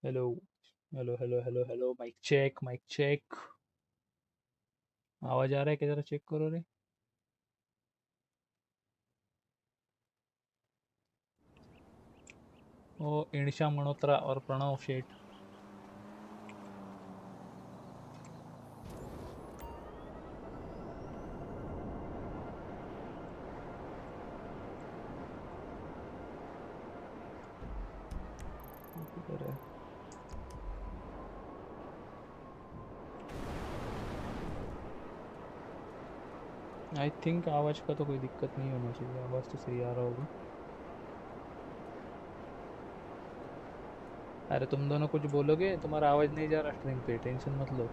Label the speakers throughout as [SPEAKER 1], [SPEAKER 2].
[SPEAKER 1] Hello hello hello hello hello, mic check mic check. आवाज आ रहा है क्या? जरा चेक करो रे। ओ इणशा मल्होत्रा और प्रणव शेठ। किधर है? आई थिंक आवाज का तो कोई दिक्कत नहीं होना चाहिए, आवाज तो सही आ रहा होगा। अरे तुम दोनों कुछ बोलोगे, तुम्हारा आवाज नहीं जा रहा स्ट्रिंग पे, टेंशन मत लो।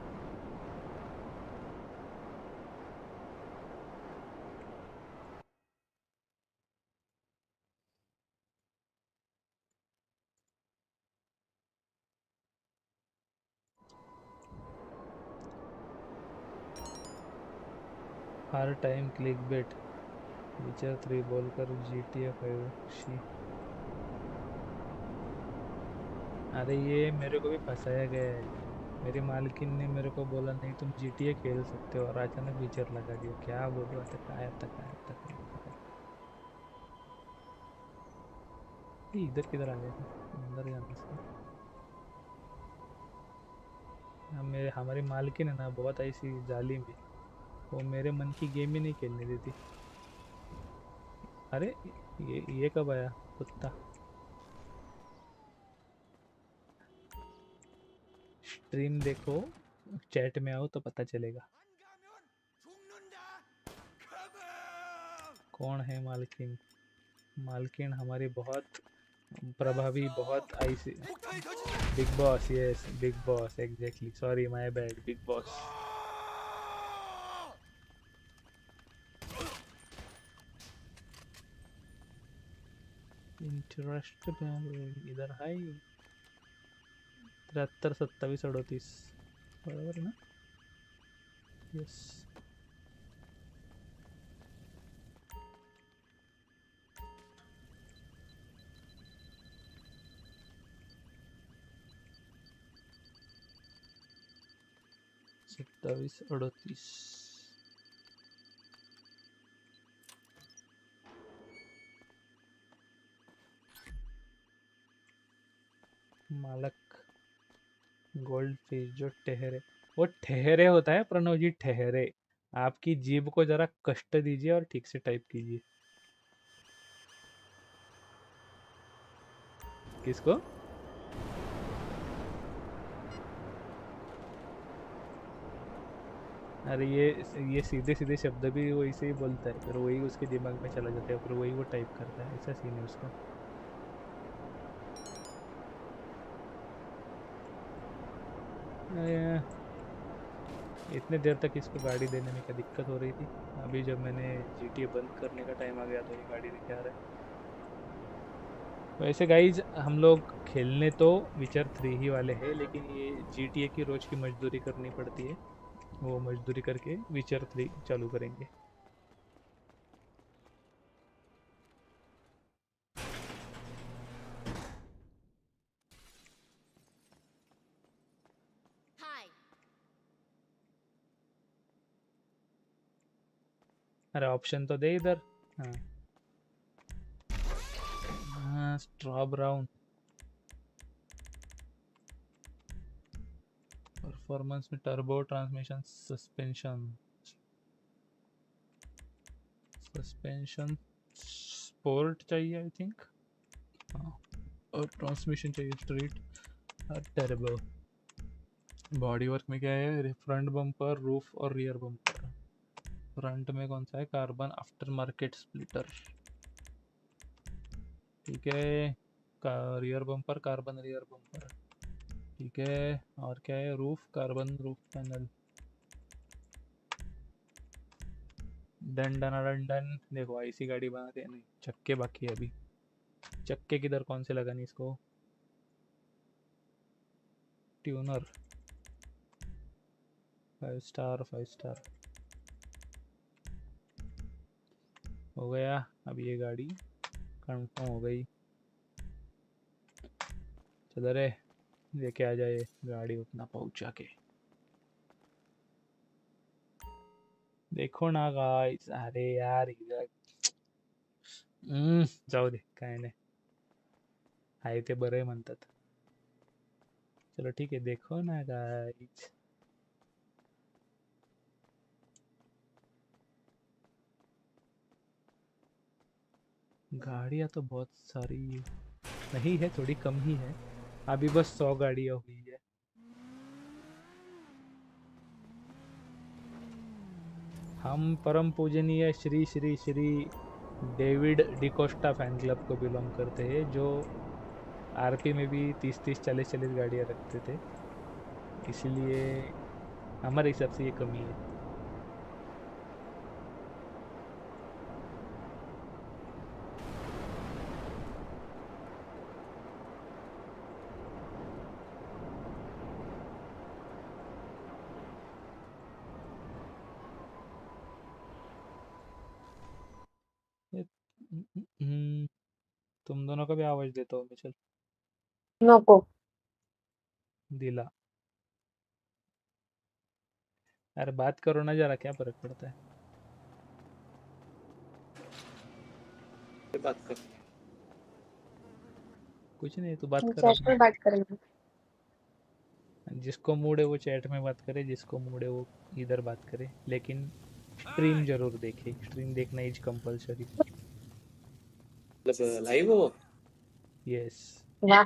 [SPEAKER 1] हर टाइम क्लिक बेट। विचर 3 बोलकर GTA 5 शी। अरे ये मेरे को भी फंसाया गया है। मेरी मालकिन ने मेरे को बोला नहीं तुम GTA खेल सकते हो, और अचानक विचर लगा दिया। क्या बोलूं, आता काय आता काय आता काय आता काय। ये इधर किधर आ गया था? अंदर जाना इसका। मेरे हमारी मालकिन है ना, बहुत ऐसी जालिम है। वो मेरे मन की गेम ही नहीं खेलने देती। अरे ये कब आया कुत्ता? स्ट्रीम देखो, चैट में आओ तो पता चलेगा कौन है मालकिन। मालकिन हमारी बहुत प्रभावी, बहुत ऐसी। Big boss, yes big boss, exactly, sorry my bad, big boss. Interest इधर है। 73 27 38 बराबर है ना? यस। 27 38। मालक गोल्ड फिश जो ठहरे, वो ठहरे होता है प्रणव जी, ठहरे। आपकी जीभ को जरा कष्ट दीजिए और ठीक से टाइप कीजिए। किसको? अरे ये सीधे सीधे शब्द भी वो ऐसे ही बोलता है, फिर वही उसके दिमाग में चला जाता है, फिर वही वो टाइप करता है, ऐसा सीन है उसका। अरे, इतने देर तक इसको गाड़ी देने में क्या दिक्कत हो रही थी? अभी जब मैंने GTA बंद करने का टाइम आ गया तो ये गाड़ी लेके आ रहा है। वैसे गाइज हम लोग खेलने तो विचर 3 ही वाले हैं, लेकिन ये GTA की रोज की मजदूरी करनी पड़ती है। वो मजदूरी करके विचर 3 चालू करेंगे। अरे ऑप्शन तो दे इधर। हाँ हाँ, स्ट्रॉ ब्राउन। परफॉर्मेंस में turbo, transmission, suspension. Suspension sport चाहिए आई थिंक। हाँ, और ट्रांसमिशन चाहिए स्ट्रेट टर्बो। बॉडी वर्क में क्या है? फ्रंट बम्पर, रूफ और रियर बम्पर। फ्रंट में कौन सा है? Carbon after market splitter. ठीक है। का rear bumper carbon rear bumper. ठीक है। और क्या है? Roof carbon roof panel. Done done done done. देखो ऐसी गाड़ी बनाते हैं नहीं, चक्के बाकी है अभी। चक्के किधर, कौन से लगानी इसको? ट्यूनर। 5 star 5 star. हो गया। अब ये गाड़ी कंफर्म हो गई। चलो रे। लेके आ जाए गाड़ी उतना पहुंचा के। देखो ना गाइस, अरे यार इधर जाऊ दे, काय नाही, आहे ते बरं म्हणतात. चलो ठीक है, देखो ना गाइस. गाड़ियाँ तो बहुत सारी नहीं है, थोड़ी कम ही है. अभी बस 100 गाड़ियाँ हुई है. हम परम पूजनीय Shri Shri Shri David D'Costa fan club को बिलोंग करते हैं, जो आरपी में भी 30-30 40-40 गाड़ियाँ रखते थे. इसलिए हमारे हिसाब से ये कमी है. ये- तुम दोनों का भी आवाज देता हूँ मैं, चल.
[SPEAKER 2] नको.
[SPEAKER 1] दिला. अरे बात करो ना जरा, क्या फर्क पड़ता है.
[SPEAKER 3] बात कर.
[SPEAKER 1] कुछ नहीं, तू बात
[SPEAKER 2] हम
[SPEAKER 1] कर
[SPEAKER 2] चैट
[SPEAKER 1] अपना.
[SPEAKER 2] में बात करेंगे.
[SPEAKER 1] जिसको मूड है वो चैट में बात करे, जिसको मूड है वो इधर बात करे, लेकिन स्ट्रीम जरूर देखे. स्ट्रीम देखना इज कंपलसरी.
[SPEAKER 3] मतलब लाइव हो.
[SPEAKER 1] यस.
[SPEAKER 2] वाह.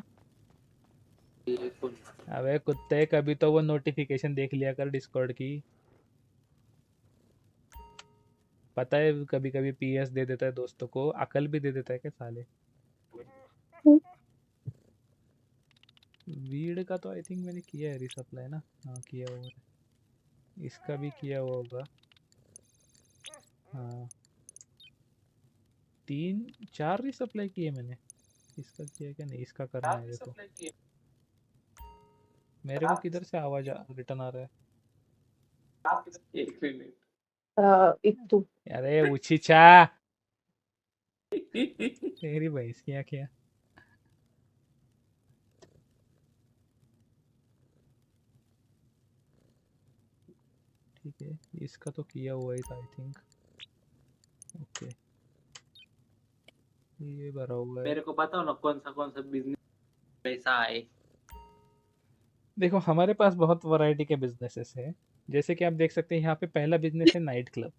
[SPEAKER 3] ये कौन.
[SPEAKER 1] अबे कुत्ते, कभी तो वो नोटिफिकेशन देख लिया कर डिस्कॉर्ड की. पता है कभी कभी पीएस दे देता है दोस्तों को, अकल भी दे देता है क्या साले. वीड का तो आई थिंक मैंने किया है रिसप्लाई ना. हाँ किया हुआ है. इसका भी किया हुआ होगा. हाँ 3-4 रिसप्लाई किए मैंने. इसका किया क्या नहीं, इसका करना है देखो. मेरे को किधर से आवाज रिटर्न आ रहा
[SPEAKER 3] एक मिनट.
[SPEAKER 2] इतू.
[SPEAKER 1] है. अरे उचिचा, तेरी भैंस क्या किया. ठीक है, इसका तो किया हुआ ही था आई थिंक. ओके, ये भरा हुआ है.
[SPEAKER 3] मेरे को पता हो ना कौन सा बिजनेस पैसा है.
[SPEAKER 1] देखो हमारे पास बहुत वैरायटी के बिजनेसेस है. जैसे कि आप देख सकते हैं यहाँ पे पहला बिजनेस है नाइट क्लब.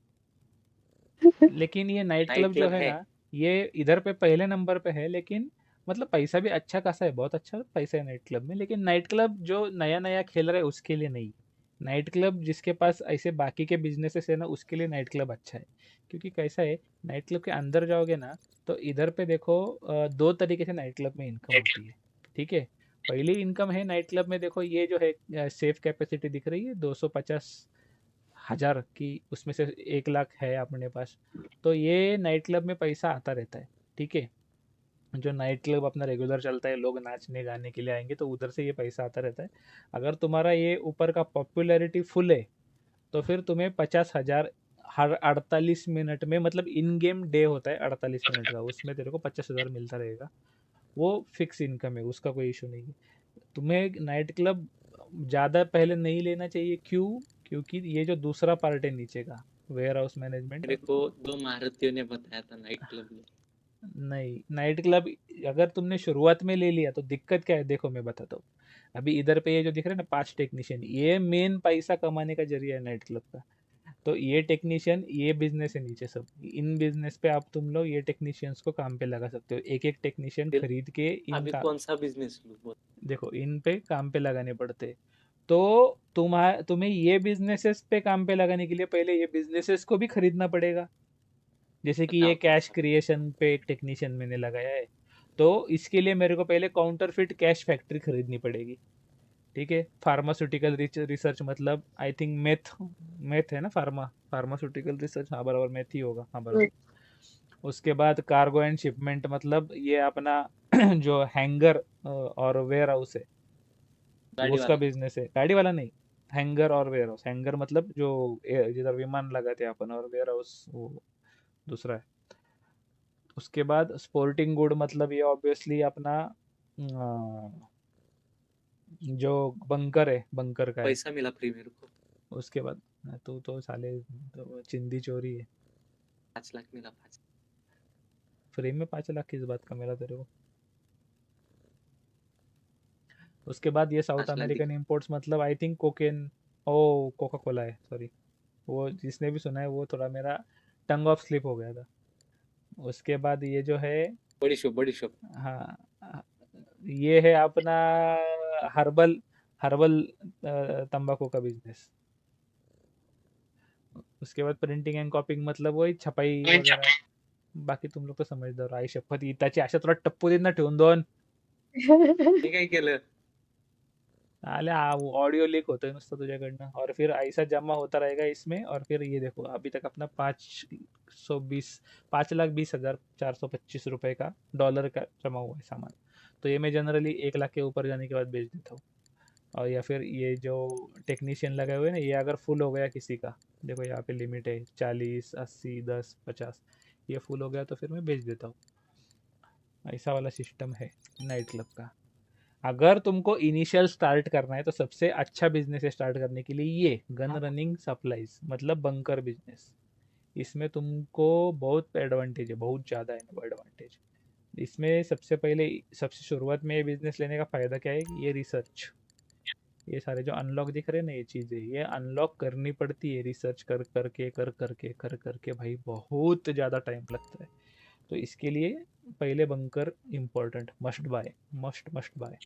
[SPEAKER 1] लेकिन ये नाइट
[SPEAKER 3] नाइट
[SPEAKER 1] क्लब जो
[SPEAKER 3] क्लब
[SPEAKER 1] है
[SPEAKER 3] है.
[SPEAKER 1] ना, ये इधर पे पहले नंबर पे है. लेकिन मतलब पैसा भी अच्छा खासा है, बहुत अच्छा पैसा है नाइट क्लब में. लेकिन नाइट क्लब जो नया नया खेल रहा है उसके लिए नहीं. नाइट क्लब जिसके पास ऐसे बाकी के बिजनेसेस है ना, उसके लिए नाइट क्लब अच्छा है. क्योंकि कैसा है, नाइट क्लब के अंदर जाओगे ना, तो इधर पे देखो 2 तरीके से नाइट क्लब में इनकम होती है. ठीक है. पहली इनकम है नाइट क्लब में, देखो ये जो है सेफ कैपेसिटी दिख रही है 250,000 की, उसमें से 1 लाख है अपने पास. तो ये नाइट क्लब में पैसा आता रहता है. ठीक है. जो नाइट क्लब अपना रेगुलर चलता है, लोग नाचने गाने के लिए आएंगे, तो उधर से ये पैसा आता रहता है. अगर तुम्हारा ये ऊपर का पॉपुलैरिटी फुल है, तो फिर तुम्हें 50,000 हर 48 मिनट में, मतलब इन गेम डे होता है 48 मिनट का, उसमें तेरे को 50,000 मिलता रहेगा. वो फिक्स इनकम है, उसका कोई इशू नहीं है. तुम्हें नाइट क्लब ज़्यादा पहले नहीं लेना चाहिए. क्यों? क्योंकि ये जो दूसरा पार्ट है नीचे का, वेयर हाउस मैनेजमेंट.
[SPEAKER 3] मेरे को 2 महारथियों ने बताया था नाइट क्लब में.
[SPEAKER 1] नहीं, नाइट क्लब अगर तुमने शुरुआत में ले लिया तो दिक्कत क्या है, देखो मैं बताता हूँ. अभी इधर पे ये जो दिख रहा है ना 5 टेक्नीशियन, ये मेन पैसा कमाने का जरिया है नाइट क्लब का. तो ये टेक्नीशियन, ये बिजनेस है नीचे सब. इन बिजनेस पे आप तुम लोग ये टेक्नीशियंस को काम पे लगा सकते हो. एक एक टेक्नीशियन
[SPEAKER 3] फिर
[SPEAKER 1] खरीद के
[SPEAKER 3] अभी
[SPEAKER 1] इनका,
[SPEAKER 3] कौन सा बिजनेस लूं.
[SPEAKER 1] देखो इन पे काम पे लगाने पड़ते हैं. तो तुम्हें ये बिजनेसेस पे काम पे लगाने के लिए पहले ये बिजनेसेस को भी खरीदना पड़ेगा. जैसे कि ये
[SPEAKER 3] बताओ कौन
[SPEAKER 1] कैश
[SPEAKER 3] सा.
[SPEAKER 1] क्रिएशन पे एक टेक्नीशियन मैंने लगाया है. तो इसके लिए मेरे को पहले काउंटरफिट कैश फैक्ट्री खरीदनी पड़ेगी. ठीक है. फार्मास्यूटिकल रिसर्च, मतलब आई थिंक मेथ, मेथ है ना, फार्मास्यूटिकल रिसर्च, हाँ बराबर मेथ ही होगा, हाँ बराबर. उसके बाद कार्गो एंड शिपमेंट, मतलब ये अपना जो हैंगर और वेयर हाउस है, वो
[SPEAKER 3] गाड़ी
[SPEAKER 1] उसका
[SPEAKER 3] वाला.
[SPEAKER 1] बिजनेस है. गाड़ी वाला नहीं, हैंगर और वेयर हाउस. हैंगर मतलब जो जिधर विमान लगाते हैं अपन, और वेयर हाउस वो दूसरा है. उसके बाद स्पोर्टिंग गुड, मतलब ये ऑब्वियसली अपना जो बंकर है, बंकर का है।
[SPEAKER 3] पैसा मिला फ्री मेरे को,
[SPEAKER 1] उसके बाद तू तो साले तो चिंदी चोरी है।
[SPEAKER 3] 5 लाख मिला, 5।
[SPEAKER 1] फ्री में 5 लाख किस बात का मिला तेरे को? उसके बाद ये साउथ
[SPEAKER 3] 5 लाख
[SPEAKER 1] अमेरिकन
[SPEAKER 3] दिखा।
[SPEAKER 1] इंपोर्ट्स मतलब I think cocaine, oh Coca Cola है, सॉरी। वो जिसने भी सुना है वो थोड़ा मेरा टंग ऑफ स्लिप हो गया था। उसके बाद ये जो है,
[SPEAKER 3] बड़ी शॉप, बड़ी शॉप।
[SPEAKER 1] हाँ, ये है अपना हर्बल, हर्बल तंबाकू का बिजनेस। उसके बाद प्रिंटिंग एंड कॉपिंग मतलब वही छपाई वगैरह। बाकी तुम लोग तो समजदार हो. आई शपथ, त्याची अशा तुला टप्पू देत ना ठेवून दोन.
[SPEAKER 3] हे काय केलं?
[SPEAKER 1] आले ऑडियो लीक होतोय नुसतं तुझ्याकडनं, और फिर ऐसा जमा होता रहेगा इसमें. और फिर ये देखो अभी तक अपना 520, 5,20,425 रुपए का, डॉलर का जमा हुआ है सामान. तो ये मैं जनरली 1 लाख के ऊपर जाने के बाद बेच देता हूँ. और या फिर ये जो टेक्नीशियन लगे हुए हैं ना, ये अगर फुल हो गया किसी का, देखो यहाँ पे लिमिट है 40, 80, 10, 50, ये फुल हो गया तो फिर मैं बेच देता हूँ. ऐसा वाला सिस्टम है नाइट क्लब का. अगर तुमको इनिशियल स्टार्ट करना है तो सबसे अच्छा बिजनेस है स्टार्ट करने के लिए ये गन रनिंग सप्लाईज, मतलब बंकर बिजनेस. इसमें तुमको बहुत एडवांटेज है, बहुत ज़्यादा है एडवांटेज. इसमें सबसे पहले, सबसे शुरुआत में ये बिजनेस लेने का फ़ायदा क्या है कि ये रिसर्च, ये सारे जो अनलॉक दिख रहे हैं ना ये चीज़ें, ये अनलॉक करनी पड़ती है रिसर्च कर करके कर करके भाई बहुत ज़्यादा टाइम लगता है. तो इसके लिए पहले bunker important, must buy, must must buy.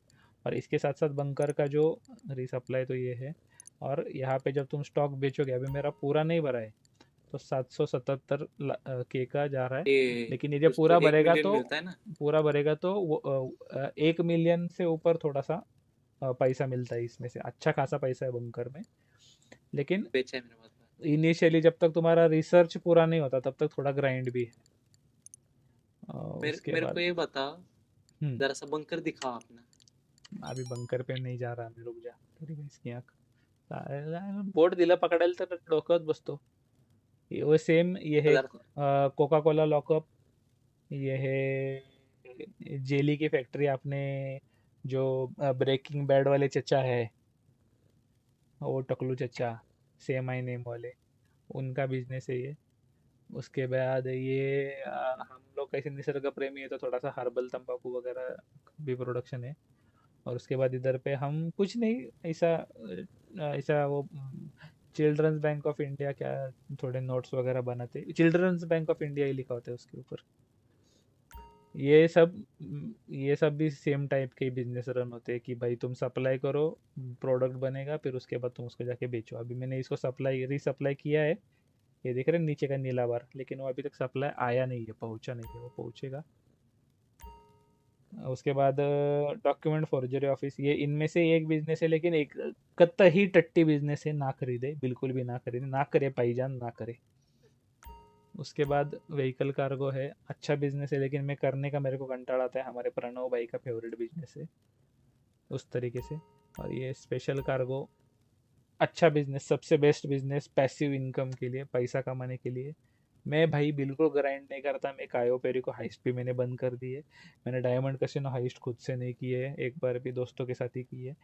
[SPEAKER 1] और इसके साथ साथ बंकर का जो रिसप्लाई तो ये है. और यहाँ पे जब तुम स्टॉक बेचोगे, अभी मेरा पूरा नहीं भरा है तो 777 के का जा रहा है.
[SPEAKER 3] ये
[SPEAKER 1] लेकिन ये जब
[SPEAKER 3] कुछ तो
[SPEAKER 1] पूरा
[SPEAKER 3] 1
[SPEAKER 1] भरेगा
[SPEAKER 3] मिलियन
[SPEAKER 1] तो,
[SPEAKER 3] मिलता है ना?
[SPEAKER 1] पूरा भरेगा तो वो 1 मिलियन से ऊपर थोड़ा सा पैसा मिलता है इसमें से. अच्छा खासा पैसा है बंकर में. लेकिन
[SPEAKER 3] बेचा है मेरे पास।
[SPEAKER 1] इनिशियली जब तक तुम्हारा रिसर्च पूरा नहीं होता तब तक थोड़ा ग्राइंड भी है.
[SPEAKER 3] मेरे
[SPEAKER 1] उसके
[SPEAKER 3] मेरे को
[SPEAKER 1] बाद
[SPEAKER 3] ये बता,
[SPEAKER 1] हम्म,
[SPEAKER 3] जरा सा बंकर दिखाओ अपना।
[SPEAKER 1] अभी बंकर पे नाही जा रहा मी, रुक जा. तेरी इसकी आँख. बोट दिलं पकडायला तर डोक्यात बसतो. वो सेम ये है.
[SPEAKER 3] जरा सा
[SPEAKER 1] कोका कोला लॉकअप, ये है जेली की फैक्ट्री. आपने जो ब्रेकिंग बैड वाले चचा है, वो टकलू चचा, सेम आई नेम वाले, उनका बिजनेस है ये. उसके बाद ये हम लोग कैसे निसर्ग प्रेमी है तो थोड़ा सा हर्बल तंबाकू वगैरह भी प्रोडक्शन है. और उसके बाद इधर पे हम कुछ नहीं ऐसा, ऐसा वो चिल्ड्रंस बैंक ऑफ इंडिया क्या, थोड़े नोट्स वगैरह बनाते, चिल्ड्रंस बैंक ऑफ इंडिया ही लिखा होता है उसके ऊपर. ये सब भी सेम टाइप के बिजनेस रन होते हैं कि भाई तुम सप्लाई करो, प्रोडक्ट बनेगा, फिर उसके बाद तुम उसको जाके बेचो. अभी मैंने इसको सप्लाई रीसप्लाई किया है, ये देख रहे हैं नीचे का नीला बार, लेकिन वो अभी तक सप्लाई आया नहीं है, पहुंचा नहीं है, वो पहुंचेगा. उसके बाद डॉक्यूमेंट फॉर्जरी ऑफिस, ये इनमें से एक बिजनेस है, लेकिन एक कतई टट्टी बिजनेस है. ना खरीदे, बिल्कुल भी ना खरीदे, ना करे भाईजान, ना करे. उसके बाद व्हीकल कार्गो है, अच्छा बिजनेस है लेकिन मैं करने का, मेरे को कंटाड़ा आता है. हमारे प्रणव भाई का फेवरेट बिजनेस है उस तरीके से. और ये स्पेशल कार्गो अच्छा बिजनेस, सबसे बेस्ट बिजनेस पैसिव इनकम के लिए, पैसा कमाने के लिए. मैं भाई बिल्कुल ग्राइंड नहीं करता. मैं कायो पेरी को हाइस्ट भी मैंने बंद कर दी है. मैंने डायमंड कसिनो हाइस्ट खुद से नहीं किए है, एक बार भी दोस्तों के साथ ही की है.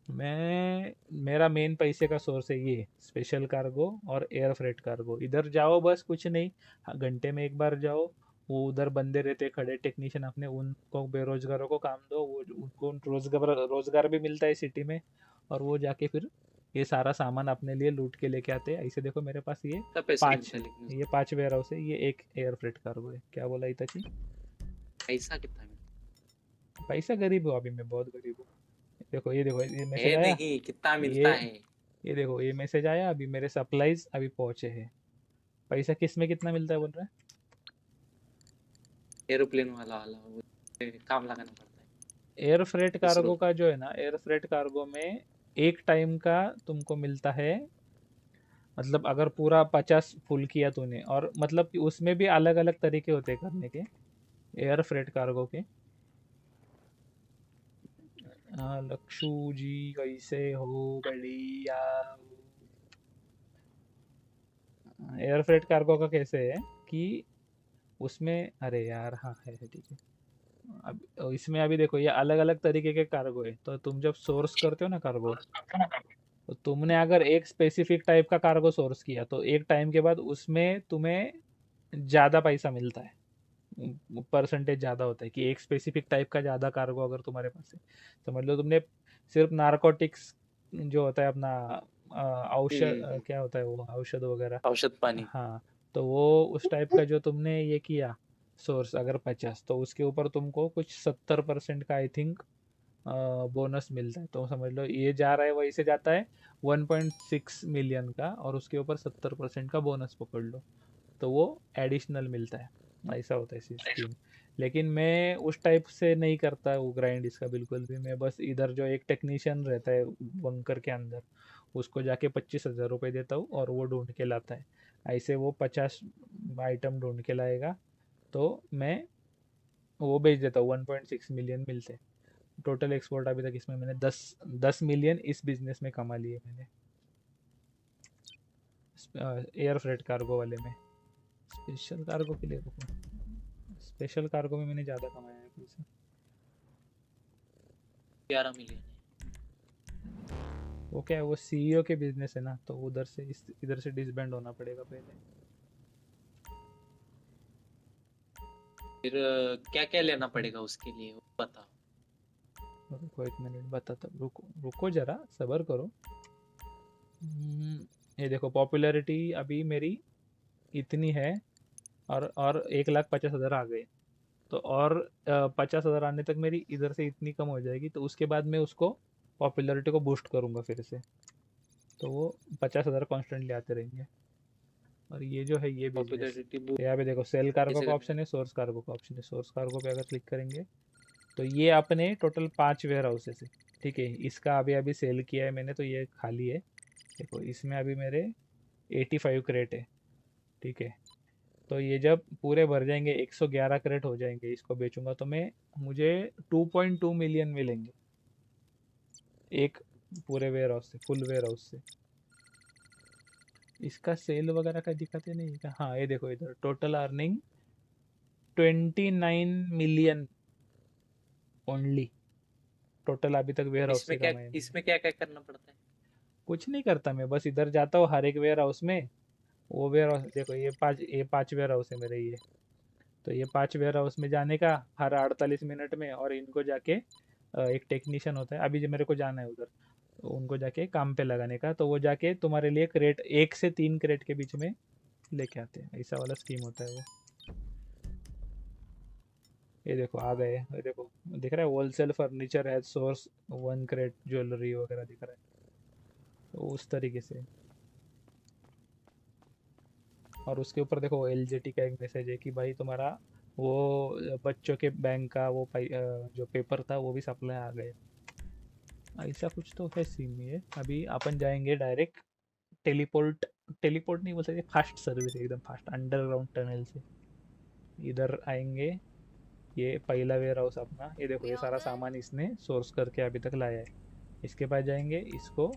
[SPEAKER 1] मैं, मेरा मेन पैसे का सोर्स है ये स्पेशल कार्गो और एयर फ्रेट कार्गो. इधर जाओ बस कुछ नहीं, हाँ, घंटे में एक बार जाओ, वो उधर बंदे रहते खड़े टेक्नीशियन अपने, उनको बेरोजगारों को काम दो, वो उनको रोजगार रोजगार भी मिलता है सिटी में. और वो जाके फिर ये सारा सामान अपने लिए लूट के लेके आते हैं. ऐसे देखो मेरे पास ये
[SPEAKER 3] कितना पैसा
[SPEAKER 1] पांच
[SPEAKER 3] मिलता है लेकिन
[SPEAKER 1] ये
[SPEAKER 3] उसमें?
[SPEAKER 1] 5 वेयर हाउस है, ये एक एयर फ्रेट कार्गो है. क्या बोला इताची?
[SPEAKER 3] पैसा कितना मिलता
[SPEAKER 1] पैसा गरीब हो अभी, मैं बहुत गरीब हूँ. देखो ये देखो, ये मैसेज
[SPEAKER 3] है?
[SPEAKER 1] आया.
[SPEAKER 3] नहीं, कितना
[SPEAKER 1] ये
[SPEAKER 3] मिलता है?
[SPEAKER 1] ये देखो ये मैसेज आया अभी, मेरे सप्लाईज अभी पहुंचे हैं. पैसा किस में कितना मिलता है बोल रहा है?
[SPEAKER 3] एरोप्लेन वाला वाला वो काम लगाना पड़ता है।
[SPEAKER 1] Air freight
[SPEAKER 3] ISRO.
[SPEAKER 1] कार्गो का जो है ना, एयर फ्रेट कार्गो में एक टाइम का तुमको मिलता है, मतलब अगर पूरा 50 फुल किया तूने, और मतलब कि उसमें भी अलग अलग तरीके होते हैं करने के, एयर फ्रेट कार्गो के. हाँ लक्षू जी कैसे हो, बढ़िया. एयर फ्रेट कार्गो का कैसे है कि उसमें, अरे यार हाँ है ठीक है. अब इसमें अभी देखो ये अलग अलग तरीके के कार्गो है, तो तुम जब सोर्स करते हो ना कार्गो, तो तुमने अगर एक स्पेसिफिक टाइप का कार्गो सोर्स किया तो एक टाइम के बाद उसमें तुम्हें ज़्यादा पैसा मिलता है, परसेंटेज ज़्यादा होता है कि एक स्पेसिफिक टाइप का ज़्यादा कार्गो अगर तुम्हारे पास है। समझ लो तुमने सिर्फ नारकोटिक्स जो होता है अपना औषध, क्या होता है वो औषध वगैरह,
[SPEAKER 3] औषध पानी।
[SPEAKER 1] हाँ, तो वो उस टाइप का जो तुमने ये किया सोर्स अगर 50, तो उसके ऊपर तुमको कुछ 70% का आई थिंक बोनस मिलता है। तो समझ लो ये जा रहा है वही से जाता है 1.6 मिलियन का, और उसके ऊपर 70% का बोनस पकड़ लो, तो वो एडिशनल मिलता है। ऐसा होता है स्कीम। लेकिन मैं उस टाइप से नहीं करता वो ग्राइंड इसका बिल्कुल भी। मैं बस इधर जो एक टेक्नीशियन रहता है बंकर के अंदर, उसको जाके 25,000 रुपये देता हूँ और वो ढूंढ के लाता है। ऐसे वो 50 आइटम ढूंढ के लाएगा, तो मैं वो बेच देता हूँ, 1.6 मिलियन मिलते हैं। टोटल एक्सपोर्ट अभी तक इसमें मैंने 10 मिलियन इस बिजनेस में कमा लिए मैंने, एयर फ्रेट कार्गो वाले में। स्पेशल कार्गो के लिए रुको, स्पेशल कार्गो में मैंने ज़्यादा कमाया है पैसा।
[SPEAKER 3] 11 मिलियन
[SPEAKER 1] वो क्या है, वो सीईओ के बिजनेस है ना, तो उधर से इधर से डिसबैंड होना पड़ेगा पहले।
[SPEAKER 3] फिर क्या क्या लेना पड़ेगा उसके लिए वो बताओ।
[SPEAKER 1] रुको 1 मिनट बताता, रुको रुको जरा सब्र करो। ये देखो पॉपुलैरिटी अभी मेरी इतनी है, और 1,50,000 आ गए, तो और 50,000 आने तक मेरी इधर से इतनी कम हो जाएगी, तो उसके बाद मैं उसको पॉपुलैरिटी को बूस्ट करूँगा फिर से, तो वो 50,000 कॉन्स्टेंटली आते रहेंगे। और ये जो है ये बिजनेस,
[SPEAKER 3] पॉपुलैरिटी
[SPEAKER 1] तो यहाँ पे देखो सेल कार्गो
[SPEAKER 3] कैसे
[SPEAKER 1] का
[SPEAKER 3] करने
[SPEAKER 1] ऑप्शन
[SPEAKER 3] का?
[SPEAKER 1] है, सोर्स कार्गो का ऑप्शन है। सोर्स कार्गो पे अगर क्लिक करेंगे तो ये अपने टोटल 5 वेयर हाउसेस है। ठीक है, इसका अभी अभी सेल किया है मैंने, तो ये खाली है। देखो इसमें अभी मेरे 85 क्रेट है। ठीक है, तो ये जब पूरे भर जाएंगे, 111 क्रेट हो जाएंगे, इसको बेचूंगा तो मैं मुझे 2.2 मिलियन मिलेंगे एक पूरे वेयर हाउस से, फुल वेयर हाउस से। इसका सेल वगैरह का दिखाते नहीं क्या? हाँ ये देखो इधर total earning 29 million only, total अभी तक वेयर हाउस से कमाए मैंने।
[SPEAKER 3] इसमें क्या क्या करना पड़ता है?
[SPEAKER 1] कुछ नहीं करता, मैं बस इधर जाता हूँ हर एक वेयर हाउस में। वो वेयर हाउस देखो, ये पांच वेयर हाउस है मेरे ये। तो ये 5 वेयर हाउस में जाने का हर 48 मिनट में, और इनको जाके एक टेक्नीशियन होता है अभी जो मेरे को जाना है उधर, तो उनको जाके काम पे लगाने का, तो वो जाके तुम्हारे लिए क्रेट 1 से 3 क्रेट के बीच में लेके आते हैं। ऐसा वाला स्कीम होता है वो। ये देखो आ गए, ये देखो दिख रहा है होलसेल फर्नीचर है सोर्स 1 क्रेट ज्वेलरी वगैरह दिख रहा है, तो उस तरीके से। और उसके ऊपर देखो एलजेटी का एक मैसेज है कि भाई तुम्हारा वो बच्चों के बैंक का वो जो पेपर था वो भी सप्लाई आ गए। ऐसा कुछ तो है सीन। ये अभी अपन जाएंगे डायरेक्ट टेलीपोर्ट, टेलीपोर्ट नहीं बोल सकते, फास्ट सर्विस एकदम फास्ट अंडरग्राउंड टनल से इधर आएंगे। ये पहला वेयर हाउस अपना, ये देखो ये सारा सामान इसने सोर्स करके अभी तक लाया है। इसके पास जाएंगे, इसको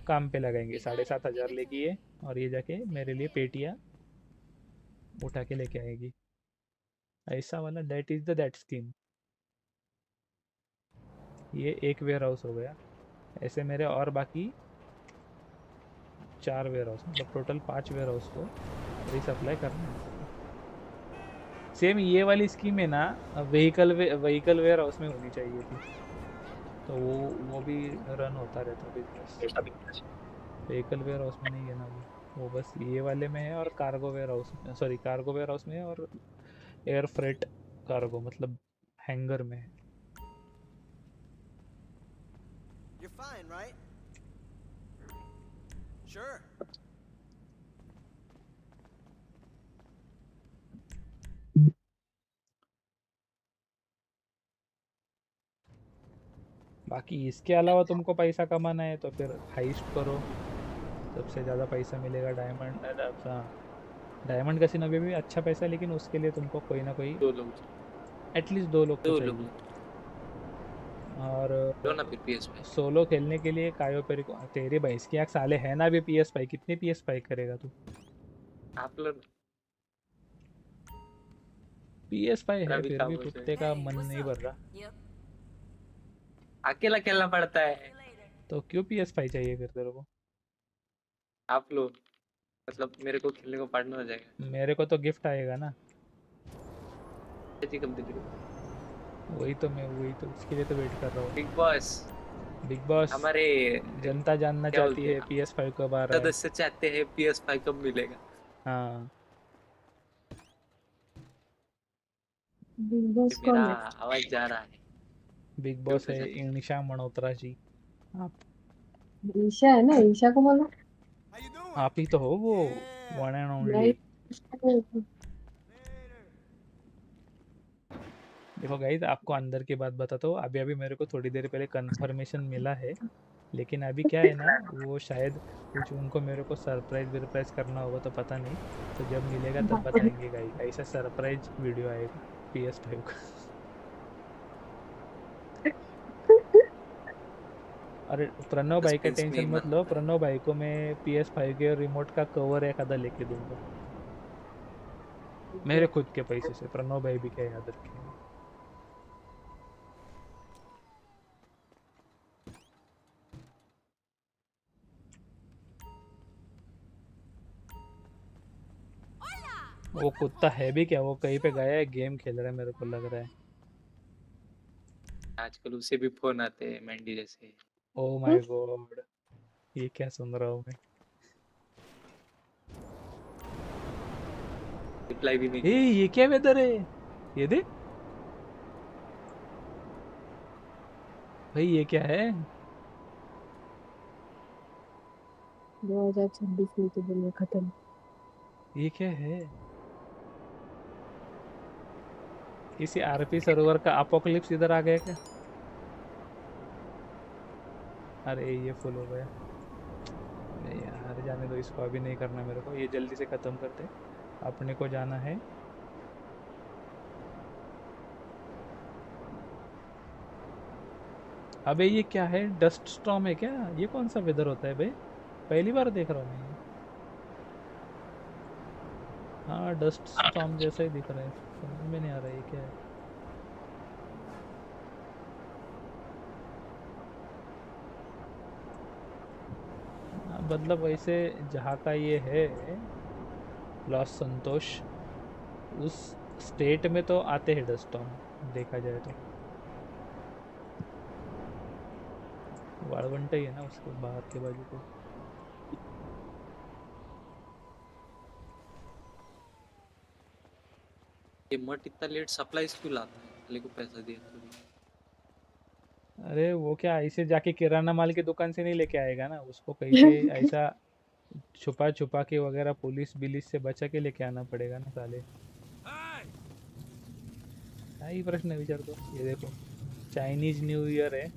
[SPEAKER 1] काम पे लगाएंगे, 7,500 लेगी ये, और ये जाके मेरे लिए पेटियाँ उठा के लेके आएगी। ऐसा वाला that is the that scheme. ये एक वेयर हाउस हो गया। ऐसे मेरे और बाकी 4 वेयर हाउस, मतलब टोटल 5 वेयर हाउस को रिसप्लाई करना है। सेम ये वाली स्कीम है ना, व्हीकल वेयर हाउस में होनी चाहिए थी, तो वो भी रन होता रहता बिजनेस। व्हीकल वेयर हाउस में नहीं है ना वो बस ये वाले में है, और कार्गो वेयर हाउस में, सॉरी कार्गो वेयर हाउस में है, और एयर फ्रेट कार्गो मतलब हैंगर में है।
[SPEAKER 4] You're fine, right? Sure.
[SPEAKER 1] बाकी इसके अलावा तुमको पैसा कमाना है तो फिर हाइस्ट करो, सबसे ज़्यादा पैसा मिलेगा। डायमंड, डायमंड कैसीनो में भी अच्छा पैसा है, लेकिन उसके लिए तुमको कोई ना कोई
[SPEAKER 3] 2 लोग,
[SPEAKER 1] एटलीस्ट 2 लोग तो
[SPEAKER 3] 2 लोग
[SPEAKER 1] चाहिए। और
[SPEAKER 3] लो ना फिर PS पे।
[SPEAKER 1] सोलो खेलने के लिए कायो पेरी तेरी भैंस की आँख साले है ना अभी PS5, कितनी PS5 करेगा तू?
[SPEAKER 3] आप लोग
[SPEAKER 1] PS5 है,
[SPEAKER 3] भी
[SPEAKER 1] फिर भी
[SPEAKER 3] खामोश है।
[SPEAKER 1] कुत्ते का मन नहीं भर रहा।
[SPEAKER 3] अकेला खेलना पड़ता है।
[SPEAKER 1] तो क्यों PS5 चाहिए फिर तेरे को?
[SPEAKER 3] आप लोग मतलब मेरे को खेलने को पार्टनर हो जाएगा।
[SPEAKER 1] मेरे को तो गिफ्ट आएगा ना।
[SPEAKER 3] जी कब दे
[SPEAKER 1] वही तो उसके लिए तो वेट कर रहा हूँ।
[SPEAKER 3] बिग बॉस
[SPEAKER 1] बिग बॉस,
[SPEAKER 3] हमारे
[SPEAKER 1] जनता जानना
[SPEAKER 3] क्या
[SPEAKER 1] चाहती
[SPEAKER 3] बोलते
[SPEAKER 1] है
[SPEAKER 3] हैं
[SPEAKER 1] PS5 कब आ रहा है।
[SPEAKER 3] सदस्य चाहते हैं PS5 कब मिलेगा।
[SPEAKER 1] हाँ,
[SPEAKER 2] बिग बॉस
[SPEAKER 3] मेरा
[SPEAKER 2] कौन है?
[SPEAKER 3] आवाज जा रहा है।
[SPEAKER 1] बिग
[SPEAKER 3] क्यों
[SPEAKER 1] बॉस है
[SPEAKER 3] प्रजा जी?
[SPEAKER 1] ईशा मल्होत्रा जी। आप
[SPEAKER 2] ईशा है ना, ईशा को बोलो।
[SPEAKER 4] How you doing?
[SPEAKER 1] आप ही तो हो वो,
[SPEAKER 4] Yeah.
[SPEAKER 1] वन एंड
[SPEAKER 2] मैं
[SPEAKER 1] ओनली।
[SPEAKER 4] Later.
[SPEAKER 1] देखो गाइज, आपको अंदर की बात बताता हूँ। अभी अभी मेरे को थोड़ी देर पहले कंफर्मेशन मिला है, लेकिन अभी क्या है ना, वो शायद कुछ उनको मेरे को सरप्राइज वरप्राइज करना होगा, तो पता नहीं। तो जब मिलेगा तब बताएंगे गाइज, ऐसा सरप्राइज वीडियो आएगा PS5 का। अरे प्रणव भाई का
[SPEAKER 3] सस्पेंस में
[SPEAKER 1] टेंशन
[SPEAKER 3] ही
[SPEAKER 1] मत
[SPEAKER 3] मन
[SPEAKER 1] लो,
[SPEAKER 3] होता है।
[SPEAKER 1] प्रणव भाई को मैं PS5 के रिमोट का कवर एक आधा लेके दूंगा, मेरे खुद के पैसे से। प्रणव भाई भी क्या याद रखेंगे। वो कुत्ता है भी क्या, वो कहीं पे गया है, गेम खेल रहा है मेरे को लग रहा है।
[SPEAKER 3] आजकल उसे भी फोन आते हैं मैंडी जैसे।
[SPEAKER 1] ओ माय गॉड, ये क्या सुन रहा हूँ मैं।
[SPEAKER 3] रिप्लाई भी नहीं
[SPEAKER 1] ए
[SPEAKER 3] किया।
[SPEAKER 1] ये क्या वेदर है, ये देख भाई, ये क्या है।
[SPEAKER 2] 2026 में तो दुनिया खत्म।
[SPEAKER 1] ये क्या है, किसी आरपी सर्वर का अपोकलिप्स इधर आ गया क्या? अरे ये फुल हो गया। नहीं यार, जाने दो इसको, अभी नहीं करना मेरे को, ये जल्दी से खत्म करते। अपने को जाना है। अबे ये क्या है, डस्ट स्टॉर्म है क्या? ये कौन सा वेदर होता है भाई, पहली बार देख रहा हूँ मैं ये। हाँ, डस्ट स्टॉर्म जैसा ही दिख रहा है, समझ में नहीं आ रहा है ये क्या है। हाँ, मतलब वैसे जहाँ का ये है, लॉस संतोष, उस स्टेट में तो आते हैं डस्ट स्टॉर्म, देखा जाए तो। वाळवंट ही है ना उसके बाहर के बाजू को।
[SPEAKER 3] ये मट इतना लेट सप्लाईज क्यों लाता है? वाले को पैसा दिया तो भी।
[SPEAKER 1] अरे वो क्या, ऐसे जाके किराना माल की दुकान से नहीं लेके आएगा ना, उसको कहीं से ऐसा छुपा छुपा के वगैरह पुलिस बिलिस से बचा के लेके आना पड़ेगा ना साले। क्या ही प्रश्न विचार दो। ये देखो, चाइनीज न्यू ईयर है,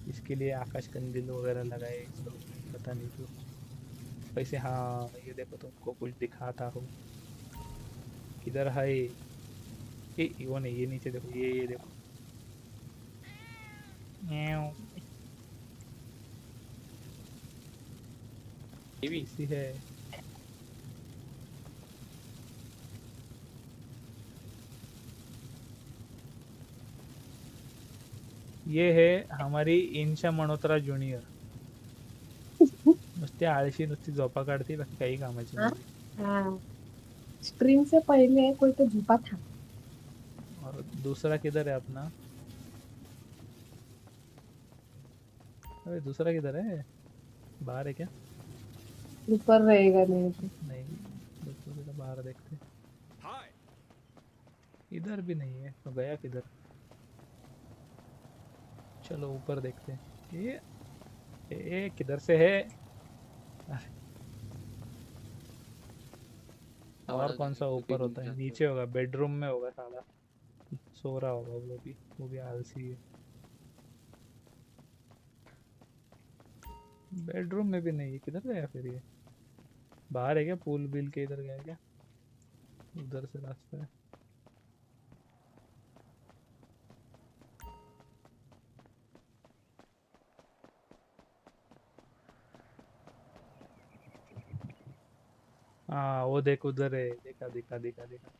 [SPEAKER 1] इसके लिए आकाश कंदील वगैरह लगाए इस लोग ने, पता नहीं क्यों। वैसे हाँ, ये देखो तुमको कुछ दिखाता हूँ, किधर है वो नहीं, ये नीचे देखो, ये देखो। म्याऊं,
[SPEAKER 3] ये भी
[SPEAKER 1] कैसी है। ये है हमारी इंशा मल्होत्रा जूनियर, नुसती आळशी, नुसती झोपा काढते, बाकी काही कामाची
[SPEAKER 2] हाँ,
[SPEAKER 1] नाही ती।
[SPEAKER 2] हाँ। स्ट्रीम से पहले कोई तो झुका था।
[SPEAKER 1] और दूसरा किधर है अपना, अरे दूसरा किधर है, बाहर है क्या?
[SPEAKER 2] ऊपर रहेगा नहीं तो।
[SPEAKER 1] नहीं, दूसरे का बाहर देखते।
[SPEAKER 4] Hi.
[SPEAKER 1] इधर भी नहीं है, तो गया किधर? चलो ऊपर देखते हैं। ये किधर से है? अरे, और
[SPEAKER 3] आवाज
[SPEAKER 1] कौन सा
[SPEAKER 3] कभी
[SPEAKER 1] ऊपर
[SPEAKER 3] घूम
[SPEAKER 1] होता है,
[SPEAKER 3] जाते हो।
[SPEAKER 1] नीचे होगा, बेडरूम में होगा साला, सो रहा होगा वो भी आलसी है। बेडरूम में भी नहीं है, किधर गया फिर ये? बाहर है क्या, पूल बिल के इधर गया क्या? उधर से रास्ता है। हाँ वो देख उधर है, देखा देखा देखा देखा।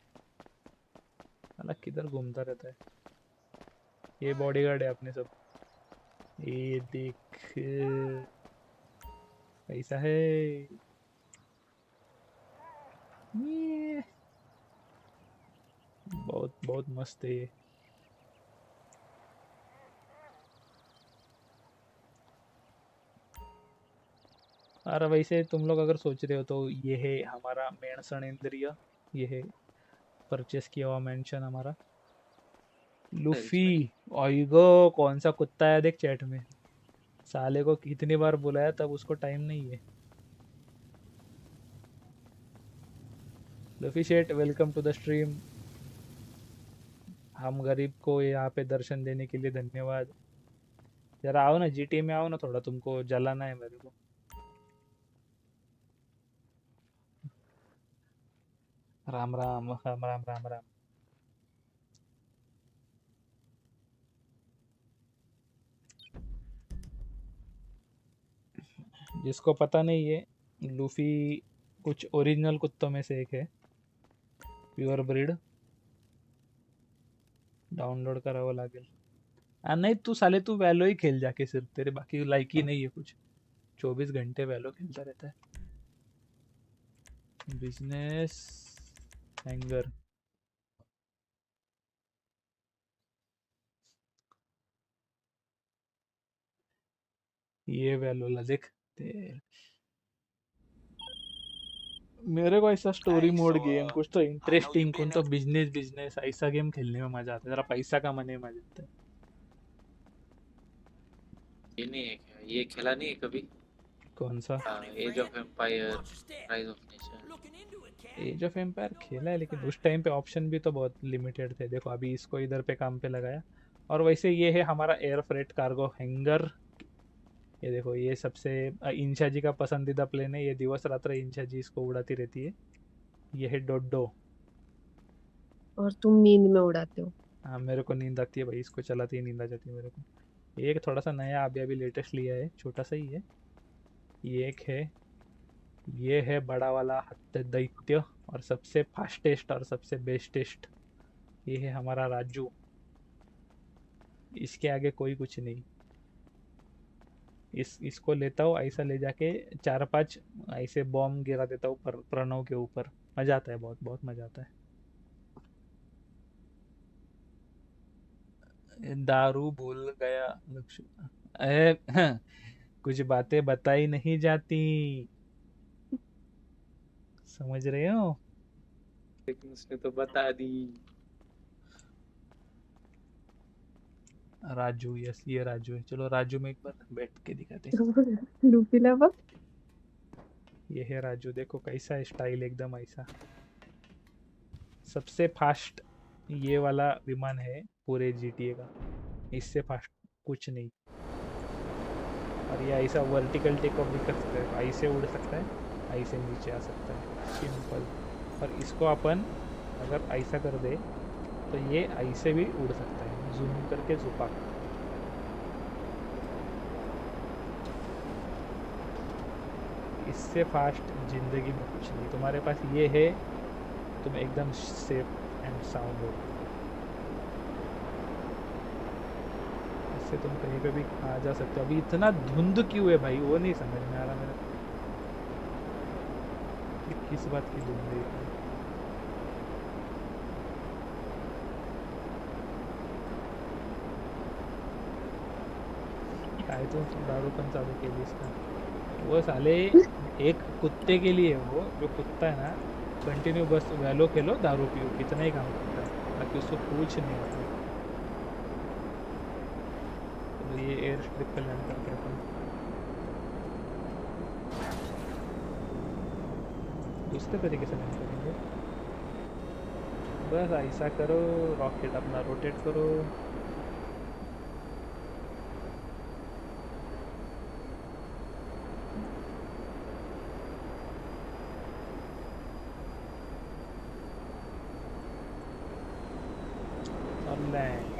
[SPEAKER 1] साला किधर घूमता रहता है। ये बॉडीगार्ड है अपने सब। ये देख कैसा है। ये बहुत बहुत मस्त है ये। और वैसे तुम लोग अगर सोच रहे हो तो ये है हमारा मेंशन इंद्रिय। ये है परचेस किया हुआ मेंशन हमारा लूफी। ओइगो कौन सा कुत्ता है देख चैट में। साले को कितनी बार बुलाया तब उसको टाइम नहीं है। लूफी शेट वेलकम टू द स्ट्रीम। हम गरीब को यहाँ पे दर्शन देने के लिए धन्यवाद। जरा आओ ना जीटी में आओ ना थोड़ा तुमको जलाना है मेरे को। राम राम राम राम राम राम। जिसको पता नहीं है लूफी कुछ ओरिजिनल कुत्तों में से एक है। Pure breed. डाउनलोड करावं लागेल। नहीं तू साले तू वैलो ही खेल जाके सिर्फ तेरे बाकी लाइक ही नहीं है कुछ। 24 घंटे वैलो खेलता रहता है। Business hanger. ये वैलो ला देख मेरे को ऐसा स्टोरी मोड गेम कुछ तो इंटरेस्टिंग कौन तो बिजनेस बिजनेस ऐसा गेम खेलने में मजा आता है। जरा पैसा कमाने में मजा आता है।
[SPEAKER 3] ये नहीं है क्या? ये खेला नहीं है कभी?
[SPEAKER 1] कौन सा?
[SPEAKER 3] Age of empire, rise of nation.
[SPEAKER 1] Age of empire खेला है लेकिन उस टाइम पे ऑप्शन भी तो बहुत लिमिटेड थे। देखो अभी इसको इधर पे काम पे लगाया। और वैसे ये है हमारा एयर फ्रेट कार्गो हैंगर। ये देखो ये सबसे इंशा जी का पसंदीदा प्लेन है। ये दिवस रात्र इंशा जी इसको उड़ाती रहती है। ये है डोडो।
[SPEAKER 2] और तुम नींद में उड़ाते हो।
[SPEAKER 1] हाँ मेरे को नींद आती है भाई इसको चलाती ही नींद आ जाती है मेरे को। एक थोड़ा सा नया अभी अभी लेटेस्ट लिया है छोटा सा ही है। ये एक है। ये है बड़ा वाला हत्या दैत्य और सबसे फास्टेस्ट और सबसे बेस्टेस्ट। ये है हमारा राजू। इसके आगे कोई कुछ नहीं। इसको लेता हूँ ऐसा ले जाके 4-5 ऐसे बॉम्ब गिरा देता हूँ प्रणव के ऊपर। मजा आता है बहुत बहुत मजा आता है। दारू भूल गया लक्ष्य। कुछ बातें बताई नहीं जाती। समझ रहे हो?
[SPEAKER 3] लेकिन उसने तो बता दी।
[SPEAKER 1] राजू यस ये राजू है। चलो राजू में एक बार बैठ के दिखाते हैं।
[SPEAKER 2] Luffy lover.
[SPEAKER 1] ये है राजू देखो कैसा स्टाइल एकदम ऐसा। सबसे फास्ट ये वाला विमान है पूरे जीटीए का। इससे फास्ट कुछ नहीं। और ये ऐसा वर्टिकल टेक ऑफ भी कर सकता है। ऐसे उड़ सकता है ऐसे नीचे आ सकता है सिंपल। और इसको अपन अगर ऐसा कर दे तो ये ऐसे भी उड़ सकता है जूम करके जुपा। इससे फास्ट जिंदगी में कुछ नहीं। तुम्हारे पास ये है तुम एकदम सेफ एंड साउंड हो। इससे तुम कहीं पे भी आ जा सकते हो। अभी इतना धुंध क्यों है भाई वो नहीं समझ में आ रहा मेरे कि किस बात की धुंध है इतनी? काय तो दारू पण चालू केली इसका। वो साले एक कुत्ते के लिए वो जो कुत्ता है ना कंटिन्यू बस वैलो खेलो दारू पियो कितना ही काम करता है ताकि उसको कुछ नहीं होता। तो ये एयर स्ट्रिप पे लैंड करते हैं अपन। दूसरे तरीके से लैंड करेंगे। बस ऐसा करो रॉकेट अपना रोटेट करो। और लैंड।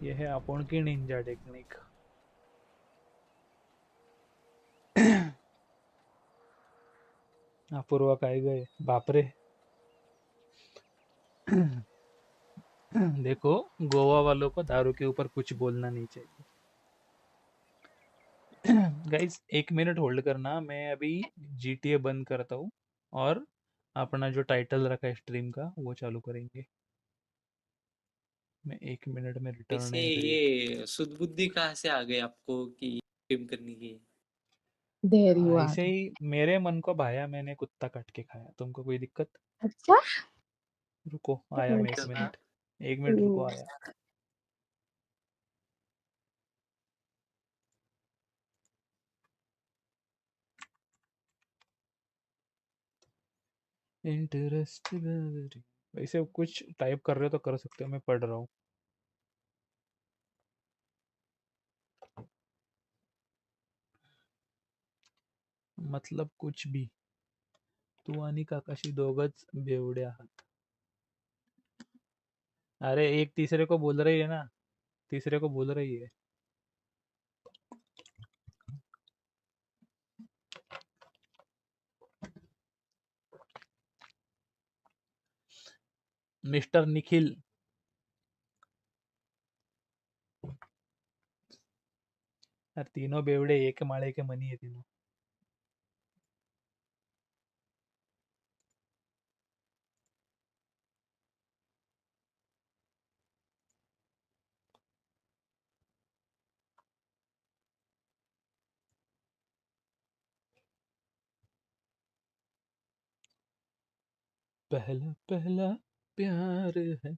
[SPEAKER 1] ये है अपन की निंजा टेक्निक। अपूर्वा काय गए बाप रे। देखो गोवा वालों को दारू के ऊपर कुछ बोलना नहीं चाहिए। गाइस 1 मिनट होल्ड करना, मैं अभी GTA बंद करता हूँ और अपना जो टाइटल रखा है स्ट्रीम का वो चालू करेंगे। मैं 1 मिनट में रिटर्न
[SPEAKER 3] ऐसे
[SPEAKER 1] एंड क्रिएट।
[SPEAKER 3] ये सुध बुद्धि कहाँ से आ गई आपको कि स्ट्रीम करने की?
[SPEAKER 2] देयर यू
[SPEAKER 1] ऐसे
[SPEAKER 2] आर।
[SPEAKER 1] ही मेरे मन को भाया, मैंने कुत्ता काट के खाया। तुमको कोई दिक्कत?
[SPEAKER 2] अच्छा।
[SPEAKER 1] रुको आया मैं, एक
[SPEAKER 3] अच्छा।
[SPEAKER 1] मिनट 1 मिनट रुको आया। इंटरेस्ट वैसे कुछ टाइप कर रहे हो तो कर सकते हो, मैं पढ़ रहा हूँ। मतलब कुछ भी। तू आणि काकाशी दोघच बेवड्या आहात। अरे एक तीसरे को बोल रही है ना, तीसरे को बोल रही है। मिस्टर निखिल। यार तीनों बेवड़े एक माळे के मनी है तीनों। पहला पहला प्यार है।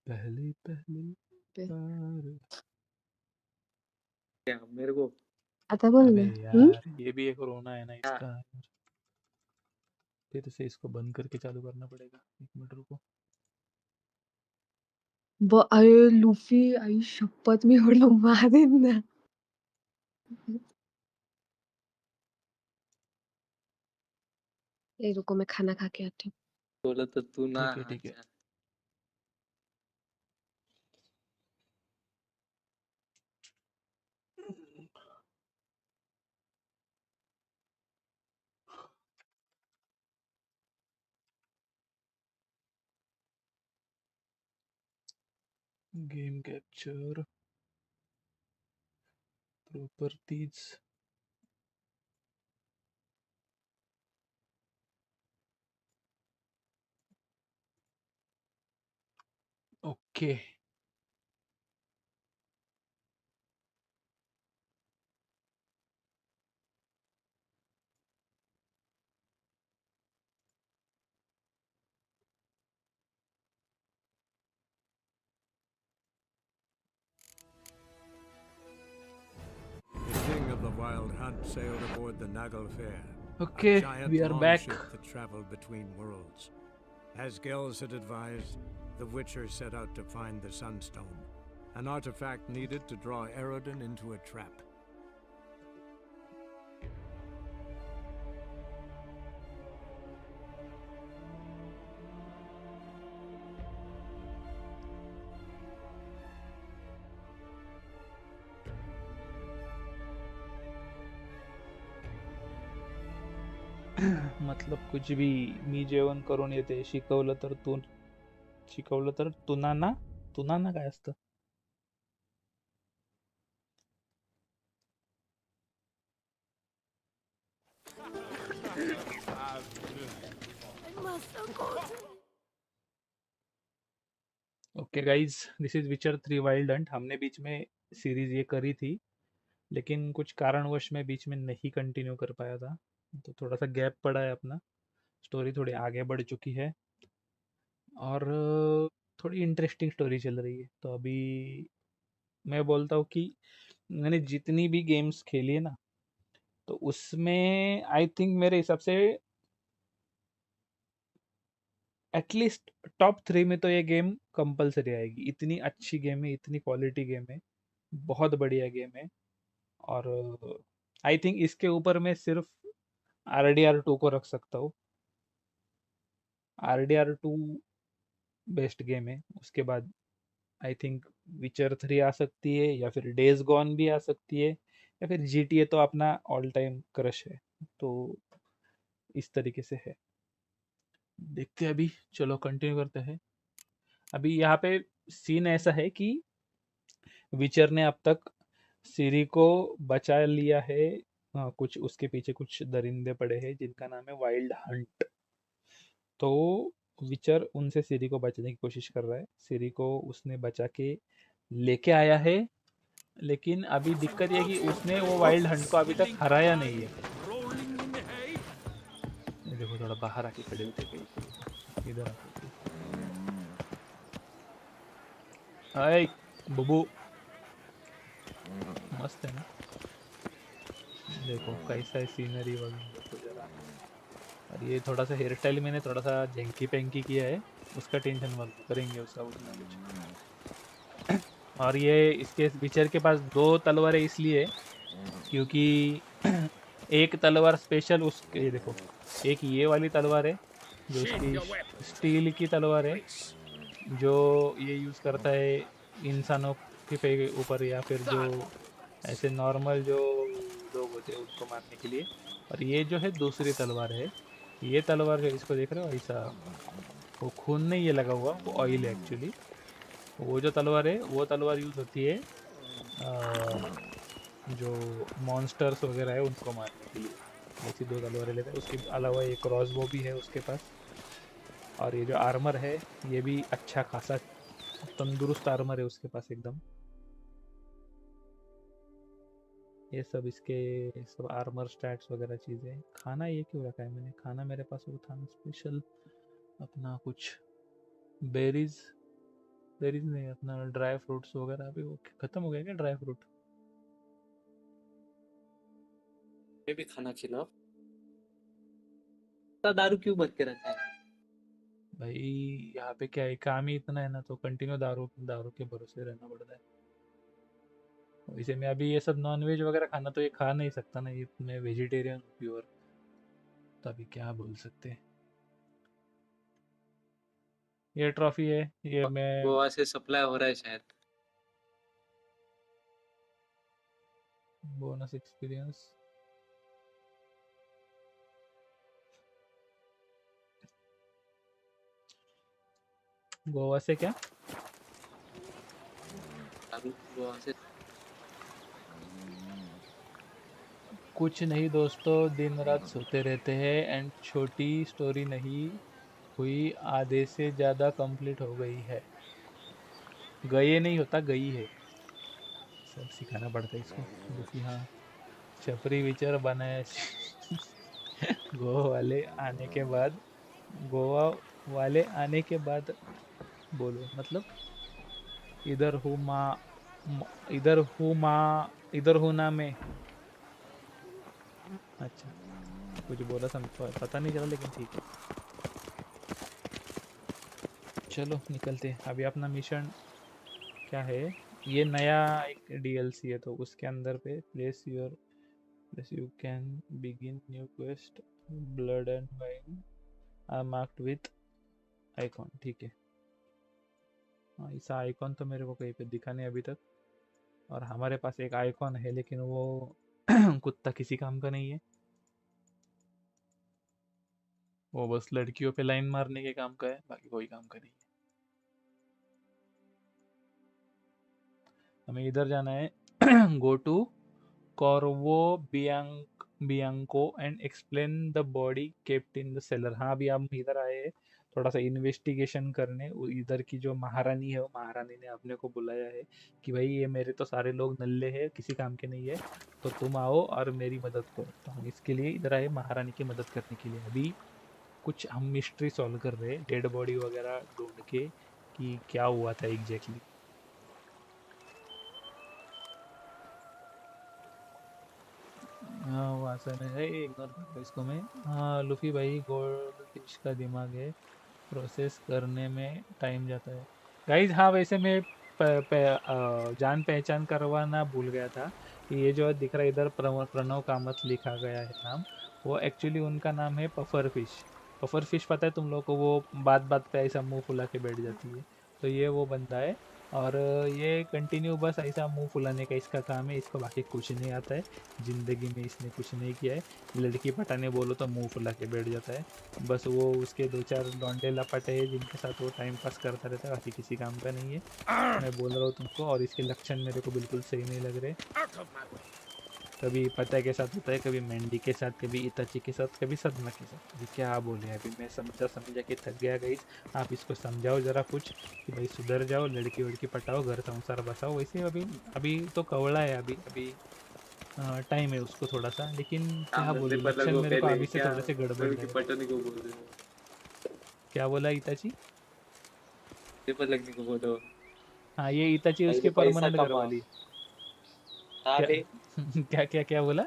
[SPEAKER 1] पहली पहली प्यार।
[SPEAKER 3] क्या मेरे को
[SPEAKER 2] आता बोल
[SPEAKER 1] अबे
[SPEAKER 2] ना।
[SPEAKER 1] यार ये भी एक रोना है ना
[SPEAKER 3] क्या?
[SPEAKER 1] इसका। फिर से इसको बंद करके चालू करना पड़ेगा, 1 मिनट रुको।
[SPEAKER 2] अरे लुफी, आई शपथ मी एवढं मारेन ना। ए रुको, मैं खाना खा के आती हूँ।
[SPEAKER 3] बोला तो तू ना।
[SPEAKER 1] ठीक है ठीक है।
[SPEAKER 3] अच्छा।
[SPEAKER 1] Game capture properties. Okay.
[SPEAKER 4] The king of the wild hunt sailed aboard the Nagal Fair,
[SPEAKER 1] okay
[SPEAKER 4] a giant
[SPEAKER 1] we are back.
[SPEAKER 4] longship that traveled between worlds. As Gels had advised, the Witcher set out to find the Sunstone, an artifact needed to draw Erodin into a trap.
[SPEAKER 1] मतलब कुछ भी। मी जेवण करून येते, शिकवलं तर तू, शिकवलं तर तुनाना, तुनाना काय असतं? ओके गाइज, दिस इज विचर 3 वाइल्ड हंट। हमने बीच में सीरीज ये करी थी, लेकिन कुछ कारणवश मैं बीच में नहीं कंटिन्यू कर पाया था, तो थोड़ा सा गैप पड़ा है अपना। स्टोरी थोड़ी आगे बढ़ चुकी है और थोड़ी इंटरेस्टिंग स्टोरी चल रही है। तो अभी मैं बोलता हूँ कि मैंने जितनी भी गेम्स खेली है ना, तो उसमें आई थिंक मेरे हिसाब से एटलीस्ट टॉप 3 में तो ये गेम कंपलसरी आएगी। इतनी अच्छी गेम है, इतनी क्वालिटी गेम है, बहुत बढ़िया गेम है। और आई थिंक इसके ऊपर मैं सिर्फ RDR2 को रख सकता हूँ। RDR2 बेस्ट गेम है। उसके बाद आई थिंक विचर 3 आ सकती है, या फिर डेज गॉन भी आ सकती है, या फिर GTA तो अपना ऑल टाइम क्रश है, तो इस तरीके से है। देखते हैं अभी, चलो कंटिन्यू करते हैं। अभी यहाँ पे सीन ऐसा है कि विचर ने अब तक सिरी को बचा लिया है। कुछ उसके पीछे कुछ दरिंदे पड़े हैं जिनका नाम है वाइल्ड हंट। तो विचर उनसे सिरी को बचाने की कोशिश कर रहा है। सिरी को उसने बचा के लेके आया है, लेकिन अभी दिक्कत ये है कि उसने वो वाइल्ड हंट को अभी तक हराया नहीं है। ये देखो थोड़ा बाहर आके खड़े होते कहीं पे, इधर आके। हाय बुबू, मस्त है ना? देखो कैसा है सीनरी वगैरह, देखो जरा। और ये थोड़ा सा हेयर स्टाइल मैंने थोड़ा सा झंकी पेंकी किया है, उसका टेंशन मत लो, करेंगे उसका कुछ ना कुछ। और ये इसके विचर के पास दो तलवारें इसलिए क्योंकि एक तलवार स्पेशल उसके, ये देखो, एक ये वाली तलवार है जो उसकी स्टील की तलवार है, जो ये यूज़ करता है इंसानों के पे ऊपर, या फिर जो ऐसे नॉर्मल जो लोग होते हैं उनको मारने के लिए। और ये जो है दूसरी तलवार है। ये तलवार जो इसको देख रहे हो ऐसा, वो खून नहीं ये लगा हुआ, वो ऑयल है एक्चुअली। वो जो तलवार है वो तलवार यूज़ होती है जो मॉन्स्टर्स वगैरह है उनको मारने के लिए। ऐसी दो तलवारें लेते हैं। उसके अलावा एक क्रॉसबो भी है उसके पास। और ये जो आर्मर है ये भी अच्छा खासा तंदुरुस्त आर्मर है उसके पास एकदम। ये सब इसके सब आर्मर स्टैट्स वगैरह चीज़ें। खाना ये क्यों रखा है मैंने? खाना मेरे पास वो था ना स्पेशल, अपना कुछ बेरीज, बेरीज नहीं, अपना ड्राई फ्रूट्स वगैरह। अभी वो खत्म हो गया क्या ड्राई फ्रूट?
[SPEAKER 3] मैं भी खाना खिलाओ। इतना दारू क्यों बंद के रखा है?
[SPEAKER 1] भाई यहाँ पे क्या है, काम ही इतना है ना, तो कंटिन्यू दारू दारू के भरोसे रहना पड़ता है। वैसे मैं अभी ये सब नॉन वेज वगैरह खाना तो ये खा नहीं सकता ना, ये मैं वेजिटेरियन हूँ प्योर, तो अभी क्या बोल सकते हैं। ये ट्रॉफी है, ये मैं
[SPEAKER 3] गोवा से सप्लाई हो रहा है शायद।
[SPEAKER 1] Bonus experience. गोवा से क्या?
[SPEAKER 3] दारू गोवा से।
[SPEAKER 1] कुछ नहीं दोस्तों, दिन रात सोते रहते हैं एंड छोटी स्टोरी नहीं हुई, आधे से ज़्यादा कंप्लीट हो गई है। गए नहीं होता, गई है। सब सिखाना पड़ता है इसको। लूफी, हाँ। छपरी विचार बनाया। गोवा वाले आने के बाद, गोवा वाले आने के बाद बोलो मतलब, इधर हूँ माँ, इधर हूँ माँ, इधर हूँ ना मैं। अच्छा, कुछ बोला समझ पता नहीं चला, लेकिन ठीक है। चलो निकलते हैं। अभी अपना मिशन क्या है? ये नया एक DLC है, तो उसके अंदर पे place you can begin new quest, blood and wine are marked with icon. ठीक है। हाँ, ऐसा आइकॉन तो मेरे को कहीं पे दिखा नहीं अभी तक। और हमारे पास एक आइकॉन है, लेकिन वो कुत्ता किसी काम का नहीं है। वो बस लड़कियों पे लाइन मारने के काम का है, बाकी कोई काम का नहीं है। हमें इधर जाना है। Go to Corvo Bianco and explain the body kept in the cellar. हाँ, अभी हम इधर आए हैं थोड़ा सा इन्वेस्टिगेशन करने। इधर की जो महारानी है, वो महारानी ने अपने को बुलाया है कि भाई ये मेरे तो सारे लोग नल्ले हैं, किसी काम के नहीं है, तो तुम आओ और मेरी मदद करो। तो हम इसके लिए इधर आए, महारानी की मदद करने के लिए। अभी कुछ हम मिस्ट्री सॉल्व कर रहे हैं, डेड बॉडी वगैरह ढूंढ के कि क्या हुआ था एग्जैक्टली। हाँ, वो आसान है, इग्नोर कर रहा इसको मैं। हाँ लूफी भाई, गोल्ड फिश का दिमाग है, प्रोसेस करने में टाइम जाता है। गाइज हाँ, वैसे मैं जान पहचान करवाना भूल गया था कि ये जो दिख रहा है इधर, प्रणव कामत लिखा गया है नाम, वो एक्चुअली उनका नाम है पफर फिश। पफर फिश पता है तुम लोग को? वो बात बात पे ऐसा मुंह फुला के बैठ जाती है, तो ये वो बंदा है। और ये कंटिन्यू बस ऐसा मुंह फुलाने का इसका काम है, इसको बाकी कुछ नहीं आता है। ज़िंदगी में इसने कुछ नहीं किया है। लड़की पटाने बोलो तो मुंह फुला के बैठ जाता है। बस वो उसके 2-4 लौंडे लपाटे हैं जिनके साथ वो टाइम पास करता रहता है, बाकी किसी काम का नहीं है। मैं बोल रहा हूँ तुमको, और इसके लक्षण मेरे को बिल्कुल सही नहीं लग रहे। कभी पता के साथ होता है, कभी मैंडी के साथ, कभी इताची के साथ, कभी सदमा के साथ। अभी क्या बोले, अभी मैं समझा समझा के थक गया गाइस। आप इसको समझाओ ज़रा कुछ कि भाई सुधर जाओ, लड़की वड़की पटाओ, घर संसार बसाओ। वैसे अभी अभी तो कवड़ा है, अभी अभी टाइम है उसको थोड़ा सा, लेकिन क्या
[SPEAKER 3] काम धंधे
[SPEAKER 1] बोलूँ,
[SPEAKER 3] पर
[SPEAKER 1] लक्षण
[SPEAKER 3] लगो
[SPEAKER 1] मेरे को
[SPEAKER 3] पहले,
[SPEAKER 1] अभी से
[SPEAKER 3] क्या
[SPEAKER 1] थोड़े से गड़बड़
[SPEAKER 3] लड़की
[SPEAKER 1] लग रहे।
[SPEAKER 3] पटाने को बोल रहे हो?
[SPEAKER 1] क्या बोला इताची?
[SPEAKER 3] धंधे पर लगने को बोलो।
[SPEAKER 1] हाँ, ये इताची उसकी
[SPEAKER 3] पहले पैसा
[SPEAKER 1] परमानेंट
[SPEAKER 3] कमा।
[SPEAKER 1] घरवाली।
[SPEAKER 3] हाँ
[SPEAKER 1] क्या
[SPEAKER 3] बे,
[SPEAKER 1] क्या क्या क्या बोला?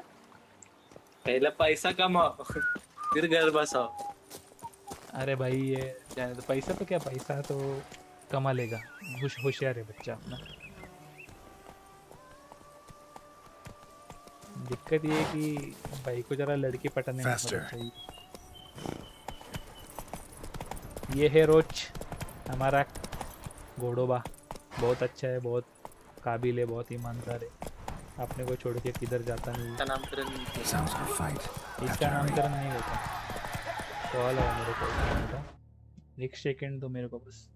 [SPEAKER 3] पहले पैसा कमाओ फिर घर बसाओ।
[SPEAKER 1] अरे भाई ये जाने दो, पैसा तो क्या, पैसा तो कमा लेगा। होशियार है बच्चा अपना। दिक्कत ये है कि भाई को जरा लड़की पटाने में मदद
[SPEAKER 5] Faster.
[SPEAKER 1] चाहिए। ये है रोच, हमारा घोड़ोबा। बहुत अच्छा है, बहुत काबिल है, बहुत ईमानदार है। अपने को छोड़ के किधर जाता नहीं
[SPEAKER 3] का नामकरण नहीं किया।
[SPEAKER 5] Sounds like a fight.
[SPEAKER 1] है।
[SPEAKER 5] Have
[SPEAKER 1] इसका
[SPEAKER 5] to hurry.
[SPEAKER 1] नामकरण नहीं होता। कॉल आया मेरे को, 1 मिनट का। एक सेकेंड दो मेरे को बस।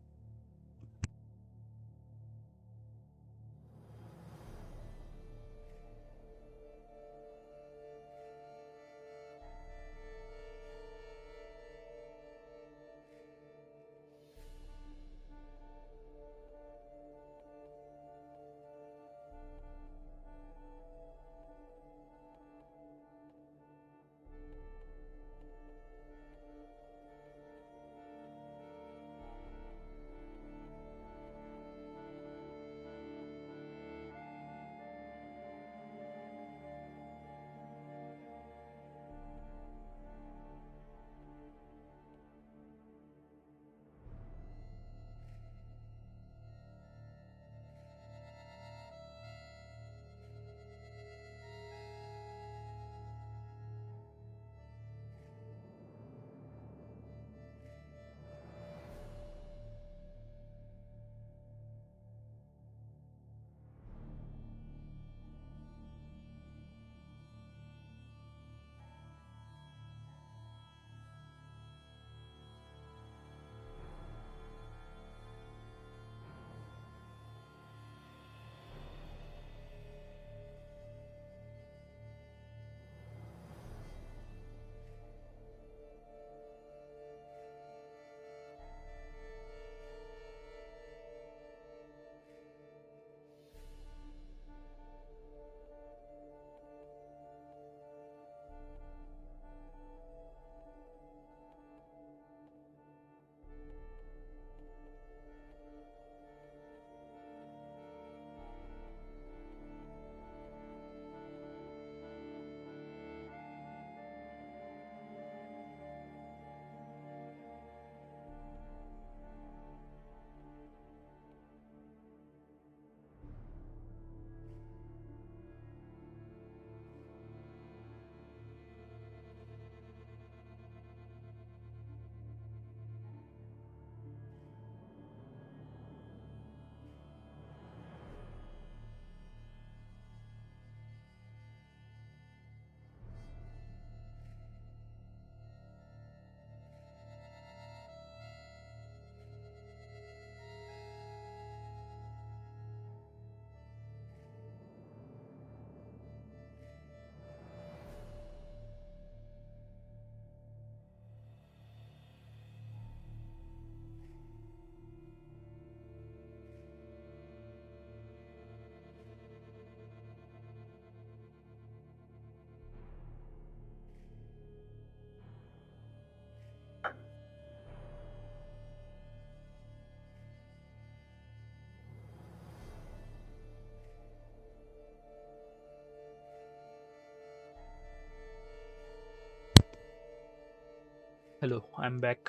[SPEAKER 1] Hello, I am back.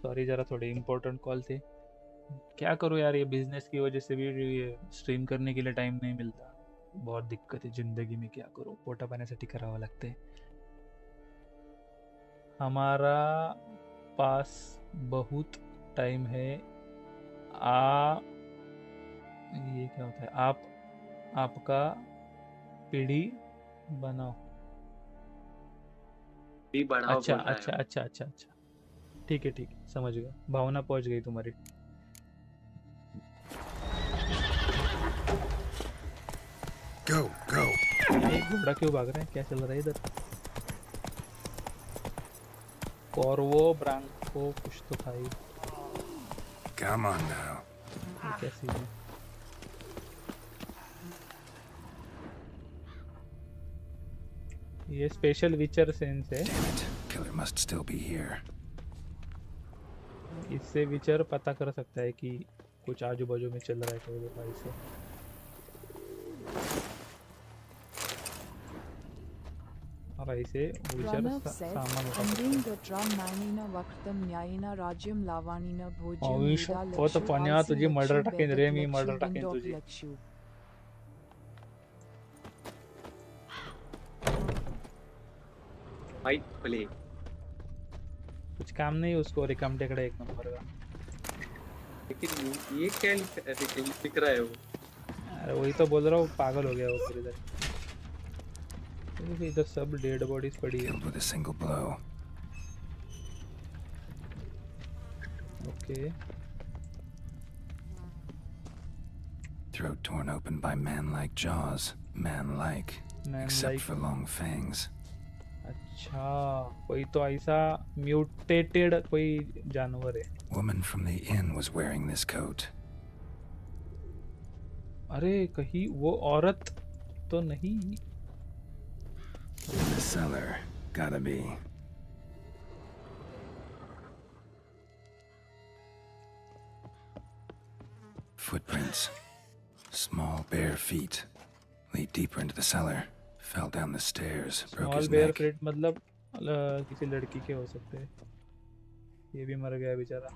[SPEAKER 1] Sorry, ज़रा थोड़े इम्पोर्टेंट कॉल थे। क्या करूँ यार, ये बिजनेस की वजह से भी ये स्ट्रीम करने के लिए टाइम नहीं मिलता। बहुत दिक्कत है ज़िंदगी में, क्या करूँ, पोटा पाण्यासाठी करावं लागते। हमारा पास बहुत टाइम है। आ ये क्या होता है? आप आपका पीढ़ी बनाओ।
[SPEAKER 3] भी बढ़ाओ
[SPEAKER 1] अच्छा
[SPEAKER 3] बोल रहा है
[SPEAKER 1] अच्छा
[SPEAKER 3] वो।
[SPEAKER 1] अच्छा अच्छा अच्छा, ठीक है समझ गया, भावना पहुंच गई तुम्हारी।
[SPEAKER 4] Go, go.
[SPEAKER 1] एक घोड़ा क्यों भाग रहा है? क्या चल रहा है इधर? कॉर्वो ब्रांको कुछ तो था ये।
[SPEAKER 4] Come on now.
[SPEAKER 1] क्या सीन है? ये स्पेशल विचर सेंस है।
[SPEAKER 4] Damn it. Killer must still be here.
[SPEAKER 1] इससे विचर पता कर सकता है कि कुछ आजू बाजू में चल रहा है कहीं भाई से। और ऐसे विचर
[SPEAKER 5] Pranav said,
[SPEAKER 1] सामान उठा सकता
[SPEAKER 5] "Ending
[SPEAKER 1] है।
[SPEAKER 5] the drum manina vaktam nyayina rajyam lavanina bhojyam
[SPEAKER 1] Ayush
[SPEAKER 5] veda
[SPEAKER 1] होत
[SPEAKER 5] lakshu
[SPEAKER 1] पण्या
[SPEAKER 5] alsi
[SPEAKER 1] तुझी मर्डर
[SPEAKER 5] lakshu
[SPEAKER 1] टाकेन रे,
[SPEAKER 5] bedak
[SPEAKER 1] मी
[SPEAKER 5] lakshu
[SPEAKER 1] मर्डर टाकेन
[SPEAKER 5] wind of
[SPEAKER 1] तुझी।
[SPEAKER 5] lakshu."
[SPEAKER 3] Mike play.
[SPEAKER 1] कुछ काम नहीं उसको, रिकम टेकड़ा एक नंबर का।
[SPEAKER 3] लेकिन ये क्या लिख रहा है वो?
[SPEAKER 1] अरे वही तो बोल रहा हूँ, पागल हो गया वो फिर इधर। इधर सब डेड बॉडीज पड़ी है।
[SPEAKER 4] Killed with a single blow.
[SPEAKER 1] Okay.
[SPEAKER 4] Throat torn open by man-like jaws. Man-like.
[SPEAKER 1] Man
[SPEAKER 4] Except
[SPEAKER 1] like.
[SPEAKER 4] for long fangs.
[SPEAKER 1] अच्छा, कोई तो ऐसा म्यूटेटेड कोई जानवर है।
[SPEAKER 4] Woman from the inn was wearing this coat.
[SPEAKER 1] अरे कहीं वो औरत तो नहीं?
[SPEAKER 4] In the cellar. Gotta be. Footprints. Small bare feet. Lead deeper into the cellar. Fell down the stairs. Broke
[SPEAKER 1] small
[SPEAKER 4] his
[SPEAKER 1] bare
[SPEAKER 4] neck.
[SPEAKER 1] Flirt मतलब किसी लड़की के हो सकते हैं। ये भी मर गया बेचारा।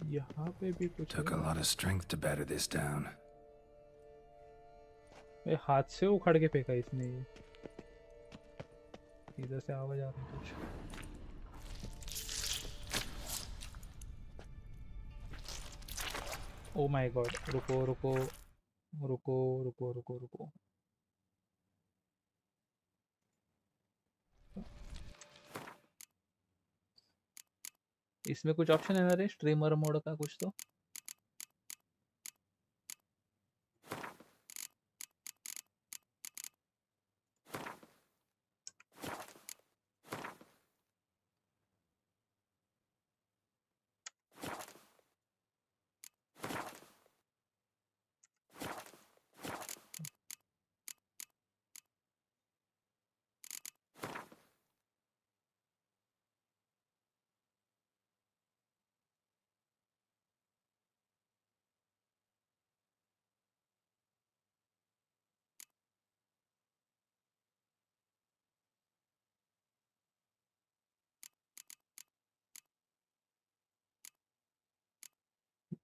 [SPEAKER 1] यहाँ पे भी कुछ
[SPEAKER 4] Took a
[SPEAKER 1] है।
[SPEAKER 4] lot of strength to batter this down.
[SPEAKER 1] हाथ से उखाड़ के फेंका इसने ये। इधर से आवाज आ रही है कुछ। ओ माय गॉड, रुको रुको रुको रुको रुको रुको। इसमें कुछ ऑप्शन है ना रे, स्ट्रीमर मोड का कुछ तो?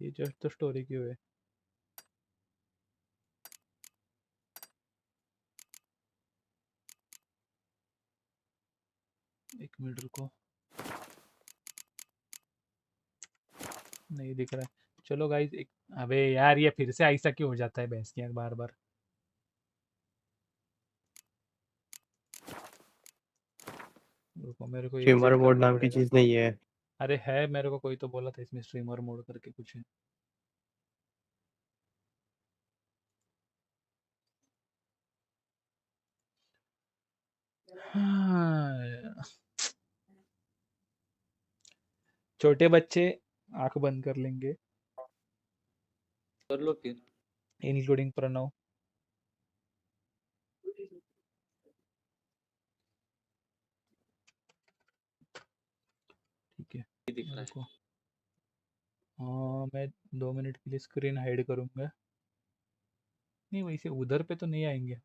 [SPEAKER 1] ये जस्ट तो स्टोरी क्यों है? एक मिनट रुको, नहीं दिख रहा है। चलो गाइस एक, अबे यार ये फिर से ऐसा क्यों हो जाता है भैंस की आंख बार बार? रुको मेरे को
[SPEAKER 6] स्ट्रीमर
[SPEAKER 1] एग्जिट
[SPEAKER 6] मोड
[SPEAKER 1] करना
[SPEAKER 6] नाम की
[SPEAKER 1] पड़ेगा।
[SPEAKER 6] चीज नहीं है।
[SPEAKER 1] अरे है, मेरे को कोई तो बोला था इसमें स्ट्रीमर मोड करके कुछ है। हाँ, छोटे बच्चे आंख बंद कर लेंगे,
[SPEAKER 3] कर लो फिर।
[SPEAKER 1] इंक्लूडिंग प्रणव। ठीक है,
[SPEAKER 3] ये दिख रहा है।
[SPEAKER 1] रुको। हाँ मैं 2 मिनट के लिए स्क्रीन हाइड करूंगा। नहीं वैसे उधर पे तो नहीं आएंगे।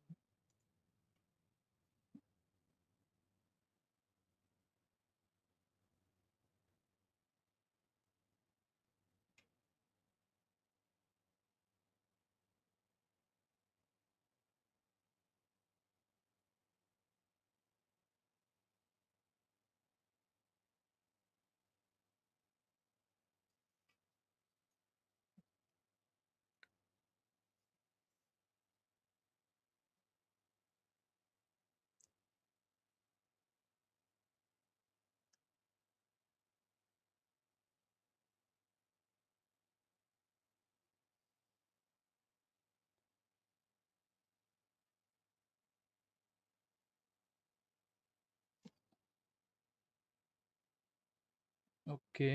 [SPEAKER 1] ओके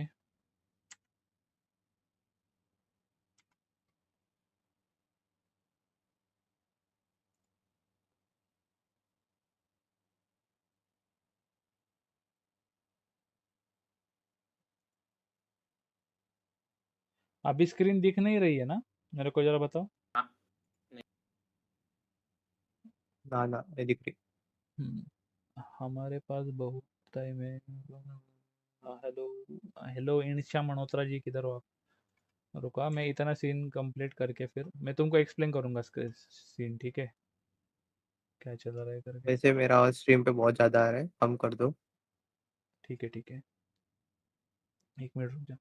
[SPEAKER 1] अभी स्क्रीन दिख नहीं रही है ना? मेरे को जरा बताओ।
[SPEAKER 3] हाँ, नहीं,
[SPEAKER 6] ना ना नहीं दिख रही।
[SPEAKER 1] हमारे पास बहुत टाइम है। हेलो हेलो इनिशा मल्होत्रा जी, किधर हो आप? रुका, मैं इतना सीन कंप्लीट करके फिर मैं तुमको एक्सप्लेन करूंगा सीन, ठीक है? क्या चल रहा है करके।
[SPEAKER 6] वैसे मेरा आवाज स्ट्रीम पे बहुत ज्यादा आ रहा है, कम कर दो।
[SPEAKER 1] ठीक है ठीक है, एक मिनट रुक जा।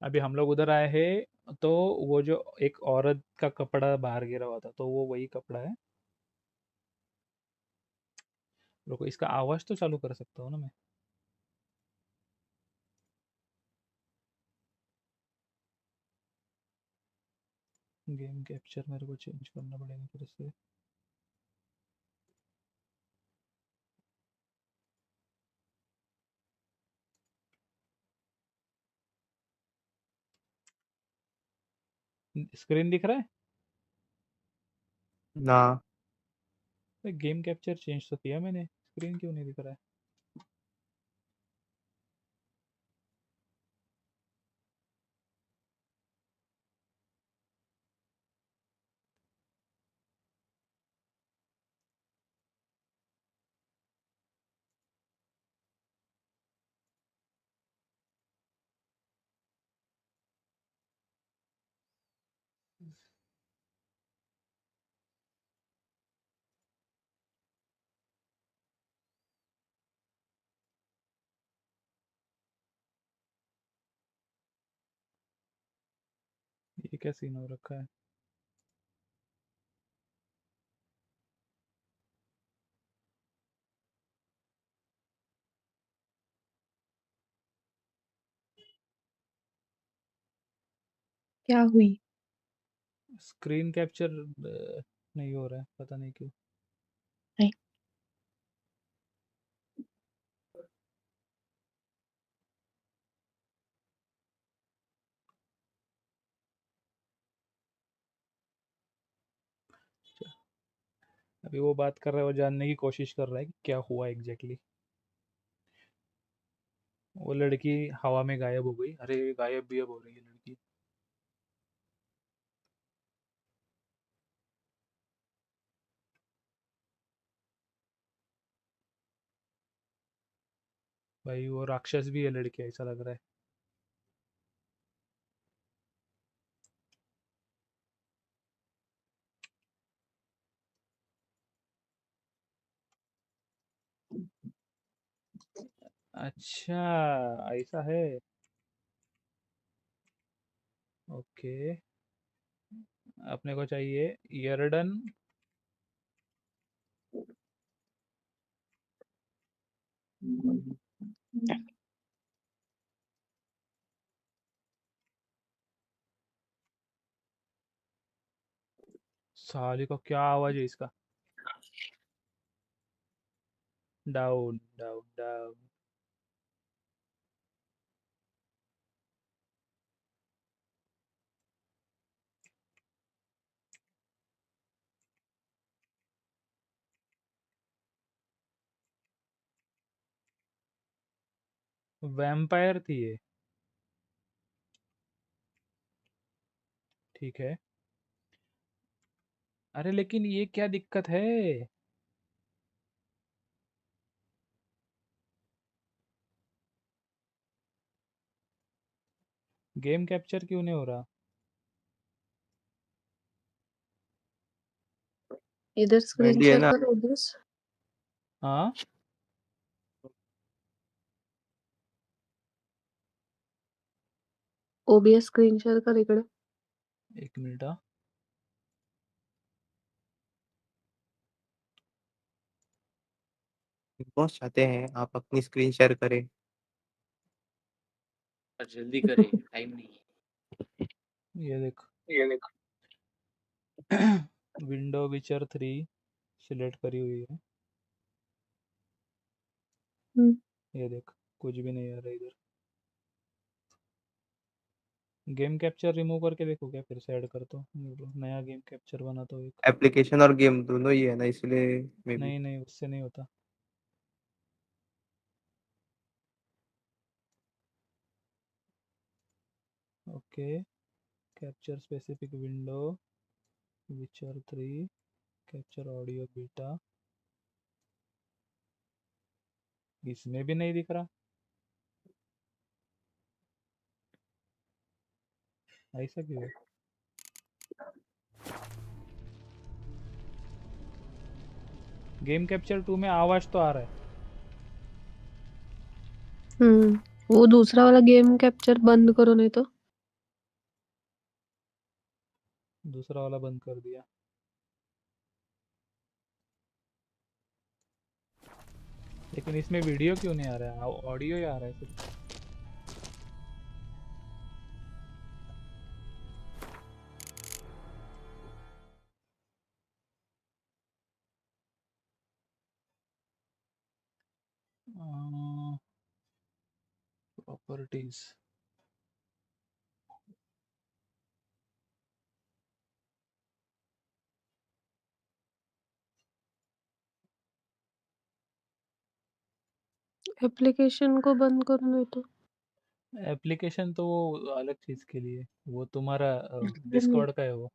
[SPEAKER 1] अभी हम लोग उधर आए हैं तो वो जो एक औरत का कपड़ा बाहर गिरा हुआ था, तो वो वही कपड़ा है। रुको, इसका आवाज तो चालू कर सकता हूँ ना मैं? गेम कैप्चर मेरे को चेंज करना पड़ेगा फिर से। स्क्रीन दिख रहा है?
[SPEAKER 6] ना
[SPEAKER 1] गेम कैप्चर चेंज तो किया मैंने, स्क्रीन क्यों नहीं दिख रहा है? ये क्या सीन हो रखा है?
[SPEAKER 2] क्या हुई?
[SPEAKER 1] स्क्रीन कैप्चर नहीं हो रहा है, पता नहीं क्यों।
[SPEAKER 2] नहीं।
[SPEAKER 1] अभी वो बात कर रहा है, वो जानने की कोशिश कर रहा है कि क्या हुआ एग्जैक्टली। वो लड़की हवा में गायब हो गई। अरे गायब भी अब हो रही है लड़की। भाई वो राक्षस भी है लड़की, ऐसा लग रहा है। अच्छा, ऐसा है। ओके, अपने को चाहिए ईयरडन। साली को क्या आवाज है इसका? Down down down. वैम्पायर थी ये, ठीक है। अरे लेकिन ये क्या दिक्कत है? गेम कैप्चर क्यों नहीं हो रहा?
[SPEAKER 2] इधर स्क्रीन
[SPEAKER 6] मेहंदी है
[SPEAKER 2] शेयर
[SPEAKER 6] ना।
[SPEAKER 2] करो बस।
[SPEAKER 1] हाँ,
[SPEAKER 2] ओबीएस स्क्रीन शेअर कर इकडे.
[SPEAKER 1] एक मिनट। हाँ,
[SPEAKER 6] बॉस चाहते हैं आप अपनी स्क्रीन शेयर करें।
[SPEAKER 3] और जल्दी करे, टाइम नहीं है।
[SPEAKER 1] ये देख।
[SPEAKER 2] ये देखो.
[SPEAKER 1] विंडो विचर 3 सिलेक्ट करी हुई है।
[SPEAKER 2] हम्म.
[SPEAKER 1] ये देख, कुछ भी नहीं आ रहा इधर। गेम कैप्चर रिमूव करके देखो क्या, फिर से ऐड कर दो, नया गेम कैप्चर बना दो एक।
[SPEAKER 6] एप्लीकेशन और गेम दोनों ही है ना, इसलिए मे बी।
[SPEAKER 1] नहीं नहीं, उससे नहीं होता। ओके, कैप्चर स्पेसिफिक विंडो, विचर 3, कैप्चर ऑडियो बीटा, इसमें भी नहीं दिख रहा, ऐसा क्यों है? गेम कैप्चर 2 में आवाज तो आ रहा है।
[SPEAKER 2] वो दूसरा वाला गेम कैप्चर बंद करो नहीं तो।
[SPEAKER 1] दूसरा वाला बंद कर दिया। लेकिन इसमें वीडियो क्यों नहीं आ रहा है, ऑडियो ही आ रहा है सिर्फ। प्रॉपर्टीज,
[SPEAKER 2] एप्लीकेशन को बंद करो नहीं तो।
[SPEAKER 1] एप्लीकेशन तो वो अलग चीज के लिए, वो तुम्हारा
[SPEAKER 2] हम्म,
[SPEAKER 1] डिस्कॉर्ड का है वो।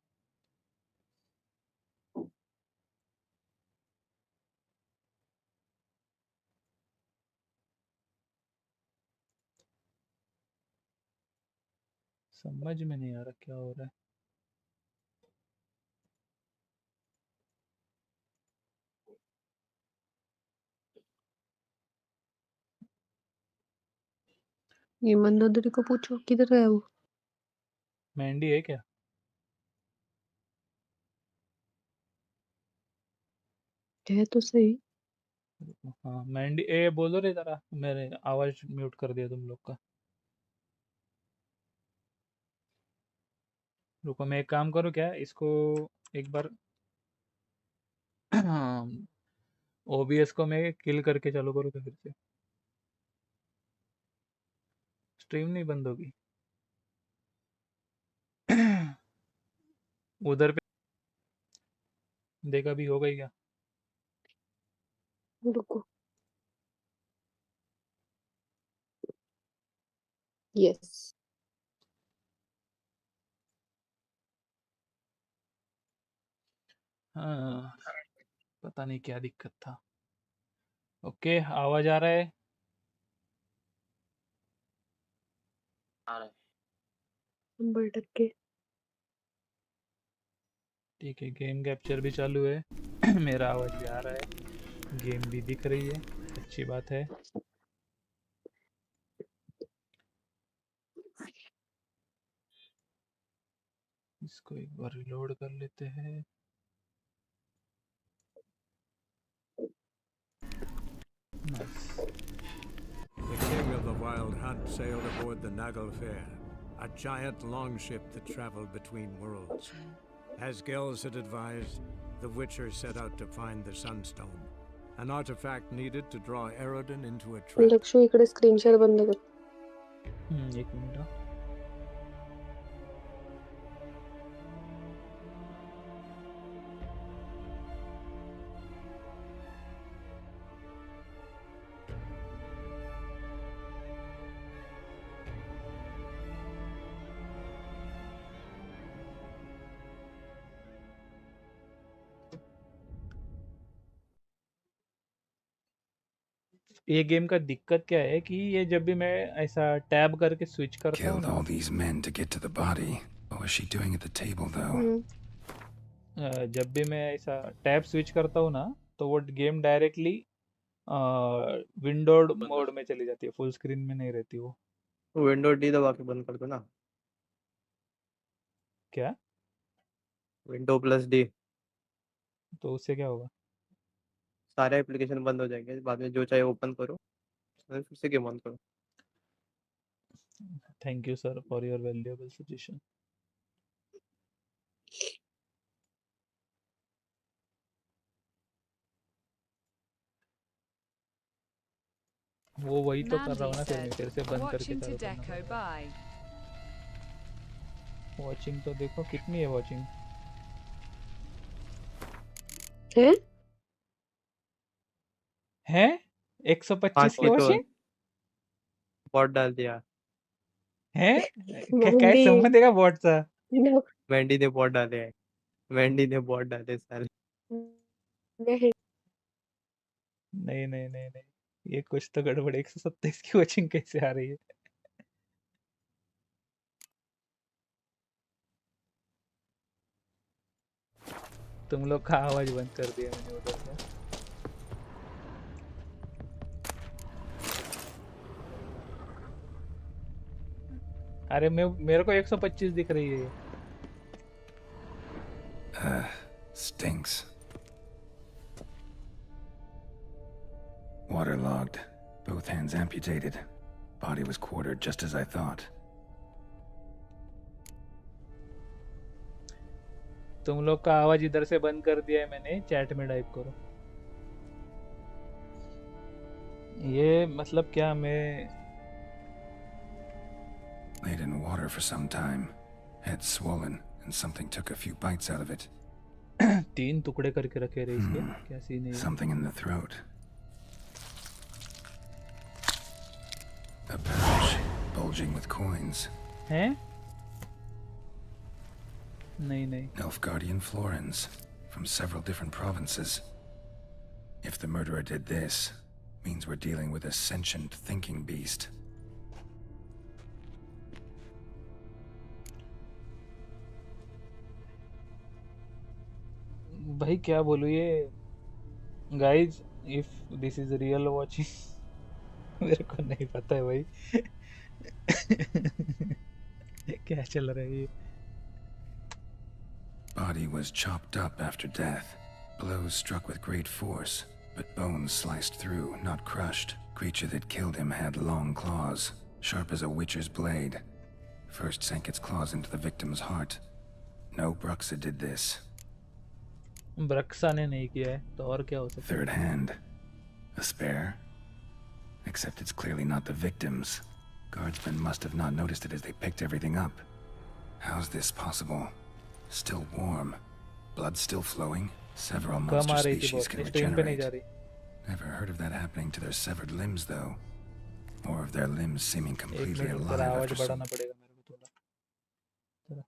[SPEAKER 1] समझ में नहीं आ रहा क्या हो रहा है।
[SPEAKER 2] ये मंदोदरी को पूछो किधर है वो।
[SPEAKER 1] मैंडी है क्या?
[SPEAKER 2] है तो सही।
[SPEAKER 1] हाँ मैंडी, ए बोलो रे जरा, मेरे आवाज म्यूट कर दिया तुम लोग का। रुको मैं एक काम करूँ क्या, इसको एक बार ओबीएस को मैं किल करके चालू करूँ क्या फिर से? स्ट्रीम नहीं बंद होगी। उधर पे देखा भी हो गई क्या?
[SPEAKER 2] रुको। यस।
[SPEAKER 1] हाँ, पता नहीं क्या दिक्कत था। ओके, आवाज आ रहा है?
[SPEAKER 3] आ रहा है।
[SPEAKER 2] 100%।
[SPEAKER 1] ठीक है, गेम कैप्चर भी चालू है। मेरा आवाज भी आ रहा है, गेम भी दिख रही है, अच्छी बात है। इसको एक बार रिलोड कर लेते हैं। Nice.
[SPEAKER 4] The king of the Wild Hunt sailed aboard the Nagal Fair, a giant longship that traveled between worlds. As Gels had advised, the Witcher set out to find the Sunstone, an artifact needed to draw Erodin into a trap.
[SPEAKER 2] लक्ष्य इकडे screen share बंद कर।
[SPEAKER 1] एक minute हाँ। ये game का दिक्कत क्या है कि ये जब भी मैं ऐसा टैब करके स्विच करता हूँ
[SPEAKER 7] Killed
[SPEAKER 1] ना,
[SPEAKER 7] all these men to get to the body. What was she doing at the table, though?
[SPEAKER 1] जब भी मैं ऐसा टैब स्विच करता हूँ ना, तो वो गेम डायरेक्टली विंडोड
[SPEAKER 3] बंद हो
[SPEAKER 1] मोड में चली जाती है, फुल स्क्रीन में नहीं रहती वो।
[SPEAKER 6] विंडो डी दबा के बंद कर दो ना।
[SPEAKER 1] क्या?
[SPEAKER 6] Window plus D.
[SPEAKER 1] तो उससे क्या होगा?
[SPEAKER 6] सारे एप्लीकेशन बंद हो जाएंगे, बाद में जो चाहे ओपन करो और फिर से गेम ऑन करो।
[SPEAKER 1] Thank you sir for your valuable suggestion. वो वही तो कर रहा
[SPEAKER 5] Mandy
[SPEAKER 1] हूँ ना, फिर मैं
[SPEAKER 5] said,
[SPEAKER 1] फिर से बंद करके
[SPEAKER 5] watching to
[SPEAKER 1] चालू करना
[SPEAKER 5] Deco
[SPEAKER 1] पड़ेगा।
[SPEAKER 5] by
[SPEAKER 1] वॉचिंग तो देखो कितनी है वॉचिंग।
[SPEAKER 2] है
[SPEAKER 1] है 125 की
[SPEAKER 6] की तो
[SPEAKER 1] वॉचिंग
[SPEAKER 6] बॉट डाल दिया।
[SPEAKER 1] है। काय
[SPEAKER 2] वेंडी
[SPEAKER 1] संबंध आहे का बॉटचा?
[SPEAKER 6] वेंडी ने बॉट डाले हैं। वेंडी ने बॉट डाले साले।
[SPEAKER 2] नहीं
[SPEAKER 1] नहीं नहीं नहीं नहीं, ये कुछ तो गड़बड़। 127 की वॉचिंग कैसे आ रही है? तुम लोग का आवाज बंद कर दिया मैंने उधर का। अरे मेरे को 125 दिख रही है।
[SPEAKER 7] Stinks. Waterlogged. Both hands amputated. Body was quartered just as I thought.
[SPEAKER 1] तुम लोग का आवाज इधर से बंद कर दिया है मैंने, चैट में टाइप करो। ये मतलब क्या? मैं
[SPEAKER 7] Laid in water for some time. Head swollen, and something took a few bites out of it.
[SPEAKER 1] 3 टुकड़े करके रखे रहे इसके। क्या सीन है ये?
[SPEAKER 7] Something in the throat. A pouch bulging with coins.
[SPEAKER 1] हैं? नहीं नहीं।
[SPEAKER 7] Nilfgaardian florins from several different provinces. If the murderer did this, means we're dealing with a sentient thinking beast.
[SPEAKER 1] भाई क्या बोलूं ये guys, if this is real watching मेरे को नहीं पता है भाई। क्या चल रहा है ये?
[SPEAKER 7] Body was chopped up after death. Blows struck with great force, but bones sliced through, not crushed. Creature that killed him had long claws, sharp as a witcher's blade. First sank its claws into the victim's heart. No Bruxa did this.
[SPEAKER 1] ब्रक्सा ने नहीं किया है तो और क्या हो सकता है?
[SPEAKER 7] Third hand. A spare? Except it's clearly not the victim's. Guardsmen must have not noticed it as they picked everything up. How's this possible? Still warm. Blood still flowing? Several
[SPEAKER 1] come
[SPEAKER 7] monster
[SPEAKER 1] आ रही थी
[SPEAKER 7] species
[SPEAKER 1] बहुत,
[SPEAKER 7] can
[SPEAKER 1] stream पे नहीं जा
[SPEAKER 7] regenerate.
[SPEAKER 1] रही।
[SPEAKER 7] Never heard of that happening to their severed limbs, though. Or of their limbs seeming
[SPEAKER 1] एक
[SPEAKER 7] completely
[SPEAKER 1] minute
[SPEAKER 7] alive
[SPEAKER 1] तेरा आवाज
[SPEAKER 7] after some...
[SPEAKER 1] बढ़ाना पड़ेगा मेरे को थोड़ा। तेरा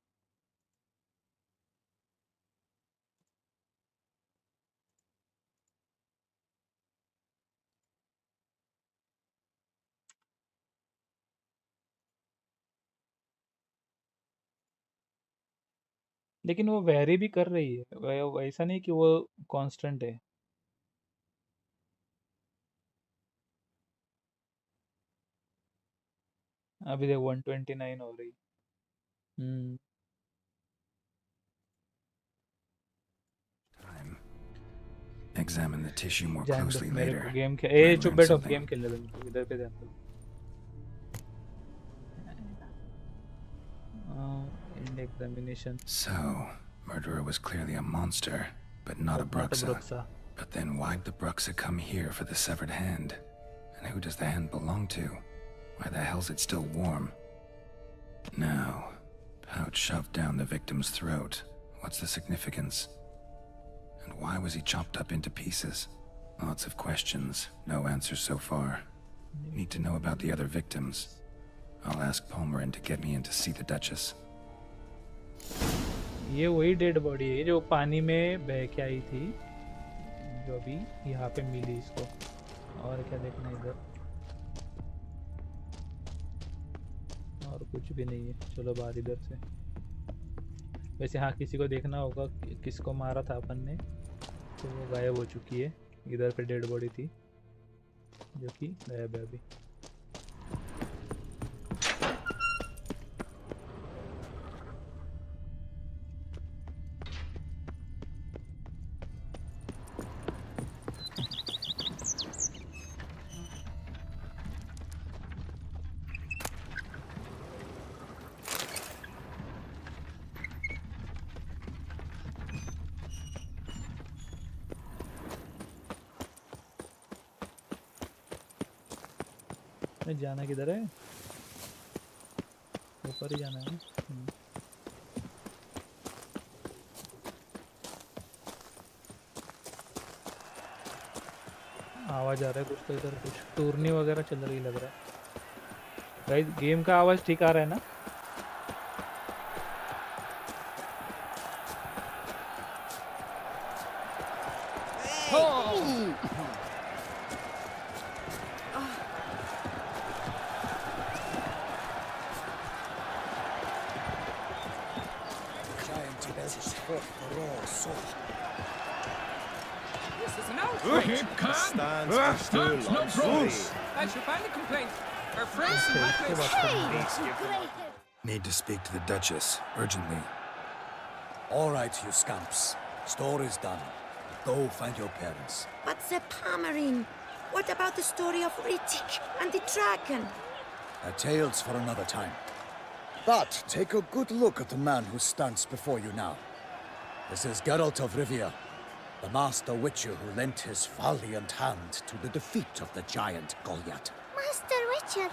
[SPEAKER 1] लेकिन वो वेरी भी कर रही है, वैसा नहीं कि वो कांस्टेंट है। अभी देख 129 हो रही। हम्म।
[SPEAKER 7] time. Examine the tissue more
[SPEAKER 1] जान दो
[SPEAKER 7] closely
[SPEAKER 1] मेरे
[SPEAKER 7] later.
[SPEAKER 1] को गेम खेल।
[SPEAKER 7] Might
[SPEAKER 1] ए चुप
[SPEAKER 7] learn
[SPEAKER 1] बैठो,
[SPEAKER 7] something.
[SPEAKER 1] गेम खेलने दो मेरे को, इधर पे ध्यान दो। And examination.
[SPEAKER 7] So, murderer was clearly a monster, but not a Bruxa.
[SPEAKER 1] ब्रक्सा।
[SPEAKER 7] But then why'd the Bruxa come here for the severed hand? And who does the hand belong to? Why the hell's it still warm? Now, pouch shoved down the victim's throat. What's the significance? And why was he chopped up into pieces? Lots of questions, no answers so far. Need to know about the other victims. I'll ask Palmerin to get me in to see the Duchess.
[SPEAKER 1] ये वही dead body है जो पानी में बह के आई थी, जो अभी यहाँ पे मिली इसको। और क्या देखना इधर? और कुछ भी नहीं है। चलो बाहर इधर से। वैसे हाँ, किसी को देखना होगा किसको मारा था अपन ने, तो वो गायब हो चुकी है। इधर पे डेड बॉडी थी जो कि गायब है अभी। जाना किधर है? ऊपर ही जाना है। आवाज आ रहा है कुछ तो इधर, कुछ टूरनी वगैरह चल रही लग रहा है। गाइस गेम का आवाज ठीक आ रहा है ना?
[SPEAKER 8] This is an outrage.
[SPEAKER 9] That's no pros.
[SPEAKER 8] That's your final complaint. Our friends in
[SPEAKER 1] अच्छा,
[SPEAKER 8] my
[SPEAKER 1] इससे
[SPEAKER 8] place.
[SPEAKER 1] बात करनी है।
[SPEAKER 7] Need to speak to the Duchess urgently.
[SPEAKER 10] All right, you scamps. Store is done. Go find your parents.
[SPEAKER 11] But the Pomerine, what about the story of Rittik and the dragon?
[SPEAKER 10] Tales for another time. But take a good look at the man who stands before you now. This is Geralt of Rivia, the master witcher who lent his valiant hand to the defeat of the giant Goliath.
[SPEAKER 11] Master Witcher,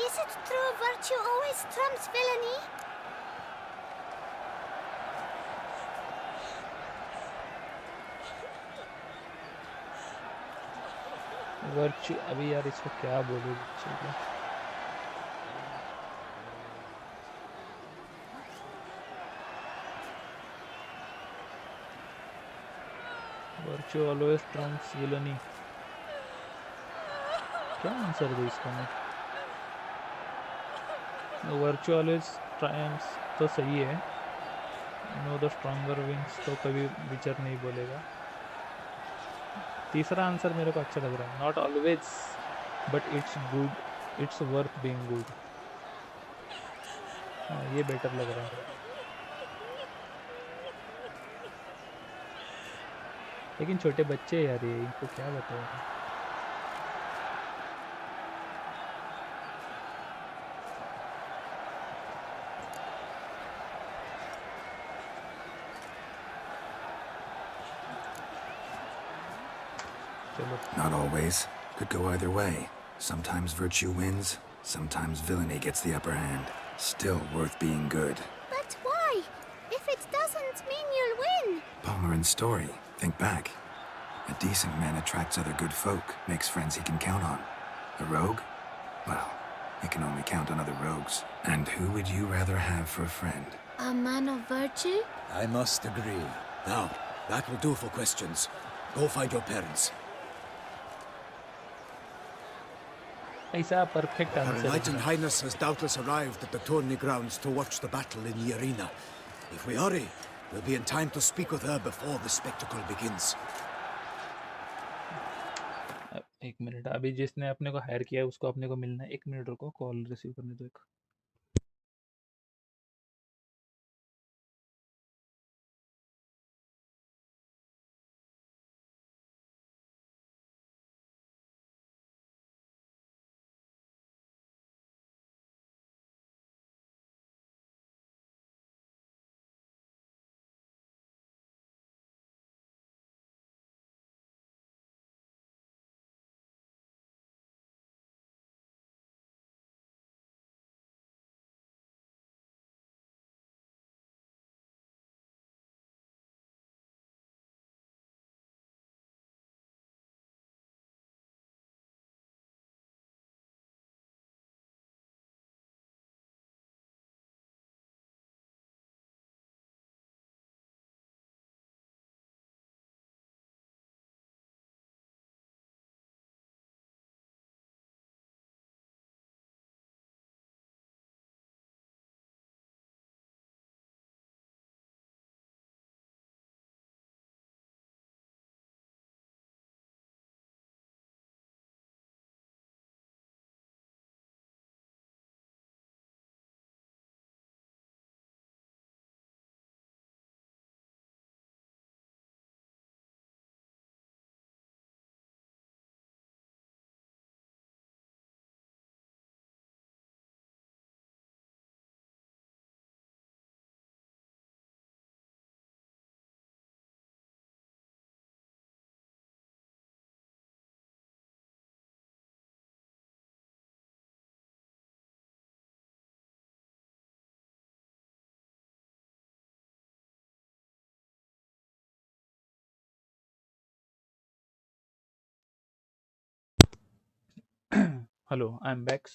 [SPEAKER 11] is it true virtue always trumps villainy?
[SPEAKER 1] Virtue अभी यार इसको क्या बोलूं बच्चे को? Virtue always Trump's villainy. क्या answer दूं इसका मैं? वर्चू ऑलवेज ट्रायम्फ्स तो सही है। नो द स्ट्रॉन्गर विंस तो कभी विचर नहीं बोलेगा। तीसरा आंसर मेरे को अच्छा लग रहा है। Not always but it's good, it's worth being good. हाँ ये बेटर लग रहा है। लेकिन छोटे बच्चे यार ये, इनको क्या बताओ।
[SPEAKER 7] Not always. Could go either way. Sometimes virtue wins, sometimes villainy gets the upper hand. Still worth being good.
[SPEAKER 11] But why? If it doesn't mean you'll win.
[SPEAKER 7] Palmerin's story. Think back. A decent man attracts other good folk, makes friends he can count on. A rogue? Well, he can only count on other rogues. And who would you rather have for a friend?
[SPEAKER 11] A man of virtue?
[SPEAKER 10] I must agree. Now, that will do for questions. Go find your parents.
[SPEAKER 1] ऐसा perfect
[SPEAKER 10] Her
[SPEAKER 1] answer
[SPEAKER 10] Knight and
[SPEAKER 1] है।
[SPEAKER 10] Highness has doubtless arrived at the tourney grounds to watch the battle in the arena. If we hurry, we'll be in time to speak with her before the spectacle begins.
[SPEAKER 1] एक minute, अभी जिसने अपने को higher किया है उसको अपने को मिलना है। एक मिनट रुको, कॉल रिसीव करने दो एक। Hello, I am back.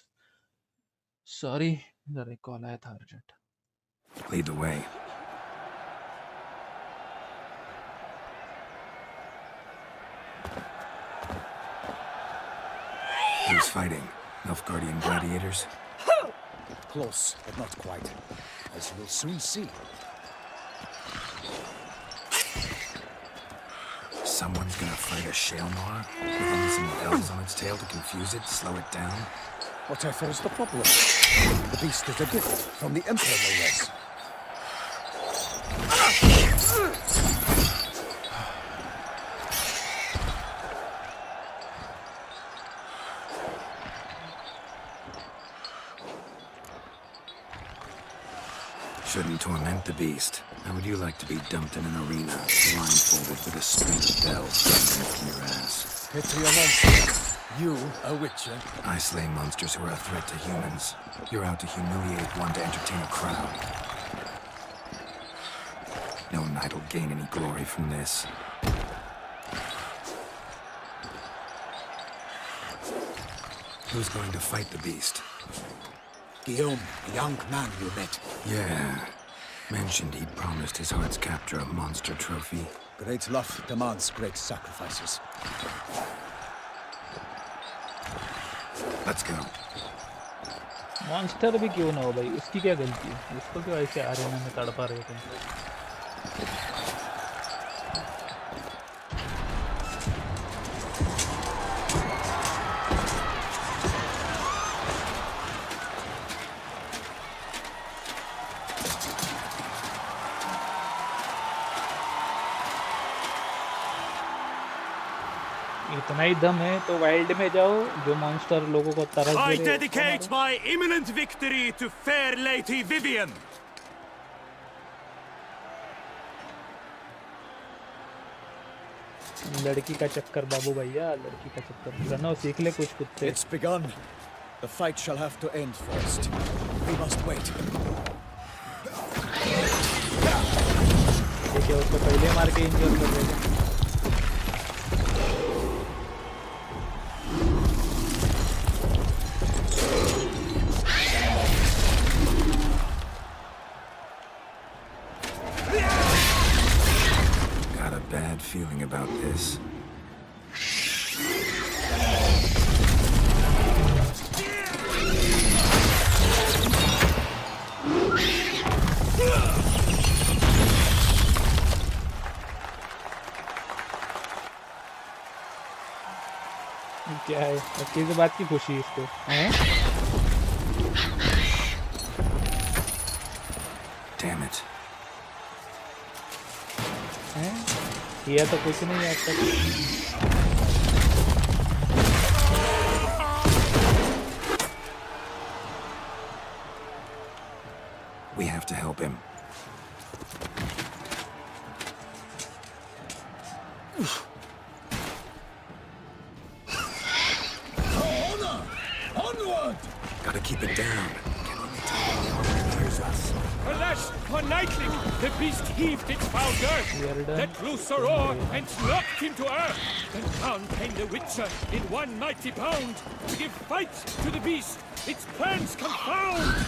[SPEAKER 1] Sorry, जरा एक कॉल आया था urgent.
[SPEAKER 7] Lead the way. Who's fighting? Nilfgaardian gladiators?
[SPEAKER 10] Close, but not quite. As you will soon see.
[SPEAKER 7] Someone's gonna fight a Shaelmar with only some bells on its tail to confuse it, slow it down?
[SPEAKER 10] Whatever is the problem? The beast is a gift from the Emperor, no less.
[SPEAKER 7] Shouldn't torment the beast. How would you like to be dumped in an arena, blindfolded with a string of bells dangling from your ass?
[SPEAKER 10] Pity a monster. You, a witcher?
[SPEAKER 7] I slay monsters who are a threat to humans. You're out to humiliate one to entertain a crowd. No knight will gain any glory from this. Who's going to fight the beast?
[SPEAKER 10] Guillaume, a young man you met.
[SPEAKER 7] Yeah. Mentioned he'd promised his heart's captor a monster trophy.
[SPEAKER 10] Great love demands great sacrifices.
[SPEAKER 7] Let's go.
[SPEAKER 1] Monster भी क्यों ना हो भाई, उसकी क्या गलती है? उसको क्यों ऐसे आरेना में तड़पा रहे थे? इतना ही दम है तो वाइल्ड में जाओ, जो मॉन्स्टर लोगों को तरस दे
[SPEAKER 4] I
[SPEAKER 1] रहे
[SPEAKER 4] dedicate my imminent victory to fair Lady Vivian.
[SPEAKER 1] लड़की का चक्कर बाबू भैया, लड़की का चक्कर रनो सीख ले कुछ कुत्ते.
[SPEAKER 10] It's begun. The fight shall have to end first. We must wait.
[SPEAKER 1] देखिए उसको पहले मार के इंजर कर देगा.
[SPEAKER 7] Got a bad feeling about this.
[SPEAKER 1] क्या है किस बात की खुशी इसको हैं?
[SPEAKER 7] Damn it.
[SPEAKER 1] हैं? किया तो कुछ नहीं आज तक.
[SPEAKER 7] We have to help him. Gotta keep it down. There's us.
[SPEAKER 8] Alas, one nightling, the beast heaved its foul girth, let loose a roar, and knocked him to earth. Then down came the Witcher in one mighty bound, to give fight to the beast, its plans confound.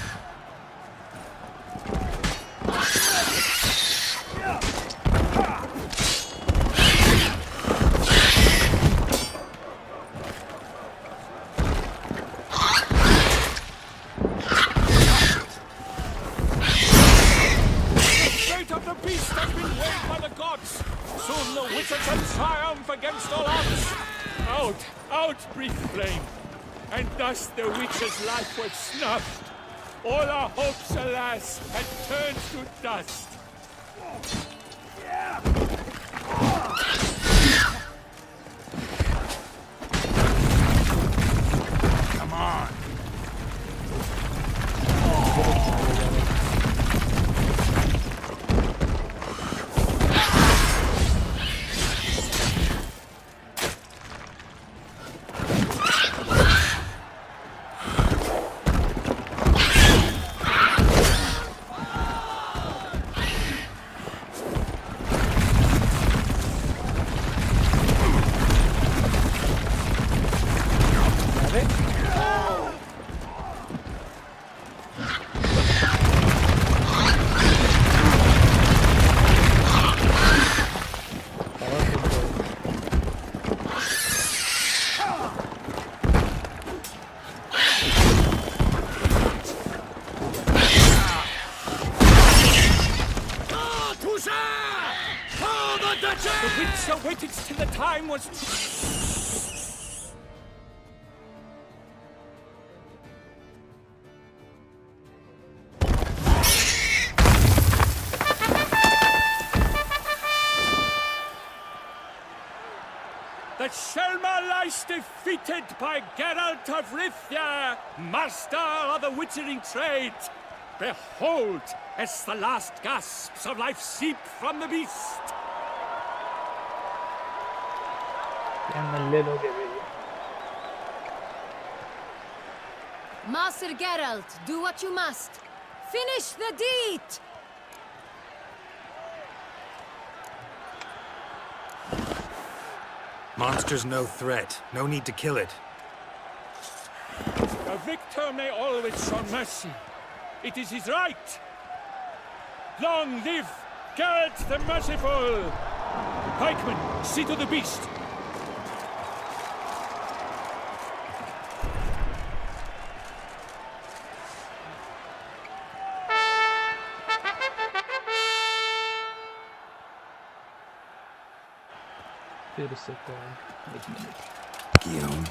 [SPEAKER 8] Soon the Witcher shall triumph against all odds. Out, out, brief flame. And thus the Witcher's life was snuffed. All our hopes, alas, had turned to dust.
[SPEAKER 7] Come on.
[SPEAKER 8] waited till the time was... The Shelma lies defeated by Geralt of Rivia, master of the witchering trade. Behold, as the last gasps of life seep from the beast.
[SPEAKER 11] Master Geralt, do what you must. Finish the deed!
[SPEAKER 7] Monster's no threat. No need to kill it.
[SPEAKER 8] A victor may always show mercy. It is his right. Long live Geralt the Merciful! Pikemen, see to the beast.
[SPEAKER 1] फिर से call 1 minute.
[SPEAKER 7] Guillaume.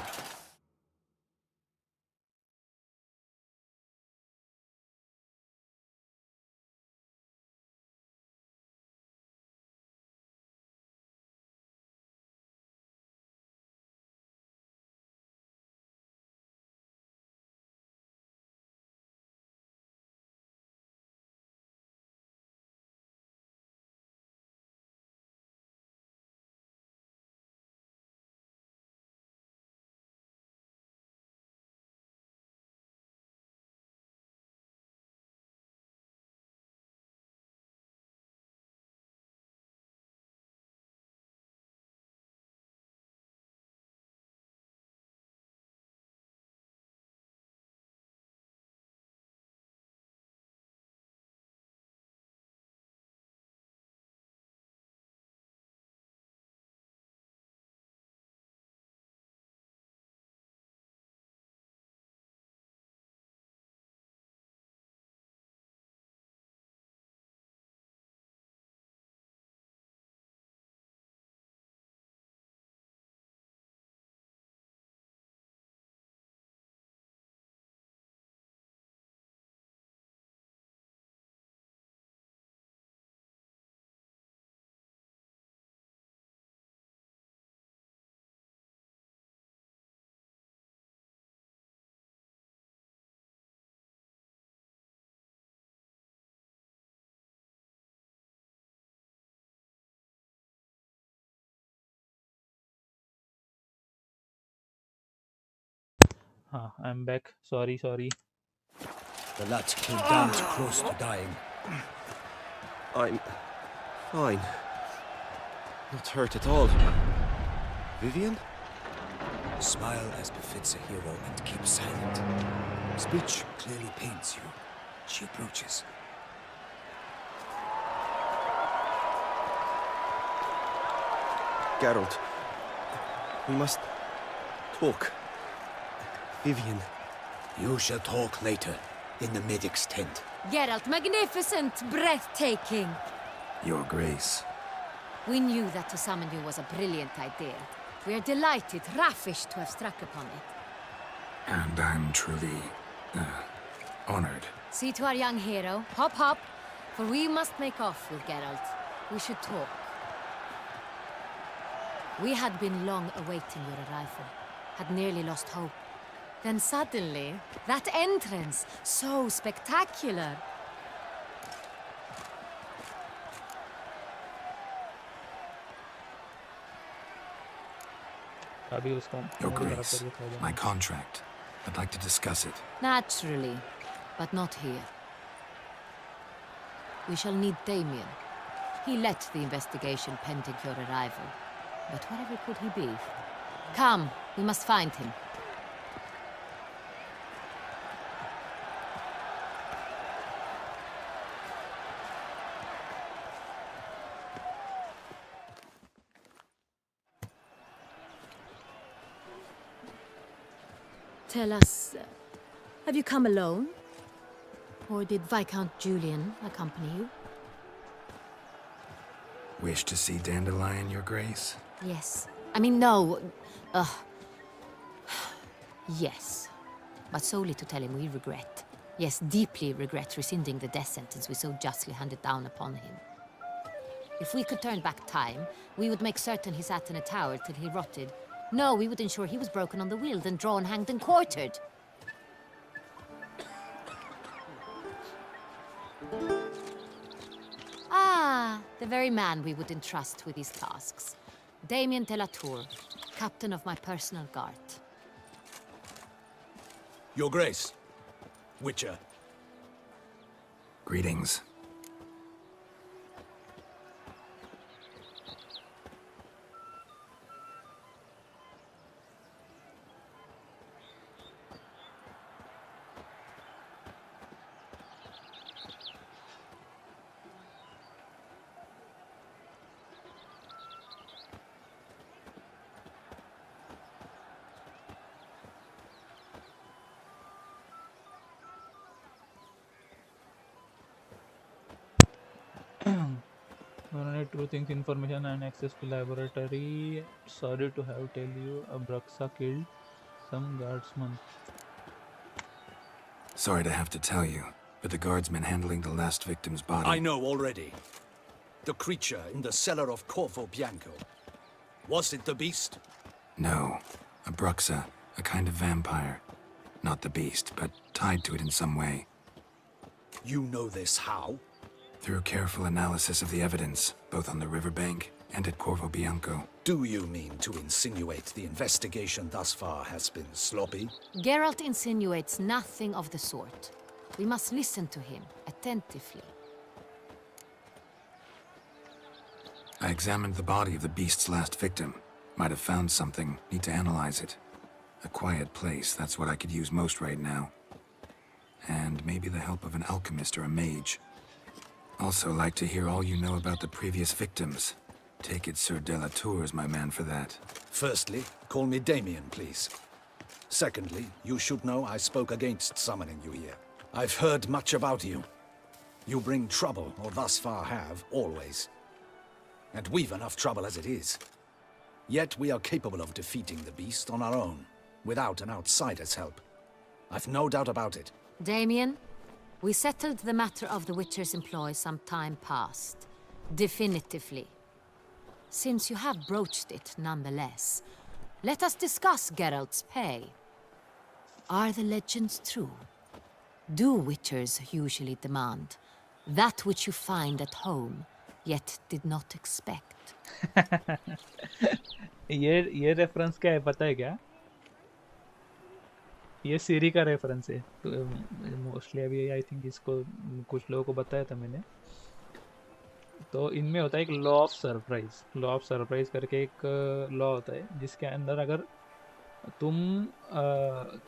[SPEAKER 1] I'm back. Sorry.
[SPEAKER 10] The lad came damned close to dying.
[SPEAKER 9] I'm fine. Not hurt at all. Vivian?
[SPEAKER 10] Smile as befits a hero and keep silent. Speech clearly pains you. She approaches.
[SPEAKER 9] Geralt. We must talk. Vivian.
[SPEAKER 10] You shall talk later, in the medic's tent.
[SPEAKER 11] Geralt, magnificent, breathtaking.
[SPEAKER 7] Your Grace.
[SPEAKER 11] We knew that to summon you was a brilliant idea. We are delighted, ravished to have struck upon it.
[SPEAKER 7] And I'm truly... honored.
[SPEAKER 11] See to our young hero. Hop, for we must make off with Geralt. We should talk. We had been long awaiting your arrival, had nearly lost hope. Then suddenly, that entrance, so spectacular.
[SPEAKER 7] Your Grace, my contract. I'd like to discuss it.
[SPEAKER 11] Naturally, but not here. We shall need Damien. He led the investigation pending your arrival. But wherever could he be? Come, we must find him. Tell us, have you come alone? Or did Viscount Julian accompany you?
[SPEAKER 7] Wish to see Dandelion, Your Grace?
[SPEAKER 11] Yes. I mean, no. Yes. But solely to tell him we regret. Yes, deeply regret rescinding the death sentence we so justly handed down upon him. If we could turn back time, we would make certain he sat in a tower till he rotted. No, we would ensure he was broken on the wheel, then drawn, hanged, and quartered. Ah, the very man we would entrust with these tasks. Damien de la Tour, captain of my personal guard.
[SPEAKER 10] Your Grace. Witcher.
[SPEAKER 7] Greetings.
[SPEAKER 1] Only two things: information and access to laboratory. Sorry to have tell you, Abraxa killed some guardsmen.
[SPEAKER 7] Sorry to have to tell you, but the guardsman handling the last victim's body...
[SPEAKER 10] I know already. The creature in the cellar of Corvo Bianco. Was it the beast?
[SPEAKER 7] No. A Bruxa, a kind of vampire. Not the beast, but tied to it in some way.
[SPEAKER 10] You know this how?
[SPEAKER 7] Through careful analysis of the evidence, both on the riverbank and at Corvo Bianco.
[SPEAKER 10] Do you mean to insinuate the investigation thus far has been sloppy?
[SPEAKER 11] Geralt insinuates nothing of the sort. We must listen to him attentively.
[SPEAKER 7] I examined the body of the beast's last victim. Might have found something. Need to analyze it. A quiet place, that's what I could use most right now. And maybe the help of an alchemist or a mage. Also like to hear all you know about the previous victims. Take it Sir de la Tour is my man for that.
[SPEAKER 10] Firstly, call me Damien, please. Secondly, you should know I spoke against summoning you here. I've heard much about you. You bring trouble, or thus far have, always. And we've enough trouble as it is. Yet we are capable of defeating the beast on our own, without an outsider's help. I've no doubt about it.
[SPEAKER 11] Damien, we settled the matter of the Witcher's employ some time past. Definitively. Since you have broached it nonetheless, let us discuss Geralt's pay. Are the legends true? Do Witchers usually demand that which you find at home, yet did not expect?
[SPEAKER 1] ये reference क्या है पता है क्या? ये सीरी का reference है. Mostly अभी आई थिंक इसको कुछ लोगों को बताया था मैंने. तो इनमें होता है एक law of surprise. Law of surprise करके एक लॉ होता है जिसके अंदर अगर तुम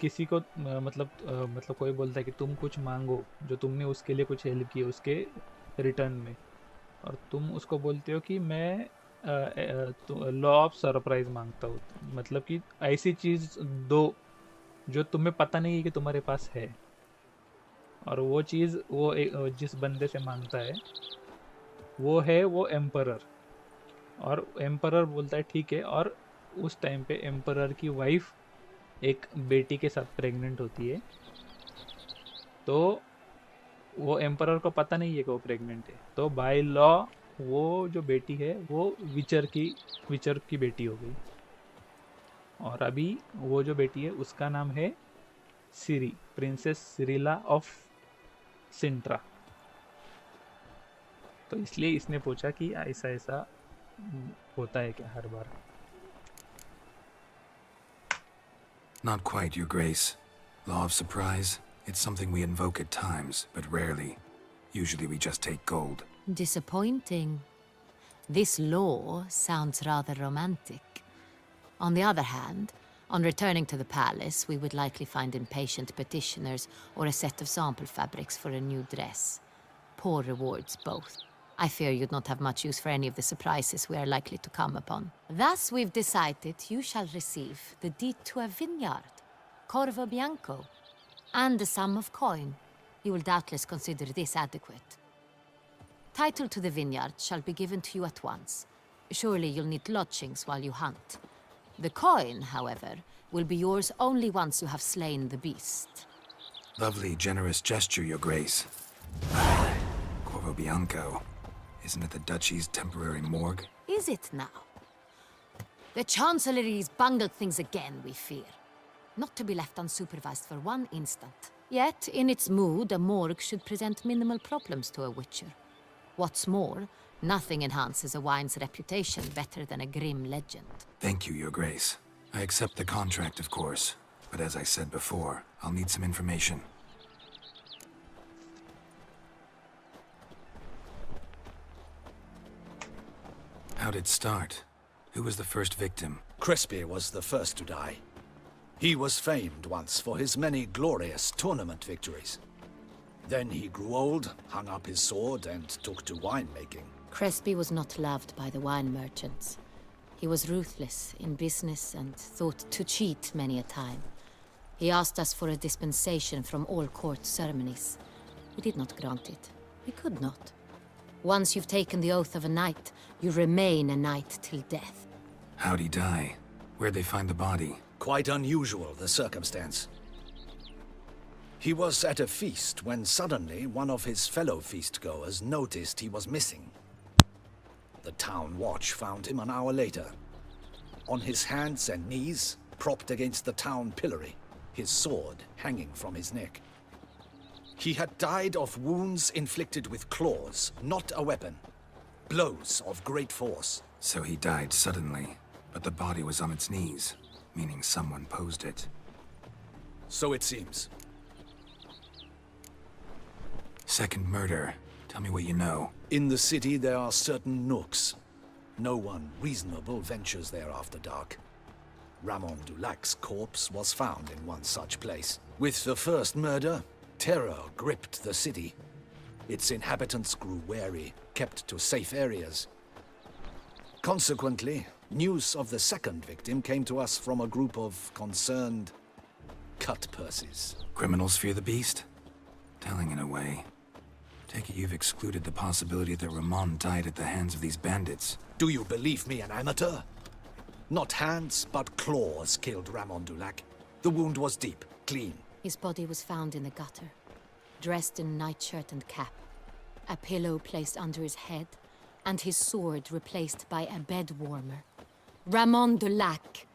[SPEAKER 1] किसी को मतलब कोई बोलता है कि तुम कुछ मांगो जो तुमने उसके लिए कुछ हेल्प की उसके रिटर्न में, और तुम उसको बोलते हो कि मैं लॉ ऑफ सरप्राइज मांगता हूँ, मतलब कि ऐसी चीज़ दो जो तुम्हें पता नहीं है कि तुम्हारे पास है, और वो चीज़ वो जिस बंदे से मांगता है वो एम्परर, और एम्परर बोलता है ठीक है. और उस टाइम पे एम्परर की वाइफ एक बेटी के साथ प्रेग्नेंट होती है, तो वो एम्परर को पता नहीं है कि वो प्रेग्नेंट है. तो बाय लॉ वो जो बेटी है वो विचर की बेटी हो गई, और अभी वो जो बेटी है उसका नाम है सिरी, प्रिंसेस सिरिला ऑफ सिंट्रा. तो इसलिए इसने पूछा कि ऐसा ऐसा होता है क्या हर बार.
[SPEAKER 7] Not quite, Your Grace. Law of surprise, it's something we invoke at times, but rarely. Usually we just take gold.
[SPEAKER 11] Disappointing. This law sounds rather romantic. On the other hand, on returning to the palace, we would likely find impatient petitioners or a set of sample fabrics for a new dress. Poor rewards, both. I fear you'd not have much use for any of the surprises we are likely to come upon. Thus, we've decided you shall receive the deed to a vineyard, Corvo Bianco, and a sum of coin. You will doubtless consider this adequate. Title to the vineyard shall be given to you at once. Surely you'll need lodgings while you hunt. The coin, however, will be yours only once you have slain the beast.
[SPEAKER 7] Lovely, generous gesture, Your Grace. Corvo Bianco. Isn't it the Duchy's temporary morgue?
[SPEAKER 11] Is it now? The Chancellery's bungled things again, we fear. Not to be left unsupervised for one instant. Yet, in its mood, a morgue should present minimal problems to a witcher. What's more, nothing enhances a wine's reputation better than a grim legend.
[SPEAKER 7] Thank you, Your Grace. I accept the contract, of course. But as I said before, I'll need some information. How'd it start? Who was the first victim?
[SPEAKER 10] Crespi was the first to die. He was famed once for his many glorious tournament victories. Then he grew old, hung up his sword, and took to winemaking.
[SPEAKER 11] Crespi was not loved by the wine merchants. He was ruthless in business and thought to cheat many a time. He asked us for a dispensation from all court ceremonies. We did not grant it. We could not. Once you've taken the oath of a knight, you remain a knight till death.
[SPEAKER 7] How'd he die? Where'd they find the body?
[SPEAKER 10] Quite unusual, the circumstance. He was at a feast when suddenly one of his fellow feastgoers noticed he was missing. The town watch found him an hour later. On his hands and knees, propped against the town pillory, his sword hanging from his neck. He had died of wounds inflicted with claws, not a weapon. Blows of great force.
[SPEAKER 7] So he died suddenly, but the body was on its knees, meaning someone posed it.
[SPEAKER 10] So it seems.
[SPEAKER 7] Second murder. Tell me what you know.
[SPEAKER 10] In the city there are certain nooks. No one reasonable ventures there after dark. Ramon Dulac's corpse was found in one such place. With the first murder, terror gripped the city. Its inhabitants grew wary, kept to safe areas. Consequently, news of the second victim came to us from a group of concerned cut-purses.
[SPEAKER 7] Criminals fear the beast? Telling in a way. Take it you've excluded the possibility that Ramon died at the hands of these bandits.
[SPEAKER 10] Do you believe me an amateur? Not hands, but claws killed Ramon Dulac. The wound was deep, clean.
[SPEAKER 11] His body was found in the gutter, dressed in nightshirt and cap, a pillow placed under his head, and his sword replaced by a bed warmer. Ramon Dulac,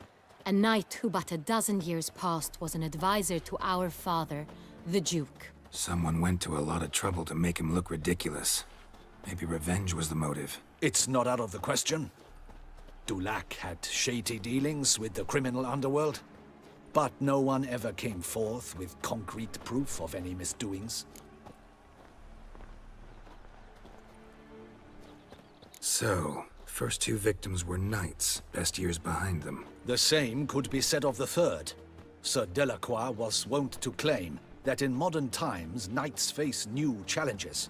[SPEAKER 11] a knight who but a dozen years past was an advisor to our father, the Duke.
[SPEAKER 7] Someone went to a lot of trouble to make him look ridiculous. Maybe revenge was the motive.
[SPEAKER 10] It's not out of the question. Dulac had shady dealings with the criminal underworld, but no one ever came forth with concrete proof of any misdoings.
[SPEAKER 7] So, first two victims were knights, best years behind them.
[SPEAKER 10] The same could be said of the third. Sir Delacroix was wont to claim that in modern times knights face new challenges,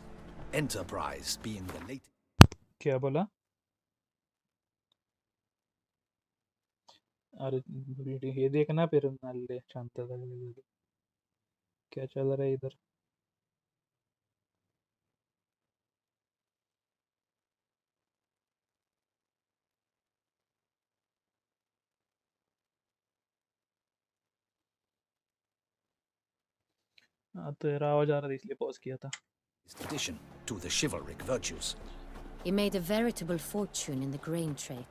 [SPEAKER 10] enterprise being the latest.
[SPEAKER 1] क्या बोला? अरे ये देखना फिर नल्ले शांत क्या चल रहा है इधर? तेरा आवाज आ रहा था इसलिए पॉज किया था.
[SPEAKER 10] Addition to the chivalric virtues.
[SPEAKER 11] He made a veritable fortune in the grain trade.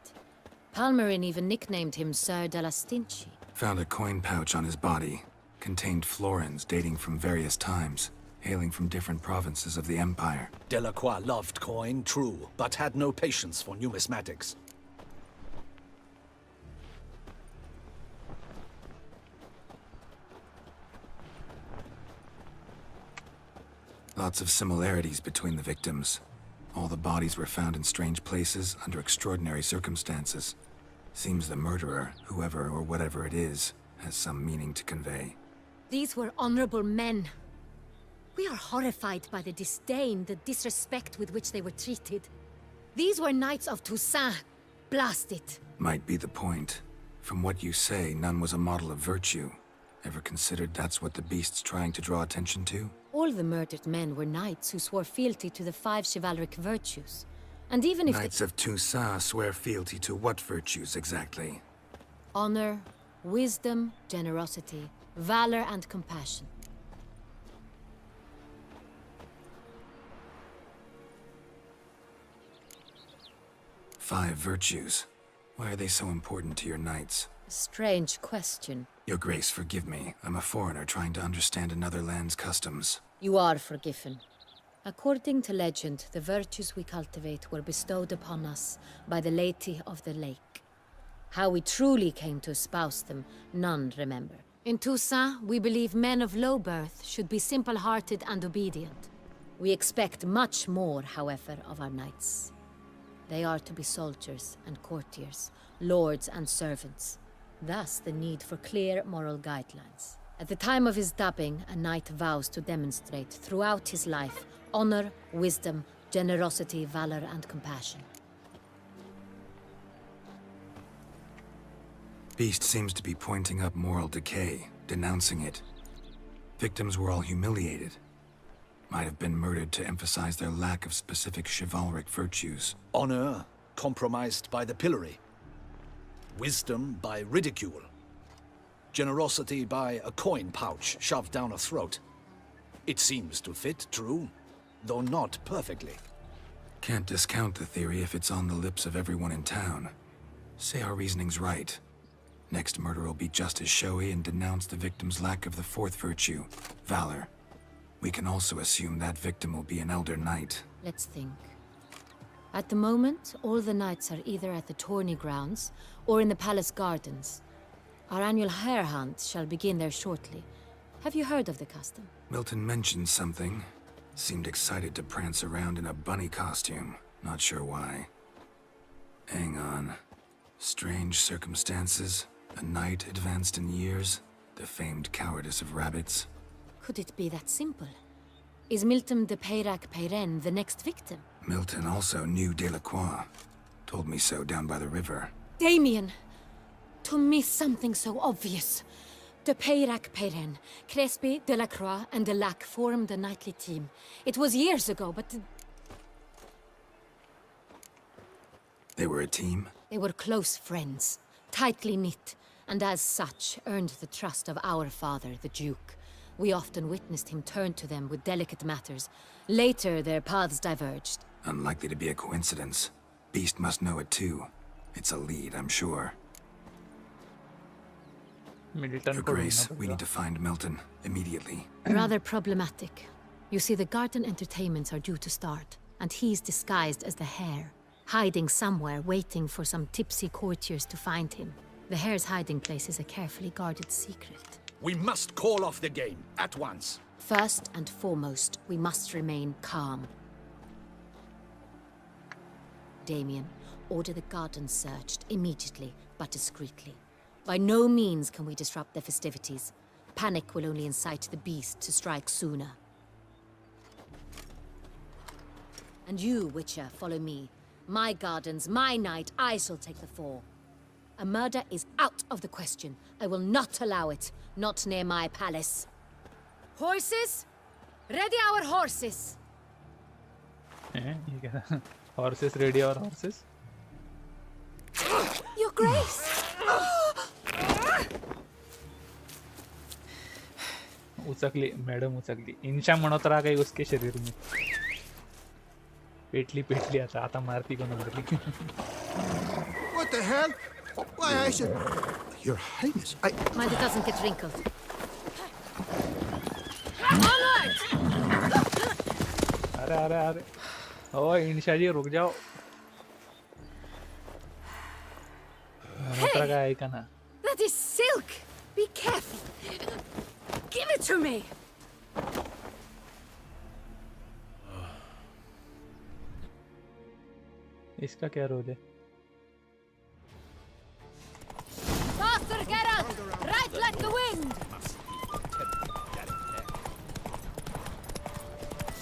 [SPEAKER 11] Palmerin even nicknamed him Sir de la Stinchi.
[SPEAKER 7] Found a coin pouch on his body. Contained florins dating from various times, hailing from different provinces of the Empire.
[SPEAKER 10] Delacroix loved coin, true, but had no patience for numismatics.
[SPEAKER 7] Lots of similarities between the victims. All the bodies were found in strange places under extraordinary circumstances. Seems the murderer, whoever or whatever it is, has some meaning to convey.
[SPEAKER 11] These were honorable men. We are horrified by the disdain, the disrespect with which they were treated. These were knights of Toussaint. Blast it.
[SPEAKER 7] Might be the point. From what you say, none was a model of virtue. Ever considered that's what the beast's trying to draw attention to?
[SPEAKER 11] All the murdered men were knights who swore fealty to the 5 chivalric virtues. And even if
[SPEAKER 7] Knights of Toussaint swear fealty to what virtues exactly?
[SPEAKER 11] honor, wisdom, generosity, valor, and compassion.
[SPEAKER 7] Five virtues. Why are they so important to your knights?
[SPEAKER 11] Strange question.
[SPEAKER 7] Your Grace, forgive me. I'm a foreigner trying to understand another land's customs.
[SPEAKER 11] You are forgiven. According to legend, the virtues we cultivate were bestowed upon us by the Lady of the Lake. How we truly came to espouse them, none remember. In Toussaint, we believe men of low birth should be simple-hearted and obedient. We expect much more, however, of our knights. They are to be soldiers and courtiers, lords and servants. Thus, the need for clear moral guidelines. At the time of his dubbing, a knight vows to demonstrate throughout his life honor, wisdom, generosity, valor, and compassion.
[SPEAKER 7] Beast seems to be pointing up moral decay, denouncing it. Victims were all humiliated. Might have been murdered to emphasize their lack of specific chivalric virtues.
[SPEAKER 10] Honor compromised by the pillory. Wisdom by ridicule. Generosity by a coin pouch shoved down a throat. It seems to fit, true, though not perfectly.
[SPEAKER 7] Can't discount the theory if it's on the lips of everyone in town. Say our reasoning's right. Next murder will be just as showy and denounce the victim's lack of the fourth virtue, valor. We can also assume that victim will be an elder knight.
[SPEAKER 11] Let's think. At the moment, all the knights are either at the tourney grounds or in the palace gardens. Our annual hare hunt shall begin there shortly. Have you heard of the custom?
[SPEAKER 7] Milton mentioned something. Seemed excited to prance around in a bunny costume. Not sure why. Hang on. Strange circumstances. A knight advanced in years. The famed cowardice of rabbits.
[SPEAKER 11] Could it be that simple? Is Milton de Peyrac-Peyren the next victim?
[SPEAKER 7] Milton also knew Delacroix. Told me so down by the river.
[SPEAKER 11] Damien! To miss something so obvious. De Peyrac-Peyren, Crespi, Delacroix, and Delac formed a knightly team. It was years ago, but...
[SPEAKER 7] They were a team?
[SPEAKER 11] They were close friends, tightly knit, and as such earned the trust of our father, the Duke. We often witnessed him turn to them with delicate matters. Later, their paths diverged.
[SPEAKER 7] Unlikely to be a coincidence. Beast must know it too. It's a lead, I'm sure. Your Grace, we need to find Milton immediately.
[SPEAKER 11] Rather problematic. You see, the garden entertainments are due to start, and he's disguised as the hare, hiding somewhere, waiting for some tipsy courtiers to find him. The hare's hiding place is a carefully guarded secret.
[SPEAKER 10] We must call off the game, at once.
[SPEAKER 11] First and foremost, we must remain calm. Damien, order the garden searched immediately, but discreetly. By no means can we disrupt the festivities. Panic will only incite the beast to strike sooner. And you, Witcher, follow me. My gardens, my night, I shall take the fall. A murder is out of the question. I will not allow it. Not near my palace. Horses? Ready our horses!
[SPEAKER 1] Horses ready our horses?
[SPEAKER 11] Your Grace!
[SPEAKER 1] उचकली madam उचकली इंशा म्हणत राहा काही उसके शरीर में पेटली पेटली आता मारती कोण मारली.
[SPEAKER 9] What the hell? Why, I should... Your Highness, I...
[SPEAKER 11] Mind it doesn't get wrinkled. Onward!
[SPEAKER 1] अरे ओ इंशा जी रुक जाओ. म्हणत राहा ऐका ना.
[SPEAKER 11] That is silk! Be careful! Give it to me!
[SPEAKER 1] इसका क्या रोल है?
[SPEAKER 11] Faster, Geralt! Right like the wind!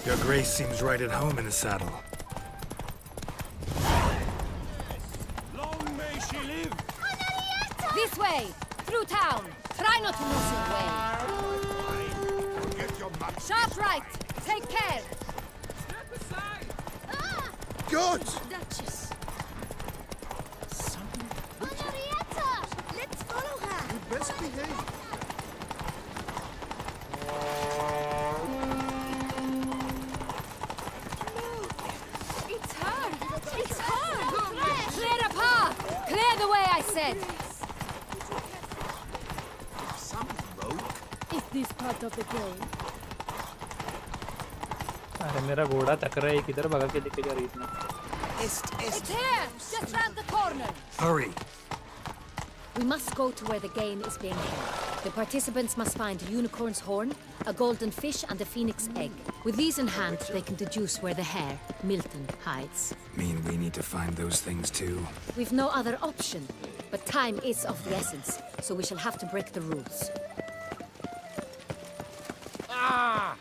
[SPEAKER 7] Your Grace seems right at home in the saddle.
[SPEAKER 8] Long may she live!
[SPEAKER 11] This way! Through town! Try not to lose your way! Sharp right! Take care!
[SPEAKER 9] God!
[SPEAKER 11] It's her! It's her! Clear a path! Clear the way, I said!
[SPEAKER 12] Is this part of the game?
[SPEAKER 1] अरे मेरा घोड़ा तक रहा है, किधर भगा के लेके जा रही इतना?
[SPEAKER 11] It's here! Just round the corner!
[SPEAKER 10] Hurry!
[SPEAKER 11] We must go to where the game is being held. The participants must find a unicorn's horn, a golden fish, and a phoenix egg. With these in hand, they can deduce where the hare, Milton, hides.
[SPEAKER 7] Mean we need to find those things too?
[SPEAKER 11] We've no other option, but time is of the essence, so we shall have to break the rules.
[SPEAKER 8] Ah!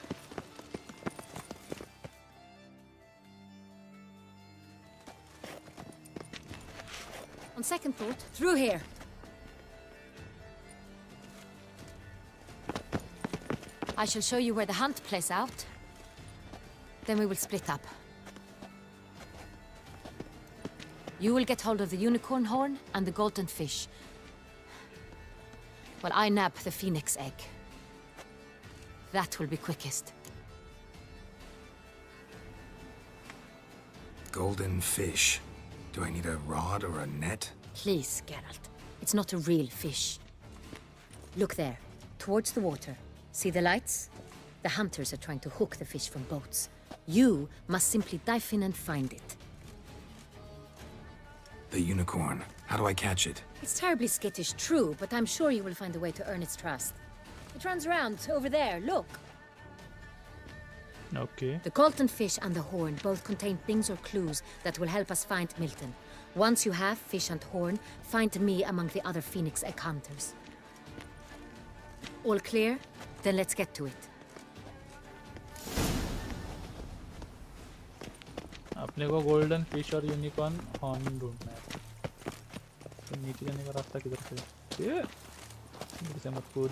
[SPEAKER 11] On second thought, through here. I shall show you where the hunt plays out. Then we will split up. You will get hold of the unicorn horn and the golden fish, while I nab the phoenix egg. That will be quickest.
[SPEAKER 7] Golden fish. Do I need a rod or a net?
[SPEAKER 11] Please, Geralt. It's not a real fish. Look there, towards the water. See the lights? The hunters are trying to hook the fish from boats. You must simply dive in and find it.
[SPEAKER 7] The unicorn. How do I catch it?
[SPEAKER 11] It's terribly skittish, true, but I'm sure you will find a way to earn its trust. It runs around over there, look.
[SPEAKER 1] Okay.
[SPEAKER 11] The golden fish and the horn both contain things or clues that will help us find Milton. Once you have fish and horn, find me among the other phoenix egg hunters. All clear? Then let's get to it.
[SPEAKER 1] अपने को golden fish और unicorn horn ढूंढना है। तो नीचे जाने का रास्ता किधर से? ये इधर से मत कूद।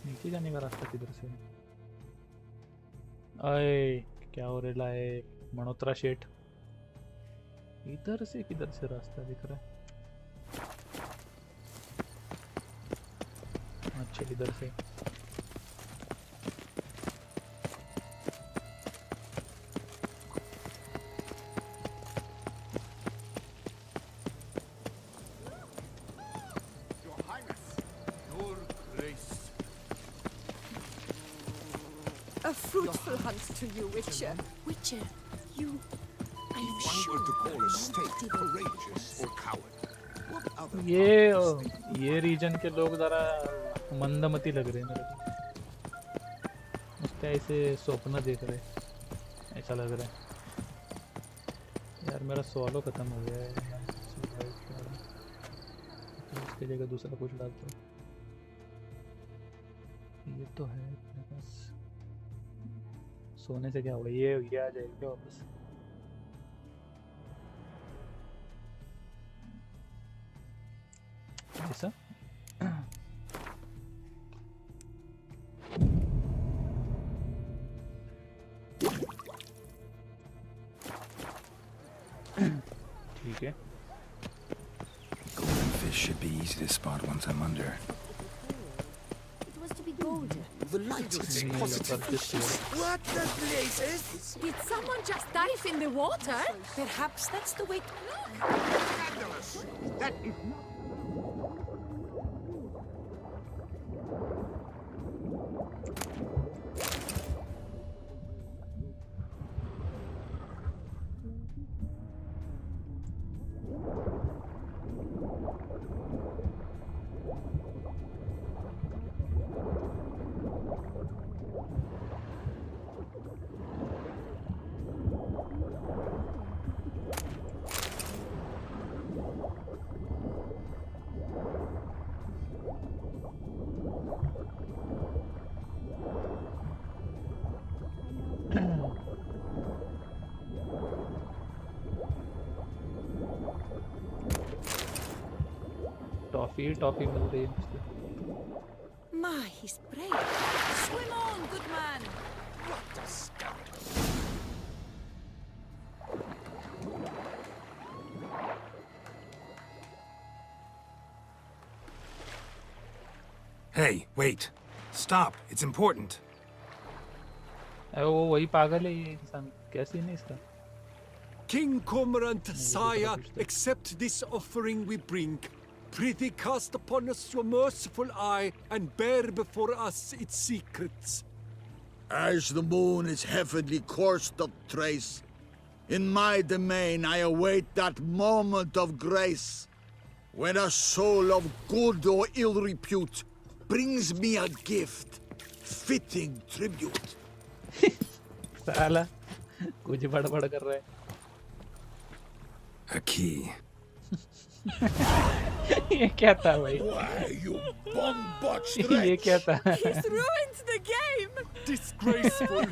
[SPEAKER 1] नीचे जाने का रास्ता किधर से? अरे क्या हो रहा है मणोत्रा शेठ? इधर से किधर से रास्ता दिख रहा है? अच्छा इधर से।
[SPEAKER 12] A fruitful hunt to you, Witcher. Witcher, you... Are you sure?
[SPEAKER 9] To call a state courageous or coward. What other
[SPEAKER 1] ये रीजन के लोग जरा मंदमती लग रहे हैं मेरे को। उसका ऐसे स्वप्न देख रहे हैं, ऐसा लग रहा है। यार मेरा सॉलो खत्म हो गया है, इसके जगह दूसरा कुछ डालता हूँ। ये तो है मेरे पास। सोने से क्या होगा? ये आ जाएगा वापस। ऐसा ठीक है।
[SPEAKER 7] Golden fish should be easy to spot once I'm under.
[SPEAKER 12] It was to be golden.
[SPEAKER 9] The light is positive.
[SPEAKER 12] What the blazes? Did someone just dive in the water? Perhaps that's the way to look.
[SPEAKER 9] Scandalous! That is not...
[SPEAKER 1] toffee मिल रही है।
[SPEAKER 12] My, he's brave. Swim on, good man.
[SPEAKER 9] What a scandal!
[SPEAKER 7] Hey, wait. Stop. It's important.
[SPEAKER 1] अरे वो वही पागल है ये इंसान, कैसी नहीं इसका?
[SPEAKER 8] King Cormorant, sire, accept this offering we bring. Prithee cast upon us your merciful eye and bear before us its secrets.
[SPEAKER 9] As the moon is heavenly coursed of trace, in my domain I await that moment of grace, when a soul of good or ill repute brings me a gift, fitting tribute.
[SPEAKER 1] साला कुछ बड़बड़ कर रहा है.
[SPEAKER 7] A key.
[SPEAKER 1] ये क्या था भाई?
[SPEAKER 9] Why, you bum-botched
[SPEAKER 1] ये
[SPEAKER 9] wretch!
[SPEAKER 1] क्या था?
[SPEAKER 12] He's ruined the game!
[SPEAKER 8] Disgraceful.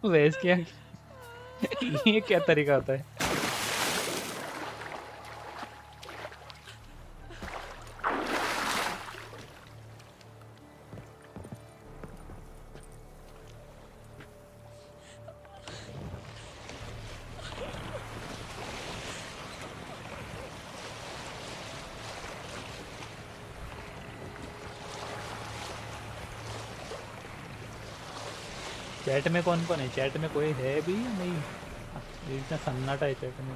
[SPEAKER 1] वैस क्या? ये क्या तरीका होता है? चैट में कौन कौन है? चैट में कोई है भी या नहीं? ये इतना सन्नाटा है चैट में.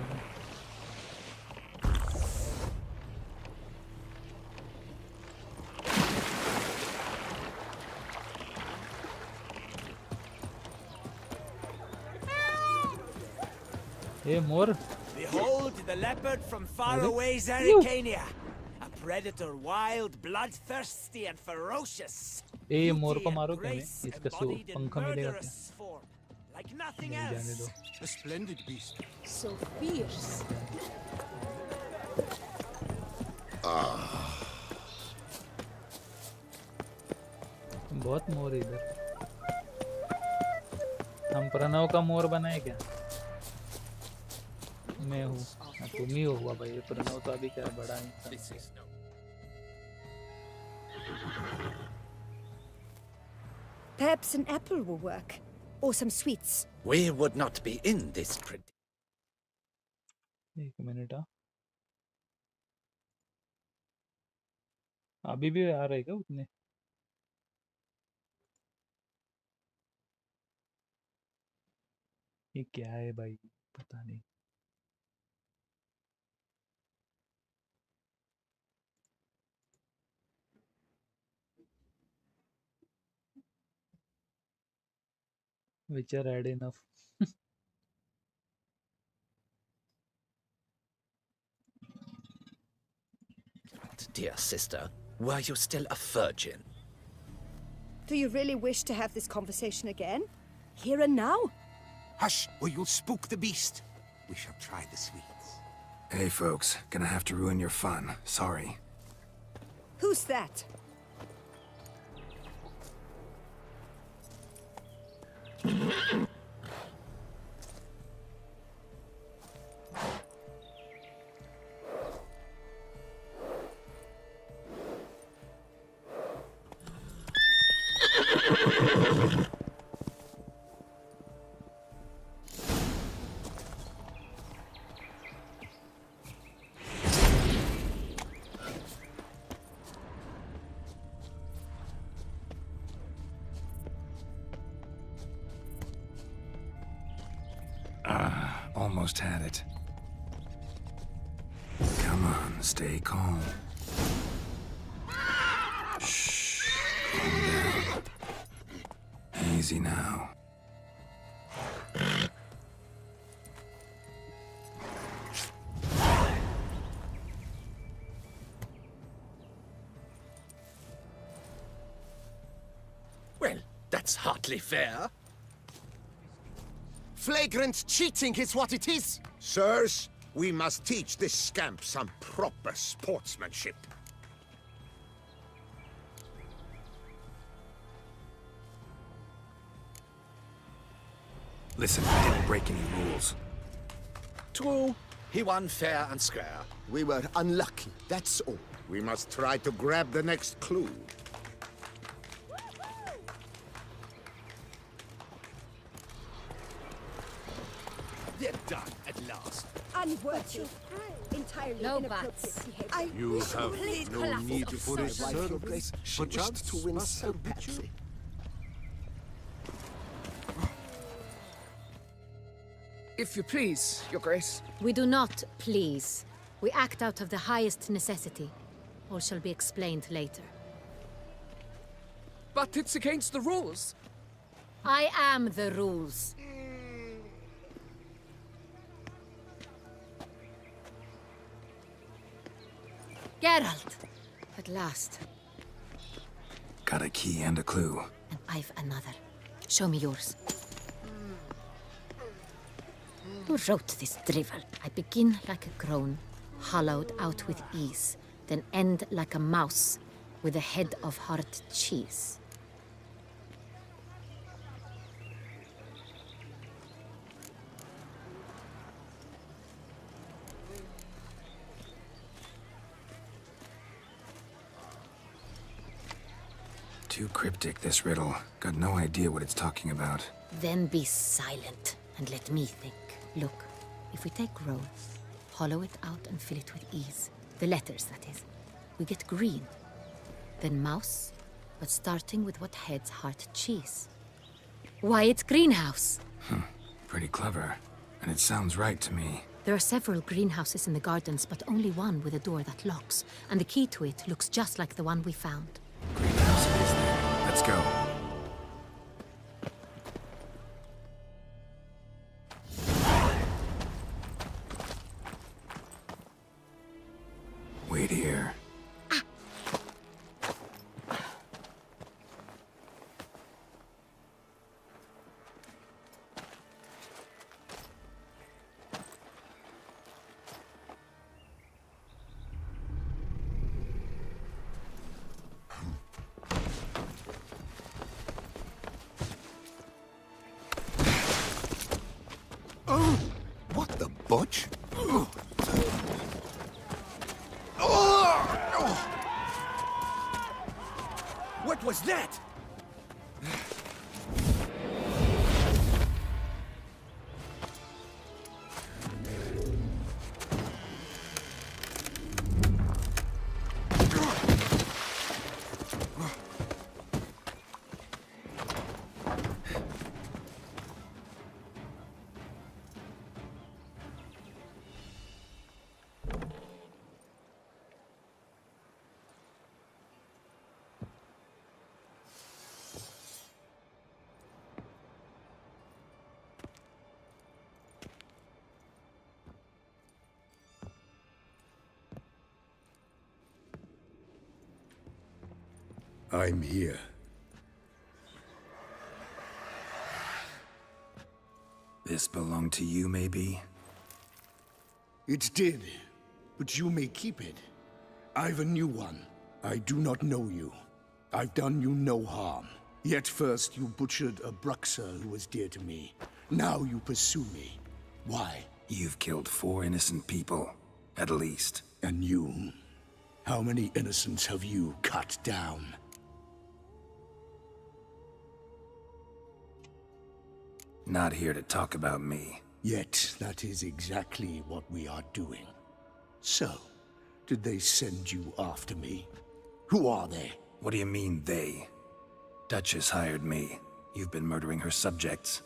[SPEAKER 1] ये मोर.
[SPEAKER 10] Behold the leopard from faraway Zerrikania. A predator wild, bloodthirsty and ferocious.
[SPEAKER 1] ये मोर को मारो क्या? इसका पंखा मिलेगा क्या?
[SPEAKER 10] Like nothing
[SPEAKER 1] नहीं, जाने
[SPEAKER 10] else.
[SPEAKER 1] दो.
[SPEAKER 9] A splendid beast.
[SPEAKER 12] So fierce.
[SPEAKER 1] बहुत मोर है इधर. हम प्रणव का मोर बनाए क्या? मैं हूँ. तुम ही हो हुआ भाई. प्रणव तो अभी क्या बड़ा इंसान.
[SPEAKER 12] Perhaps an apple will work. Or some sweets.
[SPEAKER 10] We would not be in this
[SPEAKER 1] एक मिनट. अभी भी आ रहे क्या उतने? ये क्या है भाई? पता नहीं. Which are add enough.
[SPEAKER 10] Dear sister, were you still a virgin?
[SPEAKER 12] Do you really wish to have this conversation again? Here and now?
[SPEAKER 9] Hush, or you'll spook the beast. We shall try the sweets.
[SPEAKER 7] Hey, folks. Gonna have to ruin your fun. Sorry.
[SPEAKER 12] Who's that?
[SPEAKER 7] Almost had it. Come on, stay calm. Shh. Calm down. Easy now.
[SPEAKER 10] Well, that's hardly fair.
[SPEAKER 9] Flagrant cheating is what it is. Sirs, we must teach this scamp some proper sportsmanship.
[SPEAKER 7] Listen, I didn't break any rules.
[SPEAKER 10] True, he won fair and square.
[SPEAKER 9] We were unlucky, that's all. We must try to grab the next clue.
[SPEAKER 10] They're done, and at last.
[SPEAKER 12] Unworthy. Entirely
[SPEAKER 11] No
[SPEAKER 12] inappropriate
[SPEAKER 11] buts.
[SPEAKER 12] behavior.
[SPEAKER 8] You have
[SPEAKER 12] Complete
[SPEAKER 8] no
[SPEAKER 12] collapse
[SPEAKER 8] need
[SPEAKER 12] of
[SPEAKER 8] for
[SPEAKER 12] social
[SPEAKER 8] service.
[SPEAKER 10] Your Grace, she wished
[SPEAKER 8] Perchance
[SPEAKER 10] to win
[SPEAKER 8] must
[SPEAKER 10] so
[SPEAKER 8] have been
[SPEAKER 10] badly.
[SPEAKER 13] If you please, Your Grace.
[SPEAKER 11] We do not please. We act out of the highest necessity. All shall be explained later.
[SPEAKER 13] But it's against the rules.
[SPEAKER 11] I am the rules. Geralt! At last.
[SPEAKER 7] Got a key and a clue.
[SPEAKER 11] And I've another. Show me yours. Who wrote this drivel? I begin like a crone, hollowed out with ease, then end like a mouse, with a head of hard cheese.
[SPEAKER 7] Too cryptic, this riddle. Got no idea what it's talking about.
[SPEAKER 11] Then be silent and let me think. Look, if we take roll, hollow it out and fill it with ease. The letters, that is. We get green. Then mouse, but starting with what head's heart cheese. Why, it's greenhouse.
[SPEAKER 7] Pretty clever. And it sounds right to me.
[SPEAKER 11] There are several greenhouses in the gardens, but only one with a door that locks. And the key to it looks just like the one we found.
[SPEAKER 7] Greenhouse it is then. Let's go. Wait here.
[SPEAKER 9] What the butch?
[SPEAKER 10] What was that?
[SPEAKER 9] I'm here.
[SPEAKER 7] This belonged to you, maybe?
[SPEAKER 14] It did, but you may keep it. I've a new one. I do not know you. I've done you no harm. Yet first you butchered a Bruxer who was dear to me. Now you pursue me. Why?
[SPEAKER 7] You've killed 4 innocent people, at least.
[SPEAKER 14] And you? How many innocents have you cut down?
[SPEAKER 7] Not here to talk about me.
[SPEAKER 14] Yet that is exactly what we are doing. So, did they send you after me? Who are they?
[SPEAKER 7] What do you mean, they? Duchess hired me. You've been murdering her subjects.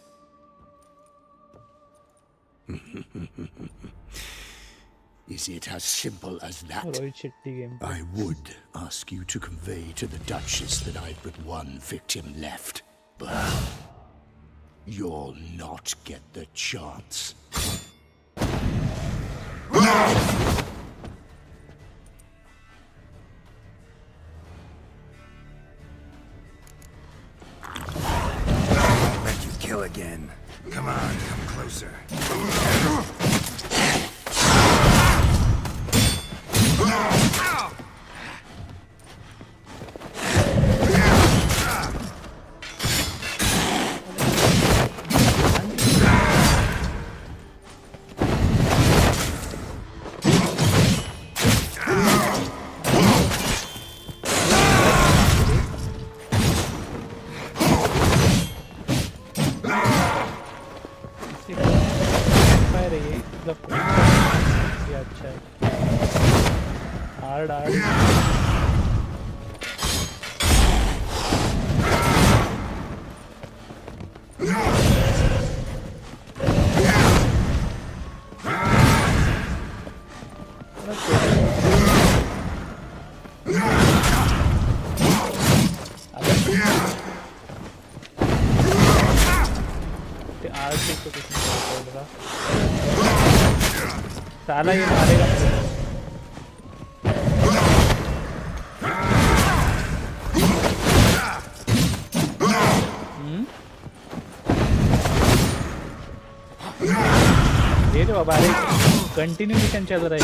[SPEAKER 14] Is it as simple as that?
[SPEAKER 1] Rohit Shetty game.
[SPEAKER 14] I would ask you to convey to the Duchess that I've but one victim left, but you'll not get the chance.
[SPEAKER 7] Let you kill again. Come on, come closer.
[SPEAKER 1] मतलब ये अच्छा है। Hard hard तो कुछ नहीं होगा। साला ये मारेगा मुझे। ये जो हमारे कंटिन्यू मिशन चल रहा है,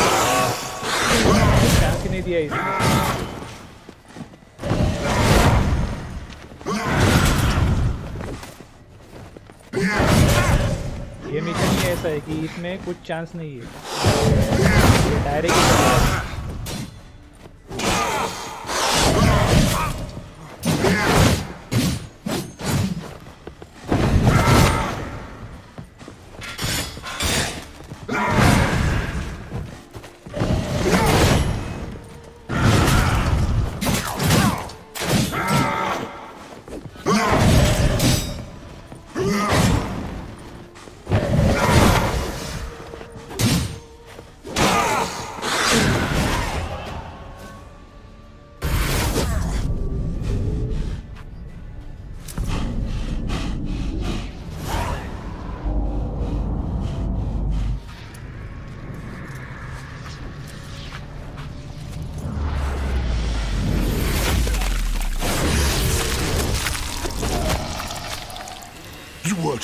[SPEAKER 1] चांस ही नहीं दिया इसने। ये मिशन ही ऐसा है कि इसमें कुछ चांस नहीं है, direct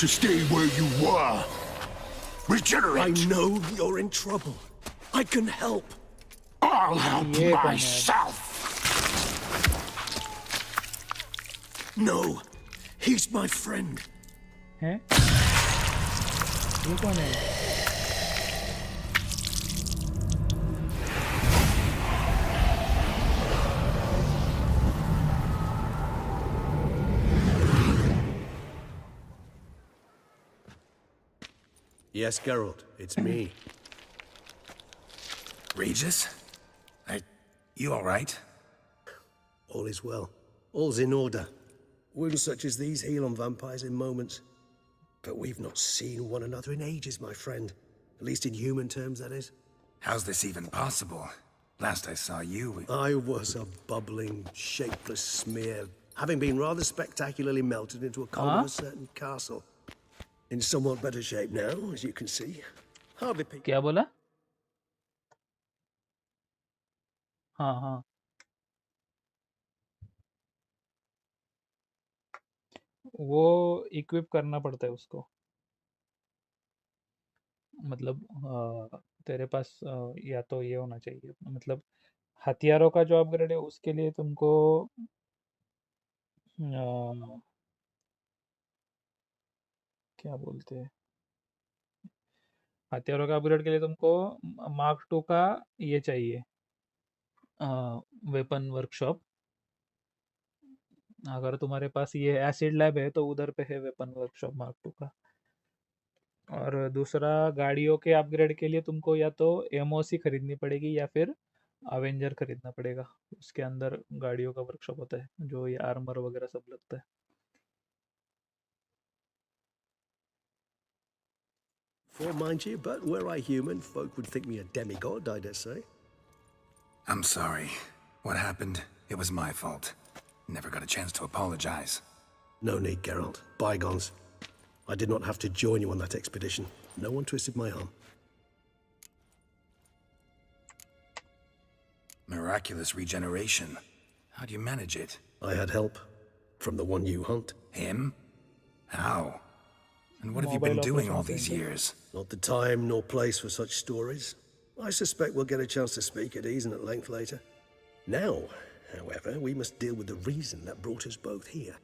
[SPEAKER 14] To stay where you were. Regenerate.
[SPEAKER 15] I know you're in trouble. I can help.
[SPEAKER 14] I'll help myself.
[SPEAKER 15] No, he's my friend.
[SPEAKER 1] हैं? ये कौन है?
[SPEAKER 15] Yes, Geralt, it's me.
[SPEAKER 7] Regis? You all right?
[SPEAKER 15] All is well. All's in order. Wounds such as these heal on vampires in moments. But we've not seen one another in ages, my friend. At least in human terms, that is.
[SPEAKER 7] How's this even possible? Last I saw you...
[SPEAKER 15] I was a bubbling, shapeless smear, having been rather spectacularly melted into a column of a certain castle. In somewhat better shape now, as you can see. Hardly people.
[SPEAKER 1] क्या बोला? हाँ हाँ वो equip करना पड़ता है उसको, मतलब तेरे पास या तो ये होना चाहिए, मतलब हथियारों का जो अपग्रेड है उसके लिए तुमको क्या बोलते हैं, हथियारों का अपग्रेड के लिए तुमको मार्क 2 का ये चाहिए, वेपन वर्कशॉप। अगर तुम्हारे पास ये एसिड लैब है तो उधर पे है वेपन वर्कशॉप मार्क 2 का। और दूसरा गाड़ियों के अपग्रेड के लिए तुमको या तो एमओसी खरीदनी पड़ेगी या फिर अवेंजर खरीदना पड़ेगा। उसके अंदर गाड़ियों का वर्कशॉप होता है जो ये आर्मर वगैरह सब लगता है।
[SPEAKER 15] For mind you, but were I human, folk would think me a demigod, I dare say.
[SPEAKER 7] I'm sorry. What happened? It was my fault. Never got a chance to apologize.
[SPEAKER 15] No need, Geralt. Bygones. I did not have to join you on that expedition. No one twisted my arm.
[SPEAKER 7] Miraculous regeneration. How do you manage it?
[SPEAKER 15] I had help. From the one you hunt.
[SPEAKER 7] Him? How? And what have you been doing all these years?
[SPEAKER 15] Not the time nor place for such stories. I suspect we'll get a chance to speak at ease and at length later. Now, however, we must deal with the reason that brought us both here.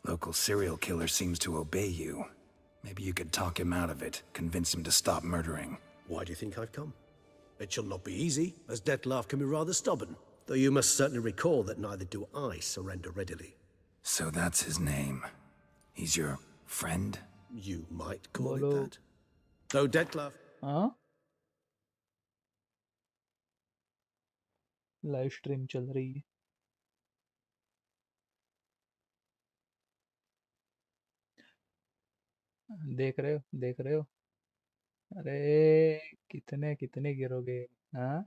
[SPEAKER 7] Local serial killer seems to obey you. Maybe you could talk him out of it, convince him to stop murdering.
[SPEAKER 15] Why do you think I've come? It shall not be easy, as Dettlaff can be rather stubborn. Though you must certainly recall that neither do I surrender readily.
[SPEAKER 7] So that's his name. He's your friend?
[SPEAKER 15] You might call it
[SPEAKER 1] बोलो
[SPEAKER 15] that. Though Detlef...
[SPEAKER 1] हाँ live stream चल रही है देख रहे हो अरे कितने कितने गिरोगे हाँ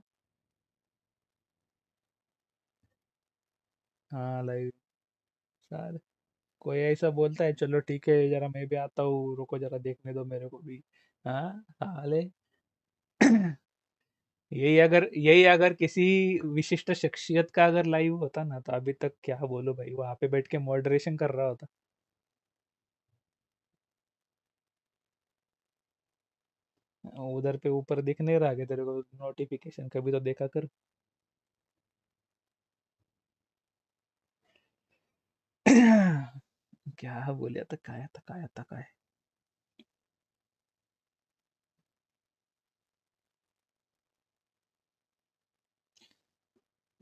[SPEAKER 1] हाँ लाइव सारे कोई ऐसा बोलता है चलो ठीक है जरा मैं भी आता हूँ रुको जरा देखने दो मेरे को भी हाँ हाले यही अगर किसी विशिष्ट शख्सियत का अगर लाइव होता ना तो अभी तक क्या बोलो भाई वहां पे बैठ के मॉडरेशन कर रहा होता उधर पे ऊपर दिख नहीं रहा क्या तेरे को नोटिफिकेशन कभी तो देखा कर क्या बोलिया था काय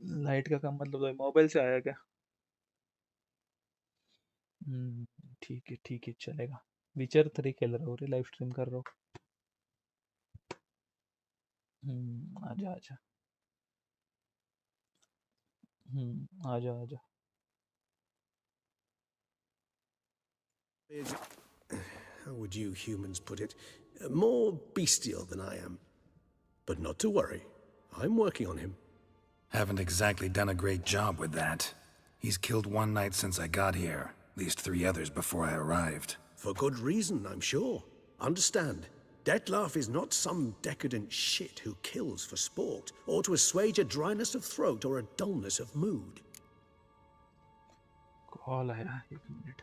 [SPEAKER 1] लाइट का काम मतलब तो मोबाइल से आया क्या हम्म, ठीक है चलेगा विचर 3 खेल रहा हूँ रे लाइव स्ट्रीम कर रहा हूँ आजा आजा आजा आजा
[SPEAKER 15] How would you humans put it? More bestial than I am. But not to worry. I'm working on him.
[SPEAKER 7] Haven't exactly done a great job with that. He's killed one knight since I got here, at least 3 others before I arrived.
[SPEAKER 15] For good reason, I'm sure. Understand, Detlef is not some decadent shit who kills for sport, or to assuage a dryness of throat or a dullness of mood.
[SPEAKER 1] Call आया 1 minute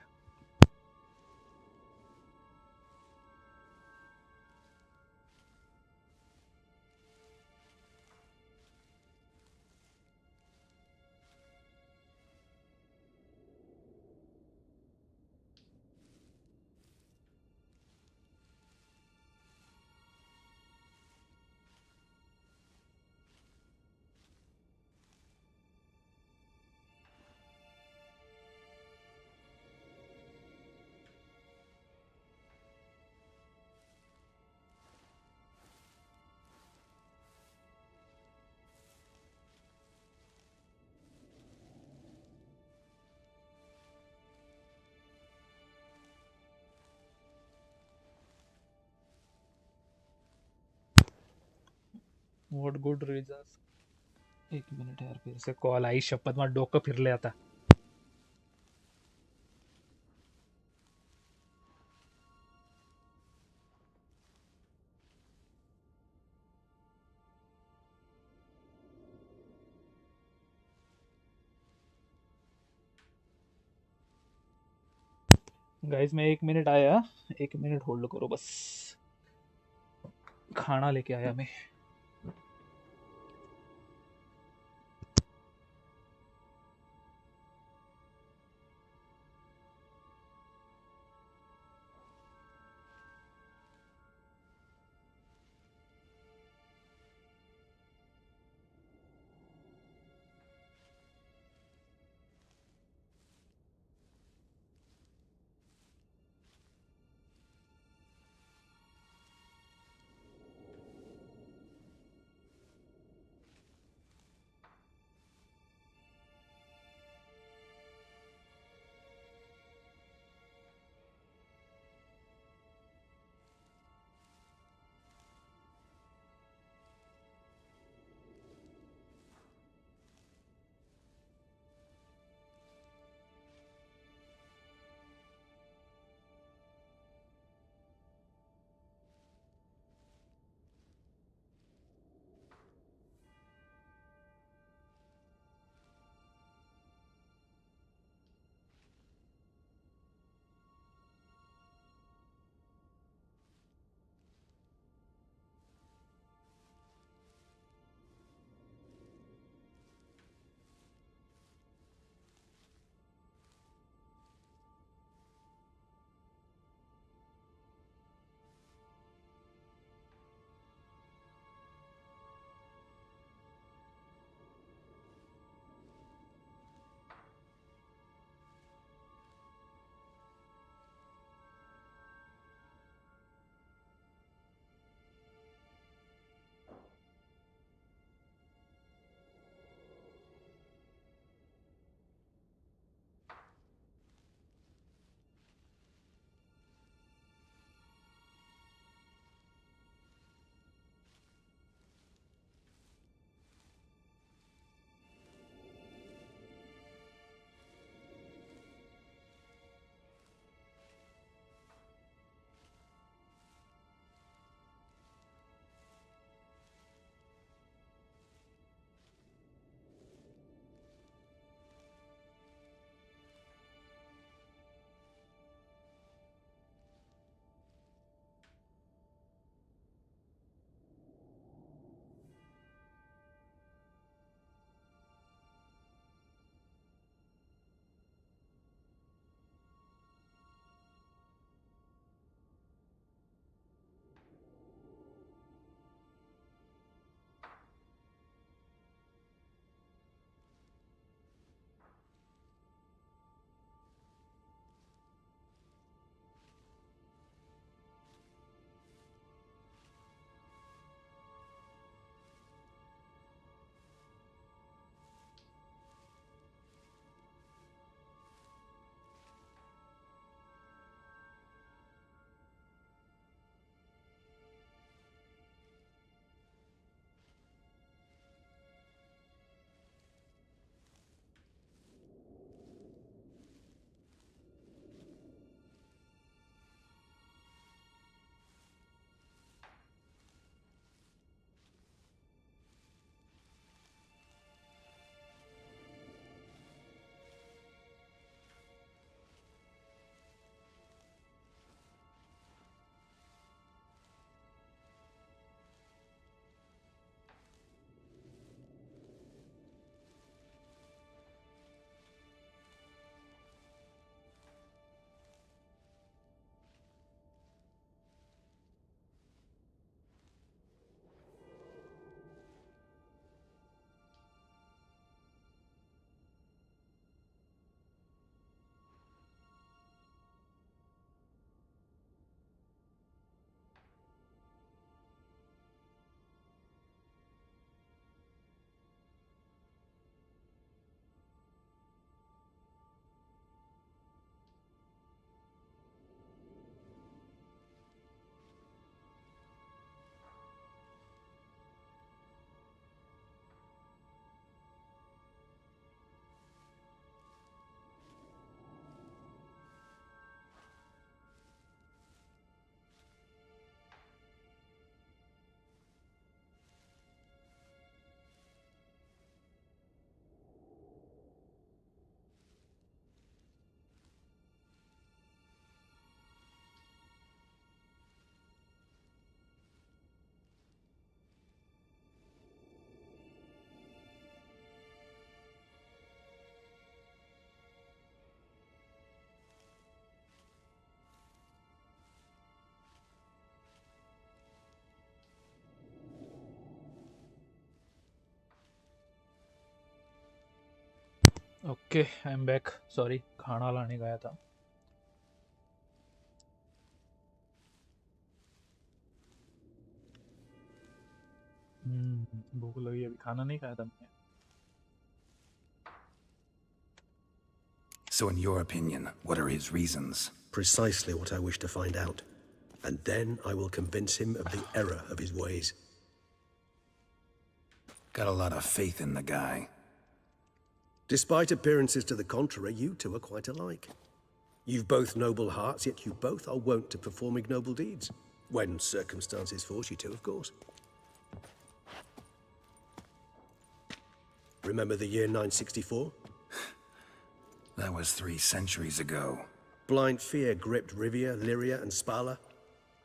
[SPEAKER 1] what good reasons 1 minute यार फिर से call आई शपथ में डोकं फिरले आता guys मैं 1 मिनट आया 1 मिनट होल्ड करो बस खाना लेके आया मैं okay I am back sorry खाना लाने गया था भूख लगी अभी खाना नहीं खाया था मैंने
[SPEAKER 7] So in your opinion, what are his reasons?
[SPEAKER 15] Precisely what I wish to find out. And then I will convince him of the error of his ways.
[SPEAKER 7] Got a lot of faith in the guy.
[SPEAKER 15] Despite appearances to the contrary, you two are quite alike. You've both noble hearts, yet you both are wont to perform ignoble deeds. When circumstances force you to, of course. Remember the year 964?
[SPEAKER 7] That was 3 centuries ago.
[SPEAKER 15] Blind fear gripped Rivia, Lyria, and Spala.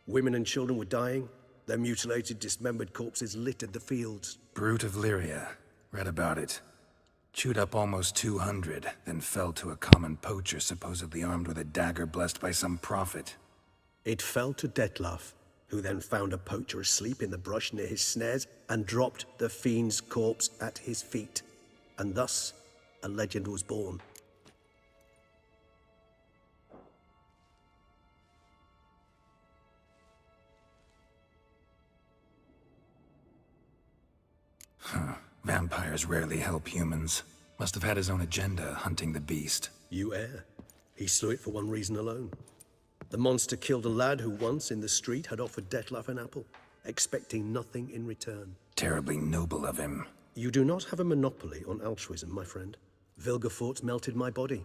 [SPEAKER 15] Women and children were dying. Their mutilated, dismembered corpses littered the fields.
[SPEAKER 7] Brute of Lyria. Read about it. Chewed up almost 200, then fell to a common poacher supposedly armed with a dagger blessed by some prophet.
[SPEAKER 15] It fell to Detlef, who then found a poacher asleep in the brush near his snares and dropped the fiend's corpse at his feet. And thus, a legend was born.
[SPEAKER 7] Huh. Vampires rarely help humans. Must have had his own agenda, hunting the beast.
[SPEAKER 15] You err. He slew it for one reason alone. The monster killed a lad who once, in the street, had offered Detlef an apple, expecting nothing in return.
[SPEAKER 7] Terribly noble of him.
[SPEAKER 15] You do not have a monopoly on altruism, my friend. Vilgefortz melted my body.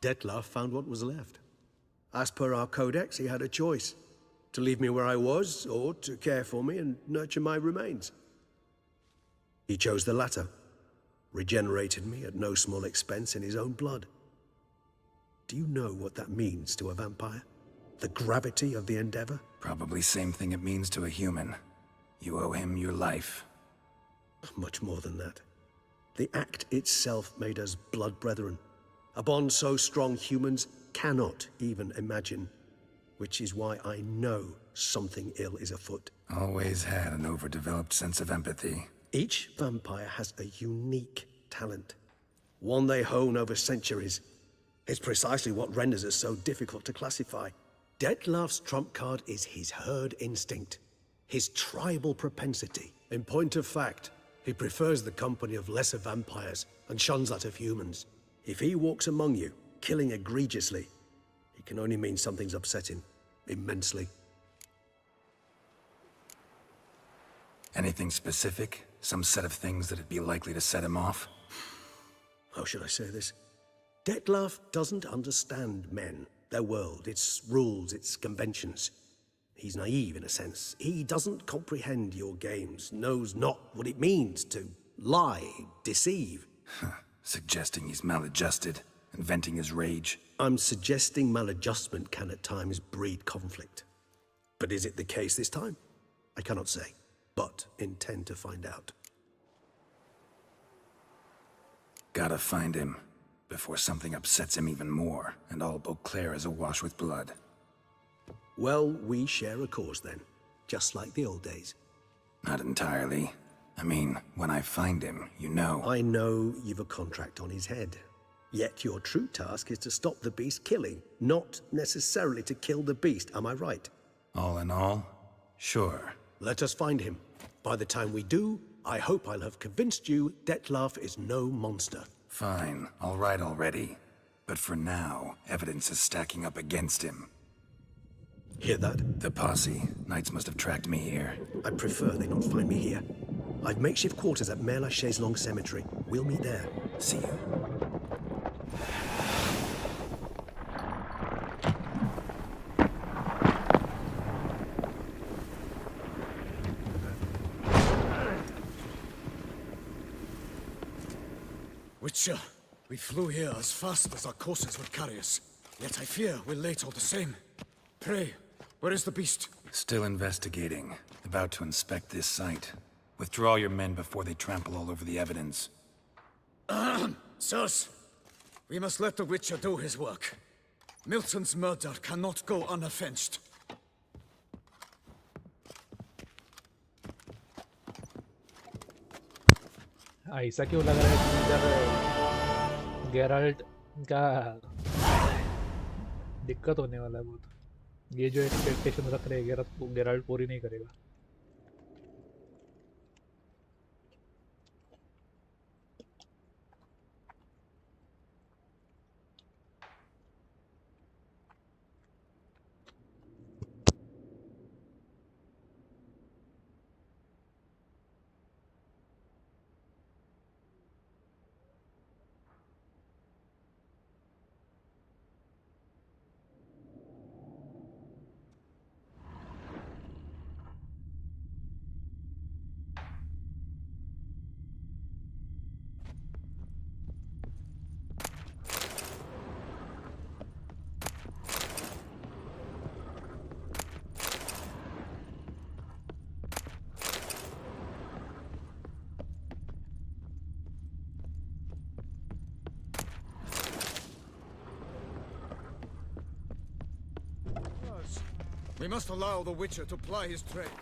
[SPEAKER 15] Detlef found what was left. As per our codex, he had a choice. To leave me where I was, or to care for me and nurture my remains. He chose the latter. Regenerated me at no small expense in his own blood. Do you know what that means to a vampire? The gravity of the endeavor?
[SPEAKER 7] Probably same thing it means to a human. You owe him your life.
[SPEAKER 15] Much more than that. The act itself made us blood brethren. A bond so strong humans cannot even imagine. Which is why I know something ill is afoot.
[SPEAKER 7] Always had an overdeveloped sense of empathy.
[SPEAKER 15] Each vampire has a unique talent. One they hone over centuries. It's precisely what renders us so difficult to classify. Detlef's trump card is his herd instinct. His tribal propensity. In point of fact, he prefers the company of lesser vampires and shuns that of humans. If he walks among you, killing egregiously, it can only mean something's upset him. Immensely.
[SPEAKER 7] Anything specific? Some set of things that'd be likely to set him off?
[SPEAKER 15] How should I say this? Detlef doesn't understand men, their world, its rules, its conventions. He's naive in a sense. He doesn't comprehend your games, knows not what it means to lie, deceive.
[SPEAKER 7] Suggesting he's maladjusted, inventing his rage.
[SPEAKER 15] I'm suggesting maladjustment can at times breed conflict. But is it the case this time? I cannot say, but intend to find out.
[SPEAKER 7] Gotta find him, before something upsets him even more, and all Beauclair is awash with blood.
[SPEAKER 15] Well, we share a cause then, just like the old days.
[SPEAKER 7] Not entirely. I mean, when I find him, you know.
[SPEAKER 15] I know you've a contract on his head. Yet your true task is to stop the beast killing, not necessarily to kill the beast, am I right?
[SPEAKER 7] All in all, sure.
[SPEAKER 15] Let us find him. By the time we do, I hope I'll have convinced you Detlef is no monster.
[SPEAKER 7] Fine, all right already. But for now, evidence is stacking up against him.
[SPEAKER 15] Hear that?
[SPEAKER 7] The posse. Knights must have tracked me here.
[SPEAKER 15] I prefer they not find me here. I've makeshift quarters at Mère Lachaise Long Cemetery. We'll meet there.
[SPEAKER 7] See you.
[SPEAKER 10] Witcher, we flew here as fast as our courses would carry us. Yet I fear we're late all the same. Pray, where is the beast?
[SPEAKER 7] Still investigating. About to inspect this site. Withdraw your men before they trample all over the evidence.
[SPEAKER 10] Sirs, we must let the Witcher do his work. Milton's murder cannot go unavenged.
[SPEAKER 1] ऐसा क्यों लग रहा है कि इधर Geralt का दिक्कत होने वाला है बहुत। ये जो एक्सपेक्टेशन रख रहे हैं गेराल्ट पूरी नहीं करेगा।
[SPEAKER 10] We must allow the Witcher to ply his trade.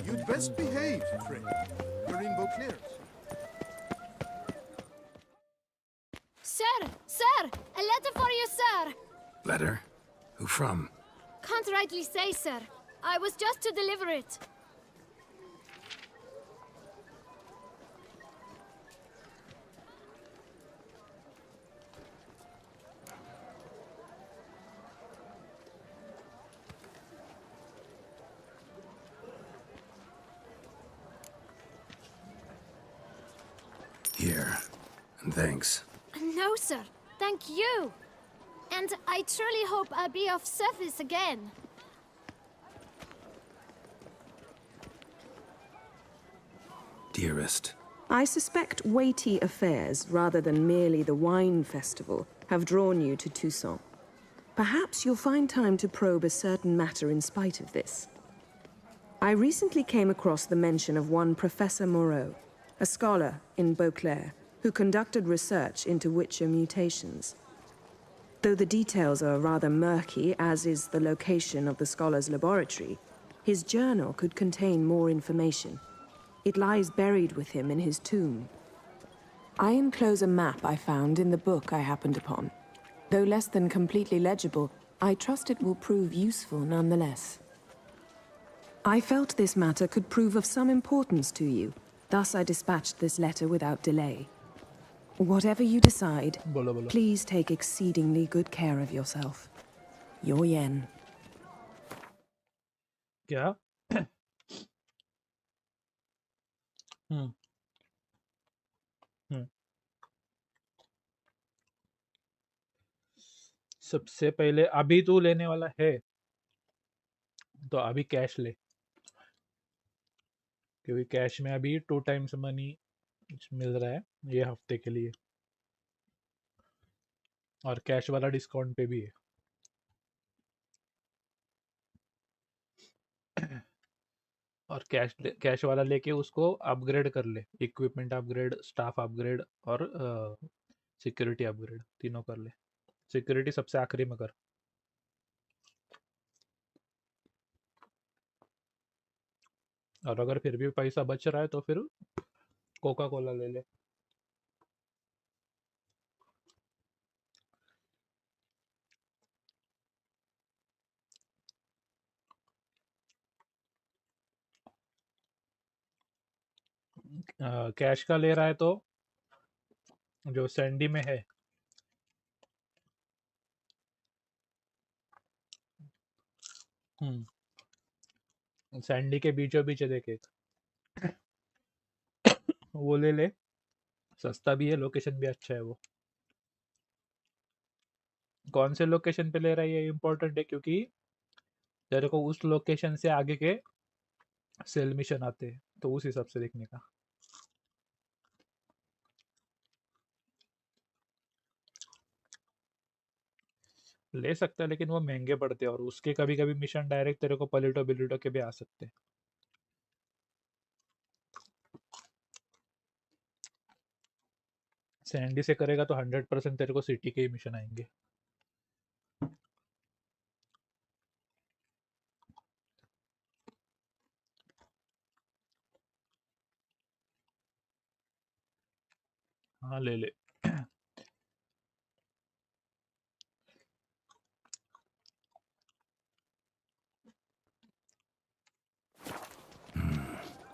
[SPEAKER 16] You'd best behave, Frey. You're in Beauclair's.
[SPEAKER 12] Sir! Sir! A letter for you, sir!
[SPEAKER 7] Letter? Who from?
[SPEAKER 12] Can't rightly say, sir. I was just to deliver it.
[SPEAKER 7] Here. And thanks.
[SPEAKER 12] No, sir. Thank you. And I truly hope I'll be of service again.
[SPEAKER 7] Dearest.
[SPEAKER 17] I suspect weighty affairs, rather than merely the wine festival, have drawn you to Toussaint. Perhaps you'll find time to probe a certain matter in spite of this. I recently came across the mention of one Professor Moreau, a scholar in Beauclair, who conducted research into Witcher mutations. Though the details are rather murky, as is the location of the scholar's laboratory, his journal could contain more information. It lies buried with him in his tomb. I enclose a map I found in the book I happened upon. Though less than completely legible, I trust it will prove useful nonetheless. I felt this matter could prove of some importance to you, thus I dispatched this letter without delay. Whatever you decide, please take exceedingly good care of yourself. Your Yen.
[SPEAKER 1] क्या? सबसे पहले अभी तू लेने वाला है तो अभी कैश ले, क्योंकि कैश में अभी 2 टाइम्स मनी मिल रहा है ये हफ्ते के लिए, और कैश वाला डिस्काउंट पे भी है। और कैश वाला लेके उसको अपग्रेड कर ले, इक्विपमेंट अपग्रेड, स्टाफ अपग्रेड और सिक्योरिटी अपग्रेड तीनों कर ले। सिक्योरिटी सबसे आखिरी में कर। और अगर फिर भी पैसा बच रहा है तो फिर कोका कोला ले ले। कैश का ले रहा है तो जो सैंडी में है सैंडी के बीचों बीच देख एक वो ले ले, सस्ता भी है, लोकेशन भी अच्छा है। वो कौन से लोकेशन पे ले रहा है ये इम्पोर्टेंट है, क्योंकि तेरे को उस लोकेशन से आगे के सेल मिशन आते हैं, तो उस हिसाब से देखने का। ले सकता है लेकिन वो महंगे पड़ते हैं और उसके कभी कभी मिशन डायरेक्ट तेरे को पलिटो बिलिटो के भी आ सकते हैं। सैंडी से करेगा तो 100% तेरे को सिटी के ही मिशन आएंगे। हाँ ले ले।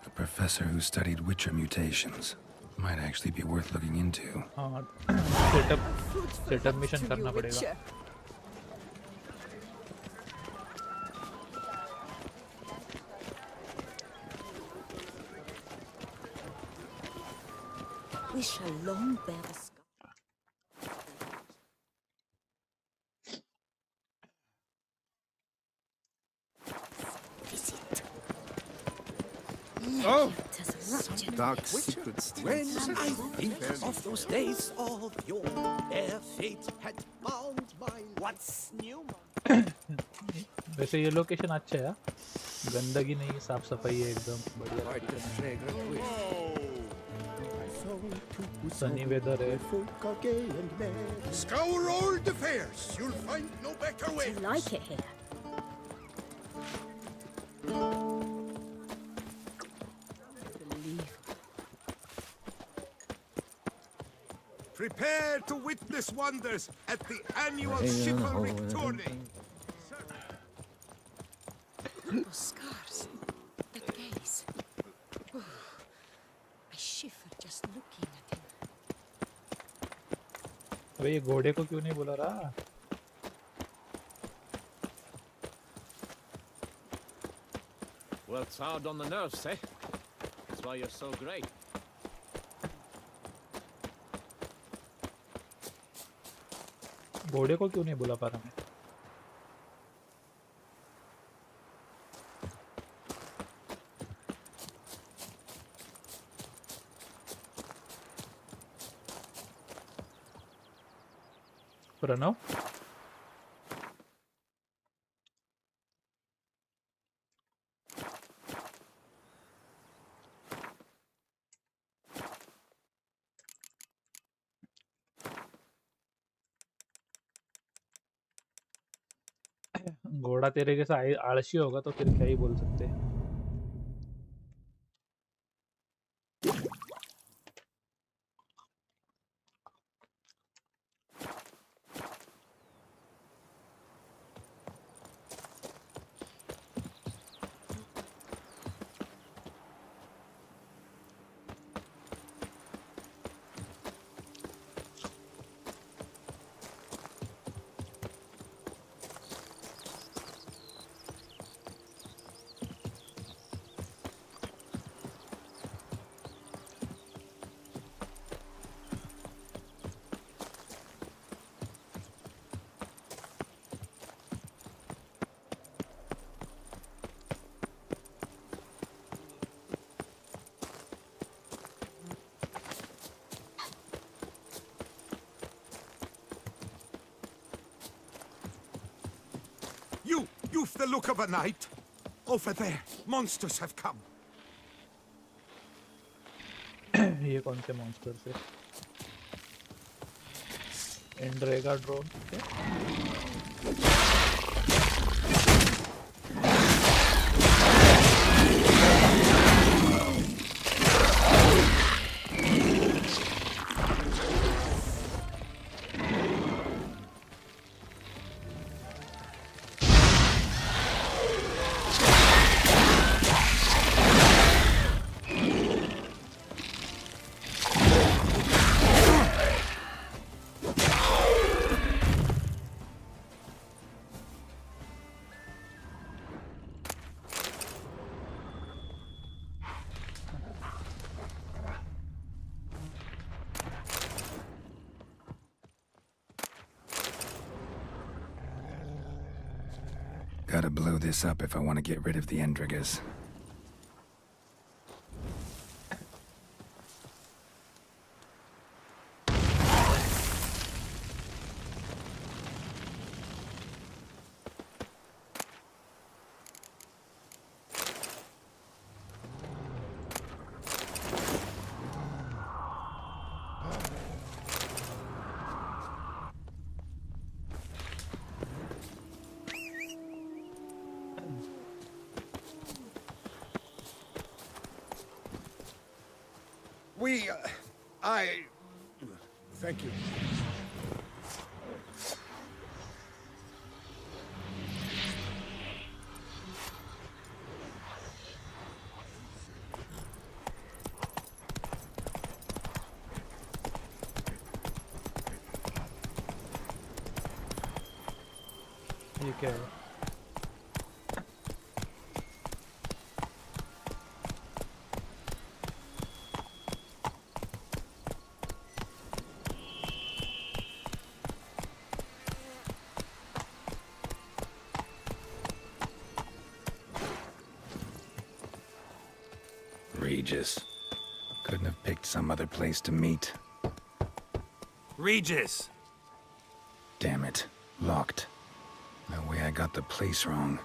[SPEAKER 7] A professor who studied Witcher mutations. Might actually be worth looking into.
[SPEAKER 1] हाँ सेटअप मिशन करना पड़ेगा।
[SPEAKER 12] We shall long bear the scar.
[SPEAKER 14] Oh,
[SPEAKER 12] Some
[SPEAKER 14] dark secrets.
[SPEAKER 18] When I think of those days of yore, ere fate had found my what's new.
[SPEAKER 1] वैसे ये location अच्छा है, गंदगी नहीं, साफ सफाई है एकदम बढ़िया। सनी वेदर है।
[SPEAKER 9] Scour all the fairs. You'll find no better way.
[SPEAKER 12] I like it here.
[SPEAKER 14] Prepare to witness wonders at the annual chivalry tourney.
[SPEAKER 12] Those scars, that gaze. Oh, I shiver just looking at him.
[SPEAKER 1] अबे ये घोड़े को क्यों नहीं बुला रहा?
[SPEAKER 8] Well, it's hard on the nerves, eh? That's why you're so great.
[SPEAKER 1] घोड़े को क्यों नहीं बुला पा रहा मैं? प्रणव घोड़ा तेरे जैसा आलसी होगा तो फिर क्या ही बोल सकते हैं।
[SPEAKER 14] You've the look of a knight. Over there, monsters have come.
[SPEAKER 1] ये कौन से मॉन्स्टर से? एंड्रेगा drone
[SPEAKER 7] Gotta blow this up if I want to get rid of the Endriggers.
[SPEAKER 14] Thank you.
[SPEAKER 1] ये क्या है?
[SPEAKER 7] Regis. Couldn't have picked some other place to meet.
[SPEAKER 18] Regis!
[SPEAKER 7] Damn it. Locked. No way I got the place wrong.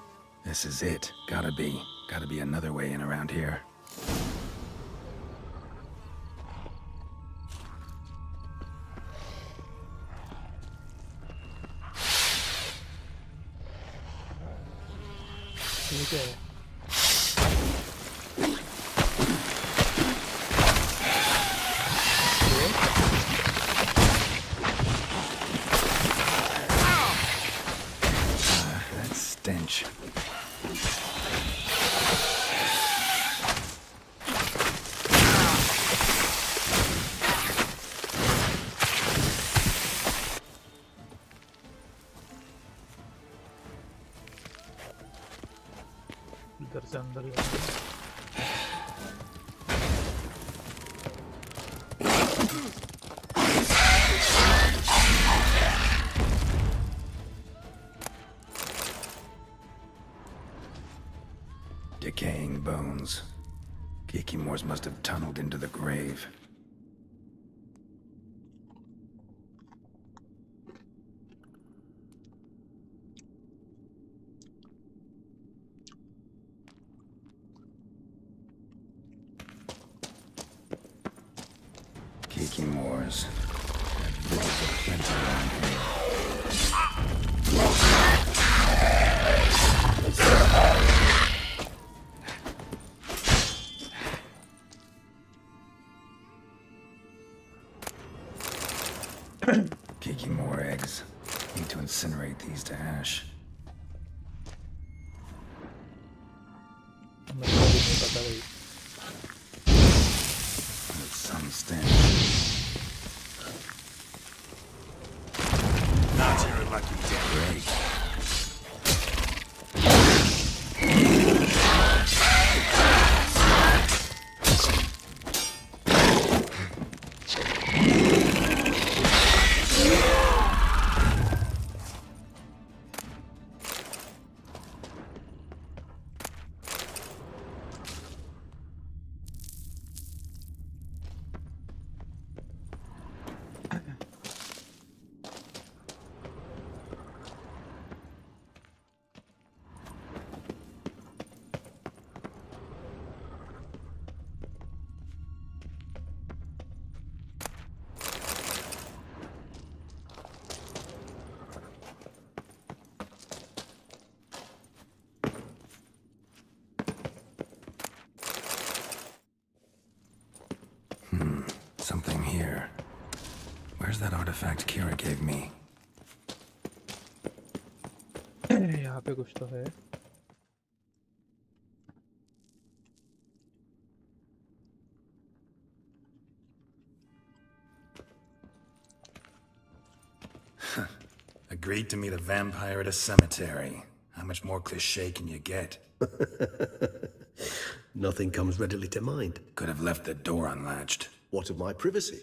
[SPEAKER 7] This is it. Gotta be another way in around here.
[SPEAKER 1] ये क्या है?
[SPEAKER 7] That stench.
[SPEAKER 1] इधर से अंदर जाना है।
[SPEAKER 7] Decaying bones. Kikimores must have tunneled into the grave. Kikimores. That village of plenty around here. Kikimore eggs. Need to incinerate these to ash. That's some stench.
[SPEAKER 18] Not your lucky day.
[SPEAKER 7] Great. Something here. Where's that artifact Kira gave me?
[SPEAKER 1] यहाँ पे कुछ तो है।
[SPEAKER 7] Agreed to meet a vampire at a cemetery. How much more cliché can you get?
[SPEAKER 15] Nothing comes readily to mind.
[SPEAKER 7] Could have left the door unlatched.
[SPEAKER 15] What of my privacy?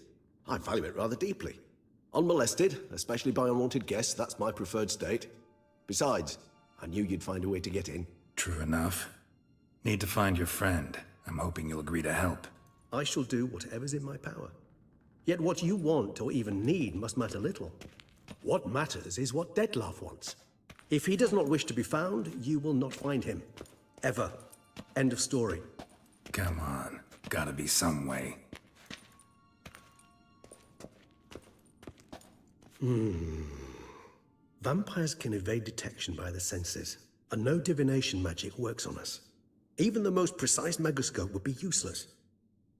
[SPEAKER 15] I value it rather deeply. Unmolested, especially by unwanted guests, that's my preferred state. Besides, I knew you'd find a way to get in.
[SPEAKER 7] True enough. Need to find your friend. I'm hoping you'll agree to help.
[SPEAKER 15] I shall do whatever's in my power. Yet what you want or even need must matter little. What matters is what Dettlaff wants. If he does not wish to be found, you will not find him. Ever. End of story.
[SPEAKER 7] Come on. Gotta be some way.
[SPEAKER 15] Vampires can evade detection by the senses, and no divination magic works on us. Even the most precise megascope would be useless.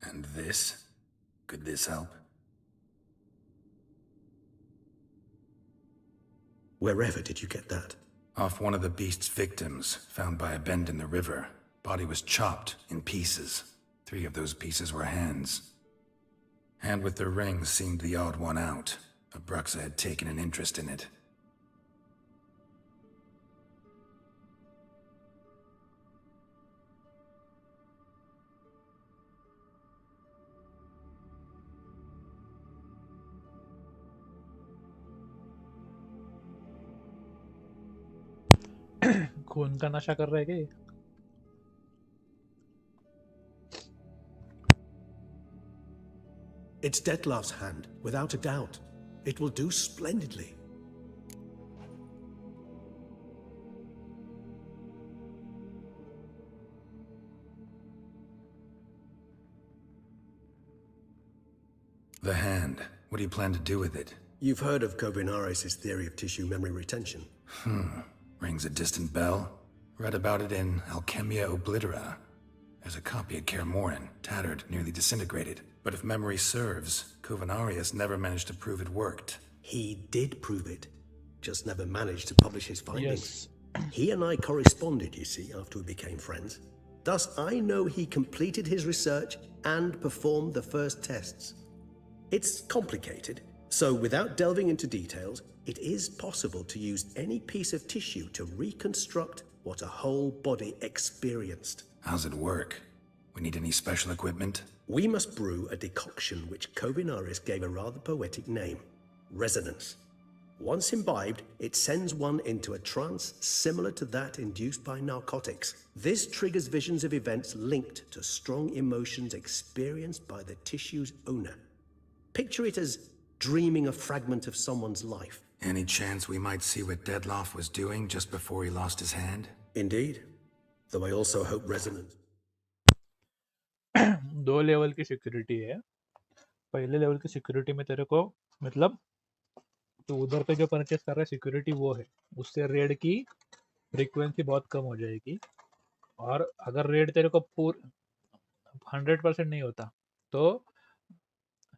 [SPEAKER 7] And this? Could this help?
[SPEAKER 15] Wherever did you get that?
[SPEAKER 7] Off one of the beast's victims, found by a bend in the river. Body was chopped in pieces. 3 of those pieces were hands. Hand with the ring seemed the odd one out. Abruxa had taken an interest in it.
[SPEAKER 1] खून का नशा कर रहे क्या?
[SPEAKER 15] It's Detlef's hand, without a doubt. It will do splendidly.
[SPEAKER 7] The hand. What do you plan to do with it?
[SPEAKER 15] You've heard of Kovinaris' theory of tissue memory retention.
[SPEAKER 7] Rings a distant bell. Read about it in Alchemia Oblitera. There's a copy at Kaer Morhen, tattered, nearly disintegrated. But if memory serves, Kovinaris never managed to prove it worked.
[SPEAKER 15] He did prove it, just never managed to publish his findings.
[SPEAKER 1] Yes.
[SPEAKER 15] He and I corresponded, you see, after we became friends. Thus, I know he completed his research and performed the first tests. It's complicated, so without delving into details, it is possible to use any piece of tissue to reconstruct what a whole body experienced.
[SPEAKER 7] How's it work? We need any special equipment?
[SPEAKER 15] We must brew a decoction which Kovinaris gave a rather poetic name, resonance. Once imbibed, it sends one into a trance similar to that induced by narcotics. This triggers visions of events linked to strong emotions experienced by the tissue's owner. Picture it as dreaming a fragment of someone's life.
[SPEAKER 7] Any chance we might see what Detlef was doing just before he lost his hand?
[SPEAKER 15] Indeed. Though I also hope resonance.
[SPEAKER 1] 2 level की security है. पहले level की security में तेरे को मतलब तो उधर पे जो परचेस कर रहा है सिक्योरिटी वो है, उससे रेड की फ्रीक्वेंसी बहुत कम हो जाएगी. और अगर रेड तेरे को 100% नहीं होता तो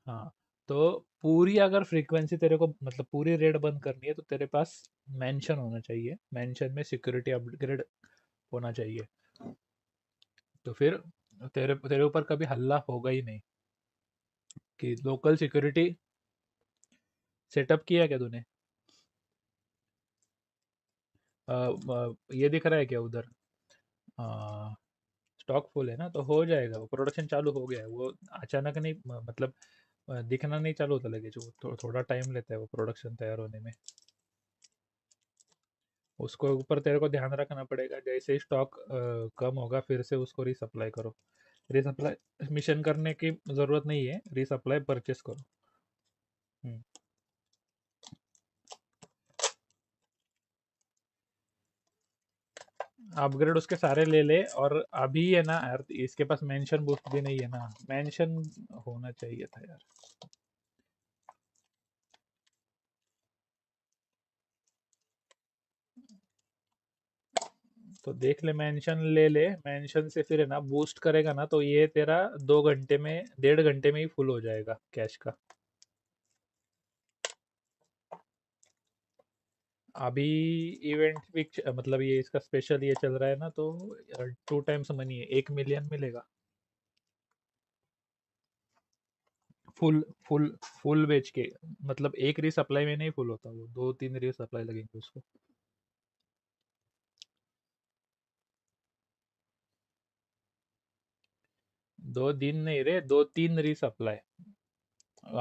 [SPEAKER 1] हाँ, तो पूरी अगर फ्रीक्वेंसी तेरे को मतलब पूरी रेड बंद करनी है तो तेरे पास मेंशन होना चाहिए. मेंशन में सिक्योरिटी अपग्रेड होना चाहिए. तो फिर तेरे ऊपर कभी हल्ला होगा ही नहीं. कि लोकल सिक्योरिटी सेटअप किया क्या तूने? ये दिख रहा है क्या उधर? स्टॉक फुल है ना, तो हो जाएगा. वो प्रोडक्शन चालू हो गया है. वो अचानक नहीं मतलब दिखना नहीं चालू होता लगे. जो थोड़ा टाइम लेता है वो प्रोडक्शन तैयार होने में. उसको ऊपर तेरे को ध्यान रखना पड़ेगा. जैसे ही स्टॉक कम होगा फिर से उसको रीसप्लाई करो. रीसप्लाई मिशन करने की ज़रूरत नहीं है, रीसप्लाई परचेस करो. अपग्रेड उसके सारे ले ले. और अभी है ना यार, इसके पास मेंशन बूस्ट भी नहीं है ना. मेंशन होना चाहिए था यार. तो देख ले, मेंशन ले ले. मेंशन से फिर है ना बूस्ट करेगा ना तो ये तेरा 2 घंटे में 1.5 घंटे में ही फुल हो जाएगा कैश का. अभी इवेंट वीक मतलब ये इसका स्पेशल ये चल रहा है ना, तो 2 टाइम्स मनी है. 1 मिलियन मिलेगा फुल फुल फुल बेच के. मतलब एक रीसप्लाई में नहीं फुल होता वो, 2-3 रीसप्लाई लगेंगे उसको. दो दिन नहीं रे, 2-3 रीसप्लाई.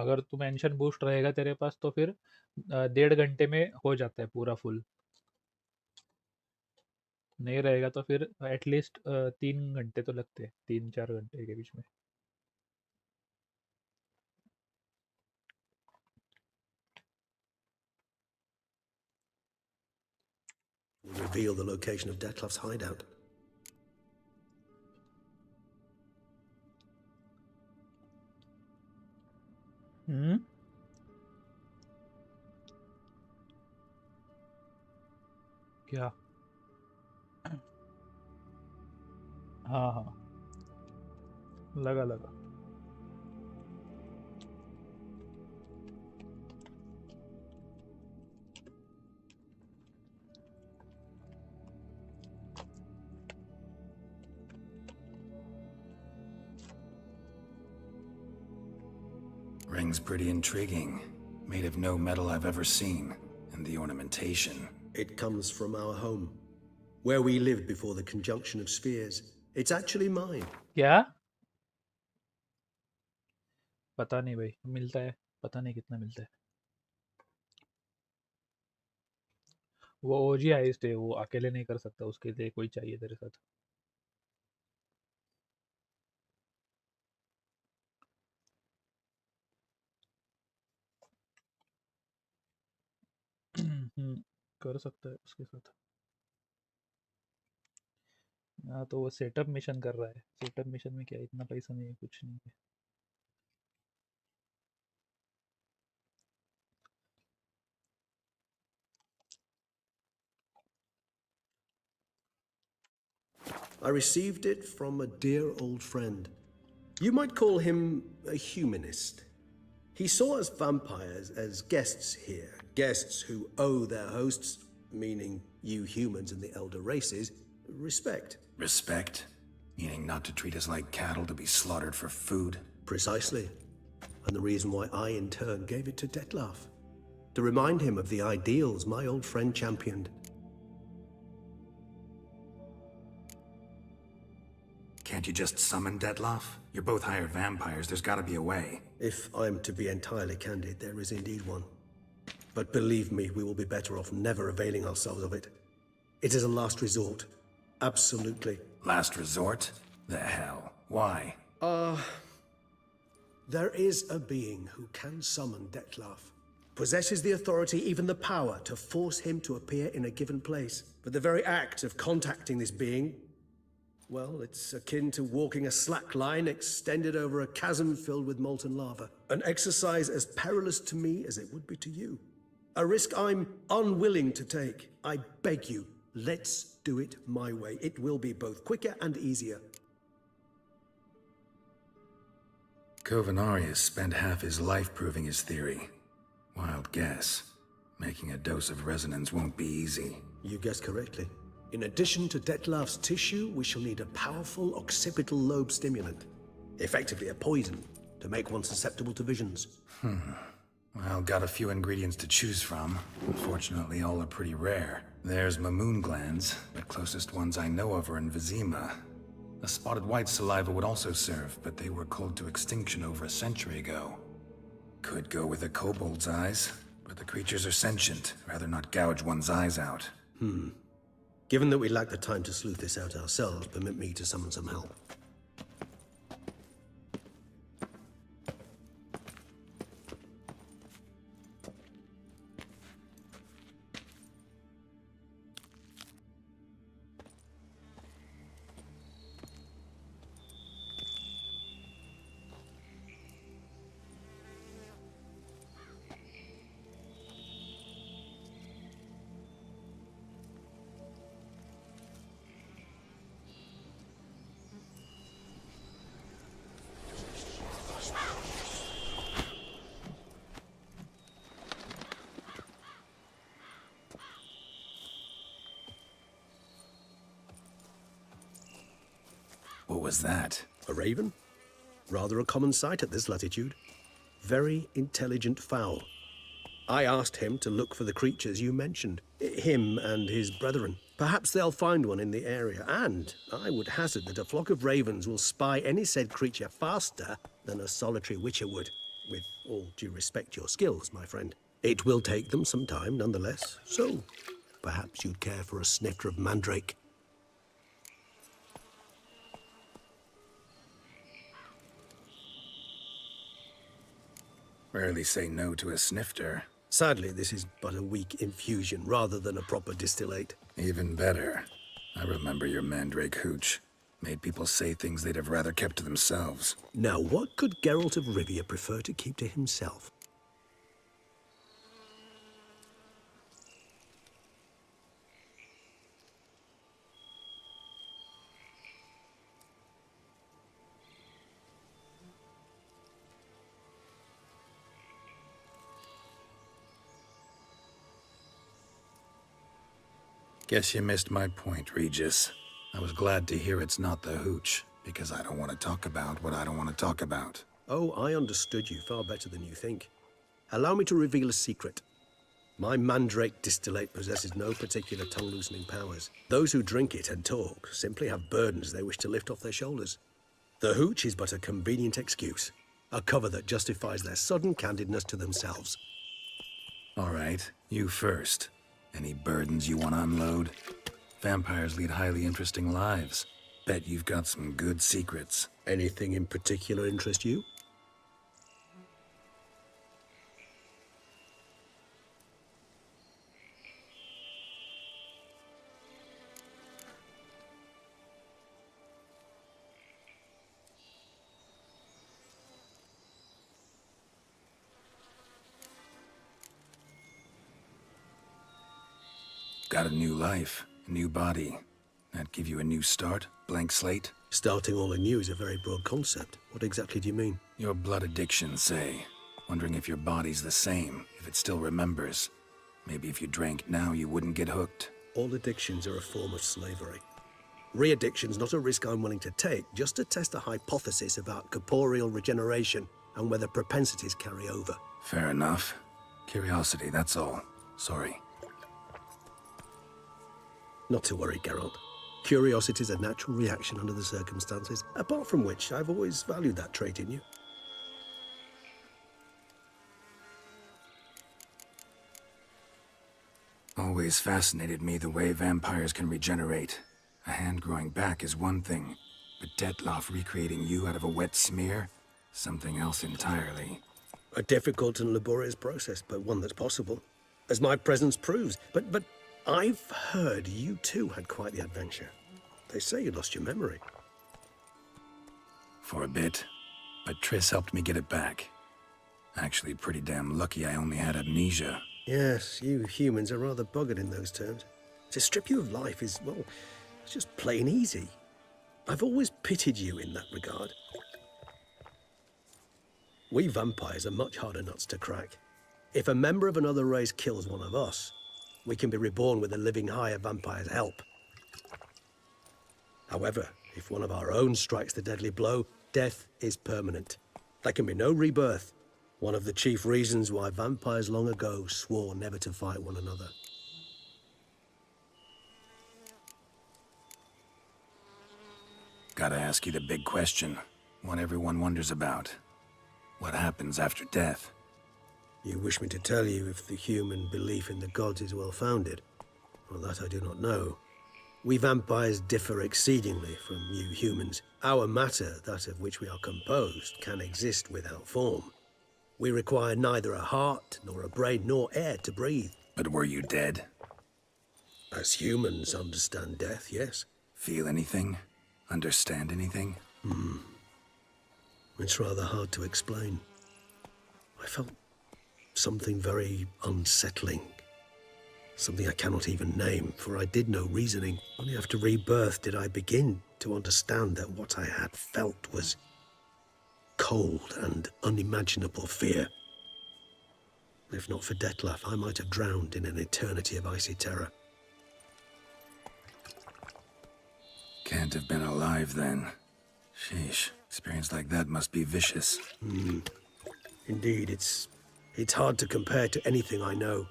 [SPEAKER 1] अगर तू मेंशन बूस्ट रहेगा तेरे पास तो फिर 1.5 घंटे में हो जाता है पूरा फुल. नहीं रहेगा तो फिर एटलीस्ट 3 घंटे तो लगते हैं, 3-4 घंटे के बीच में.
[SPEAKER 15] Will reveal the location of Detlef's hideout.
[SPEAKER 1] क्या? हाँ हाँ, लगा.
[SPEAKER 7] ring's pretty intriguing. Made of no metal I've ever seen. And the ornamentation.
[SPEAKER 15] It comes from our home, where we lived before the conjunction of spheres. It's actually mine.
[SPEAKER 1] क्या? पता नहीं भाई, मिलता है, पता नहीं कितना मिलता है। वो ओजी आइस्ट है, वो अकेले नहीं कर सकता, उसके लिए कोई चाहिए तेरे साथ। कर सकता है उसके साथ। हाँ तो वो सेटअप मिशन कर रहा है। सेटअप मिशन में क्या इतना पैसा नहीं है, कुछ नहीं है।
[SPEAKER 15] I received it from a dear old friend. You might call him a humanist. He saw us vampires as guests here, guests who owe their hosts, meaning you humans and the elder races, respect.
[SPEAKER 7] Respect? Meaning not to treat us like cattle to be slaughtered for food?
[SPEAKER 15] Precisely. And the reason why I in turn gave it to Detlef. To remind him of the ideals my old friend championed.
[SPEAKER 7] Can't you just summon Detlef? You're both hired vampires, there's gotta be a way.
[SPEAKER 15] If I'm to be entirely candid, there is indeed one. But believe me, we will be better off never availing ourselves of it. It is a last resort. Absolutely.
[SPEAKER 7] Last resort? The hell? Why?
[SPEAKER 15] There is a being who can summon Detlef. Possesses the authority, even the power, to force him to appear in a given place. But the very act of contacting this being, well, it's akin to walking a slack line extended over a chasm filled with molten lava. An exercise as perilous to me as it would be to you. A risk I'm unwilling to take. I beg you, let's do it my way. It will be both quicker and easier.
[SPEAKER 7] Covenarius spent half his life proving his theory. Wild guess. Making a dose of resonance won't be easy.
[SPEAKER 15] You guessed correctly. In addition to Detlef's tissue, we shall need a powerful occipital lobe stimulant. Effectively a poison, to make one susceptible to visions.
[SPEAKER 7] Well, got a few ingredients to choose from. Unfortunately, all are pretty rare. There's Mamoon glands. The closest ones I know of are in Vizima. A spotted white saliva would also serve, but they were culled to extinction over a century ago. Could go with a kobold's eyes, but the creatures are sentient. Rather not gouge one's eyes out.
[SPEAKER 15] Given that we lack the time to sleuth this out ourselves, permit me to summon some help.
[SPEAKER 7] What was that?
[SPEAKER 15] A raven? Rather a common sight at this latitude. Very intelligent fowl. I asked him to look for the creatures you mentioned. Him and his brethren. Perhaps they'll find one in the area, and I would hazard that a flock of ravens will spy any said creature faster than a solitary witcher would. With all due respect to your skills, my friend. It will take them some time, nonetheless. So, perhaps you'd care for a snifter of mandrake.
[SPEAKER 7] Rarely say no to a snifter.
[SPEAKER 15] Sadly, this is but a weak infusion rather than a proper distillate.
[SPEAKER 7] Even better. I remember your mandrake hooch. Made people say things they'd have rather kept to themselves.
[SPEAKER 15] Now, what could Geralt of Rivia prefer to keep to himself?
[SPEAKER 7] Guess you missed my point, Regis. I was glad to hear it's not the hooch, because I don't want to talk about what I don't want to talk about.
[SPEAKER 15] Oh, I understood you far better than you think. Allow me to reveal a secret. My mandrake distillate possesses no particular tongue-loosening powers. Those who drink it and talk simply have burdens they wish to lift off their shoulders. The hooch is but a convenient excuse, a cover that justifies their sudden candidness to themselves.
[SPEAKER 7] All right, you first. Any burdens you want to unload? Vampires lead highly interesting lives. Bet you've got some good secrets.
[SPEAKER 15] Anything in particular interest you?
[SPEAKER 7] Got a new life, a new body. That give you a new start? Blank slate?
[SPEAKER 15] Starting all anew is a very broad concept. What exactly do you mean?
[SPEAKER 7] Your blood addiction, say. Wondering if your body's the same, if it still remembers. Maybe if you drank now, you wouldn't get hooked.
[SPEAKER 15] All addictions are a form of slavery. Re-addiction's not a risk I'm willing to take, just to test a hypothesis about corporeal regeneration and whether propensities carry over.
[SPEAKER 7] Fair enough. Curiosity, that's all. Sorry.
[SPEAKER 15] Not to worry, Geralt. Curiosity is a natural reaction under the circumstances, apart from which I've always valued that trait in you.
[SPEAKER 7] Always fascinated me the way vampires can regenerate. A hand growing back is one thing, but Detloff recreating you out of a wet smear? Something else entirely.
[SPEAKER 15] A difficult and laborious process, but one that's possible, as my presence proves. But I've heard you too had quite the adventure. They say you lost your memory.
[SPEAKER 7] For a bit, but Triss helped me get it back. Actually, pretty damn lucky I only had amnesia.
[SPEAKER 15] Yes, you humans are rather buggered in those terms. To strip you of life is, well, it's just plain easy. I've always pitied you in that regard. We vampires are much harder nuts to crack. If a member of another race kills one of us, we can be reborn with the living higher vampire's help. However, if one of our own strikes the deadly blow, death is permanent. There can be no rebirth. One of the chief reasons why vampires long ago swore never to fight one another.
[SPEAKER 7] Gotta ask you the big question, one everyone wonders about. What happens after death?
[SPEAKER 15] You wish me to tell you if the human belief in the gods is well-founded? Well, that I do not know. We vampires differ exceedingly from you humans. Our matter, that of which we are composed, can exist without form. We require neither a heart, nor a brain, nor air to breathe.
[SPEAKER 7] But were you dead?
[SPEAKER 15] As humans understand death, yes.
[SPEAKER 7] Feel anything? Understand anything?
[SPEAKER 15] It's rather hard to explain. I felt something very unsettling. Something I cannot even name, for I did no reasoning. Only after rebirth did I begin to understand that what I had felt was cold and unimaginable fear. If not for Detlaff, I might have drowned in an eternity of icy terror.
[SPEAKER 7] Can't have been alive then. Sheesh, experience like that must be vicious.
[SPEAKER 15] Indeed, it's hard to compare to anything I know.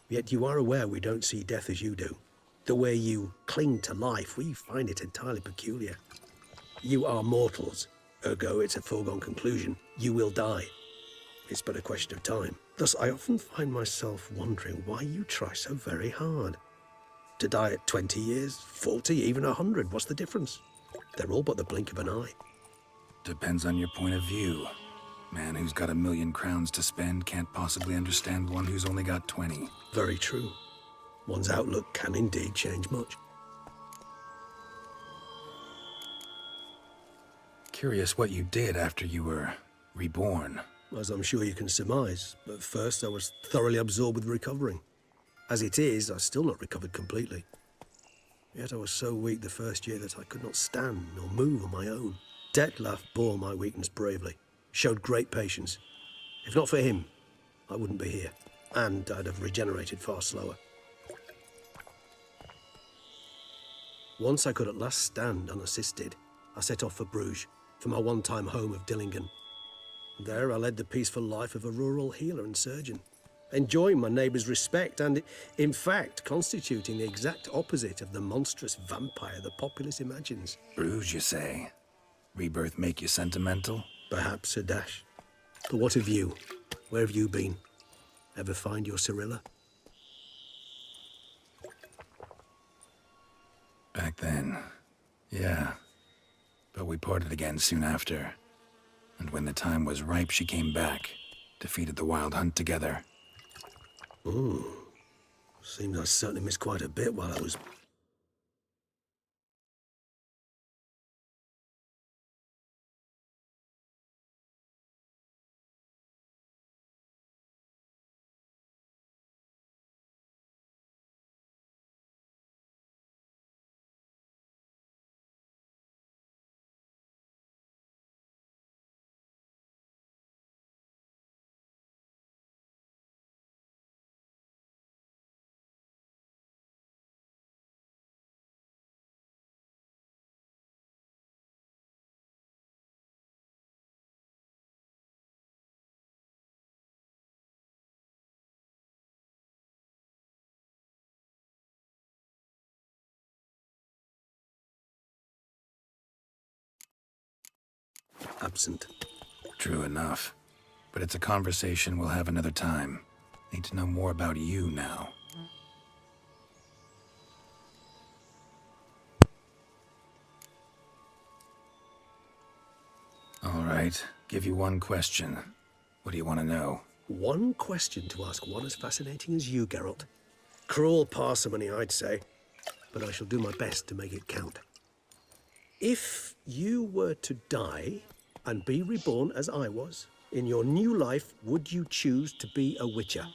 [SPEAKER 15] Yet you are aware we don't see death as you do. The way you cling to life, we find it entirely peculiar. You are mortals, ergo it's a foregone conclusion. You will die. It's but a question of time. Thus, I often find myself wondering why you try so very hard. To die at 20 years, 40, even 100, what's the difference? They're all but the blink of an eye.
[SPEAKER 7] Depends on your point of view. Man who's got 1,000,000 crowns to spend can't possibly understand one who's only got 20.
[SPEAKER 15] Very true. One's outlook can indeed change much.
[SPEAKER 7] Curious what you did after you were reborn.
[SPEAKER 15] As I'm sure you can surmise, at first I was thoroughly absorbed with recovering. As it is, I've still not recovered completely. Yet I was so weak the first year that I could not stand nor move on my own. Detlaff bore my weakness bravely, showed great patience. If not for him, I wouldn't be here, and I'd have regenerated far slower. Once I could at last stand unassisted, I set off for Bruges, for my one-time home of Dillingen. There I led the peaceful life of a rural healer and surgeon, enjoying my neighbours' respect and, in fact, constituting the exact opposite of the monstrous vampire the populace imagines.
[SPEAKER 7] Bruges, you say? Rebirth make you sentimental?
[SPEAKER 15] Perhaps a dash. But what of you? Where have you been? Ever find your Cyrilla?
[SPEAKER 7] Back then, yeah. But we parted again soon after. And when the time was ripe, she came back. Defeated the Wild Hunt together.
[SPEAKER 15] Ooh. Seems I certainly missed quite a bit while I was... absent.
[SPEAKER 7] True enough. But it's a conversation we'll have another time. Need to know more about you now. All right. Give you one question. What do you want to know?
[SPEAKER 15] One question to ask one as fascinating as you, Geralt. Cruel parsimony, I'd say. But I shall do my best to make it count. If you were to die and be reborn as I was, in your new life, would you choose to be a Witcher?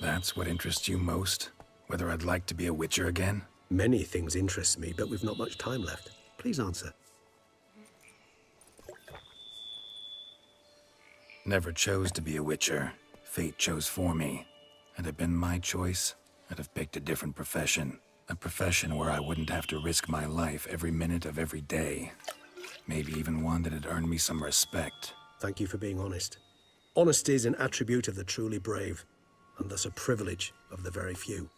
[SPEAKER 7] That's what interests you most? Whether I'd like to be a Witcher again?
[SPEAKER 15] Many things interest me, but we've not much time left. Please answer.
[SPEAKER 7] Never chose to be a Witcher. Fate chose for me. Had it been my choice, I'd have picked a different profession. A profession where I wouldn't have to risk my life every minute of every day. Maybe even one that had earned me some respect.
[SPEAKER 15] Thank you for being honest. Honesty is an attribute of the truly brave, and thus a privilege of the very few.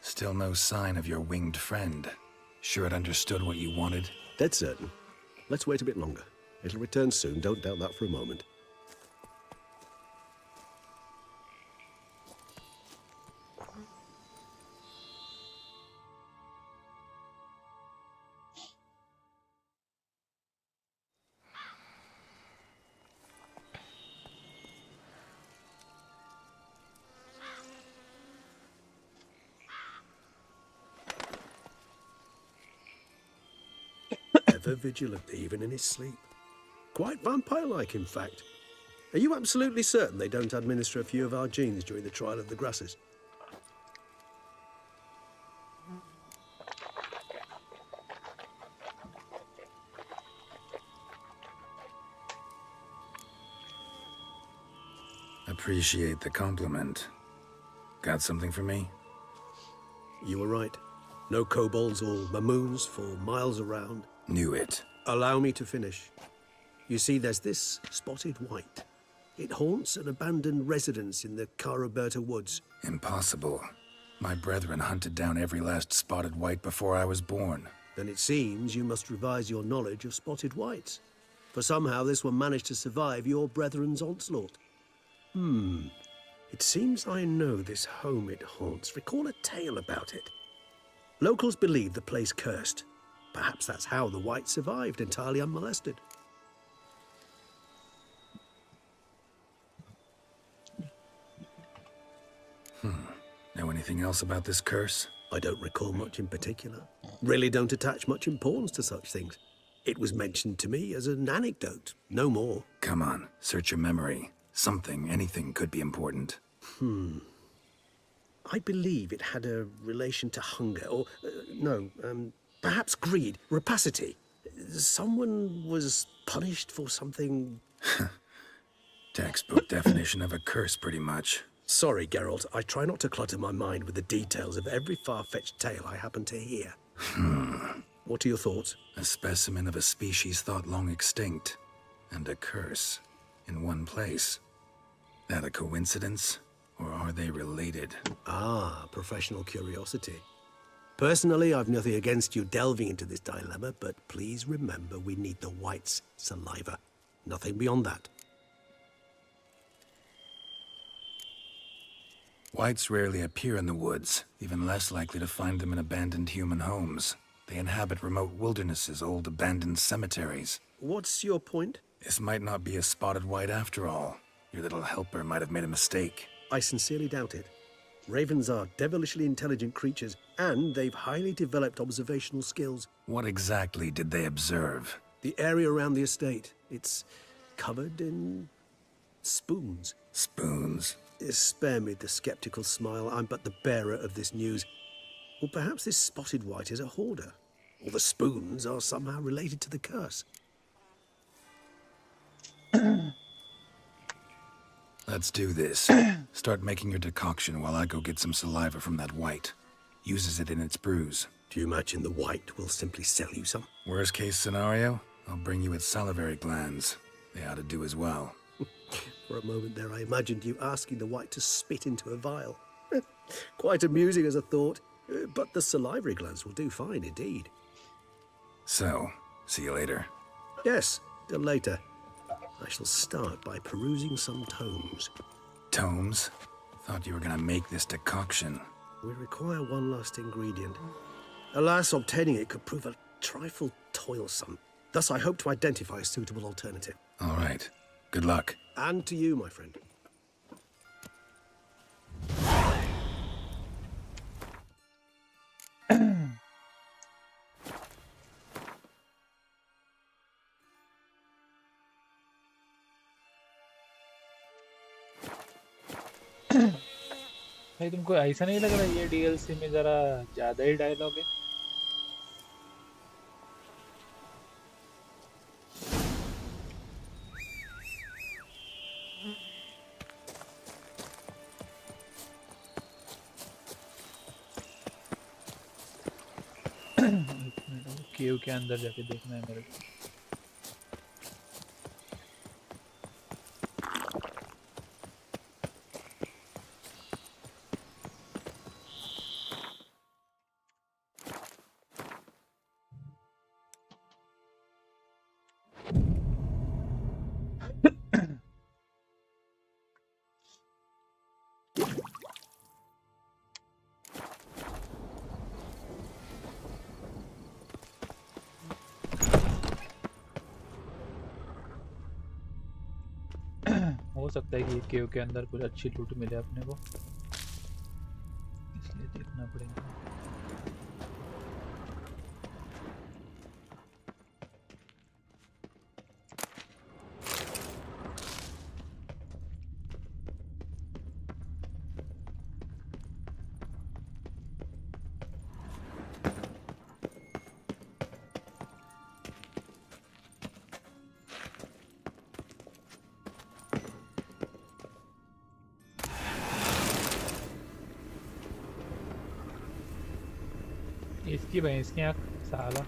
[SPEAKER 7] Still no sign of your winged friend. Sure it understood what you wanted?
[SPEAKER 15] Dead certain. Let's wait a bit longer. It'll return soon, don't doubt that for a moment. Ever vigilant, even in his sleep. Quite vampire-like, in fact. Are you absolutely certain they don't administer a few of our genes during the trial of the grasses?
[SPEAKER 7] Appreciate the compliment. Got something for me?
[SPEAKER 15] You were right. No kobolds or mamoons for miles around.
[SPEAKER 7] Knew it.
[SPEAKER 15] Allow me to finish. You see, there's this spotted white. It haunts an abandoned residence in the Caraberta woods.
[SPEAKER 7] Impossible. My brethren hunted down every last spotted white before I was born.
[SPEAKER 15] Then it seems you must revise your knowledge of spotted whites. For somehow this one managed to survive your brethren's onslaught. It seems I know this home it haunts. Recall a tale about it. Locals believe the place cursed. Perhaps that's how the white survived entirely unmolested.
[SPEAKER 7] Know anything else about this curse?
[SPEAKER 15] I don't recall much in particular. Really don't attach much importance to such things. It was mentioned to me as an anecdote, no more.
[SPEAKER 7] Come on, search your memory. Something, anything could be important.
[SPEAKER 15] I believe it had a relation to hunger, or, perhaps greed, rapacity. Someone was punished for something...
[SPEAKER 7] Textbook definition of a curse, pretty much.
[SPEAKER 15] Sorry, Geralt. I try not to clutter my mind with the details of every far-fetched tale I happen to hear. What are your thoughts?
[SPEAKER 7] A specimen of a species thought long extinct, and a curse, in one place. That a coincidence, or are they related?
[SPEAKER 15] Ah, professional curiosity. Personally, I've nothing against you delving into this dilemma, but please remember we need the White's saliva. Nothing beyond that.
[SPEAKER 7] Whites rarely appear in the woods, even less likely to find them in abandoned human homes. They inhabit remote wildernesses, old abandoned cemeteries.
[SPEAKER 15] What's your point?
[SPEAKER 7] This might not be a spotted white after all. Your little helper might have made a mistake.
[SPEAKER 15] I sincerely doubt it. Ravens are devilishly intelligent creatures, and they've highly developed observational skills.
[SPEAKER 7] What exactly did they observe?
[SPEAKER 15] The area around the estate, it's covered in spoons.
[SPEAKER 7] Spoons?
[SPEAKER 15] Spare me the skeptical smile. I'm but the bearer of this news. Or perhaps this spotted white is a hoarder. Or the spoons are somehow related to the curse.
[SPEAKER 7] Let's do this. Start making your decoction while I go get some saliva from that white. Uses it in its brews.
[SPEAKER 15] Do you imagine the white will simply sell you some?
[SPEAKER 7] Worst case scenario, I'll bring you its salivary glands. They ought to do as well.
[SPEAKER 15] For a moment there, I imagined you asking the white to spit into a vial. Quite amusing as a thought, but the salivary glands will do fine indeed.
[SPEAKER 7] So, see you later.
[SPEAKER 15] Yes, till later. I shall start by perusing some tomes.
[SPEAKER 7] Tomes? Thought you were gonna make this decoction.
[SPEAKER 15] We require one last ingredient. Alas, obtaining it could prove a trifle toilsome. Thus, I hope to identify a suitable alternative.
[SPEAKER 7] All right. Good luck.
[SPEAKER 15] And to you, my friend.
[SPEAKER 1] भाई तुमको ऐसा नहीं लग रहा ये DLC में जरा ज्यादा ही डायलॉग है? केव के अंदर जाके देखना है मेरे को। हो सकता है कि केव के अंदर कुछ अच्छी लूट मिले अपने को, इसलिए देखना पड़ेगा। इसकी भैंस की आँख साला।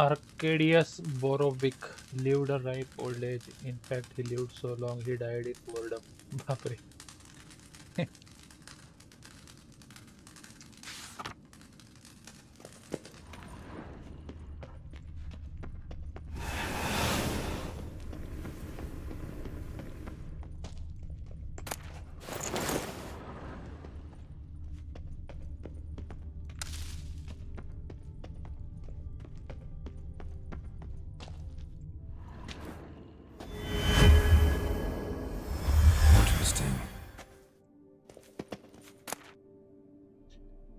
[SPEAKER 1] Arcadius Borovic lived a ripe old age. In fact, he lived so long he died in boredom. बाप रे।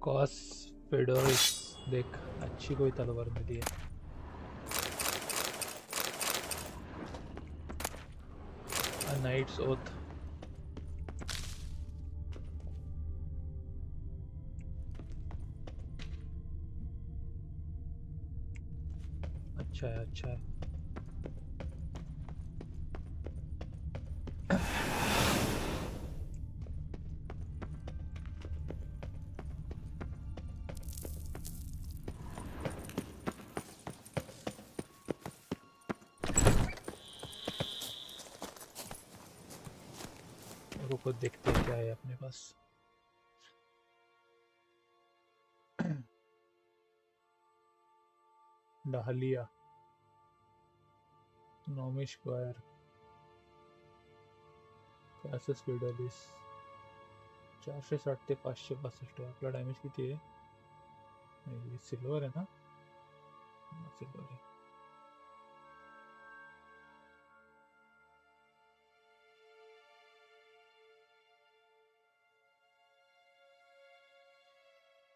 [SPEAKER 1] कॉस फेडोरिस देख, अच्छी कोई तलवार मिली है। A Knight's Oath। अच्छा है, अच्छा है। रुको देखते हैं क्या है अपने पास। डाहलिया, नॉमी स्क्वायर, क्लासेस फेडोरिस। 460 ते 562 आपला डॅमेज किती आहे? नाही, सिल्वर आहे ना? सिल्वर आहे।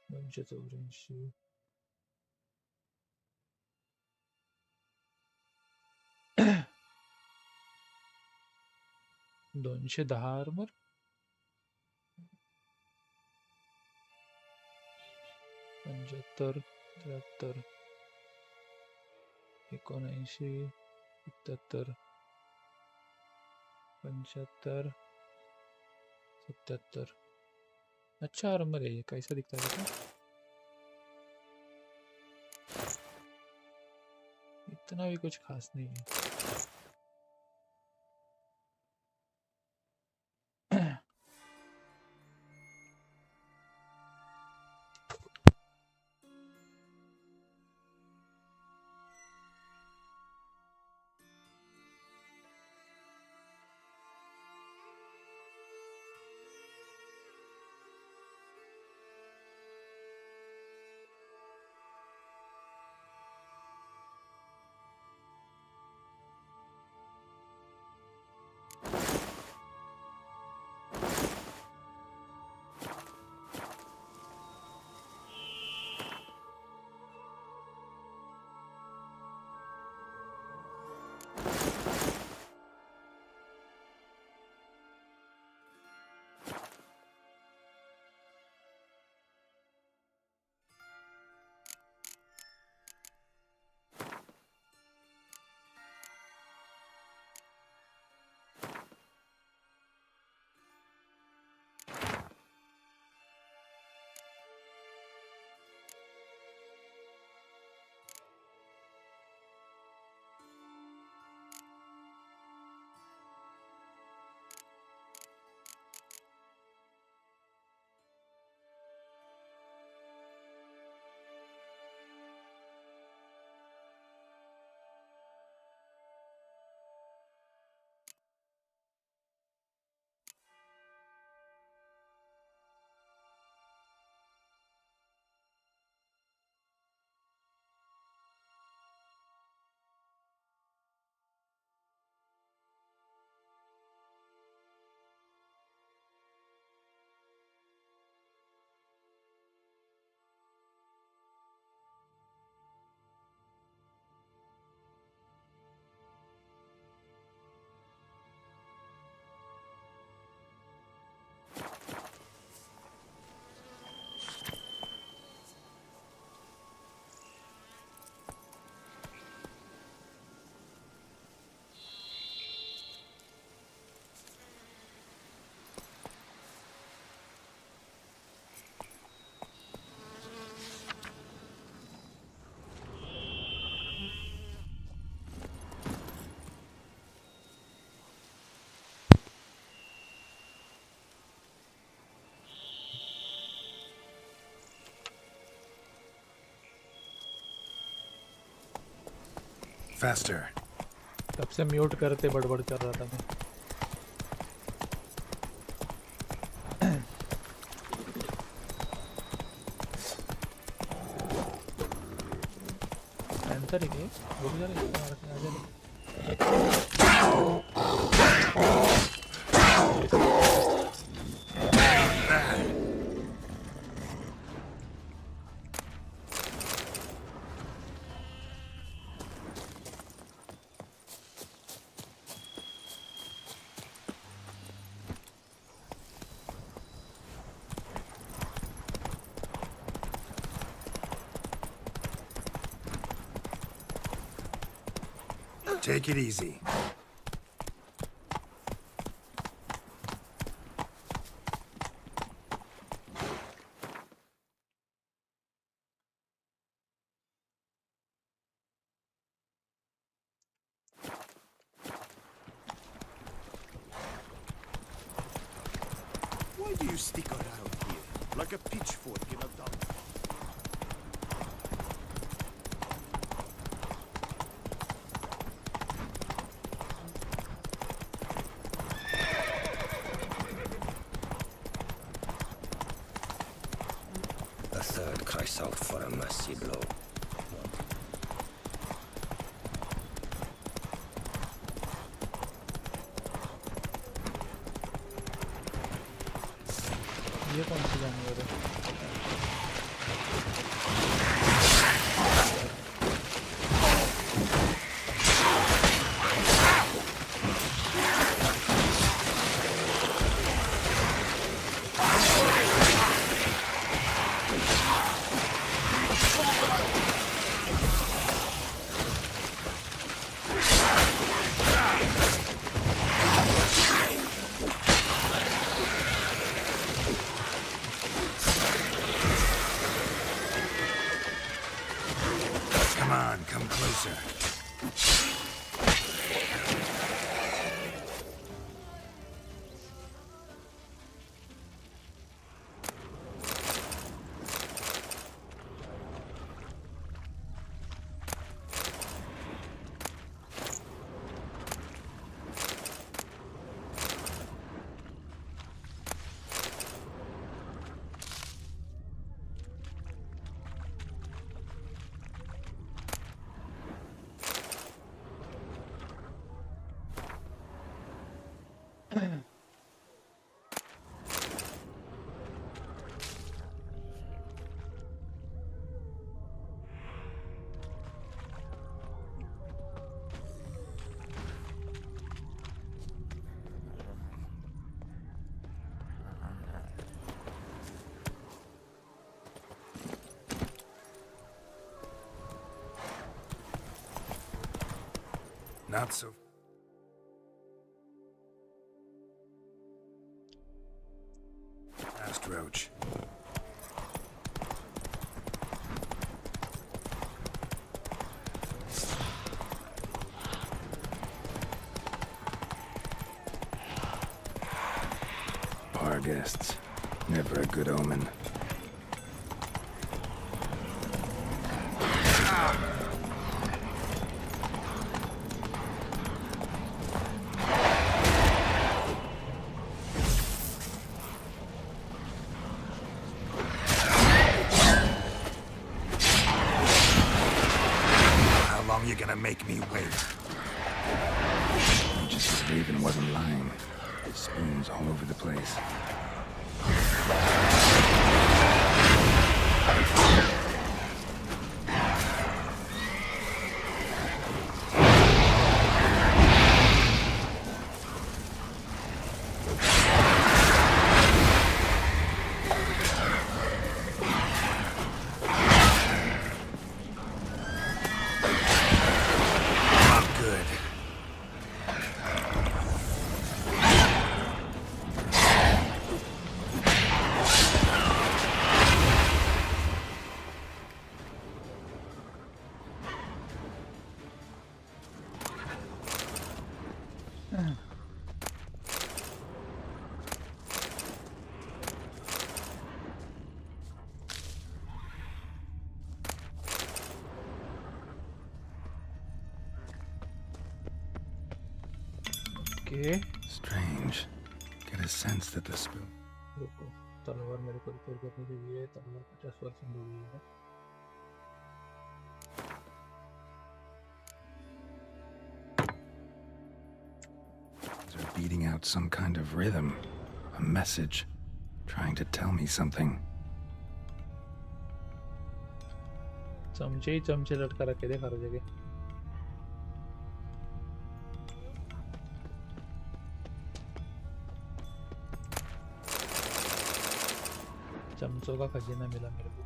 [SPEAKER 1] दोनशे 84, 210 आर्मर, 75, 73, 79, 77, 75, 77। अच्छा आर्मर है ये, कैसा दिखता है देखो? इतना भी कुछ खास नहीं है।
[SPEAKER 7] Faster.
[SPEAKER 1] तब से म्यूट करते बड़बड़ कर रहा था मैं। आंसर ही नहीं, रुक जा रे, आ जा।
[SPEAKER 7] Take it easy.
[SPEAKER 18] Why do you stick around here, like a pitchfork in a dump?
[SPEAKER 15] A third cries out for a mercy blow.
[SPEAKER 1] ये कौन सी जानवर है?
[SPEAKER 7] Come on, come closer. Not so. Last roach. Bar guests. Never a good omen. You're gonna make me wait. Just Raven wasn't lying. Spoons all over the place.
[SPEAKER 1] Okay.
[SPEAKER 7] Strange. Get a sense that the spill.
[SPEAKER 1] रुको, तलवार मेरे को repair करने के लिए तलवार 50% हो गई है.
[SPEAKER 7] They're beating out some kind of rhythm, a message, trying to tell me something.
[SPEAKER 1] चमचे ही चमचे लटका रखे थे हर जगह. चमचों का खजाना मिला मेरे को.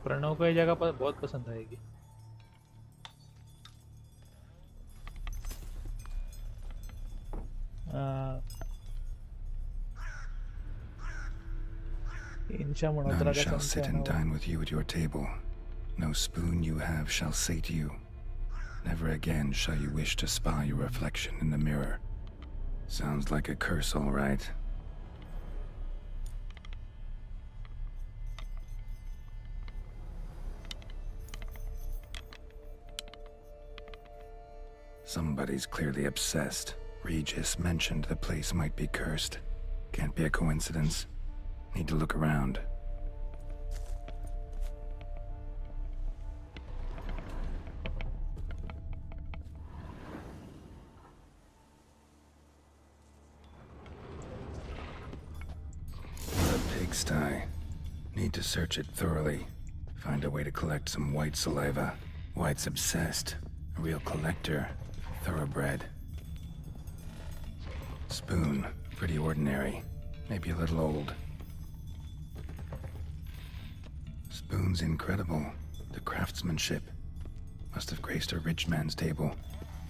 [SPEAKER 1] प्रणव को ये जगह पर बहुत पसंद आएगी।
[SPEAKER 7] None shall sit and dine with you at your table. No spoon you have shall say to you, never again shall you wish to spy your reflection in the mirror. Sounds like a curse, all right. Somebody's clearly obsessed. Regis mentioned the place might be cursed. Can't be a coincidence. Need to look around. A pigsty. Need to search it thoroughly. Find a way to collect some white saliva. White's obsessed. A real collector. Thoroughbred. Spoon. Pretty ordinary. Maybe a little old. Spoon's incredible. The craftsmanship. Must have graced a rich man's table.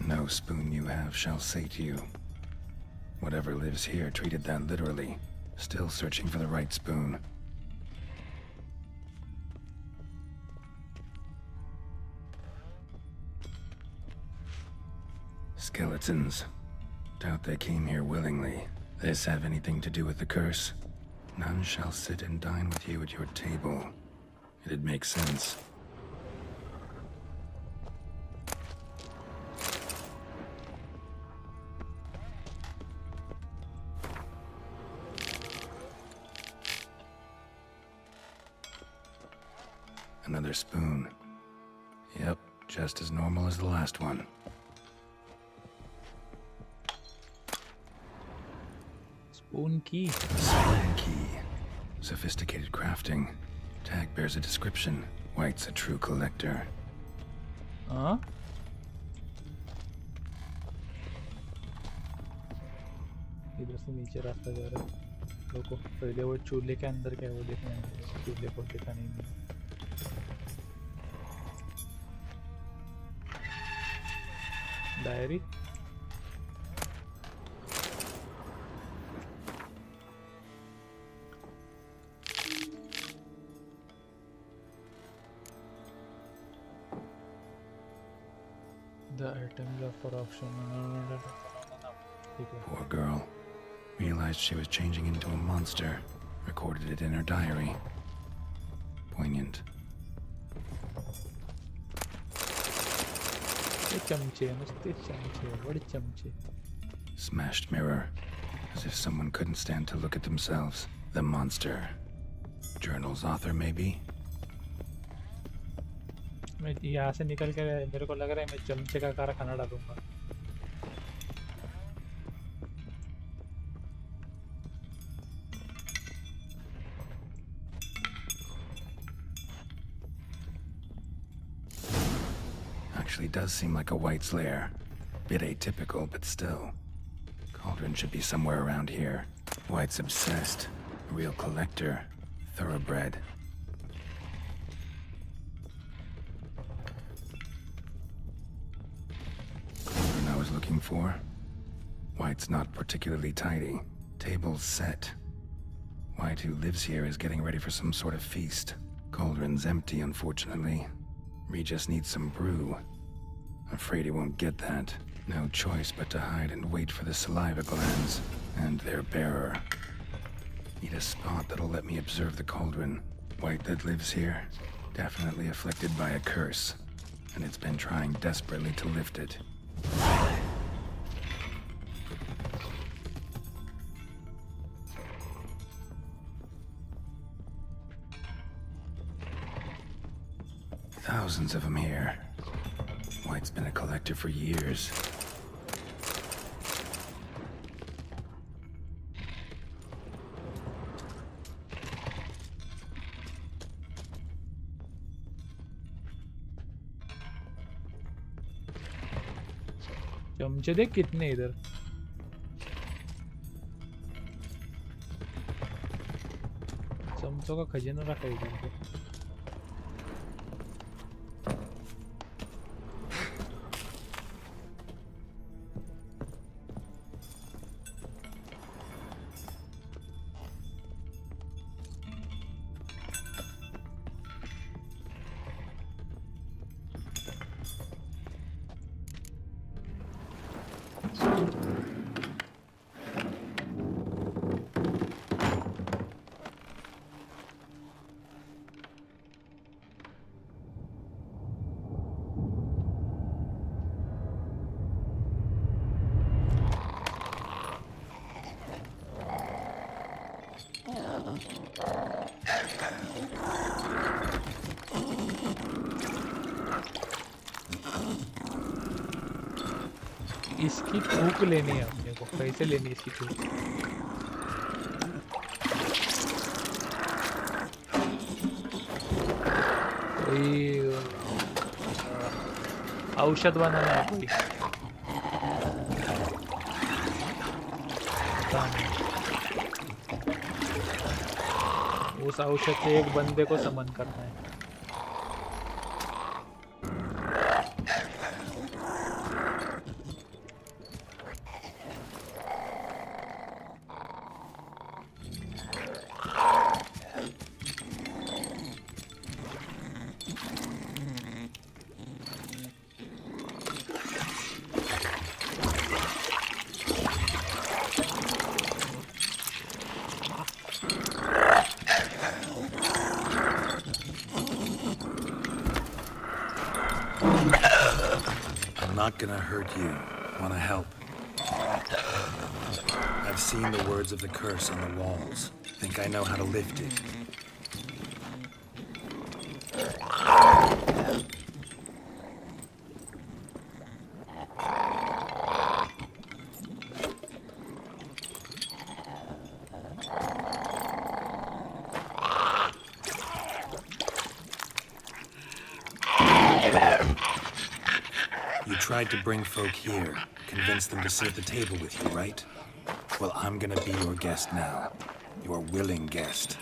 [SPEAKER 7] No spoon you have shall say to you. Whatever lives here treated that literally. Still searching for the right spoon. Skeletons. Doubt they came here willingly. This have anything to do with the curse? None shall sit and dine with you at your table. It'd make sense. Another spoon. Yep, just as normal as the last one.
[SPEAKER 1] Spoon key.
[SPEAKER 7] Spoon key. Sophisticated crafting. Tag bears a description. White's a true collector.
[SPEAKER 1] Huh? इधर से नीचे रास्ता जा रहा है। लोगों पहले वो चूल्हे के अंदर क्या है वो देखना है। चूल्हे को देखा नहीं है। Diary. The item left for option.
[SPEAKER 7] Poor girl. Realized she was changing into a monster. Recorded it in her diary. Poignant. Smashed mirror. As if someone couldn't stand to look at themselves. The monster. Journal's author, maybe?
[SPEAKER 1] मैं यहाँ से निकल के मेरे को लग रहा है मैं चमचे का कारखाना डालूंगा।
[SPEAKER 7] Actually does seem like a White's lair. Bit atypical, but still. Cauldron should be somewhere around here. White's obsessed. A real collector. Thoroughbred. Cauldron I was looking for. White's not particularly tidy. Table's set. White, who lives here, is getting ready for some sort of feast. Cauldron's empty, unfortunately. Regis needs some brew. Afraid he won't get that. No choice but to hide and wait for the saliva glands and their bearer. Need a spot that'll let me observe the cauldron. White that lives here, definitely afflicted by a curse, and it's been trying desperately to lift it. Thousands of them here. White's been a collector for years.
[SPEAKER 1] चमचे देख कितने इधर। चमचों का खजाना रखा है इधर पे। इसकी थूक लेनी है अपने को, कैसे लेनी है इसकी थूक? कोई औषध बनाना है कोई, पता नहीं। उस औषध से एक बंदे को समन करना है।
[SPEAKER 7] Not gonna hurt you. Wanna help? I've seen the words of the curse on the walls. Think I know how to lift it. Tried to bring folk here, convince them to sit at the table with you, right? Well, I'm gonna be your guest now. Your willing guest.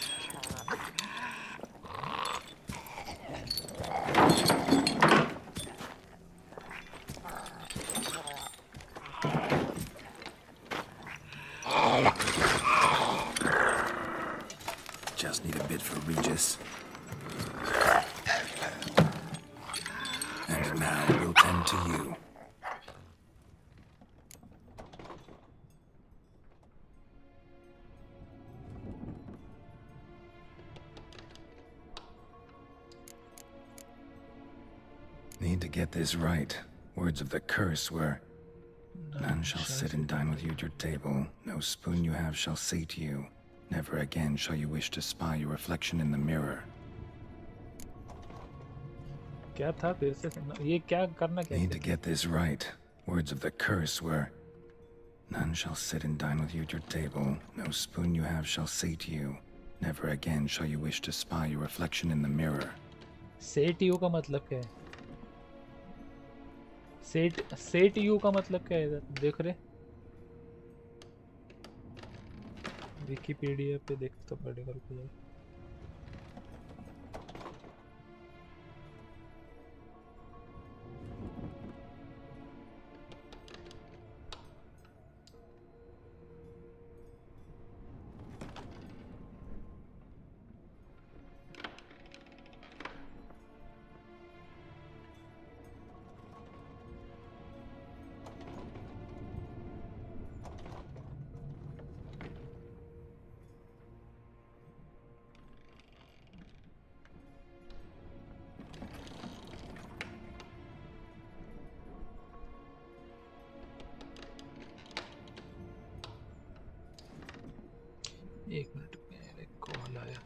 [SPEAKER 7] Just need a bit for Regis. And now we'll tend to you. Need to get this right. Words of the curse were, none shall sit and dine with you at your table. No spoon you have shall say to you, never again shall you wish to spy your reflection in the mirror.
[SPEAKER 1] क्या था फिर से सुनना, ये क्या करना क्या?
[SPEAKER 7] Need to get this right. Words of the curse were, none shall sit and dine with you at your table. No spoon you have shall say to you, never again shall you wish to spy your reflection in the mirror.
[SPEAKER 1] Say to you का मतलब क्या है? Say to you का मतलब क्या है इधर? देख रहे? विकिपीडिया पे देख तो पड़ेगा, रुको यार। एक मिनट, मेरे कॉल आया।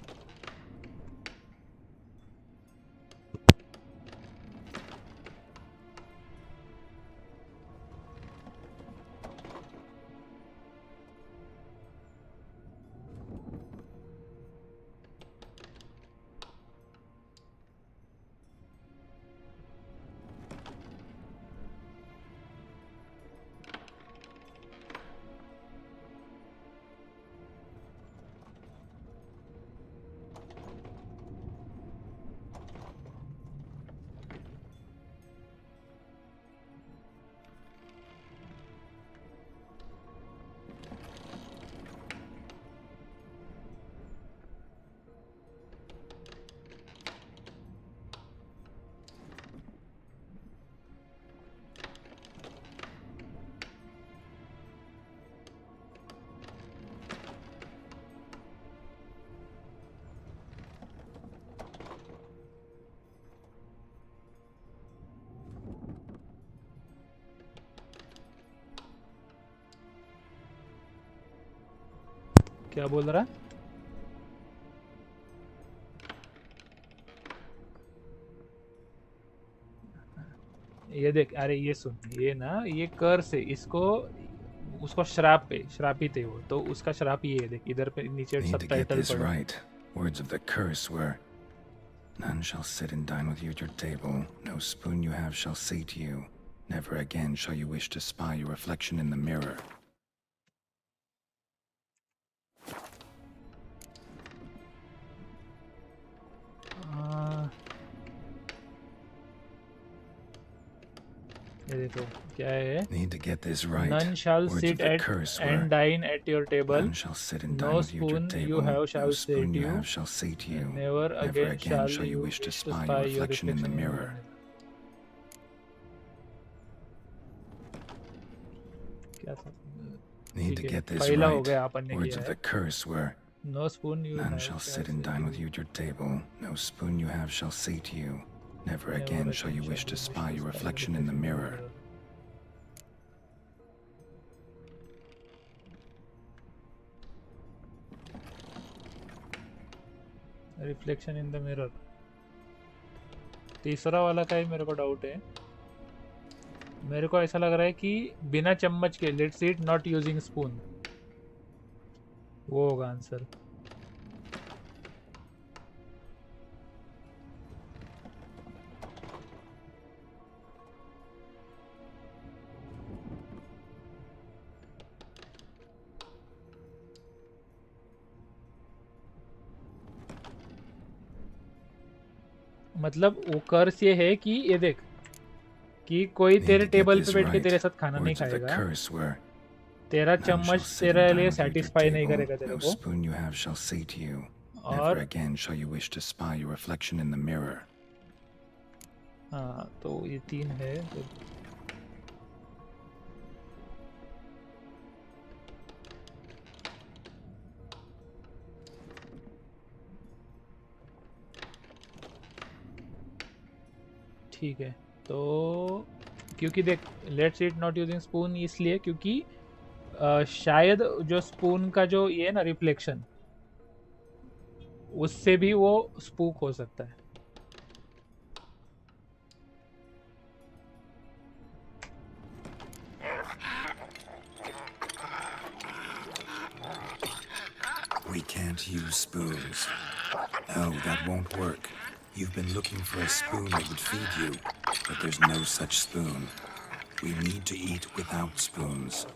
[SPEAKER 1] क्या बोल रहा है? ये देख, अरे ये सुन, ये ना ये कर्स है, इसको उसको श्रापित है वो, तो उसका श्राप ये है, देख इधर पे नीचे
[SPEAKER 7] Need to get
[SPEAKER 1] subtitle
[SPEAKER 7] this
[SPEAKER 1] पढ़ो.
[SPEAKER 7] right. Words of the curse were, none shall sit and dine with you at your table. No spoon you have shall say to you, never again shall you wish to spy your reflection in the mirror.
[SPEAKER 1] ये देखो क्या है.
[SPEAKER 7] Need to get this right.
[SPEAKER 1] None shall
[SPEAKER 7] Words
[SPEAKER 1] sit
[SPEAKER 7] of the
[SPEAKER 1] at
[SPEAKER 7] curse were,
[SPEAKER 1] and dine at your table.
[SPEAKER 7] none shall sit and
[SPEAKER 1] No
[SPEAKER 7] dine with you at your
[SPEAKER 1] spoon
[SPEAKER 7] table.
[SPEAKER 1] you have
[SPEAKER 7] No
[SPEAKER 1] shall say
[SPEAKER 7] spoon
[SPEAKER 1] to
[SPEAKER 7] you
[SPEAKER 1] you,
[SPEAKER 7] have shall say to you,
[SPEAKER 1] never again
[SPEAKER 7] shall you wish to spy your reflection in the mirror.
[SPEAKER 1] क्या था?
[SPEAKER 7] Need to
[SPEAKER 1] ठीक है,
[SPEAKER 7] get this
[SPEAKER 1] पहला हो
[SPEAKER 7] right.
[SPEAKER 1] गया, अपन ने
[SPEAKER 7] Words
[SPEAKER 1] किया
[SPEAKER 7] of
[SPEAKER 1] है.
[SPEAKER 7] the curse were,
[SPEAKER 1] No spoon you
[SPEAKER 7] none
[SPEAKER 1] have
[SPEAKER 7] shall sit and dine with you at your table. No spoon you have shall say to you, never again shall you wish to spy your reflection in the mirror.
[SPEAKER 1] Reflection in the mirror. तीसरा वाला का ही मेरे को doubt है. मेरे को ऐसा लग रहा है कि बिना चम्मच के, let's eat not using spoon, वो होगा आंसर. मतलब वो कर्स ये है कि ये देख कि कोई तेरे टेबल पे बैठ के तेरे साथ खाना नहीं खाएगा, तेरा चम्मच तेरे लिए सेटिस्फाई नहीं करेगा तेरे को, और हाँ तो ये 3 है. तो ठीक है, तो क्योंकि देख let's eat not using spoon इसलिए क्योंकि शायद जो स्पून का जो ये है ना रिफ्लेक्शन, उससे भी वो स्पूक हो सकता है.
[SPEAKER 7] We can't use spoons. No, that won't work. You've been looking for a spoon that would feed you, but there's no such spoon. We need to eat without spoons.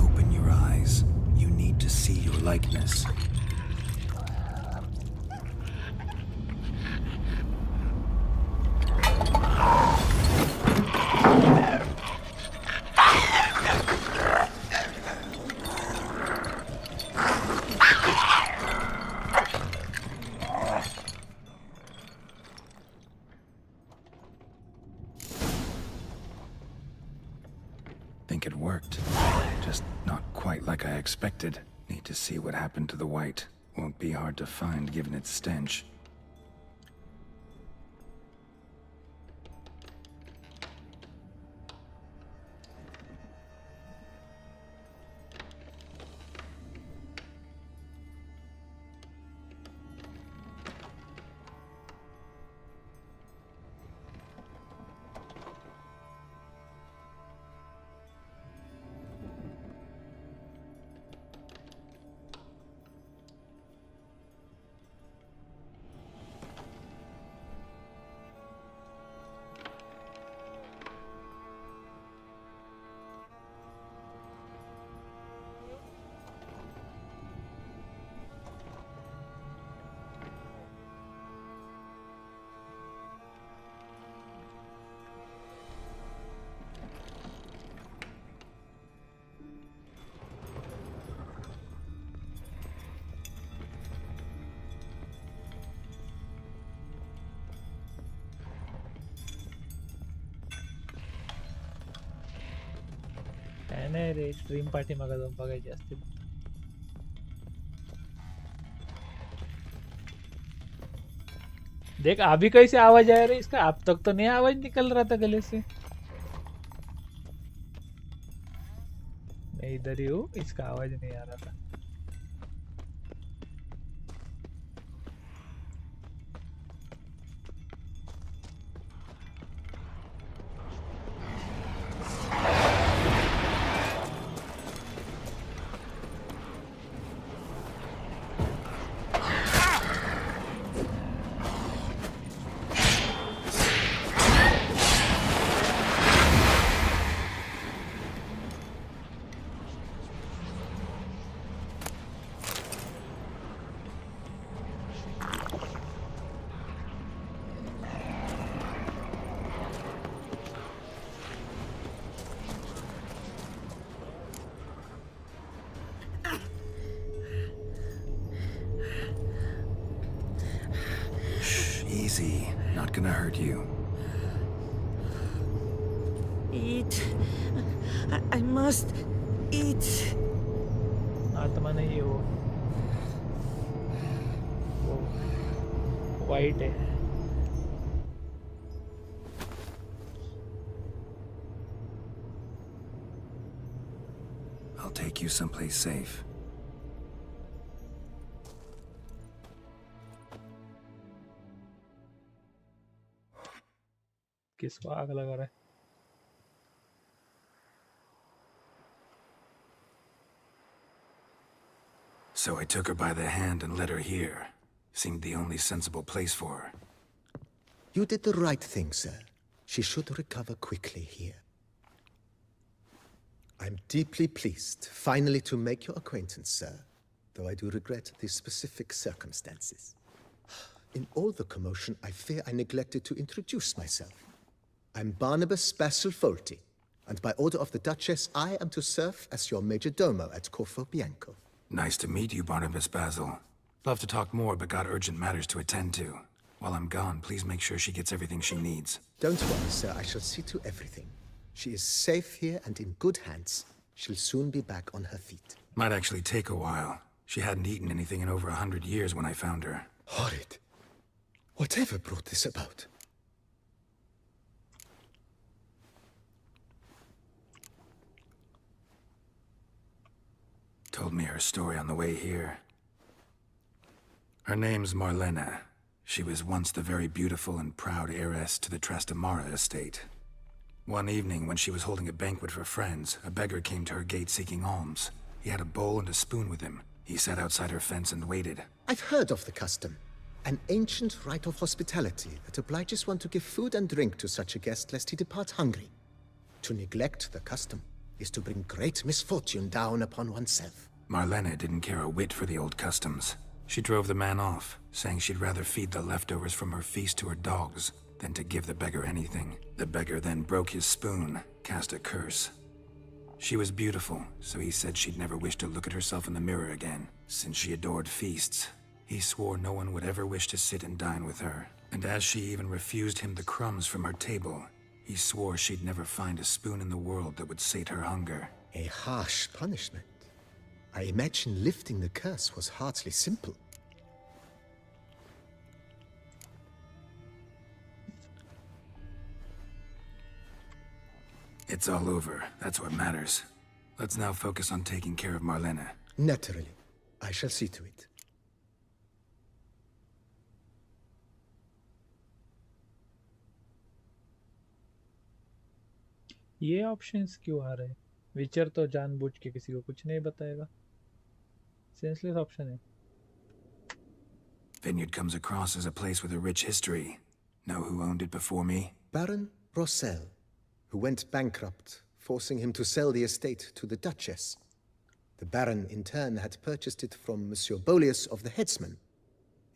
[SPEAKER 7] Open your eyes. You need to see your likeness. Think it worked. Just not quite like I expected. Need to see what happened to the white. Won't be hard to find given its stench.
[SPEAKER 1] काय नाही रे, stream पाठी मागा जाऊन बघायची असतील. देख अभी कैसे आवाज आ रही है इसका, अब तक तो नहीं आवाज निकल रहा था गले से। मैं इधर ही हूँ, इसका आवाज नहीं आ रहा था।
[SPEAKER 7] Easy, not gonna hurt you.
[SPEAKER 12] Eat. I must eat.
[SPEAKER 1] आत्मा नहीं है वो वाइट है।
[SPEAKER 7] I'll take you someplace safe.
[SPEAKER 1] किसको आग लगा रहा है?
[SPEAKER 7] So I took her by the hand and led her here. Seemed the only sensible place for her.
[SPEAKER 15] You did the right thing, sir. She should recover quickly here. I'm deeply pleased, finally, to make your acquaintance, sir, though I do regret the specific circumstances. In all the commotion, I fear I neglected to introduce myself. I'm Barnabas Basilfolti, and by order of the Duchess, I am to serve as your major domo at Corfo Bianco.
[SPEAKER 7] Nice to meet you, Barnabas Basil. Love to talk more, but got urgent matters to attend to. While I'm gone, please make sure she gets everything she needs.
[SPEAKER 15] Don't worry, sir. I shall see to everything. She is safe here and in good hands. She'll soon be back on her feet.
[SPEAKER 7] Might actually take a while. She hadn't eaten anything in over 100 years when I found her.
[SPEAKER 15] Horrid. Whatever brought this about?
[SPEAKER 7] Told me her story on the way here. Her name's Marlena. She was once the very beautiful and proud heiress to the Trastamara estate. One evening, when she was holding a banquet for friends, a beggar came to her gate seeking alms. He had a bowl and a spoon with him. He sat outside her fence and waited.
[SPEAKER 15] I've heard of the custom. An ancient rite of hospitality that obliges one to give food and drink to such a guest lest he depart hungry. To neglect the custom is to bring great misfortune down upon oneself.
[SPEAKER 7] Marlena didn't care a whit for the old customs. She drove the man off, saying she'd rather feed the leftovers from her feast to her dogs than to give the beggar anything. The beggar then broke his spoon, cast a curse. She was beautiful, so he said she'd never wish to look at herself in the mirror again. Since she adored feasts, he swore no one would ever wish to sit and dine with her. And as she even refused him the crumbs from her table, he swore she'd never find a spoon in the world that would sate her hunger.
[SPEAKER 15] A harsh punishment. I imagine lifting the curse was hardly simple.
[SPEAKER 7] It's all over. That's what matters. Let's now focus on taking care of Marlena.
[SPEAKER 15] Naturally. I shall see to it.
[SPEAKER 1] ये options क्यों आ रहे हैं? विचर तो जानबूझ के किसी को कुछ नहीं बताएगा। सेंसलेस ऑप्शन है।
[SPEAKER 7] Vineyard comes across as a place with a rich history. Know who owned it before me?
[SPEAKER 15] Baron Rossel, who went bankrupt, forcing him to sell the estate to the Duchess. The Baron, in turn, had purchased it from Monsieur Bolius of the Headsman,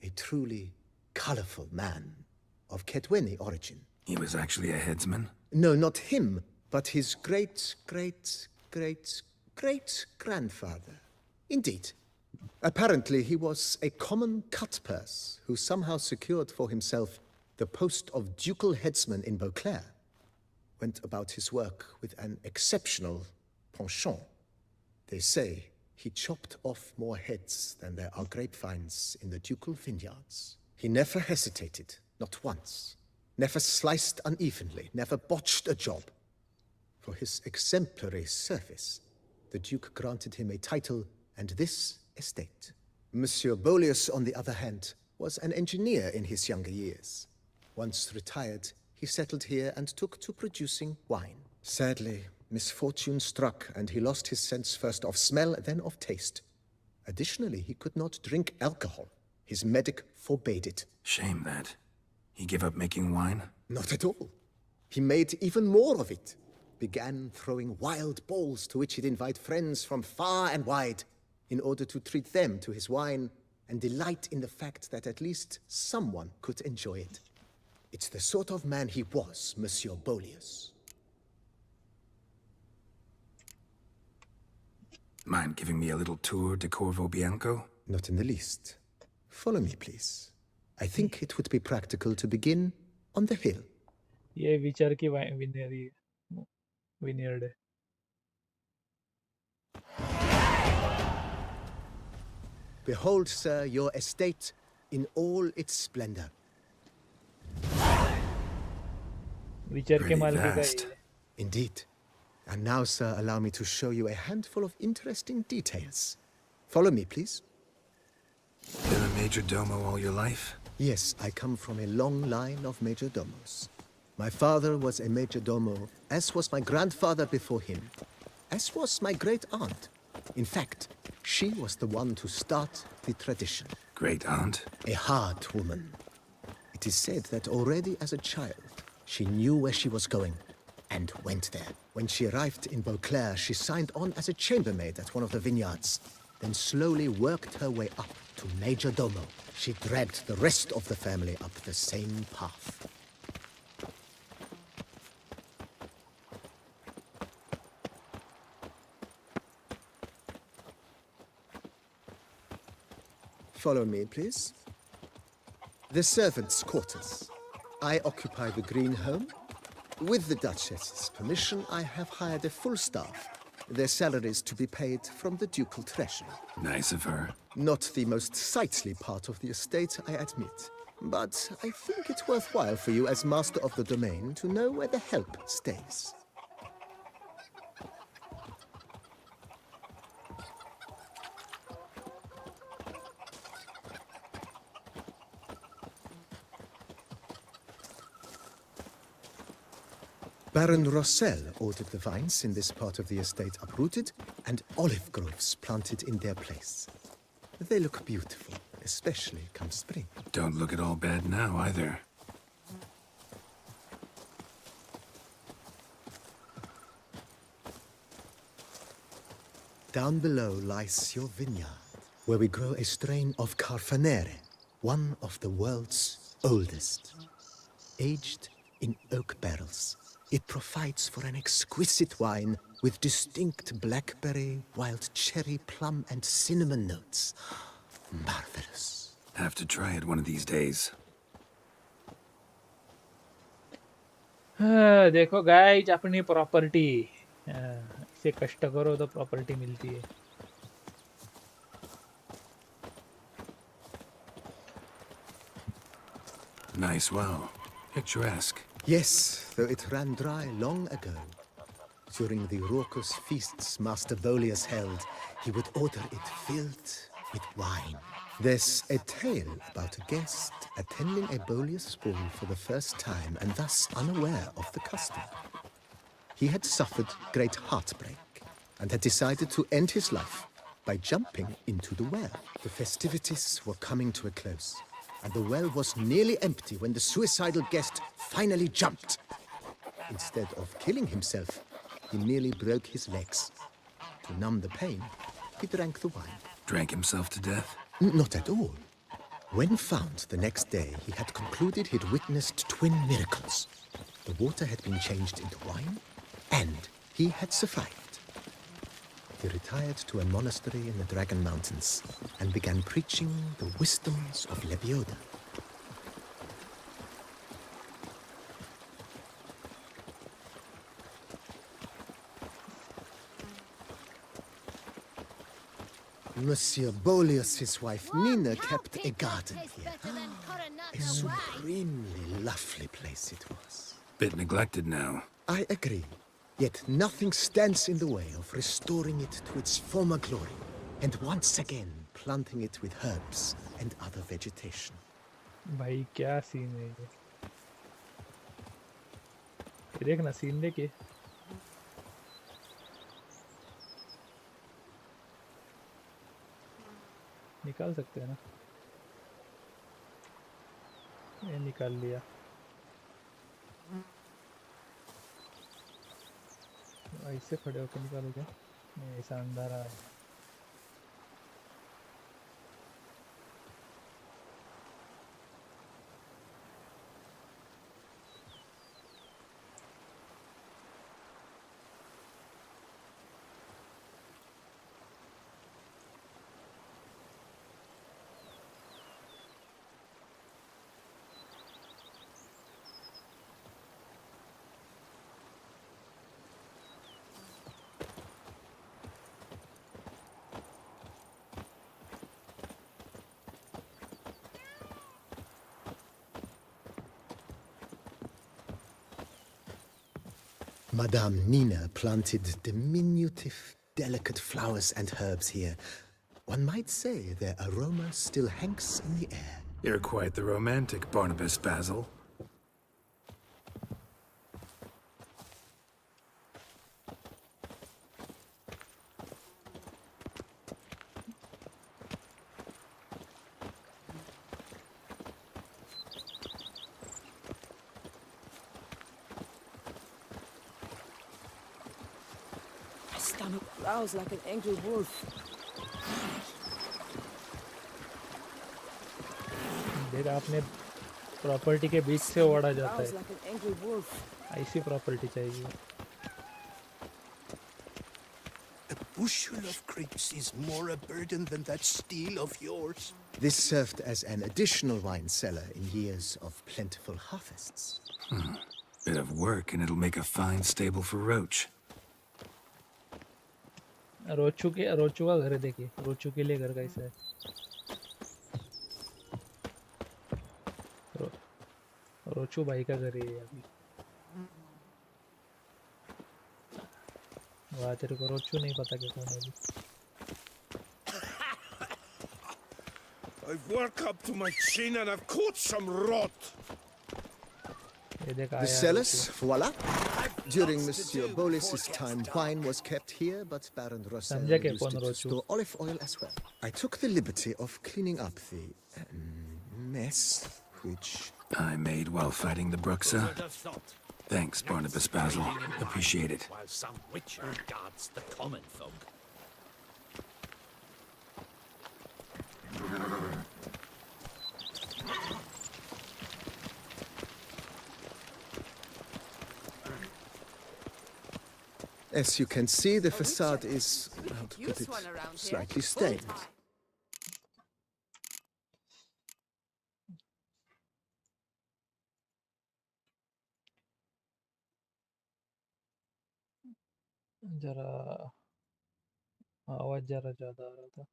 [SPEAKER 15] a truly colorful man of Ketweni origin.
[SPEAKER 7] He was actually a headsman?
[SPEAKER 15] No, not him, but his great-great-great-great-grandfather. Indeed. Apparently, he was a common cutpurse who somehow secured for himself the post of ducal headsman in Beauclair. Went about his work with an exceptional penchant. They say he chopped off more heads than there are grapevines in the ducal vineyards. He never hesitated Not once. Never sliced unevenly, never botched a job. For his exemplary service, the Duke granted him a title and this estate. Monsieur Boleus, on the other hand, was an engineer in his younger years. Once retired, he settled here and took to producing wine. Sadly, misfortune struck and he lost his sense first of smell, then of taste. Additionally, he could not drink alcohol. His medic forbade it.
[SPEAKER 7] Shame that. He gave up making wine?
[SPEAKER 15] Not at all. He made even more of it. Began throwing wild balls to which he'd invite friends from far and wide in order to treat them to his wine and delight in the fact that at least someone could enjoy it. It's the sort of man he was, Monsieur Boleus.
[SPEAKER 7] Mind giving me a little tour de Corvo Bianco?
[SPEAKER 15] Not in the least. Follow me, please. I think it would be practical to begin on the hill.
[SPEAKER 1] ये विचार की vineyard है.
[SPEAKER 15] Behold, sir, your estate in all its splendor.
[SPEAKER 1] विचार के माल की
[SPEAKER 7] vast.
[SPEAKER 15] Indeed. And now, sir, allow me to show you a handful of interesting details. Follow me, please.
[SPEAKER 7] Been a major domo all your life?
[SPEAKER 15] Yes, I come from a long line of major domos. My father was a major domo, as was my grandfather before him, as was my great-aunt. In fact, she was the one to start the tradition.
[SPEAKER 7] Great-aunt?
[SPEAKER 15] A hard woman. It is said that already as a child, she knew where she was going and went there. When she arrived in Beauclair, she signed on as a chambermaid at one of the vineyards, then slowly worked her way up to major domo. She dragged the rest of the family up the same path. Follow me, please. The servants' quarters. I occupy the green home. With the Duchess's permission, I have hired a full staff. Their salaries to be paid from the ducal treasury.
[SPEAKER 7] Nice of her.
[SPEAKER 15] Not the most sightly part of the estate, I admit. But I think it's worthwhile for you as master of the domain to know where the help stays. Baron Rossel ordered the vines in this part of the estate uprooted and olive groves planted in their place. They look beautiful, especially come spring.
[SPEAKER 7] Don't look at all bad now, either.
[SPEAKER 15] Down below lies your vineyard, where we grow a strain of Carfanere, one of the world's oldest. Aged in oak barrels, it provides for an exquisite wine with distinct blackberry, wild cherry, plum, and cinnamon notes. Marvelous.
[SPEAKER 7] Have to try it one of these days.
[SPEAKER 1] देखो guys अपनी property इसे कष्ट करो तो property मिलती है.
[SPEAKER 7] Nice well. Picturesque.
[SPEAKER 15] Yes, though it ran dry long ago. During the raucous feasts Master Boleus held, he would order it filled with wine. There's a tale about a guest attending a Boleus ball for the first time and thus unaware of the custom. He had suffered great heartbreak and had decided to end his life by jumping into the well. The festivities were coming to a close, and the well was nearly empty when the suicidal guest finally jumped. Instead of killing himself, he nearly broke his legs. To numb the pain, he drank the wine.
[SPEAKER 7] Drank himself to death?
[SPEAKER 15] Not at all. When found the next day, he had concluded he'd witnessed twin miracles. The water had been changed into wine, and he had survived. He retired to a monastery in the Dragon Mountains and began preaching the wisdoms of Lebioda. Monsieur Boleus's wife Nina kept a garden here. A supremely lovely place it was.
[SPEAKER 7] Bit neglected now.
[SPEAKER 15] I agree. Yet nothing stands in the way of restoring it to its former glory, and once again planting it with herbs and other vegetation.
[SPEAKER 1] भाई क्या scene है ये देखना scene देखिए निकाल सकते हैं ना ये निकाल लिया ऐसे खड़े होकर निकालो क्या नहीं ऐसा अंदर आ
[SPEAKER 15] Madame Nina planted diminutive, delicate flowers and herbs here. One might say their aroma still hangs in the air.
[SPEAKER 7] You're quite the romantic, Barnabas Basil.
[SPEAKER 12] Stomach growls like an angry wolf.
[SPEAKER 1] देख आपने property के बीच से ओढ़ा जाता
[SPEAKER 12] Growls
[SPEAKER 1] है
[SPEAKER 12] like an angry wolf.
[SPEAKER 1] ऐसी property चाहिए
[SPEAKER 9] A bushel of grapes is more a burden than that steel of yours.
[SPEAKER 15] This served as an additional wine cellar in years of plentiful harvests.
[SPEAKER 7] Bit of work and it'll make a fine stable for Roach.
[SPEAKER 1] रोचू का घर है देखिए रोचू के लिए घर कैसा है रोचू भाई का घर है ये अभी वाह तेरे को रोचू नहीं पता क्या कौन है अभी
[SPEAKER 14] I've worked up to my chin and I've caught some rot.
[SPEAKER 1] ये देख
[SPEAKER 15] The
[SPEAKER 1] आया
[SPEAKER 15] cellars, voila. During Monsieur Bolis's time, wine was kept here, but Baron Rossel
[SPEAKER 1] समझा क्या
[SPEAKER 15] used
[SPEAKER 1] कौन
[SPEAKER 15] it to
[SPEAKER 1] रोचू
[SPEAKER 15] store olive oil as well. I took the liberty of cleaning up the mess, which
[SPEAKER 7] I made while fighting the Bruxa. Thanks, Barnabas Basil. Appreciate it.
[SPEAKER 18] While some witcher guards the common folk.
[SPEAKER 15] As you can see, the facade is, how to put it, slightly stained.
[SPEAKER 1] जरा आवाज जरा ज्यादा आ रहा था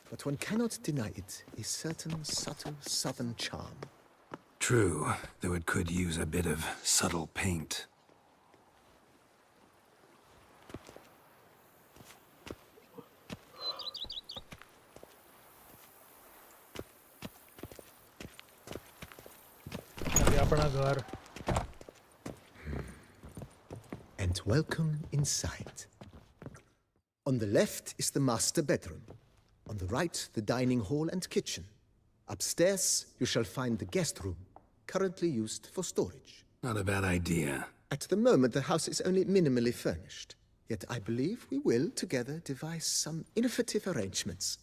[SPEAKER 15] But one cannot deny it, a certain subtle southern charm.
[SPEAKER 7] True, though it could use a bit of subtle paint.
[SPEAKER 1] अभी अपना घर
[SPEAKER 15] And welcome inside. On the left is the master bedroom. On the right, the dining hall and kitchen. Upstairs, you shall find the guest room, currently used for storage.
[SPEAKER 7] Not a bad idea.
[SPEAKER 15] At the moment, the house is only minimally furnished. Yet I believe we will, together, devise some innovative arrangements.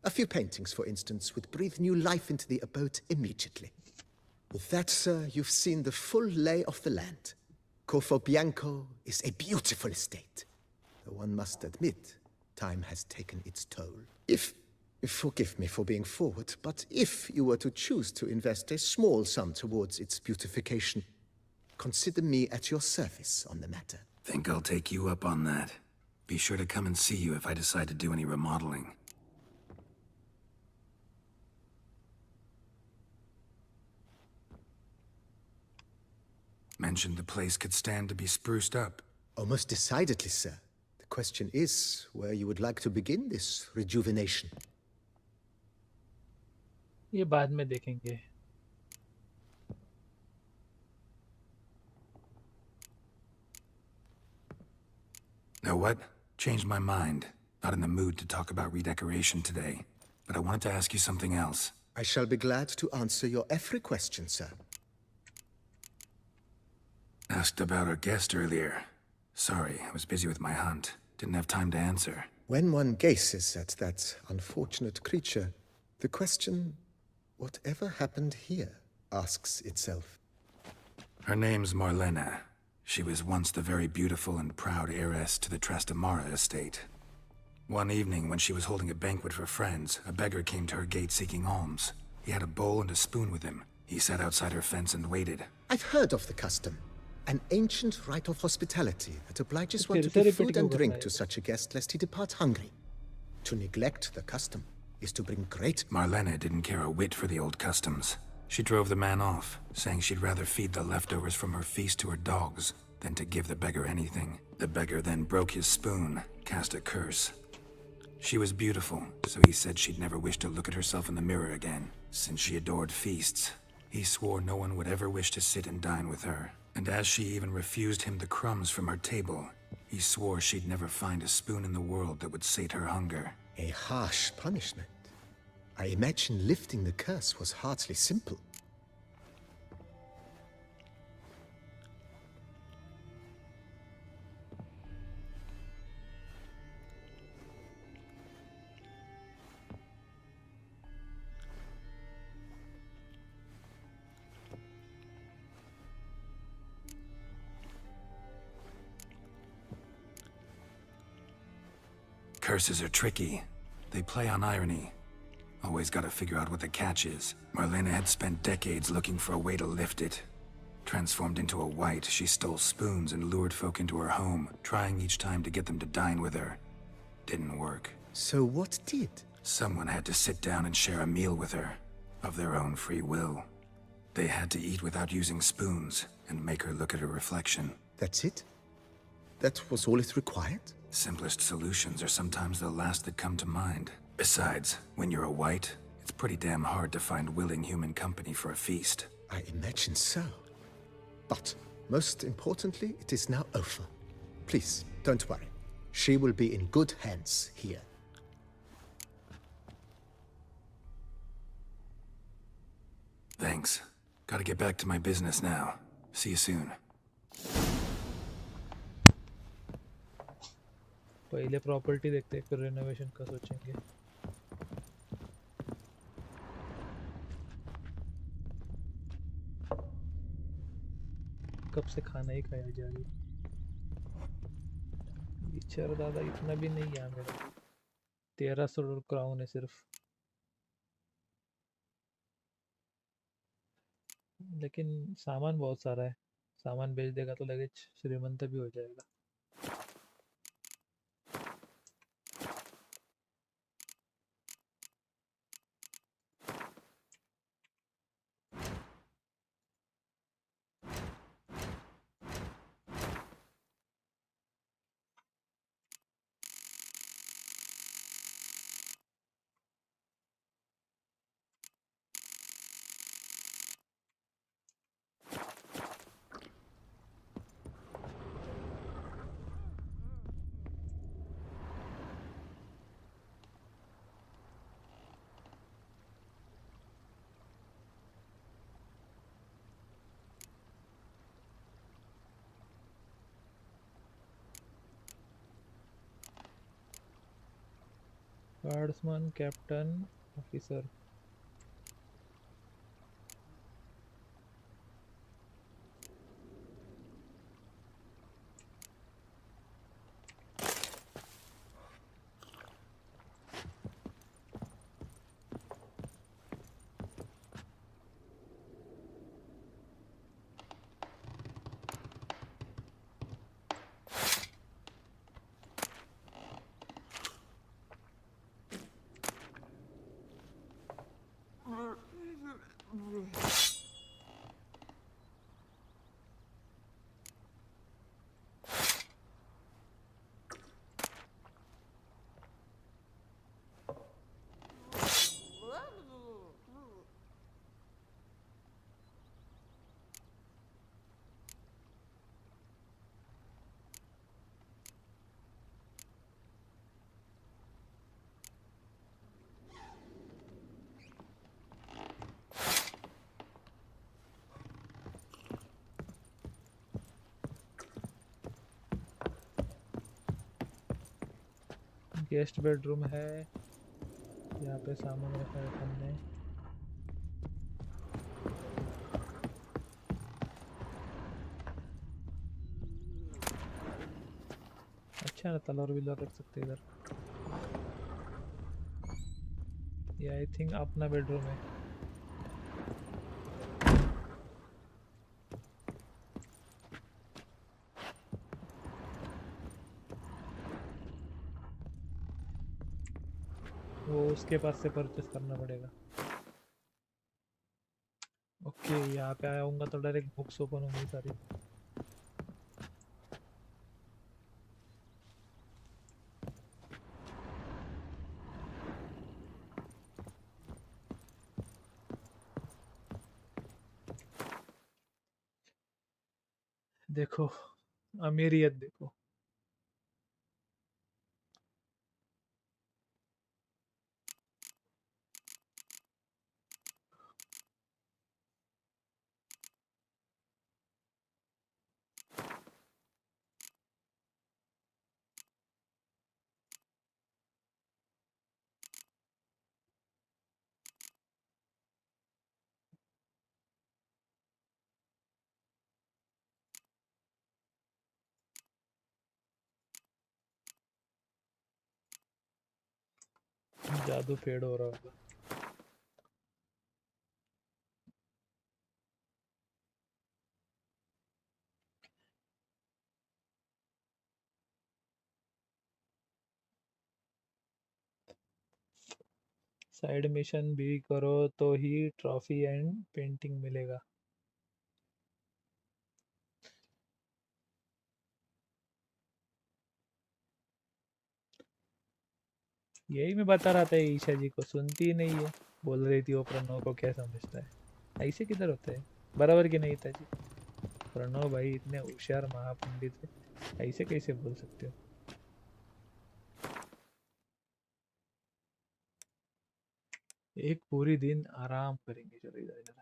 [SPEAKER 15] A few paintings, for instance, would breathe new life into the abode immediately. With that, sir, you've seen the full lay of the land. Corfo Bianco is a beautiful estate, though one must admit,
[SPEAKER 19] time has taken its toll. Forgive me for being forward, but if you were to choose to invest a small sum towards its beautification, consider me at your service on the matter.
[SPEAKER 7] Think I'll take you up on that. Be sure to come and see you if I decide to do any remodeling. Mentioned the place could stand to be spruced up.
[SPEAKER 19] Oh, most decidedly, sir. The question is where you would like to begin this rejuvenation.
[SPEAKER 1] ये बाद में देखेंगे.
[SPEAKER 7] Know what? Changed my mind. Not in the mood to talk about redecoration today. But I wanted to ask you something else.
[SPEAKER 19] I shall be glad to answer your every question, sir.
[SPEAKER 7] Asked about our guest earlier. Sorry, I was busy with my hunt. Didn't have time to answer.
[SPEAKER 19] When one gazes at that unfortunate creature, the question, whatever happened here, asks itself.
[SPEAKER 7] Her name's Marlena. She was once the very beautiful and proud heiress to the Trastamara estate. One evening, when she was holding a banquet for friends, a beggar came to her gate seeking alms. He had a bowl and a spoon with him. He sat outside her fence and waited.
[SPEAKER 19] I've heard of the custom. An ancient rite of hospitality that obliges one to give food and drink to such a guest lest he depart hungry. To neglect the custom is to bring great...
[SPEAKER 7] Marlena didn't care a whit for the old customs. She drove the man off, saying she'd rather feed the leftovers from her feast to her dogs than to give the beggar anything. The beggar then broke his spoon, cast a curse. She was beautiful, so he said she'd never wish to look at herself in the mirror again. Since she adored feasts, he swore no one would ever wish to sit and dine with her. And as she even refused him the crumbs from her table, he swore she'd never find a spoon in the world that would sate her hunger.
[SPEAKER 19] A harsh punishment. I imagine lifting the curse was hardly simple.
[SPEAKER 7] Curses are tricky. They play on irony. Always gotta figure out what the catch is. Marlena had spent decades looking for a way to lift it. Transformed into a wight, she stole spoons and lured folk into her home, trying each time to get them to dine with her. Didn't work.
[SPEAKER 19] So what did?
[SPEAKER 7] Someone had to sit down and share a meal with her, of their own free will. They had to eat without using spoons, and make her look at her reflection.
[SPEAKER 19] That's it? That was all it required?
[SPEAKER 7] Simplest solutions are sometimes the last that come to mind. Besides, when you're a wight, it's pretty damn hard to find willing human company for a feast.
[SPEAKER 19] I imagine so. But, most importantly, it is now over. Please, don't worry. She will be in good hands here.
[SPEAKER 7] Thanks. Gotta get back to my business now. See you soon.
[SPEAKER 1] पहले property देखते हैं, फिर renovation का सोचेंगे. कब से खाना ही खाया जा रही. बेचारा दादा इतना भी नहीं है मेरा. 1300 क्राउन है सिर्फ. लेकिन सामान बहुत सारा है. सामान बेच देगा तो लगे श्रीमंत भी हो जाएगा. Guardsman, Captain, Officer. Guest bedroom है, यहाँ पे सामान रखा है अपन ने। अच्छा ना, तलवार विलवार रख सकते इधर। ये आई थिंक अपना बेडरूम है। वो उसके पास से परचेस करना पड़ेगा। ओके, यहाँ पे आया हूँगा तो डायरेक्ट बुक्स ओपन होंगी सारी। देखो अमीरियत देखो। जादू फेड हो रहा होगा। साइड मिशन भी करो तो ही ट्रॉफी एंड पेंटिंग मिलेगा। यही मैं बता रहा था, ईशा जी को सुनती ही नहीं है। बोल रही थी वो प्रणव को क्या समझता है। ऐसे किधर होता है, बराबर की नहीं था जी। प्रणव भाई इतने होशियार महापंडित है, ऐसे कैसे बोल सकते हो। एक पूरी दिन आराम करेंगे। चलो इधर इधर।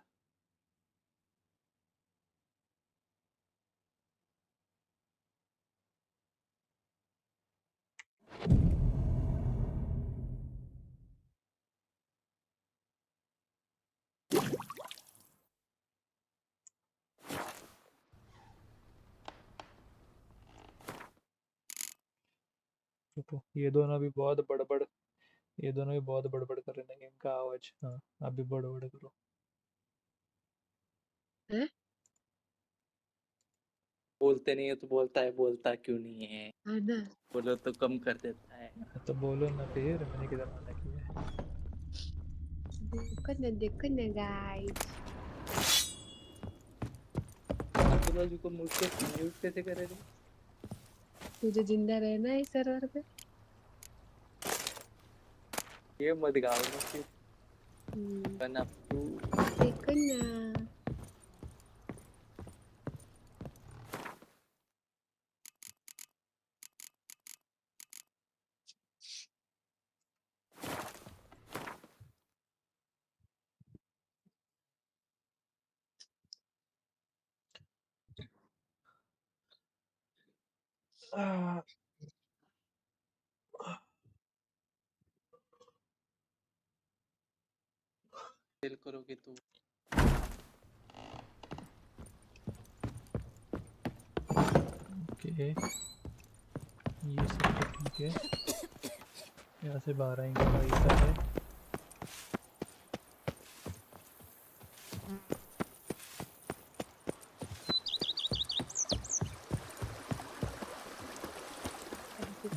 [SPEAKER 1] रुको, ये दोनों भी बहुत बड़बड़, ये दोनों भी बहुत बड़बड़ कर रहे हैं। इनका आवाज, हाँ आप भी बड़बड़ करो।
[SPEAKER 2] हैं?
[SPEAKER 3] बोलते नहीं है तो बोलता है, बोलता क्यों नहीं है?
[SPEAKER 2] हाँ ना।
[SPEAKER 3] बोलो तो कम कर देता है।
[SPEAKER 1] तो बोलो ना, फिर मैंने किधर मना किया है।
[SPEAKER 2] देखो ना गाइस।
[SPEAKER 3] आजू-बाजू को म्यूट कैसे करे रे?
[SPEAKER 2] तुझे जिंदा रहना है सर्वर पे।
[SPEAKER 3] ये मत गाओ ना फिर। बना तू।
[SPEAKER 2] देखो ना।
[SPEAKER 3] सेल करोगे तो
[SPEAKER 1] ओके, ये सब तो ठीक है। यहाँ से बाहर आएंगे भाई साहब।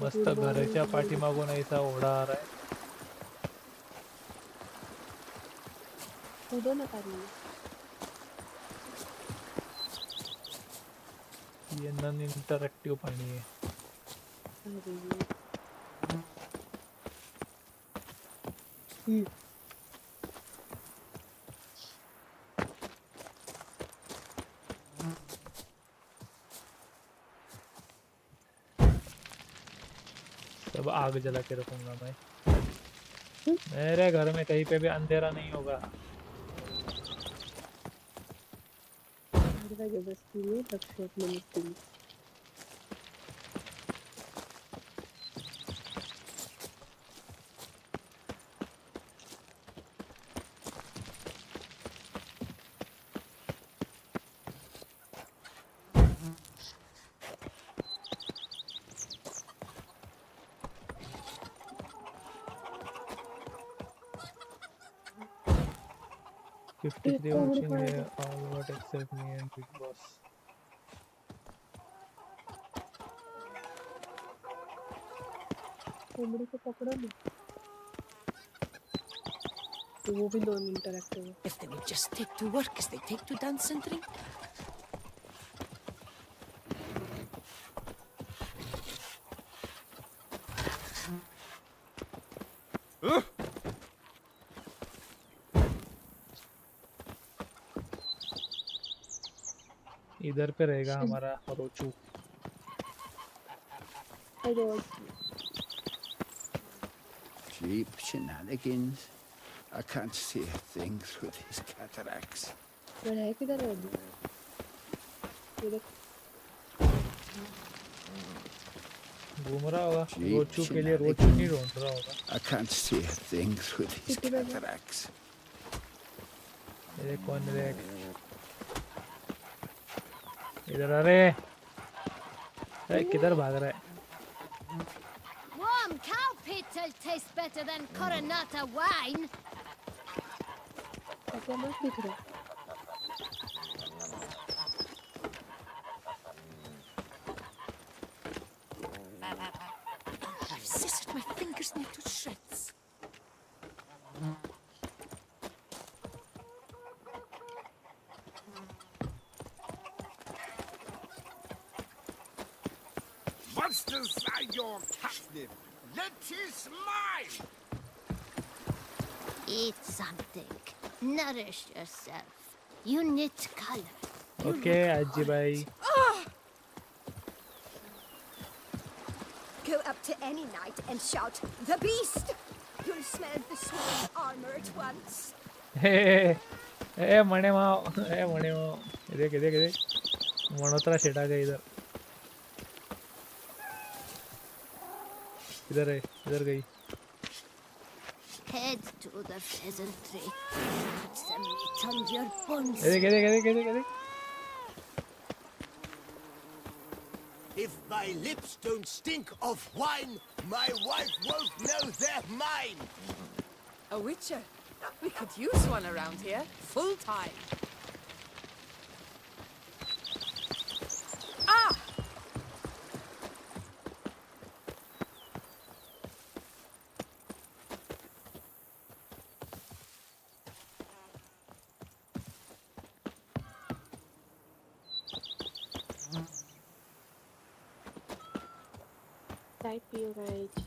[SPEAKER 1] मस्त घराच्या पाठीमागून ऐसा ओढा आ रहा है।
[SPEAKER 2] कूदो ना पानी में।
[SPEAKER 1] ये नॉन इंटरएक्टिव पानी है। सब आग जला के रखूंगा मैं। मेरे घर में कहीं पे भी अंधेरा नहीं होगा।
[SPEAKER 2] जबरदस्ती में लक्ष्य में मुश्किल।
[SPEAKER 1] 53 watching here, all what except me and Big Boss.
[SPEAKER 2] कोमड़ी को पकड़ो ना, तो वो भी नॉन इंटरैक्टिव है।
[SPEAKER 12] If they would just take to work as they take to dance and drink.
[SPEAKER 1] इधर पे रहेगा हमारा रोचू।
[SPEAKER 20] Cheap shenanigans. I can't see a thing through these cataracts.
[SPEAKER 2] है किधर है अभी? ये देख।
[SPEAKER 1] घूम रहा होगा रोचू के लिए, रोचू नहीं ढूंढ रहा होगा।
[SPEAKER 20] I can't see a thing through these cataracts.
[SPEAKER 1] ये कौन है? इधर अरे किधर भाग रहा है?
[SPEAKER 11] Warm cow pittel tastes better than Coronata wine.
[SPEAKER 2] ऐसा मत दिख रहा।
[SPEAKER 12] I've scissored my fingers into shreds.
[SPEAKER 8] Monsters are your captive. Let his mine.
[SPEAKER 11] Eat something. Nourish yourself. You need color.
[SPEAKER 1] Okay, Aji bhai.
[SPEAKER 12] Go up to any knight and shout, "The beast!" You'll smell the sword armor at once.
[SPEAKER 1] Hey, मणे माओ, देख मनोत्रा शेटा गए इधर गई।
[SPEAKER 11] Head to the pheasantry. Put some meat on your bones.
[SPEAKER 1] देख।
[SPEAKER 18] If my lips don't stink of wine, my wife won't know they're mine.
[SPEAKER 5] A witcher. We could use one around here, full time. Ah!
[SPEAKER 2] Type your age.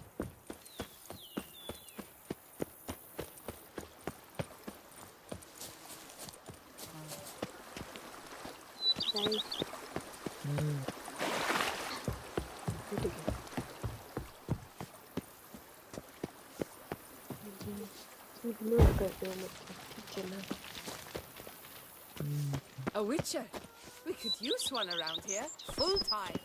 [SPEAKER 2] Ignore करते हो मतलब, ठीक है ना?
[SPEAKER 5] A witcher. We could use one around here, full time.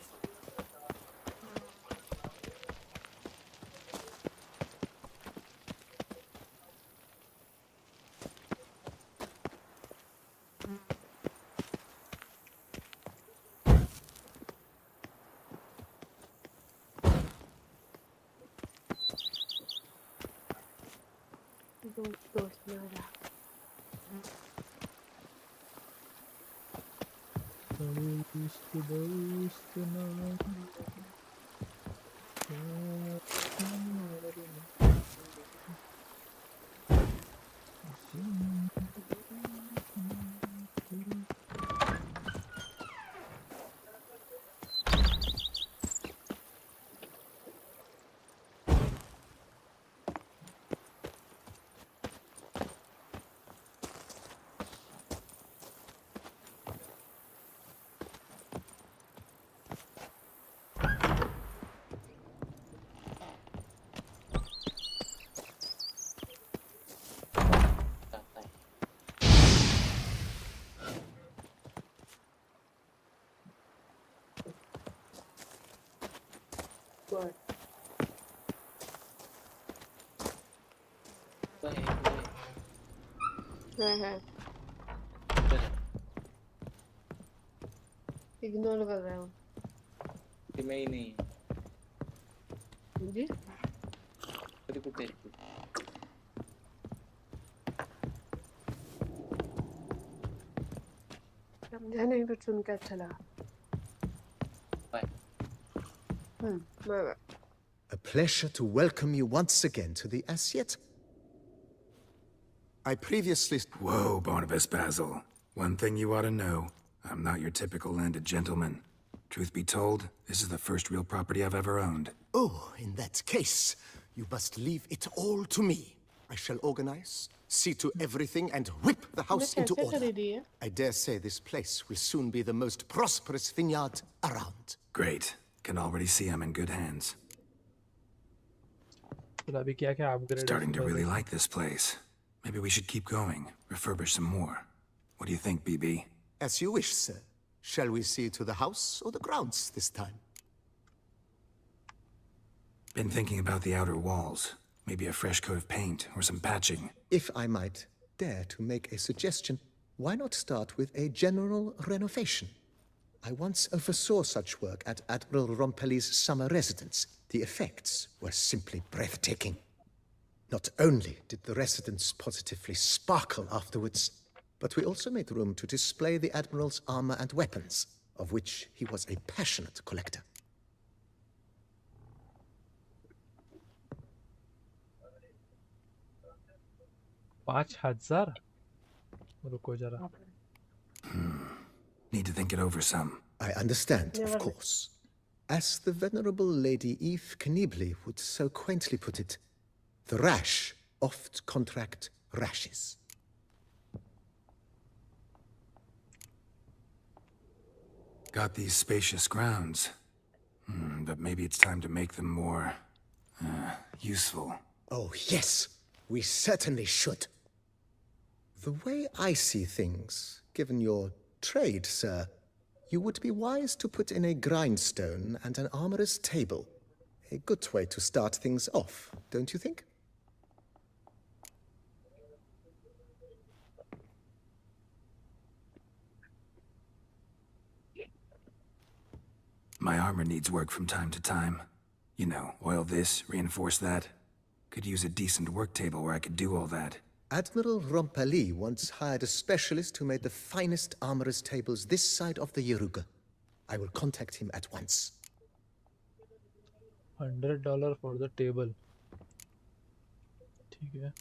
[SPEAKER 2] दोस्त ना रहा।
[SPEAKER 1] दोस्त ना
[SPEAKER 2] What? है इग्नोर कर रहा हूँ
[SPEAKER 3] कि मैं ही नहीं
[SPEAKER 2] जी
[SPEAKER 3] तेरे को
[SPEAKER 2] समझा नहीं पर सुन के अच्छा लगा। Bye bye.
[SPEAKER 19] A pleasure to welcome you once again to the as yet.
[SPEAKER 7] I previously... Whoa, Barnabas Basil. One thing you ought to know. I'm not your typical landed gentleman. Truth be told, this is the first real property I've ever owned.
[SPEAKER 18] Oh, in that case, you must leave it all to me. I shall organize, see to everything, and whip the house into order. I dare say this place will soon be the most prosperous vineyard around.
[SPEAKER 7] Great. Can already see I'm in good hands.
[SPEAKER 1] तो अभी क्या क्या upgrade
[SPEAKER 7] Starting to really like this place. Maybe we should keep going, refurbish some more. What do you think, BB?
[SPEAKER 18] As you wish, sir. Shall we see to the house or the grounds this time?
[SPEAKER 7] Been thinking about the outer walls. Maybe a fresh coat of paint or some patching.
[SPEAKER 19] If I might dare to make a suggestion, why not start with a general renovation? I once oversaw such work at Admiral Rompelli's summer residence. The effects were simply breathtaking. Not only did the residence positively sparkle afterwards, but we also made room to display the Admiral's armor and weapons, of which he was a passionate collector.
[SPEAKER 1] $5,000 रुको जरा
[SPEAKER 7] Need to think it over some.
[SPEAKER 19] I understand, of course. As the venerable Lady Eve Knibley would so quaintly put it, the rash oft contract rashes.
[SPEAKER 7] Got these spacious grounds. But maybe it's time to make them more... useful.
[SPEAKER 19] Oh, yes. We certainly should. The way I see things, given your trade, sir, you would be wise to put in a grindstone and an armorer's table. A good way to start things off, don't you think?
[SPEAKER 7] My armor needs work from time to time. You know, oil this, reinforce that. Could use a decent work table where I could do all that.
[SPEAKER 19] Admiral Rompelli once hired a specialist who made the finest armorer's tables this side of the Yaruga. I will contact him at once.
[SPEAKER 1] $100 for the table. ठीक है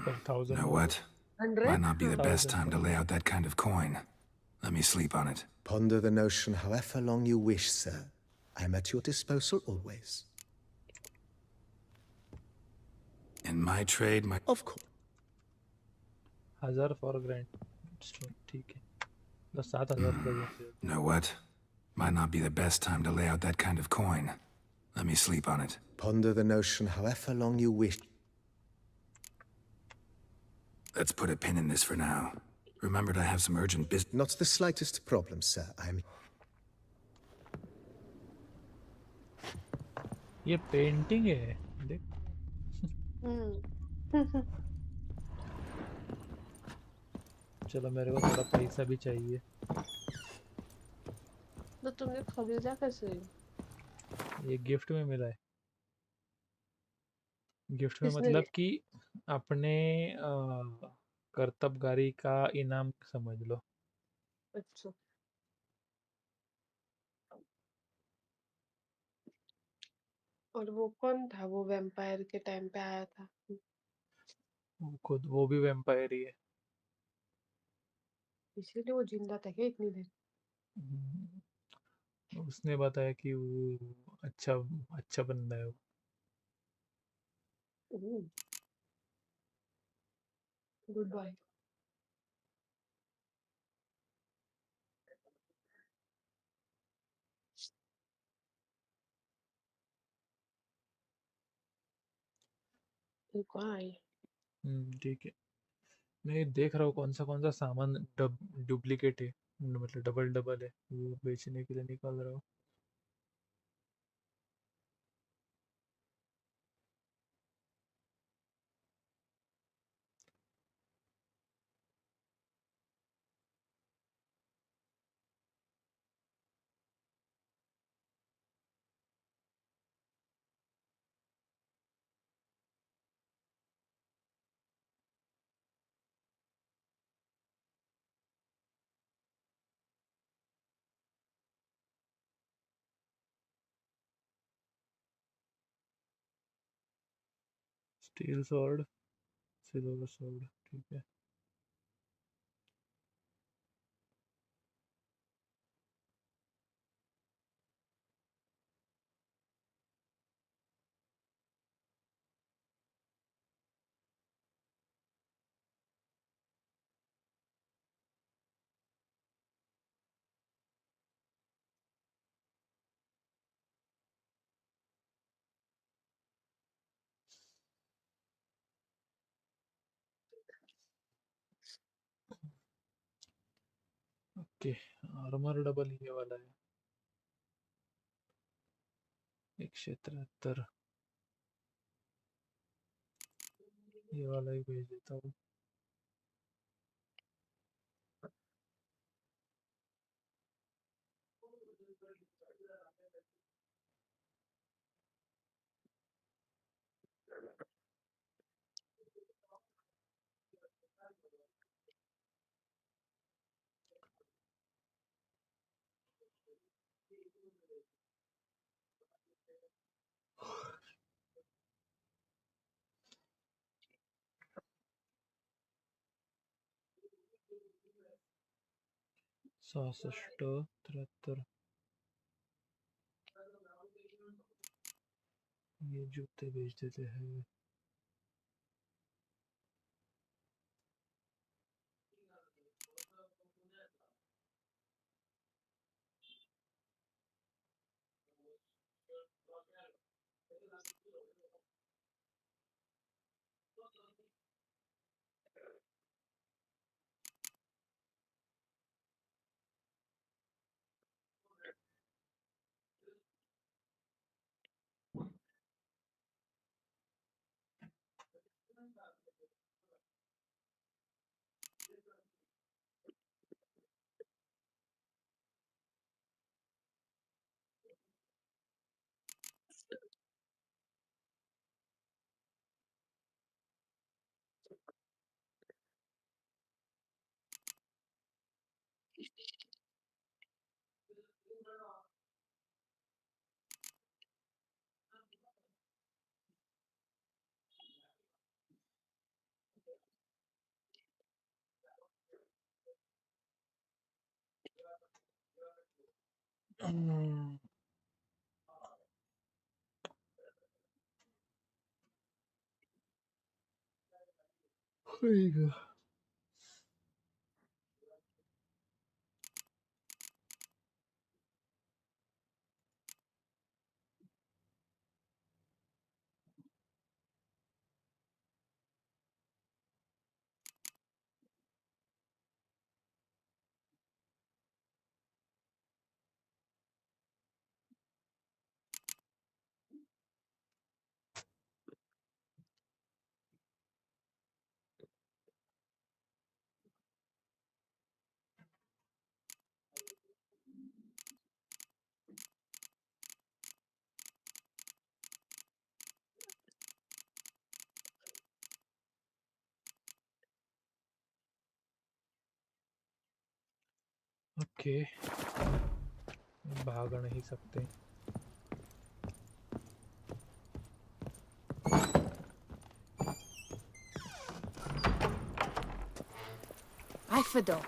[SPEAKER 1] पर 1,000
[SPEAKER 7] Know what?
[SPEAKER 2] 100?
[SPEAKER 7] Might not be the best time to lay out that kind of coin. Let me sleep on it.
[SPEAKER 19] Ponder the notion however long you wish, sir. I'm at your disposal always.
[SPEAKER 7] In my trade, my...
[SPEAKER 19] Of course.
[SPEAKER 1] 1,000 for grand. ठीक है तो 7,000 का
[SPEAKER 7] Know what? Might not be the best time to lay out that kind of coin. Let me sleep on it.
[SPEAKER 19] Ponder the notion however long you wish.
[SPEAKER 7] Let's put a pin in this for now. Remembered I have some urgent business.
[SPEAKER 19] Not the slightest problem, sir. I'm...
[SPEAKER 1] ये painting है देख चलो मेरे को थोड़ा पैसा भी चाहिए
[SPEAKER 2] तो तुमने खरीदा कैसे?
[SPEAKER 1] ये गिफ्ट में मिला है गिफ्ट में
[SPEAKER 2] किसने
[SPEAKER 1] मतलब
[SPEAKER 2] दिया?
[SPEAKER 1] कि अपने कर्तव्यगारी का इनाम समझ लो
[SPEAKER 2] अच्छा और वो कौन था वो वैम्पायर के टाइम पे आया था?
[SPEAKER 1] खुद वो भी वैम्पायर ही है
[SPEAKER 2] इसीलिए वो जिंदा था क्या इतनी देर?
[SPEAKER 1] उसने बताया कि वो अच्छा अच्छा बंदा है वो
[SPEAKER 2] गुड बाय। कहाँ आई?
[SPEAKER 1] ठीक है मैं देख रहा हूँ कौन सा सामान डुप्लीकेट है मतलब डबल डबल है वो बेचने के लिए निकाल रहा हूँ स्टील स्वॉर्ड, सिल्वर स्वॉर्ड, ठीक है। ओके, आर्मर डबल ये वाला है, 173, ये वाला ही भेज देता हूँ। सौसष्ट, 73, ये जूते भेज देते हैं। ठीक है। ओके, भाग नहीं सकते।
[SPEAKER 5] I forgot.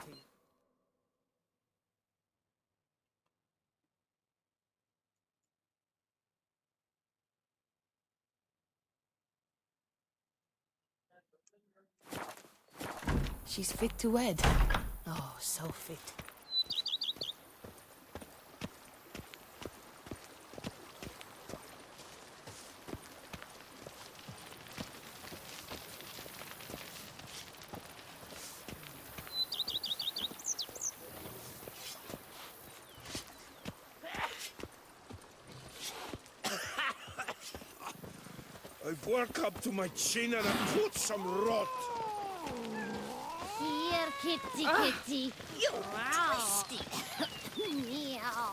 [SPEAKER 5] She's fit to wed. Oh, so fit.
[SPEAKER 14] I've work up to my chin and I put some rot.
[SPEAKER 21] Here, kitty, kitty. You twisty. Meow.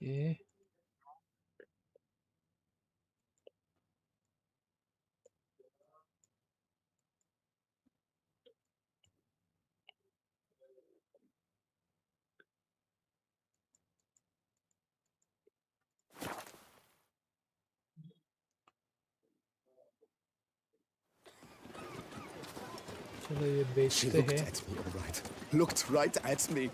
[SPEAKER 1] Okay, चलो ये
[SPEAKER 18] She
[SPEAKER 1] बेचते
[SPEAKER 18] looked
[SPEAKER 1] हैं.
[SPEAKER 18] at me, all right. Looked right at me.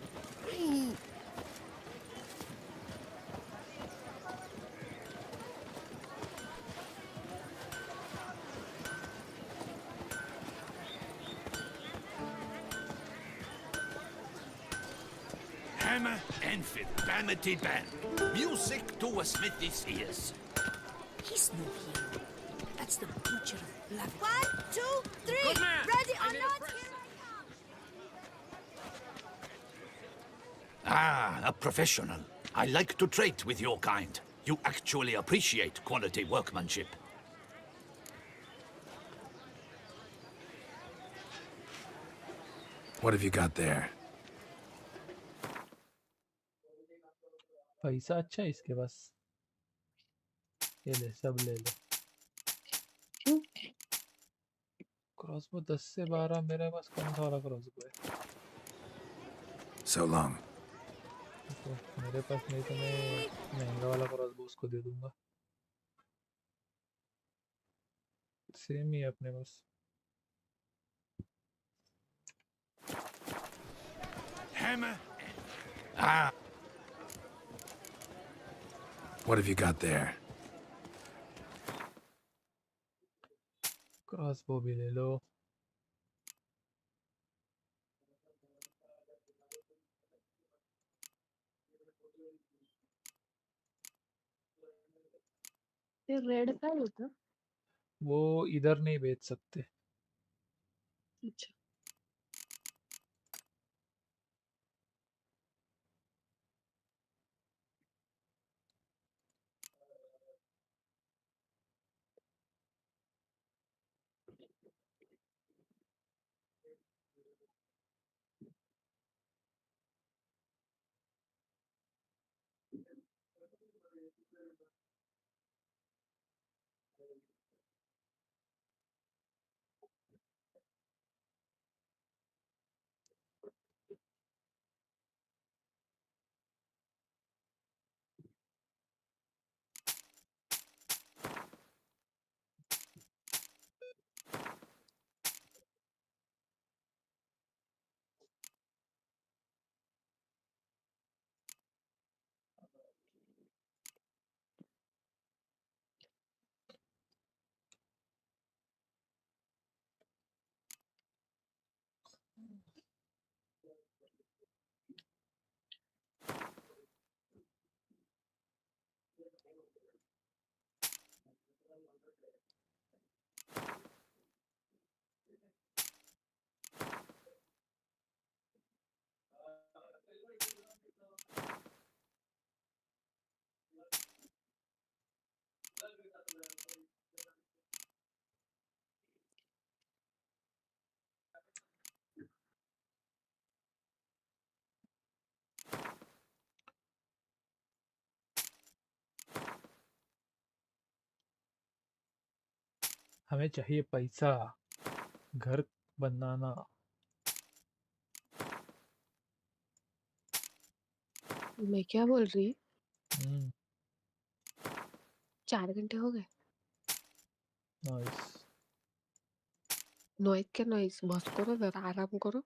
[SPEAKER 8] Hammer and fiddle, bamity bam. Music to a smithy's ears.
[SPEAKER 12] He's no hero. That's the butcher of blood. 1, 2, 3. Ready or not?
[SPEAKER 8] Ah, a professional. I like to trade with your kind. You actually appreciate quality workmanship.
[SPEAKER 7] What have you got there?
[SPEAKER 1] पैसा अच्छा है इसके पास. ये ले, सब ले लो. Crossbow 10 से 12 मेरे पास कौन सा वाला क्रॉसबो है?
[SPEAKER 7] So long.
[SPEAKER 1] तो मेरे पास नहीं तो मैं महंगा वाला क्रॉसबो उसको दे दूंगा. सेम ही है अपने पास.
[SPEAKER 8] Hammer. Ah.
[SPEAKER 7] What have you got there?
[SPEAKER 1] Crossbow भी ले लो.
[SPEAKER 2] ते रेड काय होतं?
[SPEAKER 1] वो इधर नहीं बेच सकते.
[SPEAKER 2] अच्छा.
[SPEAKER 1] हमें चाहिए पैसा. घर बनाना.
[SPEAKER 2] मैं क्या बोल रही? 4 घंटे हो गए.
[SPEAKER 1] नाइस.
[SPEAKER 2] नॉइज क्या नॉइज? बस करो जरा, आराम करो.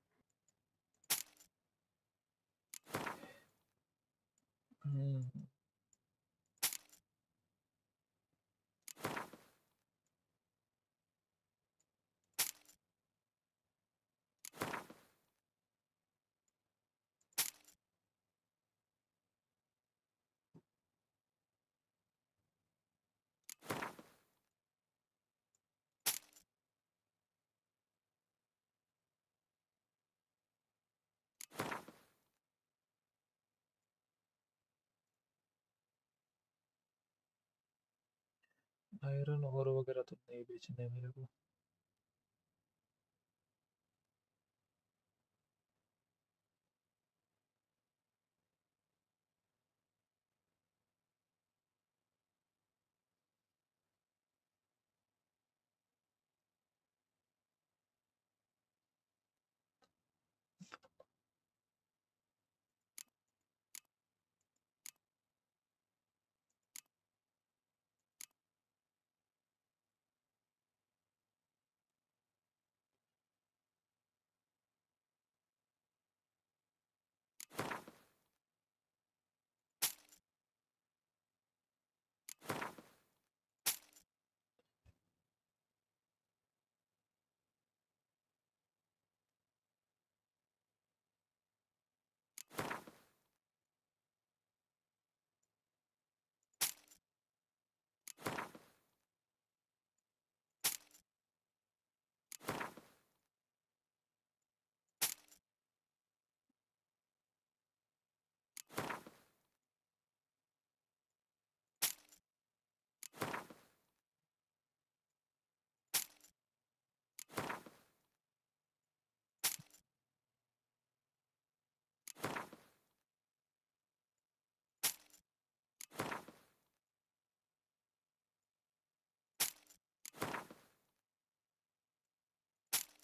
[SPEAKER 1] आयरन और वगैरह तो नहीं बेचने मेरे को.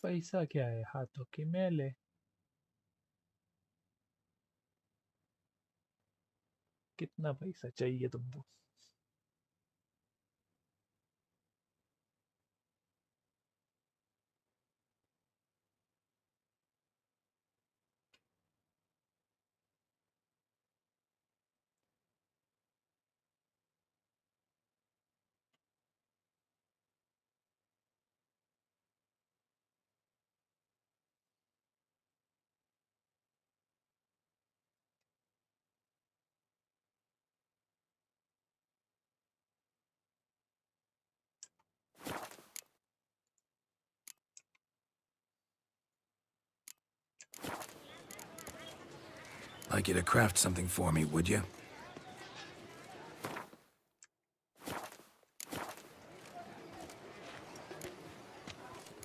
[SPEAKER 1] पैसा क्या है, हाथों की मैले। कितना पैसा चाहिए तुमको?
[SPEAKER 7] Like you to craft something for me, would you?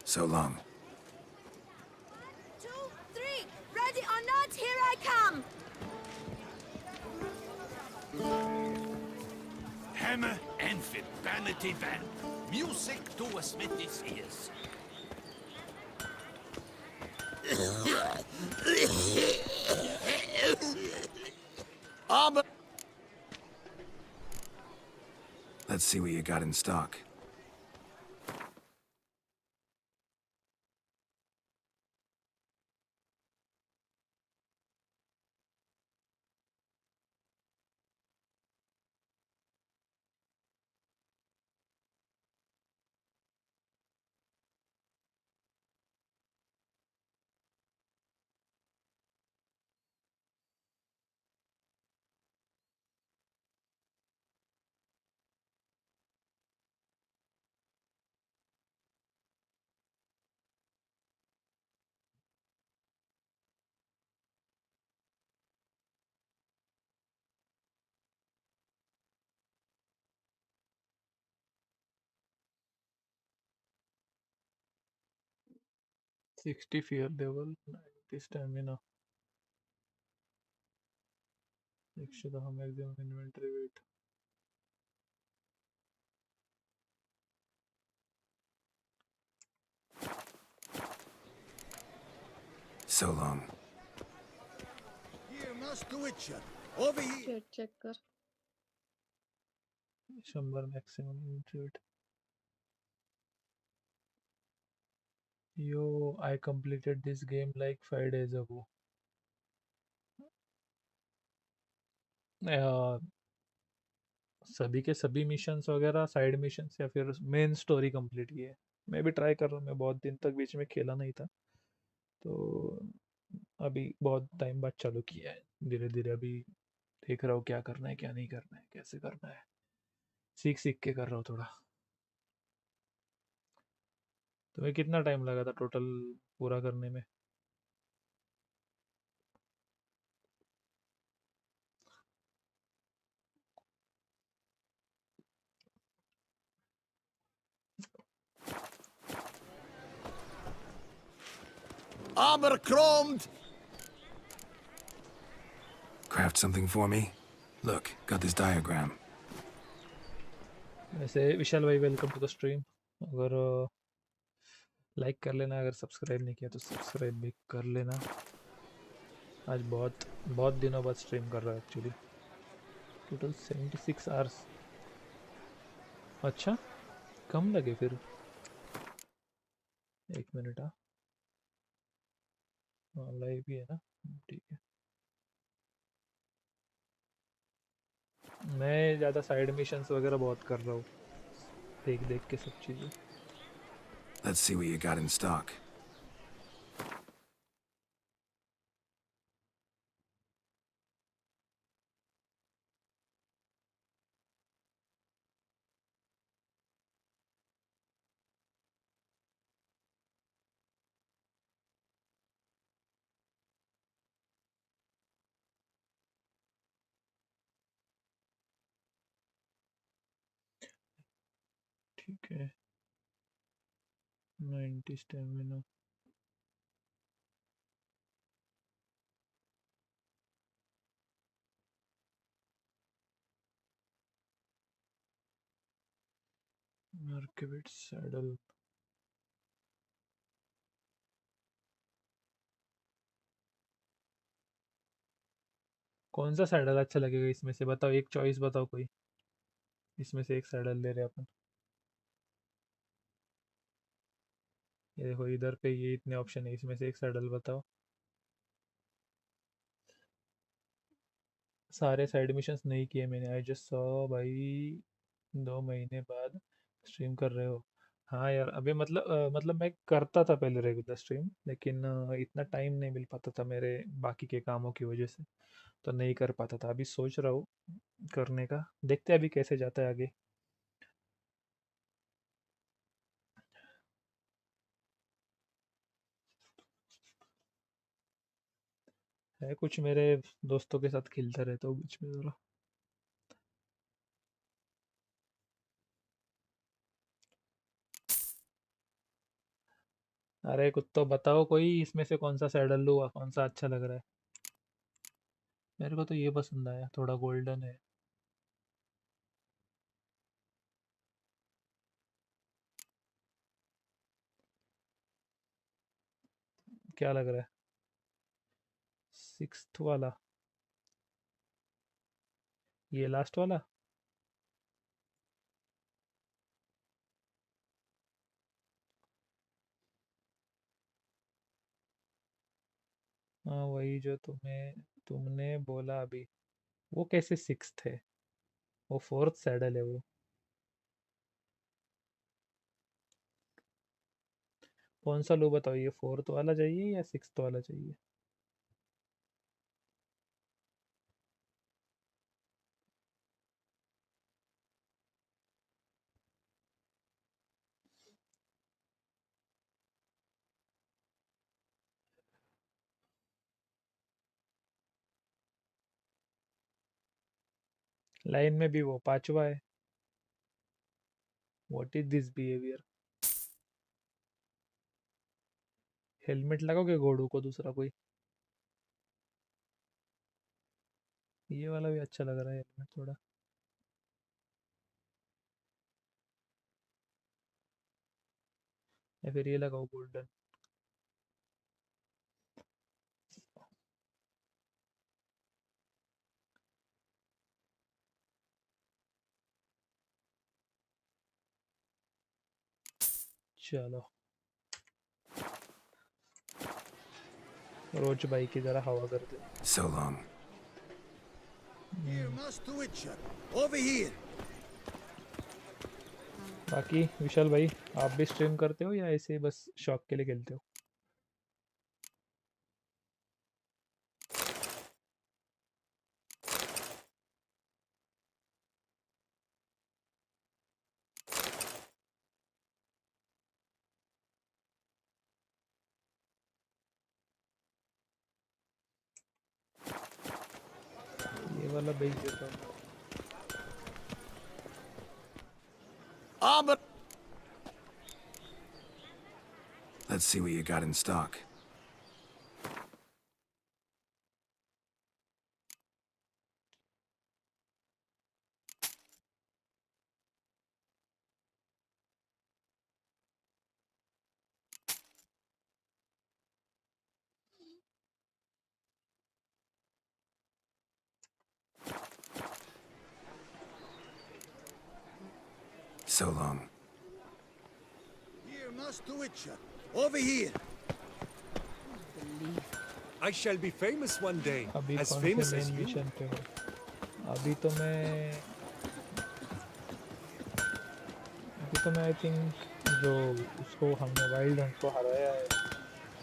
[SPEAKER 7] So long.
[SPEAKER 12] 2, 3, ready or not, here I come!
[SPEAKER 8] Hammer and vanity van. Music to a smithy's ears.
[SPEAKER 7] Let's see what you got in stock.
[SPEAKER 1] $60 fear level, 90 stamina. Extra maximum inventory weight.
[SPEAKER 7] So long.
[SPEAKER 9] Here, Master Witcher. Over here.
[SPEAKER 2] Check कर।
[SPEAKER 1] 100 maximum inventory weight. Yo, I completed this game like 5 days ago. सभी के सभी missions वगैरह, side missions या फिर main story complete की है। मैं भी ट्राई कर रहा हूँ, मैं बहुत दिन तक बीच में खेला नहीं था, तो अभी बहुत टाइम बाद चालू किया है। धीरे धीरे अभी देख रहा हूँ क्या करना है, क्या नहीं करना है, कैसे करना है, सीख सीख के कर रहा हूँ थोड़ा। तुम्हें कितना टाइम लगा था टोटल पूरा करने में?
[SPEAKER 9] Armor chromed.
[SPEAKER 7] Craft something for me? Look, got this diagram.
[SPEAKER 1] वैसे विशाल भाई, वेलकम टू द स्ट्रीम। अगर लाइक कर लेना, अगर सब्सक्राइब नहीं किया तो सब्सक्राइब भी कर लेना। आज बहुत बहुत दिनों बाद स्ट्रीम कर रहा है एक्चुअली। Total 76 hours. अच्छा, कम लगे फिर। एक मिनट। हाँ, लाइव भी है ना, ठीक है। मैं ज़्यादा साइड मिशंस वगैरह बहुत कर रहा हूँ, देख देख के सब चीज़ें।
[SPEAKER 7] Let's see what you got in stock.
[SPEAKER 1] ठीक है, 90 स्टेमिना। आर्केवेट सैडल। कौन सा सैडल अच्छा लगेगा इसमें से? बताओ, एक चॉइस बताओ कोई। इसमें से एक सैडल ले रहे अपन। ये देखो इधर पे ये इतने ऑप्शन है, इसमें से एक सैडल बताओ। सारे साइड मिशंस नहीं किए मैंने। आई जस्ट सॉ भाई, 2 महीने बाद स्ट्रीम कर रहे हो? हाँ यार, अभी मतलब मैं करता था पहले रेगुलर स्ट्रीम, लेकिन इतना टाइम नहीं मिल पाता था मेरे बाकी के कामों की वजह से, तो नहीं कर पाता था। अभी सोच रहा हूँ करने का, देखते हैं अभी कैसे जाता है आगे। है कुछ मेरे दोस्तों के साथ खेलता रहता हूँ बीच में जरा। अरे कुत्तो बताओ कोई, इसमें से कौन सा सैडल लूँ, कौन सा अच्छा लग रहा है? मेरे को तो ये पसंद आया, थोड़ा गोल्डन है। क्या लग रहा है? 6th वाला, ये लास्ट वाला? हाँ वही जो तुमने बोला अभी। वो कैसे 6th है? वो 4th सैडल है वो। कौन सा लो बताओ, ये 4th वाला चाहिए या 6th वाला चाहिए? लाइन में भी वो 5वां है। What is this behaviour? Helmet लगाओगे घोड़ू को दूसरा कोई? ये वाला भी अच्छा लग रहा है हेलमेट थोड़ा। या फिर ये लगाओ गोल्डन। चलो रोज भाई की जरा हवा कर दे।
[SPEAKER 7] So long.
[SPEAKER 9] Here, Master Witcher. Over here.
[SPEAKER 1] बाकी विशाल भाई, आप भी स्ट्रीम करते हो या ऐसे ही बस शौक के लिए खेलते हो? ये वाला बेच देता हूँ।
[SPEAKER 9] Armor.
[SPEAKER 7] Let's see what you got in stock. So long.
[SPEAKER 9] Here, Master Witcher. Over here.
[SPEAKER 8] I shall be famous one day,
[SPEAKER 1] अभी
[SPEAKER 8] as
[SPEAKER 1] कौन
[SPEAKER 8] famous
[SPEAKER 1] से
[SPEAKER 8] as
[SPEAKER 1] मेन
[SPEAKER 8] you.
[SPEAKER 1] मिशन पे हो? अभी तो मैं आई थिंक जो उसको हमने वाइल्ड हंट को हराया है,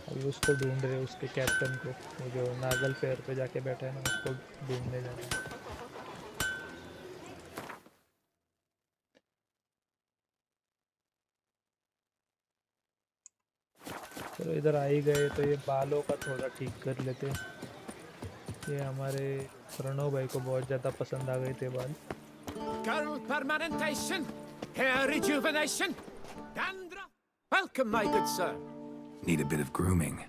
[SPEAKER 1] अभी उसको ढूंढ रहे हैं, उसके कैप्टन को, वो जो नागल फेयर पे जाके बैठा है ना, उसको ढूंढने जाना है। चलो इधर आ ही गए तो ये बालों का थोड़ा ठीक कर लेते। ये हमारे प्रणव भाई को बहुत ज़्यादा पसंद आ गए थे बाल।
[SPEAKER 8] Girl permanentation, hair rejuvenation, dandruff. Welcome, my good sir.
[SPEAKER 7] Need a bit of grooming.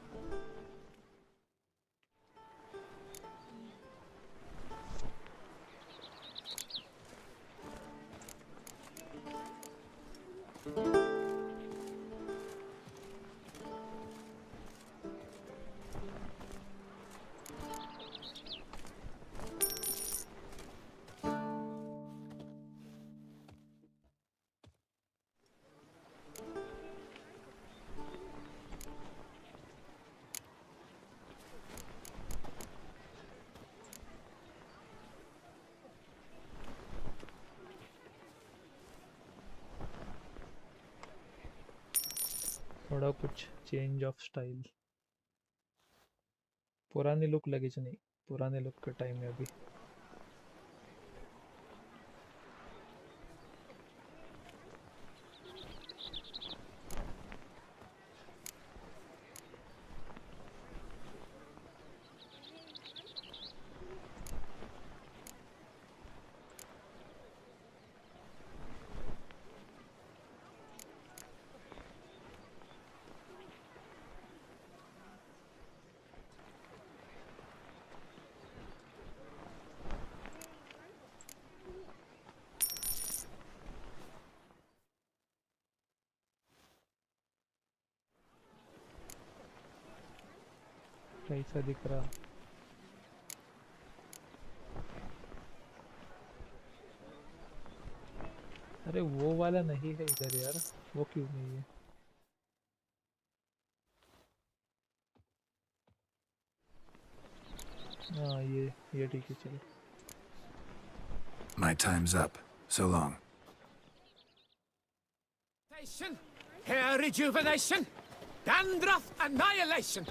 [SPEAKER 1] थोड़ा कुछ चेंज ऑफ स्टाइल. पुरानी लुक लगेच नहीं. पुराने लुक का टाइम है अभी. कैसा दिख रहा? अरे वो वाला नहीं है इधर यार. वो क्यों नहीं है? हाँ ये ठीक है. चलो.
[SPEAKER 7] My time's up. So long.
[SPEAKER 8] Hair rejuvenation, dandruff annihilation.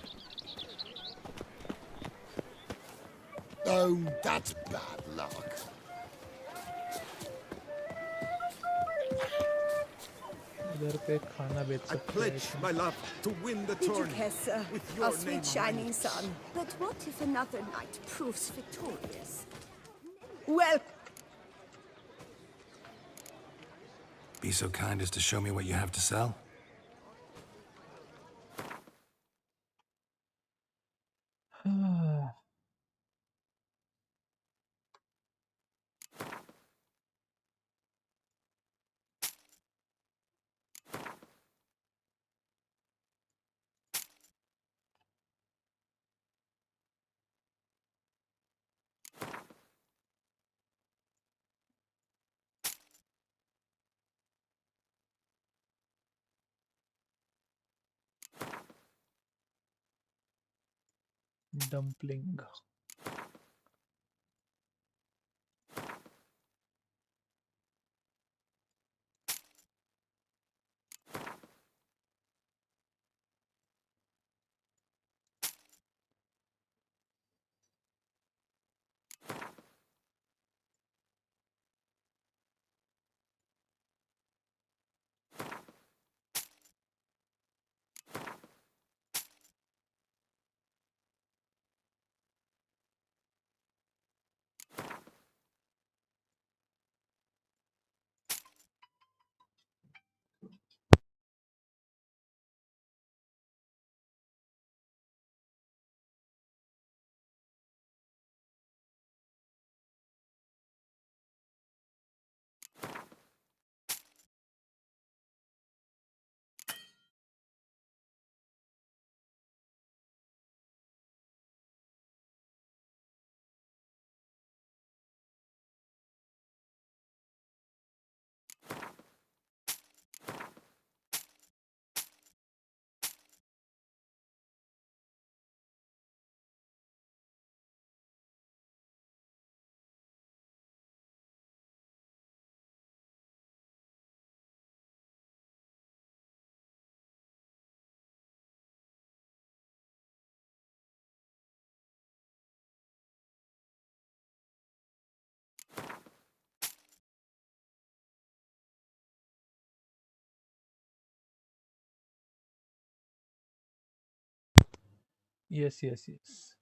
[SPEAKER 9] Oh, that's bad luck.
[SPEAKER 1] इधर पे खाना बेच
[SPEAKER 16] I
[SPEAKER 1] सकते
[SPEAKER 16] pledge
[SPEAKER 1] हैं.
[SPEAKER 16] my love to win the
[SPEAKER 12] Did you
[SPEAKER 16] tourney
[SPEAKER 12] care, sir?
[SPEAKER 16] with your
[SPEAKER 12] Our
[SPEAKER 16] name
[SPEAKER 12] sweet
[SPEAKER 16] on my
[SPEAKER 12] shining
[SPEAKER 16] lips.
[SPEAKER 12] sun. But what if another knight proves victorious? Well,
[SPEAKER 7] Be so kind as to show me what you have to sell?
[SPEAKER 1] Dumpling. Yes, yes, yes.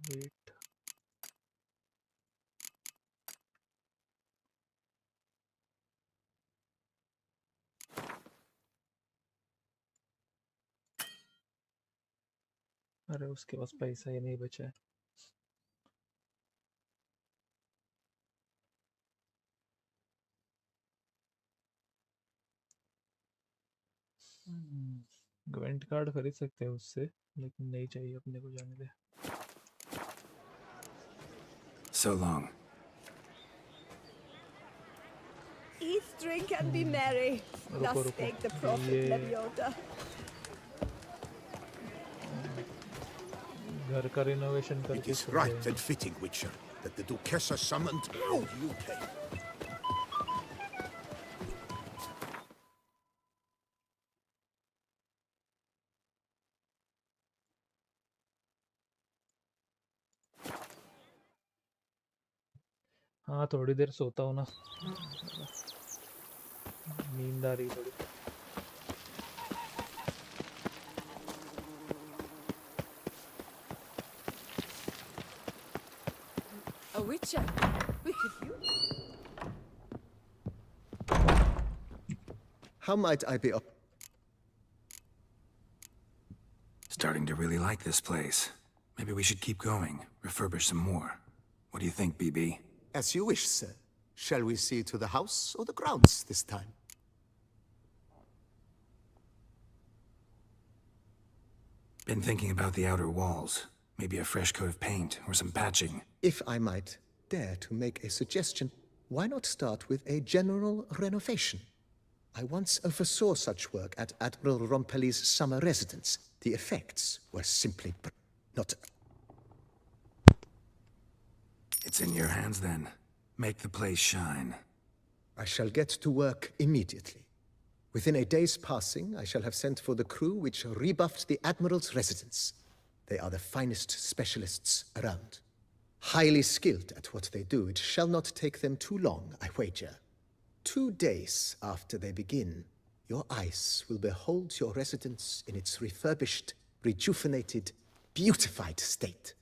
[SPEAKER 1] Wait. अरे उसके पास पैसा ही नहीं बचा है. ग्वेंट card खरीद सकते हैं उससे, लेकिन नहीं चाहिए अपने को. जाने दे.
[SPEAKER 7] So long.
[SPEAKER 12] eat, drink, and be merry. Thus spake the prophet Leviosa.
[SPEAKER 1] घर का रिनोवेशन
[SPEAKER 9] It
[SPEAKER 1] करके
[SPEAKER 9] is
[SPEAKER 1] खुद
[SPEAKER 9] right
[SPEAKER 1] जाएंगे।
[SPEAKER 9] and fitting, Witcher, that the Duchessa summoned and you came.
[SPEAKER 1] हाँ थोड़ी देर सोता हूँ ना, नींद आ रही थोड़ी।
[SPEAKER 5] A witcher. We could use.
[SPEAKER 19] How might I be
[SPEAKER 7] Starting to really like this place. Maybe we should keep going, refurbish some more. What do you think, BB?
[SPEAKER 18] As you wish, sir. Shall we see to the house or the grounds this time?
[SPEAKER 7] Been thinking about the outer walls. Maybe a fresh coat of paint or some patching.
[SPEAKER 19] If I might dare to make a suggestion, why not start with a general renovation? I once oversaw such work at Admiral Rompelli's summer residence. The effects were simply not...
[SPEAKER 7] It's in your hands then. Make the place shine.
[SPEAKER 19] I shall get to work immediately. Within a day's passing, I shall have sent for the crew which rebuffed the Admiral's residence. They are the finest specialists around. Highly skilled at what they do, it shall not take them too long, I wager. 2 days after they begin, your eyes will behold your residence in its refurbished, rejuvenated, beautified state.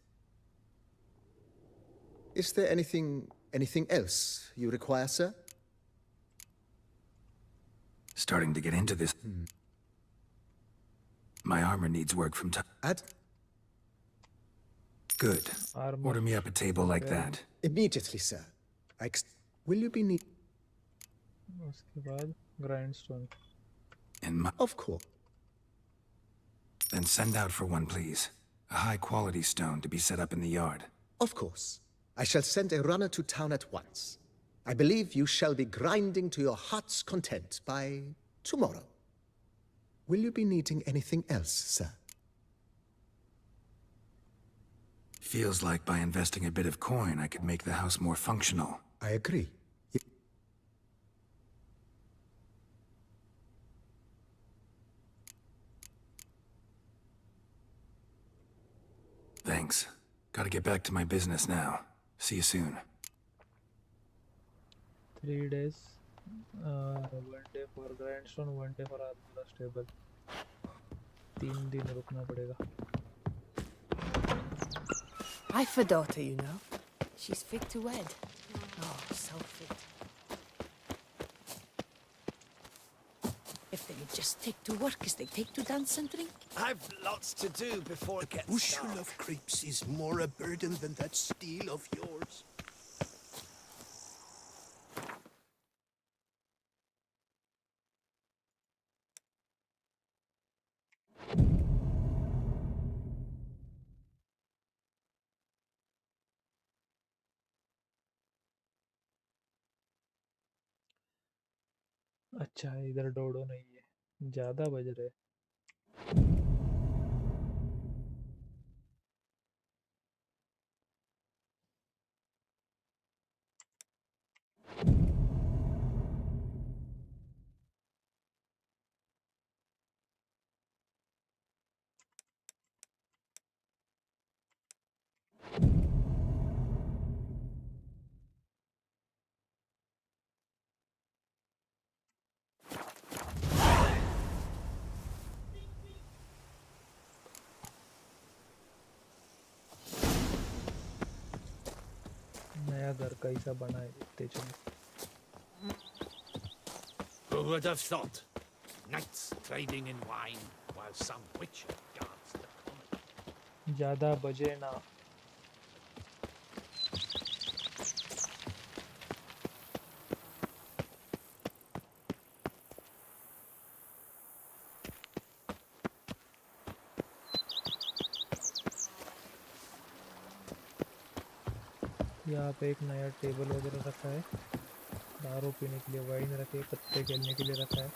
[SPEAKER 19] Is there anything else you require, sir?
[SPEAKER 7] Starting to get into this. My armor needs work from time. Good. Order me up a table like that.
[SPEAKER 19] Immediately, sir. Will you be need?
[SPEAKER 1] उसके बाद grindstone.
[SPEAKER 19] Of course.
[SPEAKER 7] Then send out for one, please. A high-quality stone to be set up in the yard.
[SPEAKER 19] Of course. I shall send a runner to town at once. I believe you shall be grinding to your heart's content by tomorrow. Will you be needing anything else, sir?
[SPEAKER 7] Feels like by investing a bit of coin, I could make the house more functional.
[SPEAKER 19] I agree.
[SPEAKER 7] Thanks. Gotta get back to my business now. See you soon.
[SPEAKER 1] 3 days. 1 day for grindstone, 1 day for armor stable. 3 दिन रुकना पड़ेगा.
[SPEAKER 5] I've a daughter, you know. She's fit to wed. Oh, so fit. If they would just take to work as they take to dance and drink.
[SPEAKER 15] I've lots to do before it gets
[SPEAKER 16] Bushel
[SPEAKER 15] dark.
[SPEAKER 16] of grapes is more a burden than that steel of yours.
[SPEAKER 1] अच्छा है इधर डोडो नहीं है, ज्यादा बज रहे. नया घर कैसा बना है देखते चलो.
[SPEAKER 8] Who would have thought? Knights trading in wine while some witcher guards the common.
[SPEAKER 1] ज्यादा बजे ना. यहाँ पे एक नया टेबल वगैरह रखा है, दारू पीने के लिए वाइन रखे, पत्ते खेलने के लिए रखा है.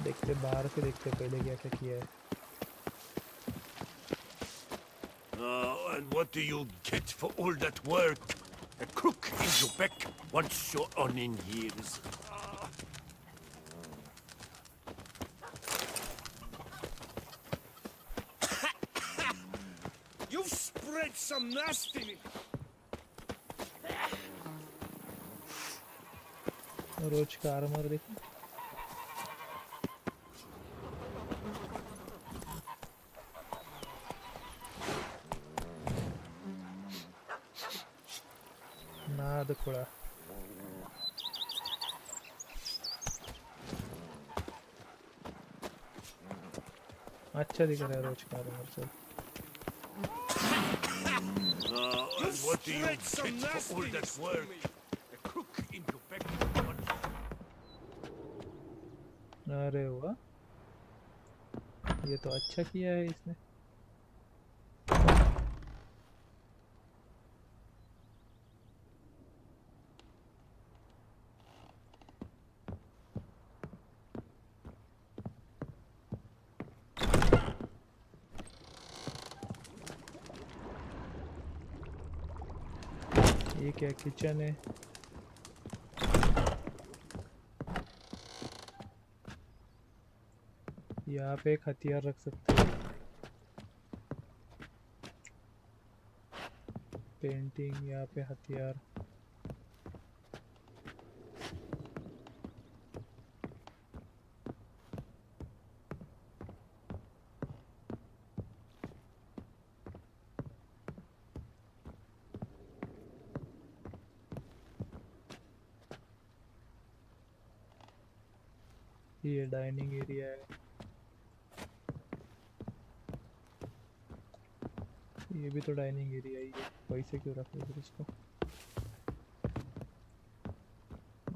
[SPEAKER 1] देखते बाहर से देखते पहले क्या क्या किया है.
[SPEAKER 8] And what do you get for all that work? A crook in your back once you're on in years. You've spread some nasty.
[SPEAKER 1] रोज का आर्मर देखो नाद खुड़ा अच्छा दिख रहा है रोज का आर्मर चल
[SPEAKER 8] And what do you get for all that work? A crook in your back.
[SPEAKER 1] अरे वाह ये तो अच्छा किया है इसने ये क्या किचन है यहाँ पे एक हथियार रख सकते हैं पेंटिंग यहाँ पे हथियार ये डाइनिंग एरिया है ये भी तो डाइनिंग एरिया ही है पैसे क्यों रख रहे इसको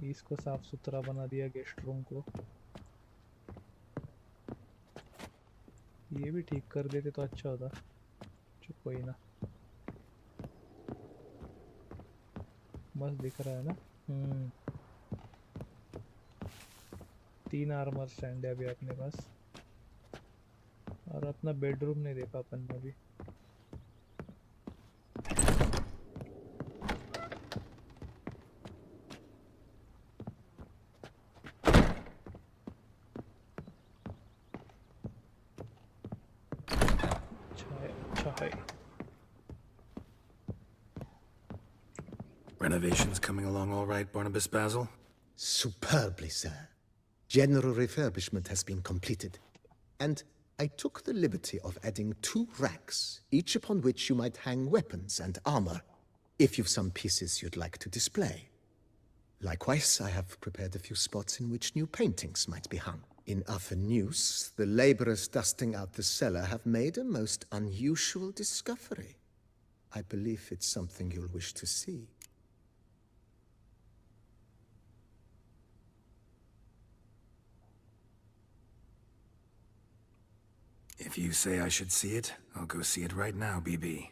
[SPEAKER 1] इसको साफ सुथरा बना दिया गेस्ट रूम को ये भी ठीक कर देते तो अच्छा होता चुप कोई ना मस्त दिख रहा है ना 3 आर्मर स्टैंड है अभी अपने पास और अपना बेडरूम नहीं देखा अपन ने अभी
[SPEAKER 7] Renovations coming along all right, Barnabas Basil?
[SPEAKER 19] Superbly, sir. General refurbishment has been completed. And I took the liberty of adding 2 racks, each upon which you might hang weapons and armor, if you've some pieces you'd like to display. Likewise, I have prepared a few spots in which new paintings might be hung. In other news, the laborers dusting out the cellar have made a most unusual discovery. I believe it's something you'll wish to see.
[SPEAKER 7] If you say I should see it, I'll go see it right now, BB.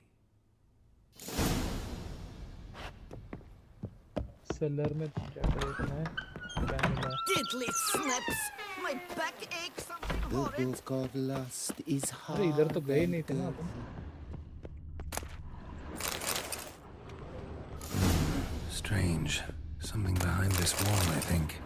[SPEAKER 1] Seller में जाकर देखना है
[SPEAKER 12] Diddly snaps! My back aches something
[SPEAKER 15] The
[SPEAKER 12] horrid.
[SPEAKER 15] book of lust is hard.
[SPEAKER 1] अरे इधर तो गए नहीं थे ना अपन
[SPEAKER 7] Strange. Something behind this wall, I think.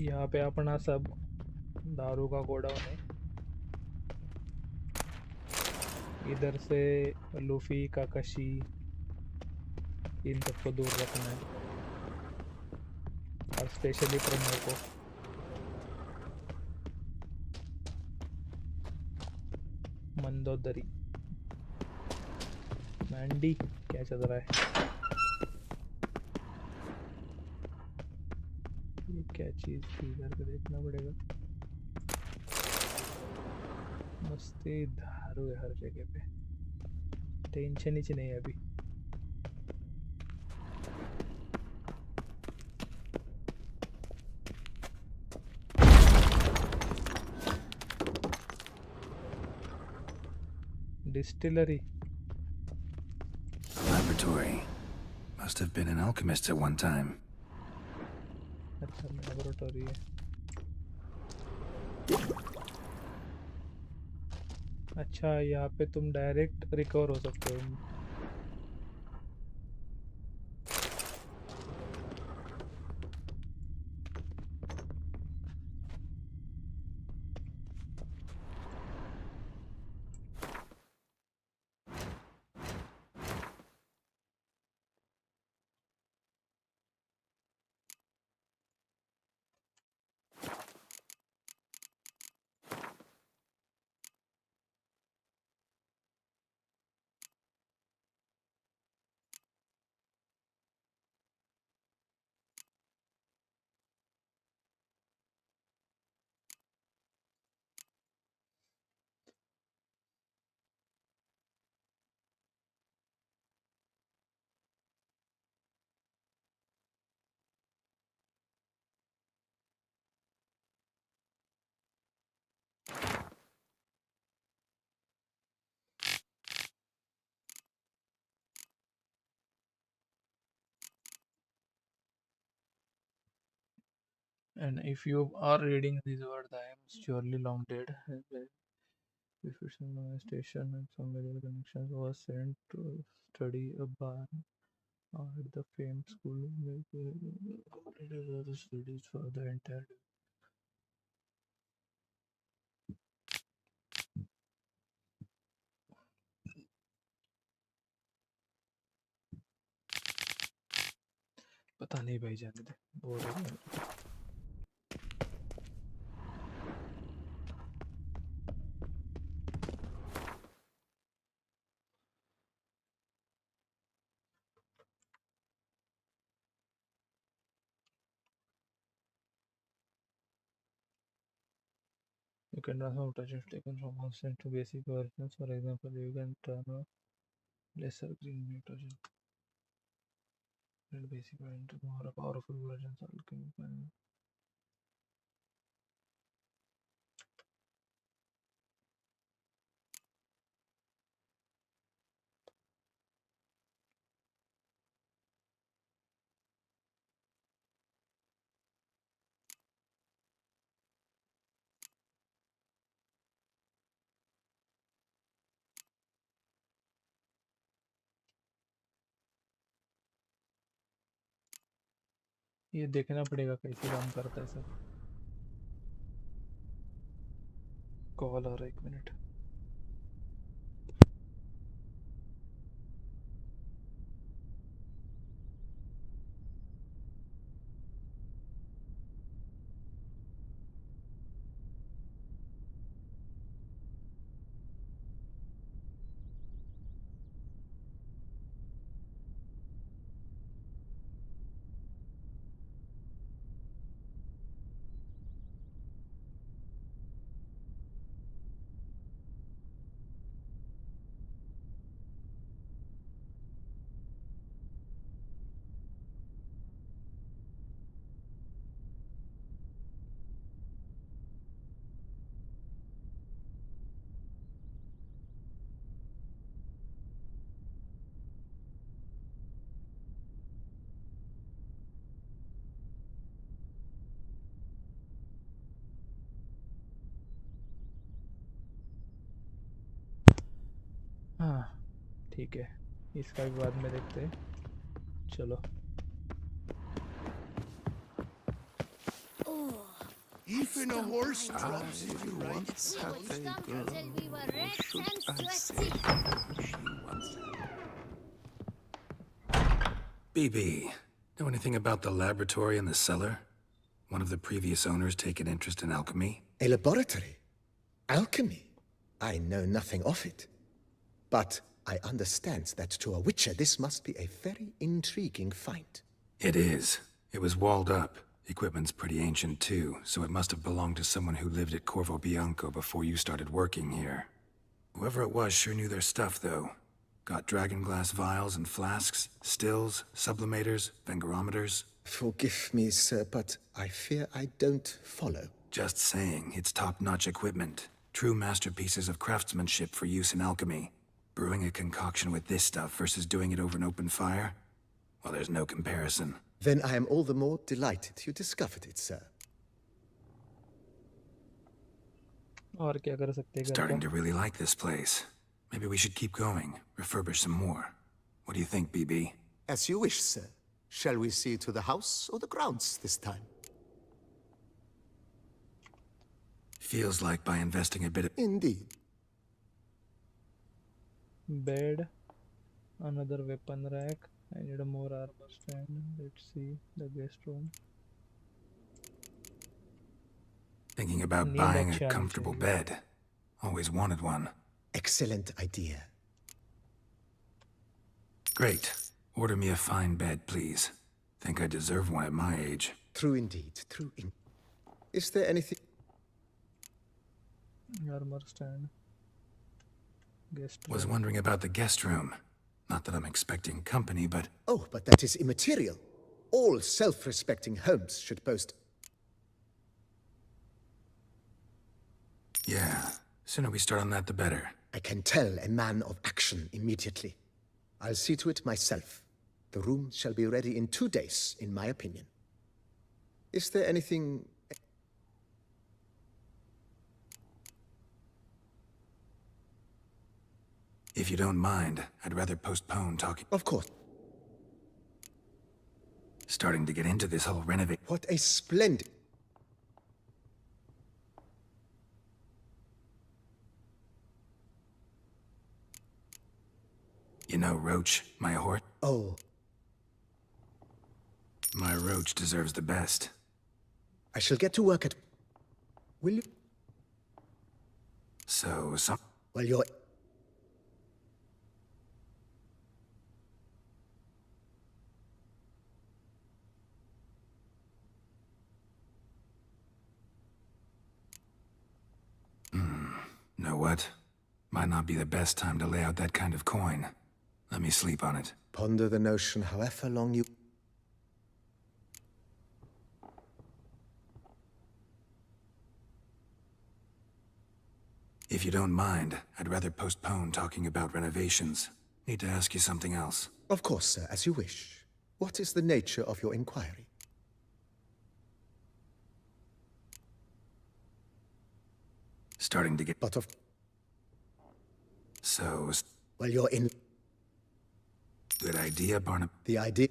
[SPEAKER 1] यहाँ पे अपना सब दारू का गोडाउन है इधर से लूफी काकाशी इन सबको दूर रखना है और स्पेशली प्रोमो को मंदोदरी मैंडी क्या चल रहा है ये क्या चीज थी इधर को देखना पड़ेगा मस्ती दारू है हर जगह पे टेंशन ही नहीं है अभी Distillery.
[SPEAKER 7] A laboratory. Must have been an alchemist at one time.
[SPEAKER 1] अच्छा laboratory है. अच्छा यहाँ पे तुम डायरेक्ट रिकवर हो सकते हो. And if you are reading these words, I am surely long dead. If it's in my station and some medical connections was sent to study a bar at the famed school, completed the studies for the entire day. पता नहीं भाई, जाने दे, bore हो गया. You can transform touches taken from constant to basic versions. For example, you can turn a lesser green nitrogen and basic into more powerful versions. ये देखना पड़ेगा कैसे काम करता है सर. कॉल और 1 मिनट. हाँ ठीक है, इसका भी बाद में देखते हैं. चलो.
[SPEAKER 16] Even a horse drops
[SPEAKER 20] if you want
[SPEAKER 21] We would stumble till we were red and sweaty.
[SPEAKER 7] BB, know anything about the laboratory in the cellar? One of the previous owners take an interest in alchemy?
[SPEAKER 19] A laboratory? Alchemy? I know nothing of it. But I understand that to a witcher this must be a very intriguing find.
[SPEAKER 7] It is. It was walled up. Equipment's pretty ancient too, so it must have belonged to someone who lived at Corvo Bianco before you started working here. Whoever it was sure knew their stuff, though. Got dragon glass vials and flasks, stills, sublimators, vengerometers.
[SPEAKER 19] Forgive me, sir, but I fear I don't follow.
[SPEAKER 7] Just saying, it's top-notch equipment. True masterpieces of craftsmanship for use in alchemy. brewing a concoction with this stuff versus doing it over an open fire? Well, there's no comparison.
[SPEAKER 19] Then I am all the more delighted you discovered it, sir.
[SPEAKER 1] और क्या कर सकते हैं घर
[SPEAKER 7] Starting
[SPEAKER 1] का?
[SPEAKER 7] to really like this place. Maybe we should keep going, refurbish some more. What do you think, BB?
[SPEAKER 18] As you wish, sir. Shall we see to the house or the grounds this time?
[SPEAKER 7] Feels like by investing a bit of...
[SPEAKER 18] Indeed.
[SPEAKER 1] Bed, another weapon rack. I need a more armor stand. Let's see the guest room.
[SPEAKER 7] Thinking about
[SPEAKER 1] Need
[SPEAKER 7] buying a
[SPEAKER 1] action
[SPEAKER 7] comfortable
[SPEAKER 1] चाहिए.
[SPEAKER 7] bed. Always wanted one.
[SPEAKER 19] Excellent idea.
[SPEAKER 7] Great. Order me a fine bed, please. Think I deserve one at my age.
[SPEAKER 19] True indeed, true indeed. Is there anything...
[SPEAKER 1] Armor stand. Guest
[SPEAKER 7] Was
[SPEAKER 1] room.
[SPEAKER 7] wondering about the guest room. Not that I'm expecting company, but...
[SPEAKER 19] Oh, but that is immaterial. All self-respecting homes should boast...
[SPEAKER 7] Yeah. Sooner we start on that, the better.
[SPEAKER 19] I can tell a man of action immediately. I'll see to it myself. The room shall be ready in 2 days, in my opinion. Is there anything...
[SPEAKER 7] If you don't mind, I'd rather postpone talking.
[SPEAKER 19] Of course.
[SPEAKER 7] Starting to get into this whole renovate.
[SPEAKER 19] What a splendid...
[SPEAKER 7] You know, Roach, my horse.
[SPEAKER 19] Oh.
[SPEAKER 7] My Roach deserves the best.
[SPEAKER 19] I shall get to work at... Will you...
[SPEAKER 7] So, some...
[SPEAKER 19] Well, you're...
[SPEAKER 7] Know what? Might not be the best time to lay out that kind of coin. Let me sleep on it.
[SPEAKER 19] Ponder the notion however long you...
[SPEAKER 7] If you don't mind, I'd rather postpone talking about renovations. Need to ask you something else.
[SPEAKER 19] Of course, sir, as you wish. What is the nature of your inquiry?
[SPEAKER 7] Starting to get...
[SPEAKER 19] But of...
[SPEAKER 7] So...
[SPEAKER 19] Well, you're in...
[SPEAKER 7] Good idea, Barnab.
[SPEAKER 19] The idea...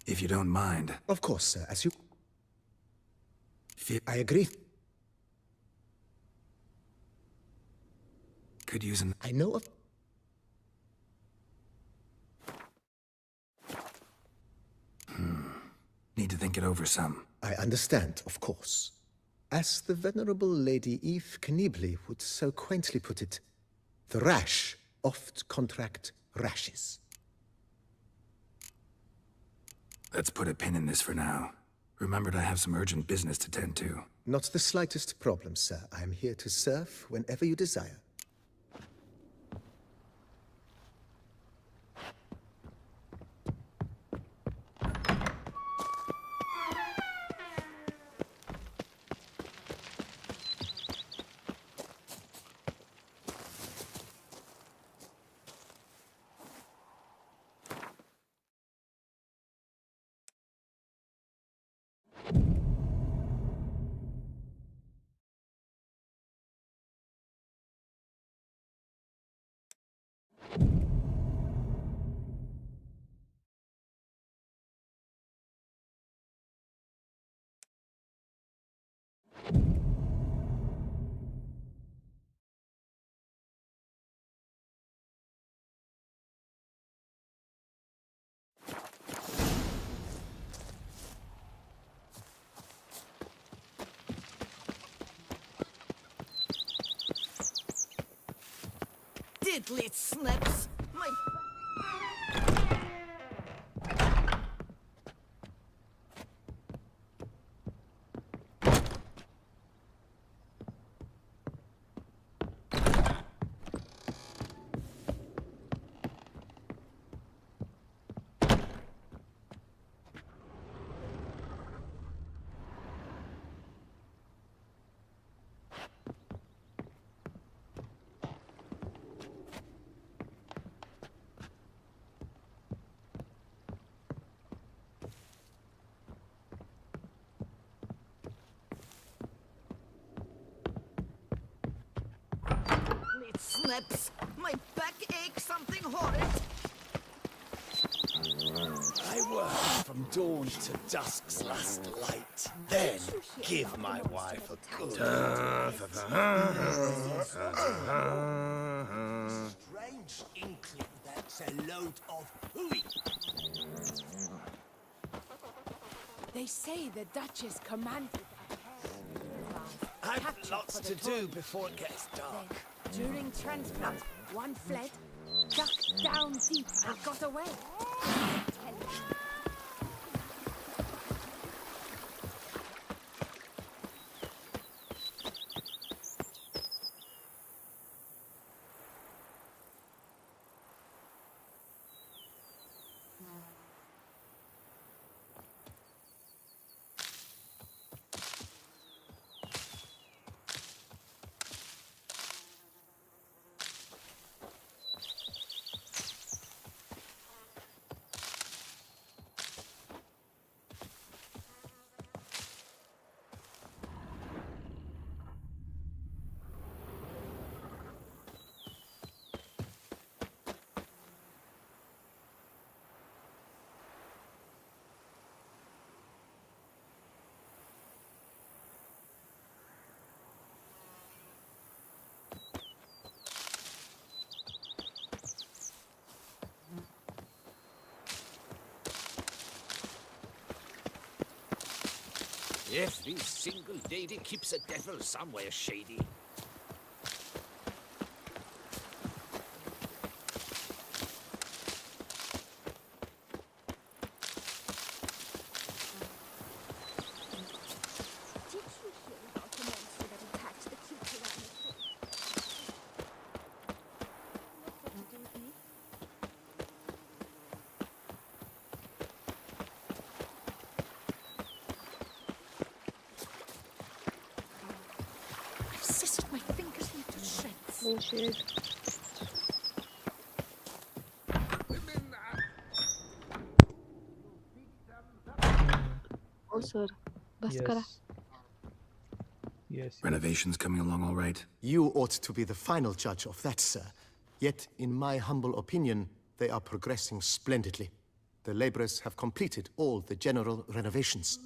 [SPEAKER 7] If you don't mind.
[SPEAKER 19] Of course, sir, as you... I agree.
[SPEAKER 7] Could use an...
[SPEAKER 19] I know of...
[SPEAKER 7] Need to think it over some.
[SPEAKER 19] I understand, of course. As the venerable Lady Eve Knibley would so quaintly put it, the rash oft contract rashes.
[SPEAKER 7] Let's put a pin in this for now. Remembered I have some urgent business to tend to.
[SPEAKER 19] Not the slightest problem, sir. I am here to serve whenever you desire.
[SPEAKER 12] Diddly snips! My... Slips. My back aches something horrid.
[SPEAKER 10] I worked from dawn to dusk's last light. Then give my wife a good
[SPEAKER 12] Strange inkling that's a load of hooey.
[SPEAKER 5] They say the Duchess commanded
[SPEAKER 10] I've lots to do before it gets dark.
[SPEAKER 5] during transplant. One fled, ducked down deep, and got away.
[SPEAKER 6] Every single lady keeps a devil somewhere shady.
[SPEAKER 12] My fingers into shreds.
[SPEAKER 2] Bullshit. Oh, sir. Bas kara.
[SPEAKER 1] Yes.
[SPEAKER 7] Renovations coming along all right?
[SPEAKER 18] You ought to be the final judge of that, sir. Yet, in my humble opinion, they are progressing splendidly. The laborers have completed all the general renovations.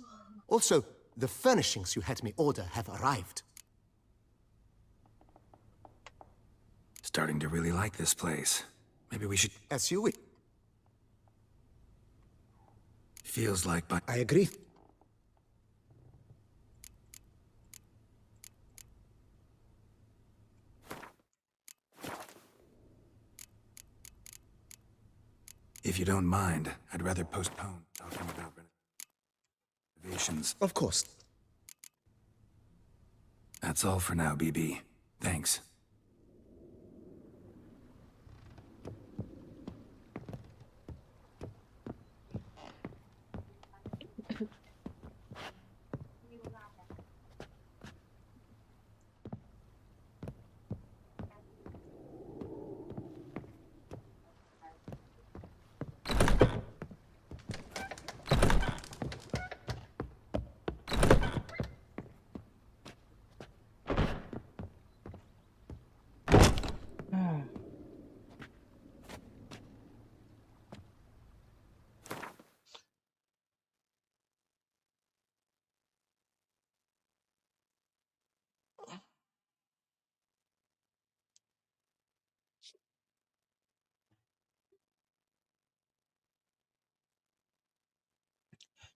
[SPEAKER 18] Also, the furnishings you had me order have arrived.
[SPEAKER 7] Starting to really like this place. Maybe we should...
[SPEAKER 18] As you wish.
[SPEAKER 7] Feels like by...
[SPEAKER 15] I agree.
[SPEAKER 7] If you don't mind, I'd rather postpone talking about renovations.
[SPEAKER 15] Of course.
[SPEAKER 7] That's all for now, BB. Thanks.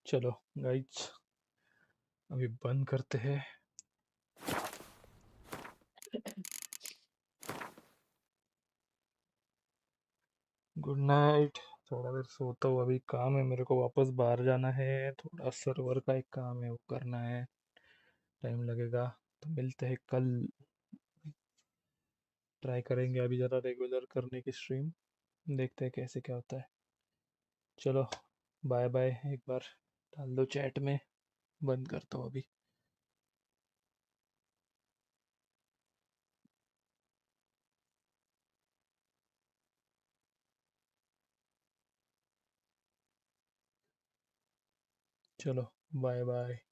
[SPEAKER 1] चलो guys अभी बंद करते हैं। Good night. थोड़ा देर सोता हूँ, अभी काम है मेरे को, वापस बाहर जाना है, थोड़ा सर्वर का एक काम है वो करना है, टाइम लगेगा। तो मिलते हैं कल, ट्राई करेंगे अभी ज़रा रेगुलर करने की स्ट्रीम, देखते हैं कैसे क्या होता है। चलो बाय बाय, एक बार डाल दो चैट में, बंद करता हूँ अभी। चलो बाय बाय।